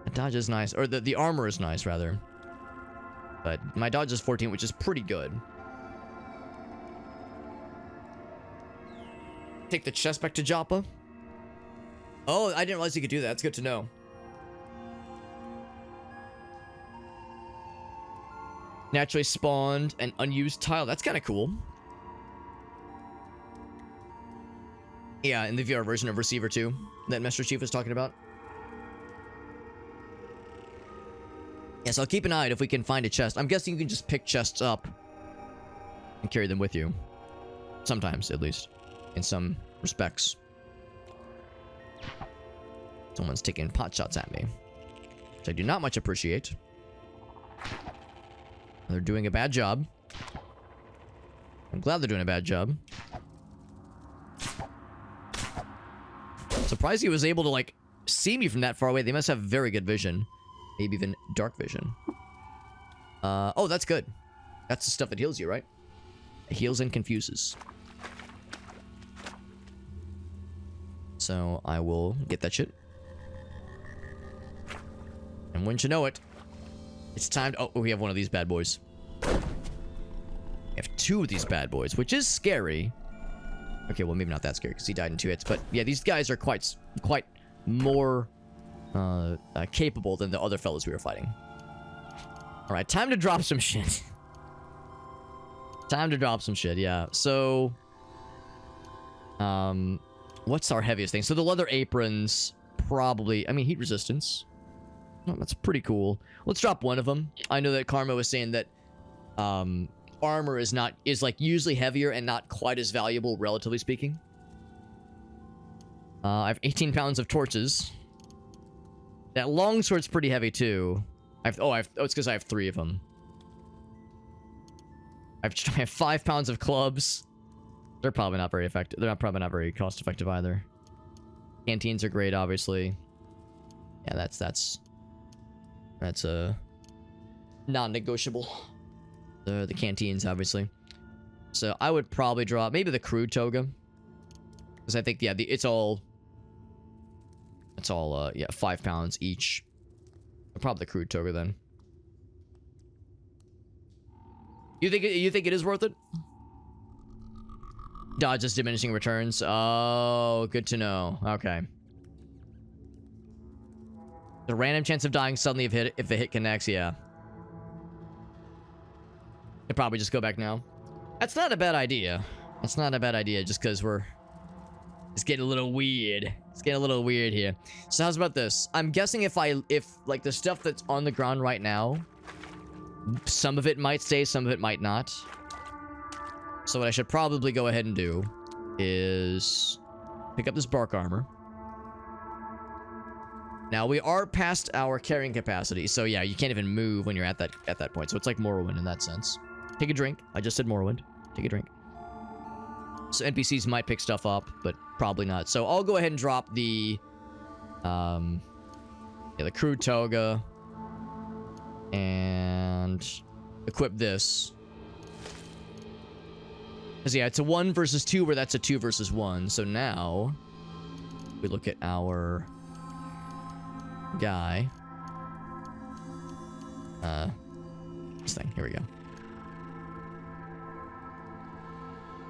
The dodge is nice. Or the armor is nice, rather. But my dodge is 14, which is pretty good. Take the chest back to Joppa. Oh, I didn't realize you could do that. That's good to know. Naturally spawned an unused tile. That's kind of cool. Yeah, in the VR version of Receiver 2 that Master Chief was talking about. Yes, I'll keep an eye out if we can find a chest. I'm guessing you can just pick chests up and carry them with you. Sometimes, at least. In some respects. Someone's taking pot shots at me, which I do not much appreciate. They're doing a bad job. I'm glad they're doing a bad job. Surprised he was able to, like, see me from that far away. They must have very good vision. Maybe even dark vision. Oh, that's good. That's the stuff that heals you, right? It heals and confuses. So, I will get that shit. And wouldn't you know it, it's time to... Oh, we have one of these bad boys. We have two of these bad boys, which is scary. Okay, well, maybe not that scary, because he died in 2 hits. But, yeah, these guys are quite more capable than the other fellows we were fighting. Alright, time to drop some shit. Time to drop some shit, yeah. So... what's our heaviest thing? So the leather aprons, probably... I mean, heat resistance. Oh, that's pretty cool. Let's drop one of them. I know that Karma was saying that armor is like usually heavier and not quite as valuable, relatively speaking. I have 18 pounds of torches. That longsword's pretty heavy too. It's because I have 3 of them. I have 5 pounds of clubs. They're probably not very effective. They're probably not very cost effective either. Canteens are great, obviously. Yeah, that's a non-negotiable. The canteens, obviously. So I would probably drop maybe the crew toga, because I think it's all 5 pounds each. Probably the crew toga then. You think it is worth it? Dodges diminishing returns. Oh, good to know. Okay. The random chance of dying suddenly if the hit connects, yeah. I'd probably just go back now. That's not a bad idea. That's not a bad idea, just because it's getting a little weird. It's getting a little weird here. So how's about this? I'm guessing if like the stuff that's on the ground right now, some of it might stay, some of it might not. So what I should probably go ahead and do is pick up this bark armor. Now we are past our carrying capacity, so yeah, you can't even move when you're at that point. So it's like Morrowind in that sense. Take a drink. I just said Morrowind. Take a drink. So NPCs might pick stuff up, but probably not. So I'll go ahead and drop the crew toga and equip this. Because yeah, it's a 1 versus 2 where that's a 2 versus 1. So now we look at our guy. This thing. Here we go.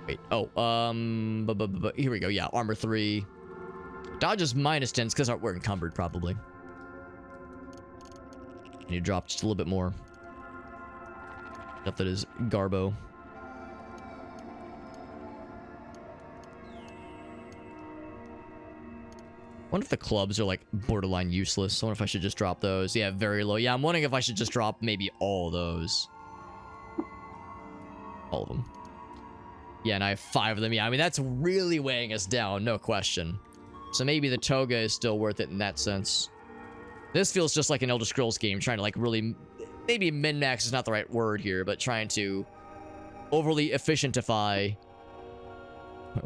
Wait. Oh, here we go. Yeah, armor 3. Dodge is -10 because we're encumbered, probably. And you drop just a little bit more. Stuff that is Garbo. I wonder if the clubs are, like, borderline useless. I wonder if I should just drop those. Yeah, very low. Yeah, I'm wondering if I should just drop maybe all of those. All of them. Yeah, and I have 5 of them. Yeah, I mean, that's really weighing us down, no question. So maybe the toga is still worth it in that sense. This feels just like an Elder Scrolls game, trying to, like, really... Maybe min-max is not the right word here, but trying to overly efficientify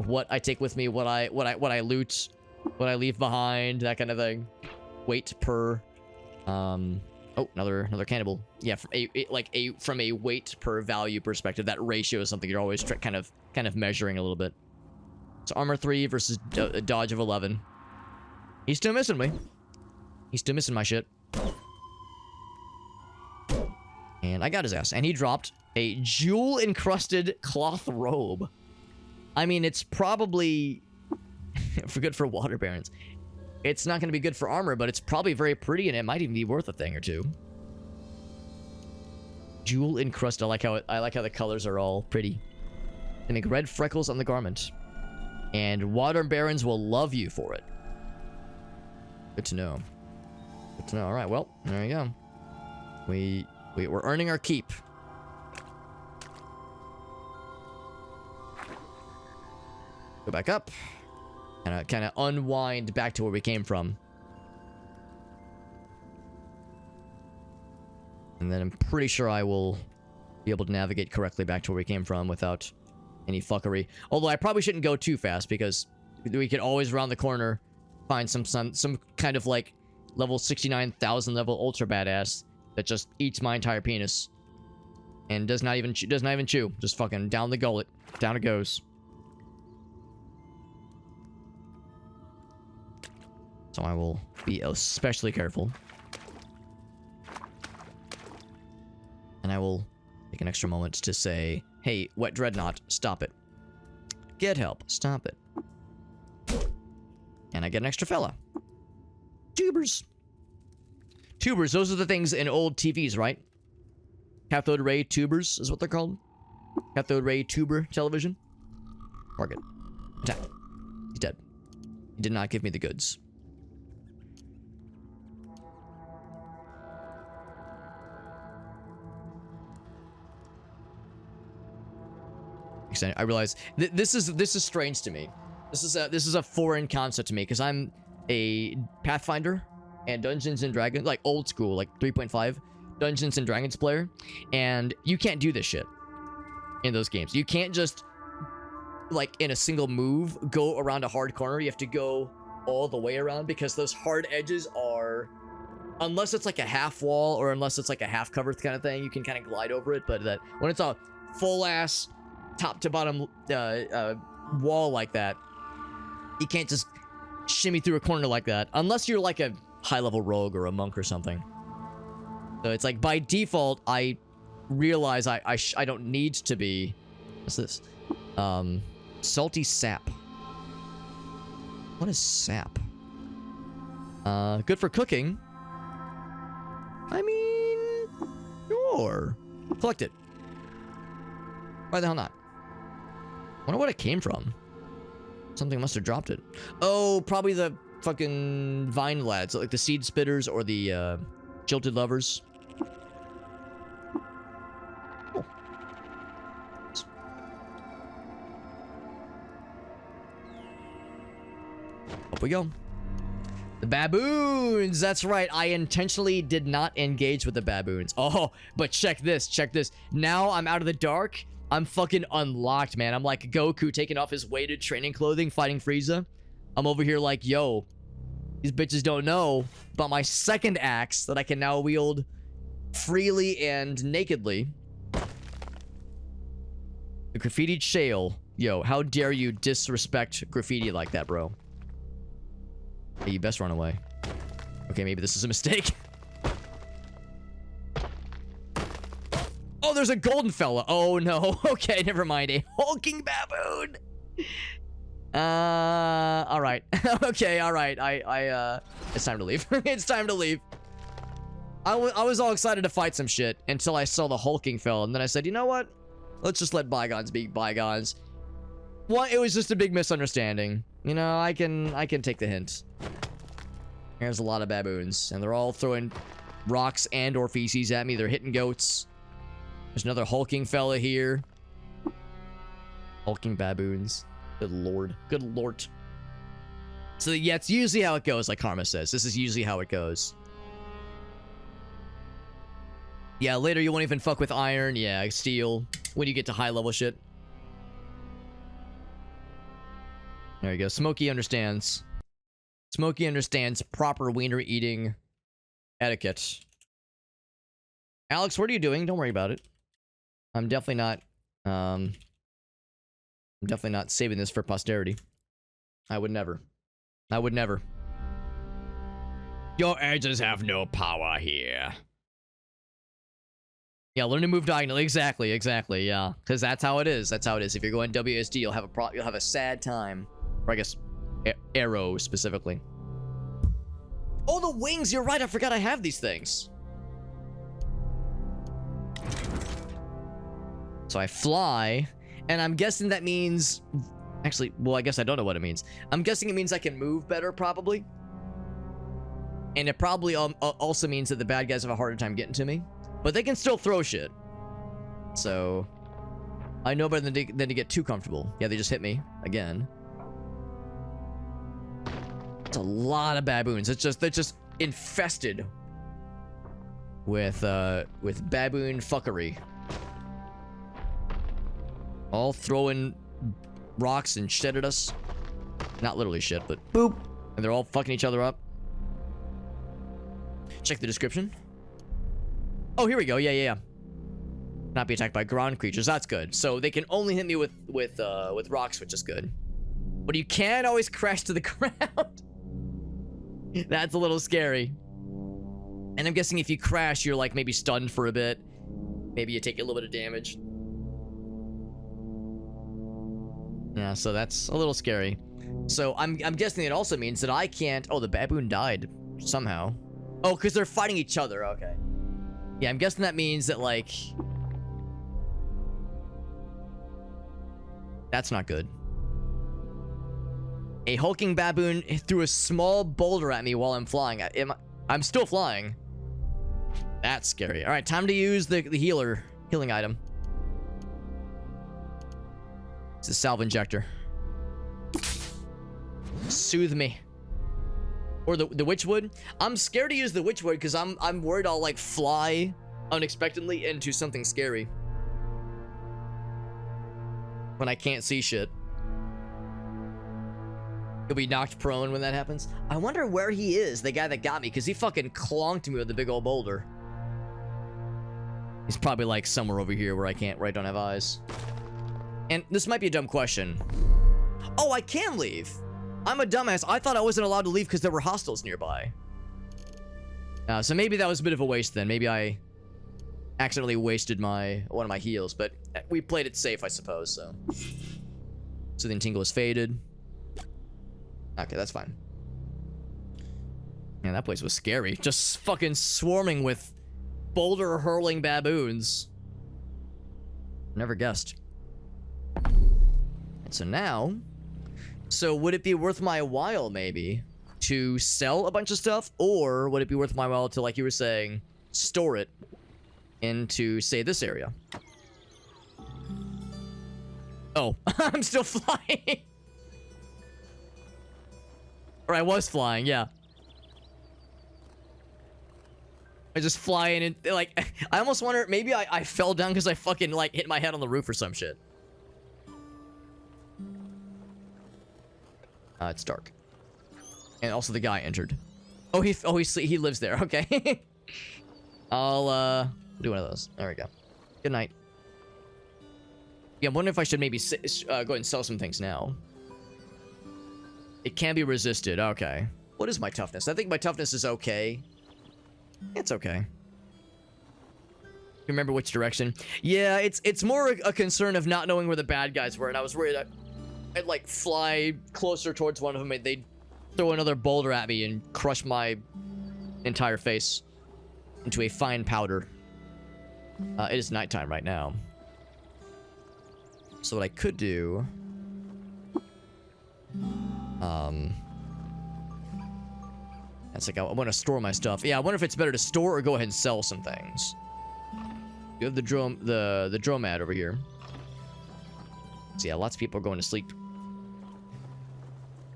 what I take with me, what I loot, what I leave behind, that kind of thing. Weight per... Oh, another cannibal. Yeah, from a weight per value perspective, that ratio is something you're always kind of measuring a little bit. So armor 3 versus dodge of 11. He's still missing me. He's still missing my shit. And I got his ass. And he dropped a jewel-encrusted cloth robe. I mean, it's probably good for water barons. It's not going to be good for armor, but it's probably very pretty, and it might even be worth a thing or two. Jewel encrusted. I like how the colors are all pretty. They make red freckles on the garment. And water barons will love you for it. Good to know. Good to know. All right, well, there you go. We're earning our keep. Go back up. Kind of unwind back to where we came from. And then I'm pretty sure I will be able to navigate correctly back to where we came from without any fuckery. Although I probably shouldn't go too fast because we could always round the corner find some kind of like level 69,000 level ultra badass that just eats my entire penis and does not even chew. Just fucking down the gullet. Down it goes. So I will be especially careful. And I will take an extra moment to say, hey, Wet Dreadnought, stop it. Get help. Stop it. And I get an extra fella. Tubers. Tubers, those are the things in old TVs, right? Cathode ray tubers is what they're called. Cathode ray tuber television. Target. Attack. He's dead. He did not give me the goods. I realize this is strange to me. This is a foreign concept to me because I'm a Pathfinder and Dungeons and Dragons, like old school, like 3.5 Dungeons and Dragons player, and you can't do this shit in those games. You can't just like in a single move go around a hard corner. You have to go all the way around because those hard edges are, unless it's like a half wall or unless it's like a half cover kind of thing, you can kind of glide over it. But that when it's a full ass top to bottom wall like that, you can't just shimmy through a corner like that unless you're like a high level rogue or a monk or something. So it's like by default I realize I don't need to be. What's this? Salty sap. What is sap? Good for cooking. I mean, sure. Collect it. Why the hell not? Wonder what it came from. Something must have dropped it. Oh, probably the fucking vine lads, like the seed spitters or the jilted lovers. Oh. Up we go. The baboons! That's right, I intentionally did not engage with the baboons. Oh, but check this, check this. Now I'm out of the dark. I'm fucking unlocked, man. I'm like Goku taking off his weighted training clothing, fighting Frieza. I'm over here like, yo, these bitches don't know about my second axe that I can now wield freely and nakedly. The graffitied shale. Yo, how dare you disrespect graffiti like that, bro? Hey, you best run away. Okay, maybe this is a mistake. Oh, there's a golden fella. Oh, no. Okay, never mind. A hulking baboon. All right. Okay, all right. It's time to leave. It's time to leave. I was all excited to fight some shit until I saw the hulking fella, and then I said, you know what? Let's just let bygones be bygones. Well, it was just a big misunderstanding. You know, I can take the hint. There's a lot of baboons, and they're all throwing rocks and or feces at me. They're hitting goats. There's another hulking fella here. Hulking baboons. Good lord. Good lord. So yeah, it's usually how it goes, like Karma says. This is usually how it goes. Yeah, later you won't even fuck with iron. Yeah, steel. When you get to high level shit. There you go. Smokey understands. Smokey understands proper wiener eating etiquette. Alex, what are you doing? Don't worry about it. I'm definitely not saving this for posterity. I would never. I would never. Your edges have no power here. Yeah, learn to move diagonally. Exactly, exactly. Yeah, because that's how it is. That's how it is. If you're going WSD, you'll have a sad time. Or I guess arrow specifically. Oh, the wings! You're right. I forgot I have these things. So I fly, and I'm guessing that means Actually, well, I guess I don't know what it means. I'm guessing it means I can move better, probably. And it probably also means that the bad guys have a harder time getting to me. But they can still throw shit. So, I know better than to get too comfortable. Yeah, they just hit me again. It's a lot of baboons. They're just infested with baboon fuckery. All throwing rocks and shit at us. Not literally shit, but boop. And they're all fucking each other up. Check the description. Oh, here we go. Yeah. Not be attacked by ground creatures. That's good. So they can only hit me with rocks, which is good. But you can always crash to the ground. That's a little scary. And I'm guessing if you crash, you're like maybe stunned for a bit. Maybe you take a little bit of damage. Yeah, so that's a little scary. So I'm guessing it also means that I can't... Oh, the baboon died somehow. Oh, because they're fighting each other. Okay. Yeah, I'm guessing that means that, like... That's not good. A hulking baboon threw a small boulder at me while I'm flying. I'm still flying. That's scary. All right, time to use the healing item. It's a salve injector. Soothe me. Or the witchwood. I'm scared to use the witchwood because I'm worried I'll like fly unexpectedly into something scary when I can't see shit. He'll be knocked prone when that happens. I wonder where he is, the guy that got me, because he fucking clonked me with a big old boulder. He's probably like somewhere over here where I don't have eyes. And this might be a dumb question. Oh, I can leave. I'm a dumbass. I thought I wasn't allowed to leave because there were hostiles nearby. So maybe that was a bit of a waste then. Maybe I accidentally wasted one of my heals, but we played it safe, I suppose, so. Soothing tingle is faded. Okay, that's fine. Man, that place was scary. Just fucking swarming with boulder-hurling baboons. Never guessed. And so now... So would it be worth my while, maybe, to sell a bunch of stuff? Or would it be worth my while to, like you were saying, store it into, say, this area? Oh, I'm still flying. Or I was flying, yeah. I just fly in and, like, I almost wonder, maybe I fell down because I fucking, like, hit my head on the roof or some shit. It's dark. And also the guy entered. Oh, he lives there. Okay. I'll, do one of those. There we go. Good night. Yeah, I'm wondering if I should maybe go ahead and sell some things now. It can be resisted. Okay. What is my toughness? I think my toughness is okay. It's okay. Remember which direction? Yeah, it's more a concern of not knowing where the bad guys were, and I was worried I'd like fly closer towards one of them and they'd throw another boulder at me and crush my entire face into a fine powder. It is nighttime right now. So what I could do... That's like, I want to store my stuff. Yeah, I wonder if it's better to store or go ahead and sell some things. You have the dromad over here. So yeah, lots of people are going to sleep.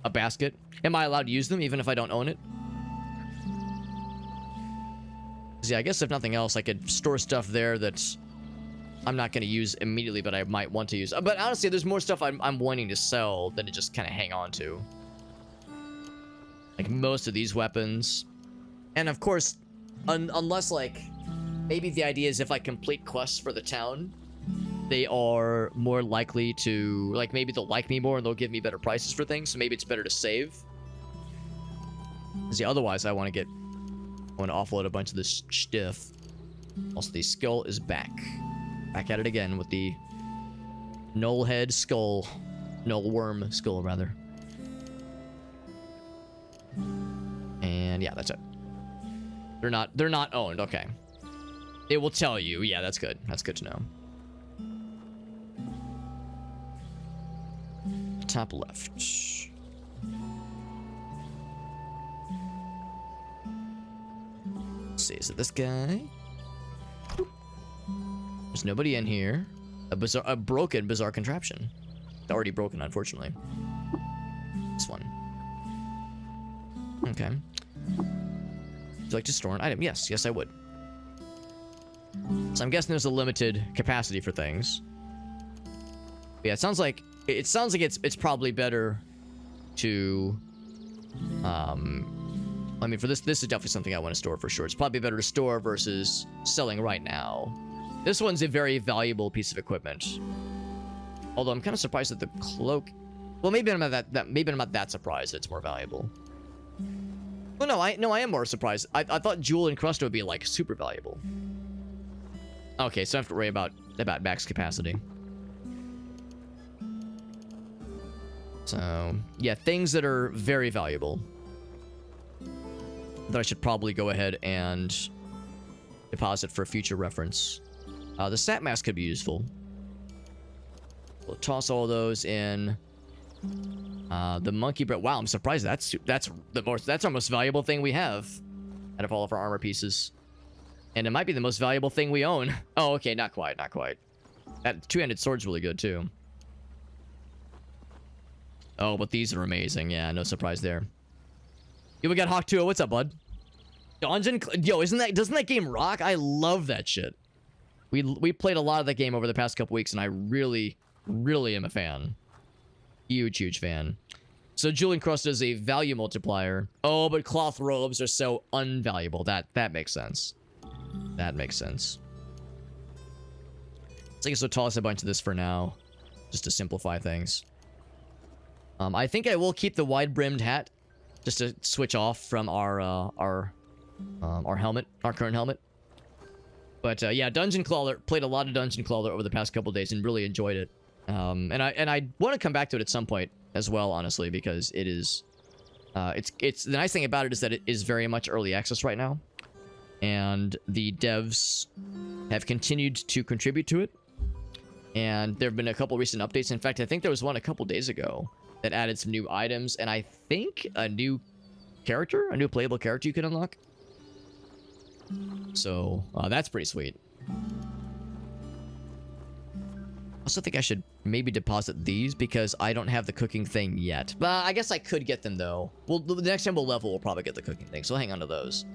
A basket. Am I allowed to use them even if I don't own it? So yeah, I guess if nothing else, I could store stuff there that I'm not going to use immediately, but I might want to use. But honestly, there's more stuff I'm wanting to sell than to just kind of hang on to. Like most of these weapons. And of course, unless like, maybe the idea is if I complete quests for the town, they are more likely to, like, maybe they'll like me more and they'll give me better prices for things, so maybe it's better to save. See, otherwise I want to offload a bunch of this stuff. Also, the skull is back. Back at it again with the null head skull. Null worm skull, rather. And yeah, that's it. They're not owned, okay. It will tell you. Yeah, that's good. That's good to know. top left. Let's see, is it this guy? There's nobody in here. A broken bizarre contraption. Already broken, unfortunately. This one. Okay. Would you like to store an item? Yes, yes I would. So I'm guessing there's a limited capacity for things. But yeah, it sounds like it's probably better to I mean, for this is definitely something I want to store for sure. It's probably better to store versus selling right now. This one's a very valuable piece of equipment. Although I'm kind of surprised that the cloak. Well, maybe I'm not that surprised that it's more valuable. Well, no, I am more surprised. I thought jewel and crust would be like super valuable. Okay, so I have to worry about max capacity. So yeah, things that are very valuable that I should probably go ahead and deposit for future reference. The sat mask could be useful. We'll toss all those in. The monkey bread. Wow, I'm surprised that's our most valuable thing we have out of all of our armor pieces. And it might be the most valuable thing we own. Oh, okay, not quite, not quite. That two-handed sword's really good too. Oh, but these are amazing. Yeah, no surprise there. Yo, we got Hawk 2. What's up, bud? Yo, doesn't that game rock? I love that shit. We played a lot of that game over the past couple weeks, and I really am a fan. Huge fan. So jewel and crust is a value multiplier. Oh, but cloth robes are so unvaluable. That makes sense. That makes sense. So I guess we'll toss a bunch of this for now, just to simplify things. I think I will keep the wide-brimmed hat, just to switch off from our helmet, our current helmet. But yeah, Dungeon Crawler, played a lot of Dungeon Crawler over the past couple days and really enjoyed it. And I want to come back to it at some point as well, honestly, because it is, it's the nice thing about it is that it is very much early access right now, and the devs have continued to contribute to it. And there have been a couple recent updates. In fact, I think there was one a couple days ago that added some new items, and I think a new character, a new playable character you can unlock. So that's pretty sweet. I also think I should maybe deposit these because I don't have the cooking thing yet. But I guess I could get them though. Well, the next time we'll level, we'll probably get the cooking thing. So hang on to those.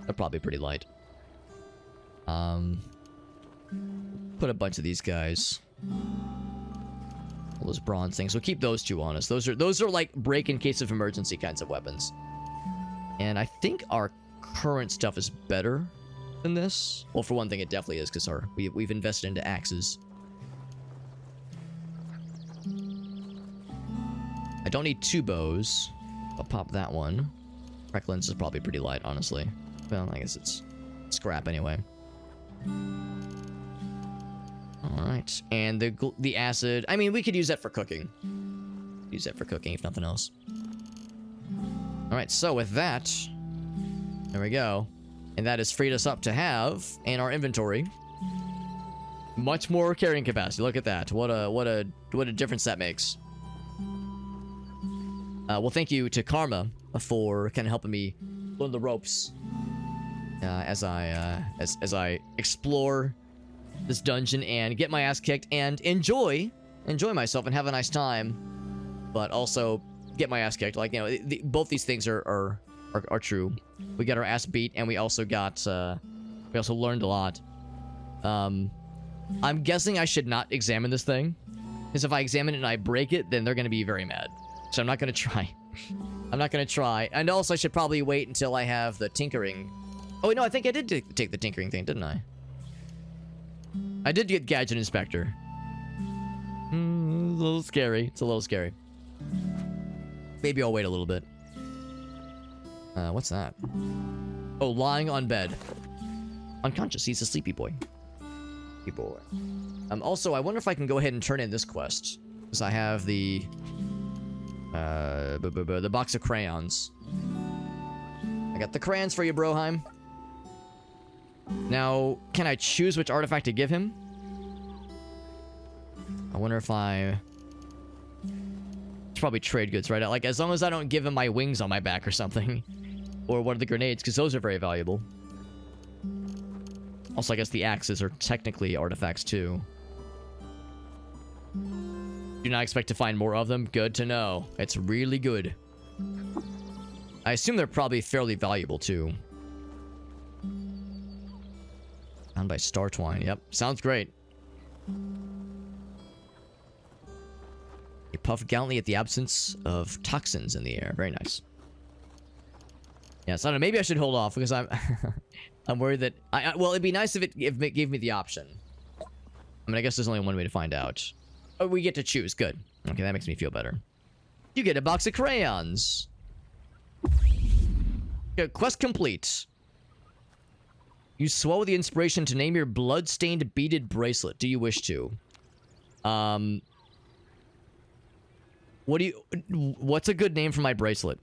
They're probably pretty light. Put a bunch of these guys. All those bronze things. We'll keep those two on us. Those are like break in case of emergency kinds of weapons. And I think our current stuff is better than this. Well, for one thing, it definitely is because we've invested into axes. I don't need 2 bows. I'll pop that one. Crack lens is probably pretty light, honestly. Well, I guess it's scrap anyway. Alright, and the acid. I mean, we could use that for cooking. Use that for cooking, if nothing else. Alright, so with that, there we go. And that has freed us up to have, in our inventory, much more carrying capacity. Look at that. What a difference that makes. Well, thank you to Karma for kind of helping me learn the ropes as I explore this dungeon and get my ass kicked and enjoy myself and have a nice time, but also get my ass kicked. Like, you know, both these things are true. We got our ass beat, and we also learned a lot. I'm guessing I should not examine this thing, because if I examine it and I break it, then they're gonna be very mad. So I'm not gonna try. I'm not gonna try. And also, I should probably wait until I have the tinkering. Oh no, I think I did take the tinkering thing, didn't I? I did get Gadget Inspector. A little scary. It's a little scary. Maybe I'll wait a little bit. What's that? Oh, lying on bed. Unconscious. He's a sleepy boy. Sleepy boy. Also, I wonder if I can go ahead and turn in this quest. Because I have the box of crayons. I got the crayons for you, Broheim. Now, can I choose which artifact to give him? I wonder if I probably trade goods, right? Like, as long as I don't give him my wings on my back or something. Or one of the grenades, because those are very valuable. Also, I guess the axes are technically artifacts, too. Do not expect to find more of them. Good to know. It's really good. I assume they're probably fairly valuable, too. Found by Star Twine. Yep. Sounds great. You puff gallantly at the absence of toxins in the air. Very nice. Yeah, so I don't know. Maybe I should hold off because I'm I'm worried that well, it'd be nice if it gave me the option. I mean, I guess there's only one way to find out. Oh, we get to choose. Good. Okay, that makes me feel better. You get a box of crayons. Okay, quest complete. You swallow the inspiration to name your blood-stained beaded bracelet. Do you wish to? What's a good name for my bracelet?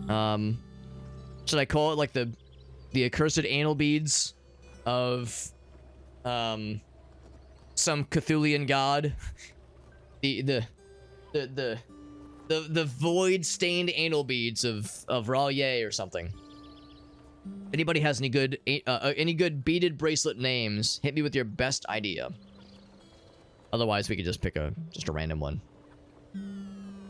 Should I call it like the accursed anal beads of some Cthulian god? The void-stained anal beads of Ralye or something. Anybody has any good beaded bracelet names, hit me with your best idea. Otherwise, we could just pick just a random one.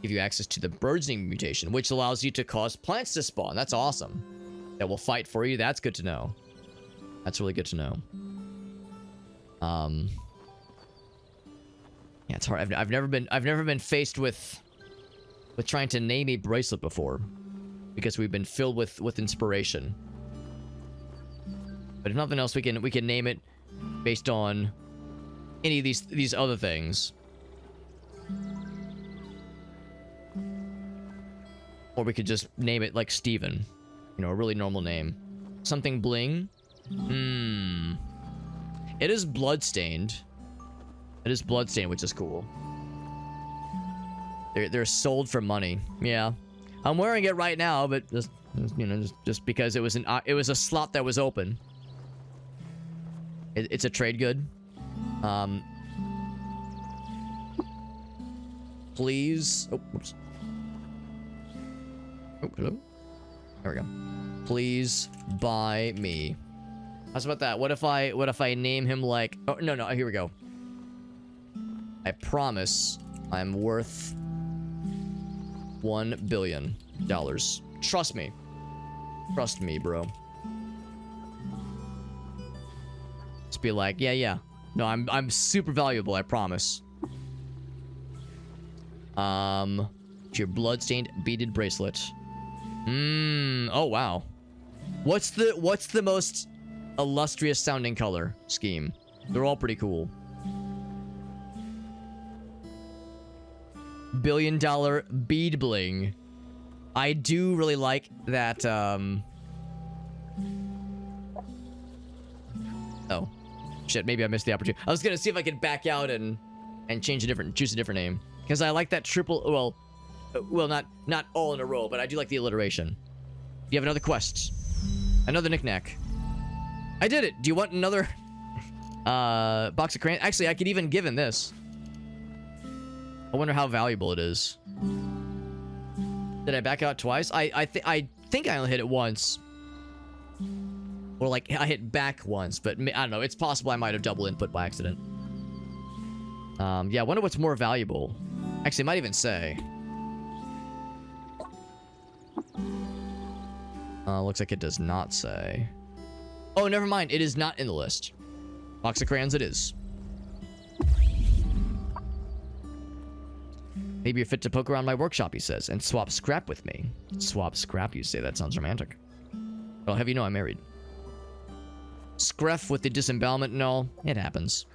Give you access to the burgeoning mutation, which allows you to cause plants to spawn. That's awesome. That will fight for you. That's good to know. That's really good to know. Yeah, it's hard. I've never been faced with trying to name a bracelet before, because we've been filled with inspiration. But if nothing else, we can name it based on any of these other things. Or we could just name it like Steven. You know, a really normal name. Something bling? It is bloodstained. It is bloodstained, which is cool. They're sold for money. Yeah. I'm wearing it right now, but just because it was a slot that was open. It's a trade good. Please. Oh, whoops. Oh, hello. There we go. Please buy me. How's about that? What if I name him like? Oh no, here we go. I promise I'm worth $1 billion. Trust me. Trust me, bro. Just be like, yeah. No, I'm super valuable, I promise. Your bloodstained beaded bracelet. Oh wow. What's the most illustrious sounding color scheme? They're all pretty cool. $1 billion bead bling. I do really like that. Oh shit, maybe I missed the opportunity. I was gonna see if I could back out and choose a different name, because I like that triple. Well, not all in a row, but I do like the alliteration. You have another quest, another knickknack. I did it. Do you want another box of crayons? Actually, I could even give him this. I wonder how valuable it is. Did I back out twice? I think I only hit it once. Or like I hit back once, but I don't know. It's possible I might have double input by accident. Yeah, I wonder what's more valuable. Actually, it might even say. Looks like it does not say. Oh, never mind. It is not in the list. Box of crayons it is. Maybe you're fit to poke around my workshop, he says, and swap scrap with me. Swap scrap, you say? That sounds romantic. Well, have you know I'm married. Scruff with the disembowelment and all. It happens.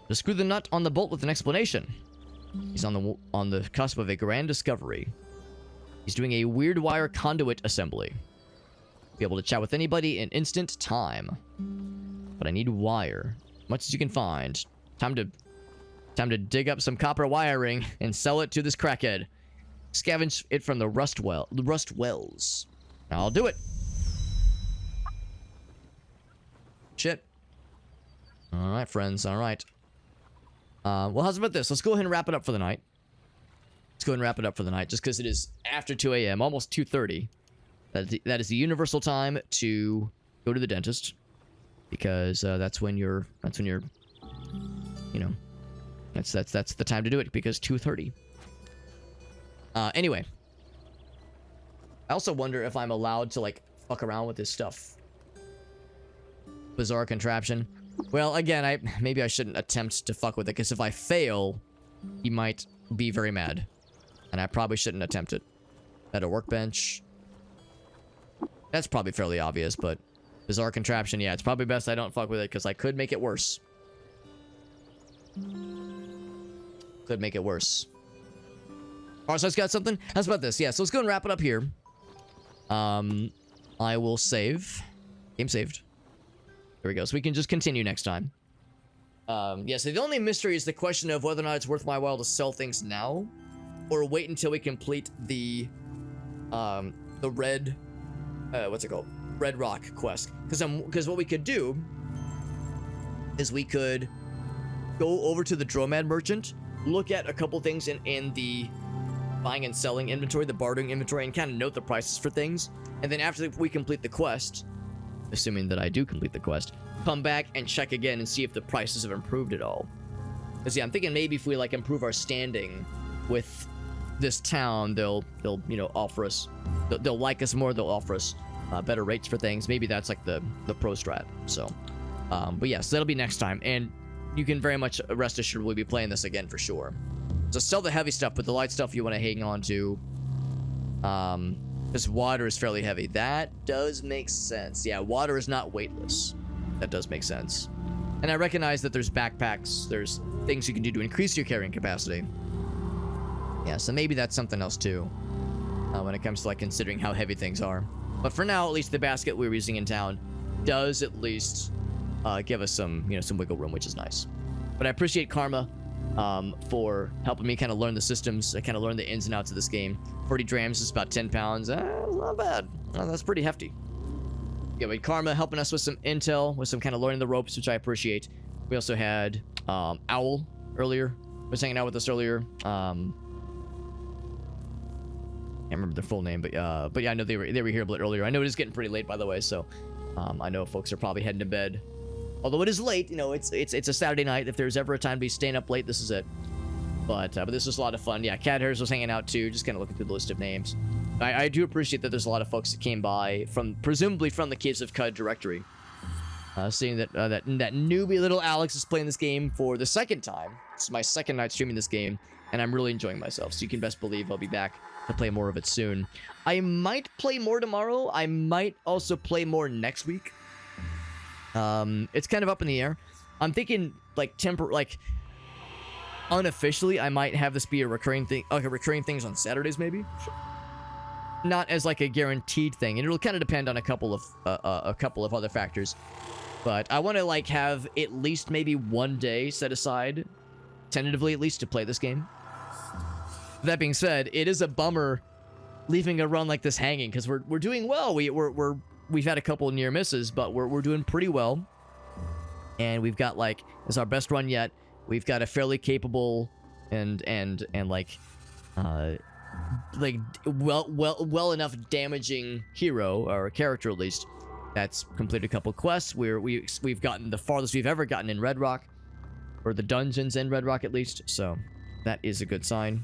To screw the nut on the bolt with an explanation. He's on the cusp of a grand discovery. He's doing a weird wire conduit assembly. Be able to chat with anybody in instant time. But I need wire. Much as you can find. Time to dig up some copper wiring and sell it to this crackhead. Scavenge it from the rust wells. I'll do it. Shit. Alright, friends. Alright. Well, how's about this? Let's go ahead and wrap it up for the night. Let's go ahead and wrap it up for the night, just because it is after 2 a.m., almost 2:30. That is the universal time to go to the dentist, because that's when you're, you know, that's the time to do it, because 2:30. Anyway, I also wonder if I'm allowed to like fuck around with this stuff. Bizarre contraption. Well, again, maybe I shouldn't attempt to fuck with it, because if I fail, he might be very mad. And I probably shouldn't attempt it. At a workbench. That's probably fairly obvious, but bizarre contraption, yeah, it's probably best I don't fuck with it, because I could make it worse. Could make it worse. Arse's got something? How's about this? Yeah, so let's go and wrap it up here. I will save. Game saved. There we go. So we can just continue next time. Yeah, so the only mystery is the question of whether or not it's worth my while to sell things now, or wait until we complete the red, what's it called? Red Rock quest. Because what we could do is we could go over to the Dromad Merchant, look at a couple things in the buying and selling inventory, the bartering inventory, and kind of note the prices for things. And then after we complete the quest, assuming that I do complete the quest, come back and check again and see if the prices have improved at all. Because yeah, I'm thinking maybe if we like improve our standing with this town, they'll you know, offer us, they'll like us more, they'll offer us better rates for things. Maybe that's like the pro strat. So but yes, that'll be next time, and you can very much rest assured we'll be playing this again for sure. So sell the heavy stuff, but the light stuff you want to hang on to. This water is fairly heavy. That does make sense. Yeah, water is not weightless. That does make sense. And I recognize that there's backpacks, there's things you can do to increase your carrying capacity. Yeah, so maybe that's something else too, when it comes to like considering how heavy things are. But for now, at least the basket we were using in town does at least give us some, you know, some wiggle room, which is nice. But I appreciate Karma for helping me kind of learn the systems, kind of learn the ins and outs of this game. 40 drams is about 10 pounds. Not bad. That's pretty hefty. Yeah, we had Karma helping us with some intel, with some kind of learning the ropes, which I appreciate. We also had Owl earlier. Was hanging out with us earlier. Can't remember their full name, but yeah, I know they were here a bit earlier. I know it is getting pretty late, by the way, so I know folks are probably heading to bed. Although it is late, you know, it's a Saturday night. If there's ever a time to be staying up late, this is it. But this was a lot of fun. Yeah, Cat Hairs was hanging out too, just kind of looking through the list of names. I do appreciate that there's a lot of folks that came by from, presumably from the Caves of Cud directory. Seeing that that newbie little Alex is playing this game for the second time. It's my second night streaming this game, and I'm really enjoying myself. So you can best believe I'll be back to play more of it soon. I might play more tomorrow. I might also play more next week. It's kind of up in the air. I'm thinking like unofficially, I might have this be a recurring thing, like a recurring things on Saturdays, maybe. Not as like a guaranteed thing, and it'll kind of depend on a couple of other factors. But I want to like have at least maybe one day set aside, tentatively at least, to play this game. That being said, it is a bummer leaving a run like this hanging, because we're doing well. We've had a couple of near misses, but we're doing pretty well. And we've got like, it's our best run yet. We've got a fairly capable and like well enough damaging hero, or a character at least, that's completed a couple quests. We've gotten the farthest we've ever gotten in Red Rock, or the dungeons in Red Rock at least. So that is a good sign.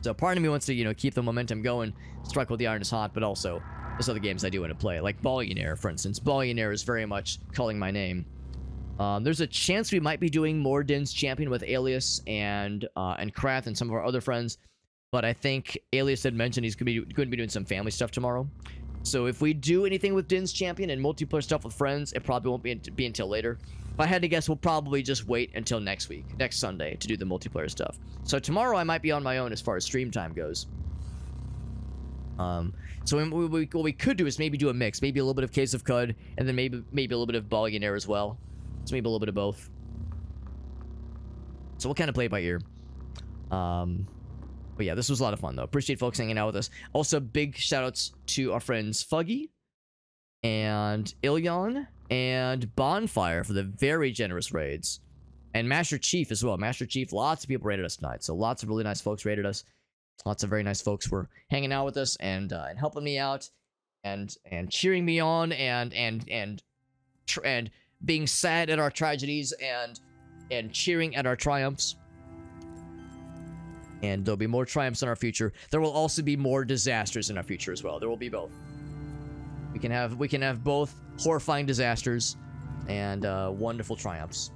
So part of me wants to, you know, keep the momentum going, strike while the iron is hot, but also there's other games I do want to play, like Billionaire, for instance. Billionaire is very much calling my name. There's a chance we might be doing more Din's Champion with Alias and Krath and some of our other friends, but I think Alias had mentioned he's going to be doing some family stuff tomorrow. So if we do anything with Din's Champion and multiplayer stuff with friends, it probably won't be until later. If I had to guess, we'll probably just wait until next week, next Sunday, to do the multiplayer stuff. So tomorrow I might be on my own as far as stream time goes. So what we could do is maybe do a mix, maybe a little bit of Case of Cud, and then maybe a little bit of Billionaire as well. So maybe a little bit of both. So we'll kind of play it by ear. But yeah, this was a lot of fun though. Appreciate folks hanging out with us. Also, big shoutouts to our friends Fuggy and Ilyon and Bonfire for the very generous raids. And Master Chief as well. Master Chief, lots of people rated us tonight. So lots of really nice folks rated us. Lots of very nice folks were hanging out with us and helping me out and cheering me on and being sad at our tragedies and cheering at our triumphs. And there'll be more triumphs in our future. There will also be more disasters in our future as well. There will be both. We can have both horrifying disasters and wonderful triumphs.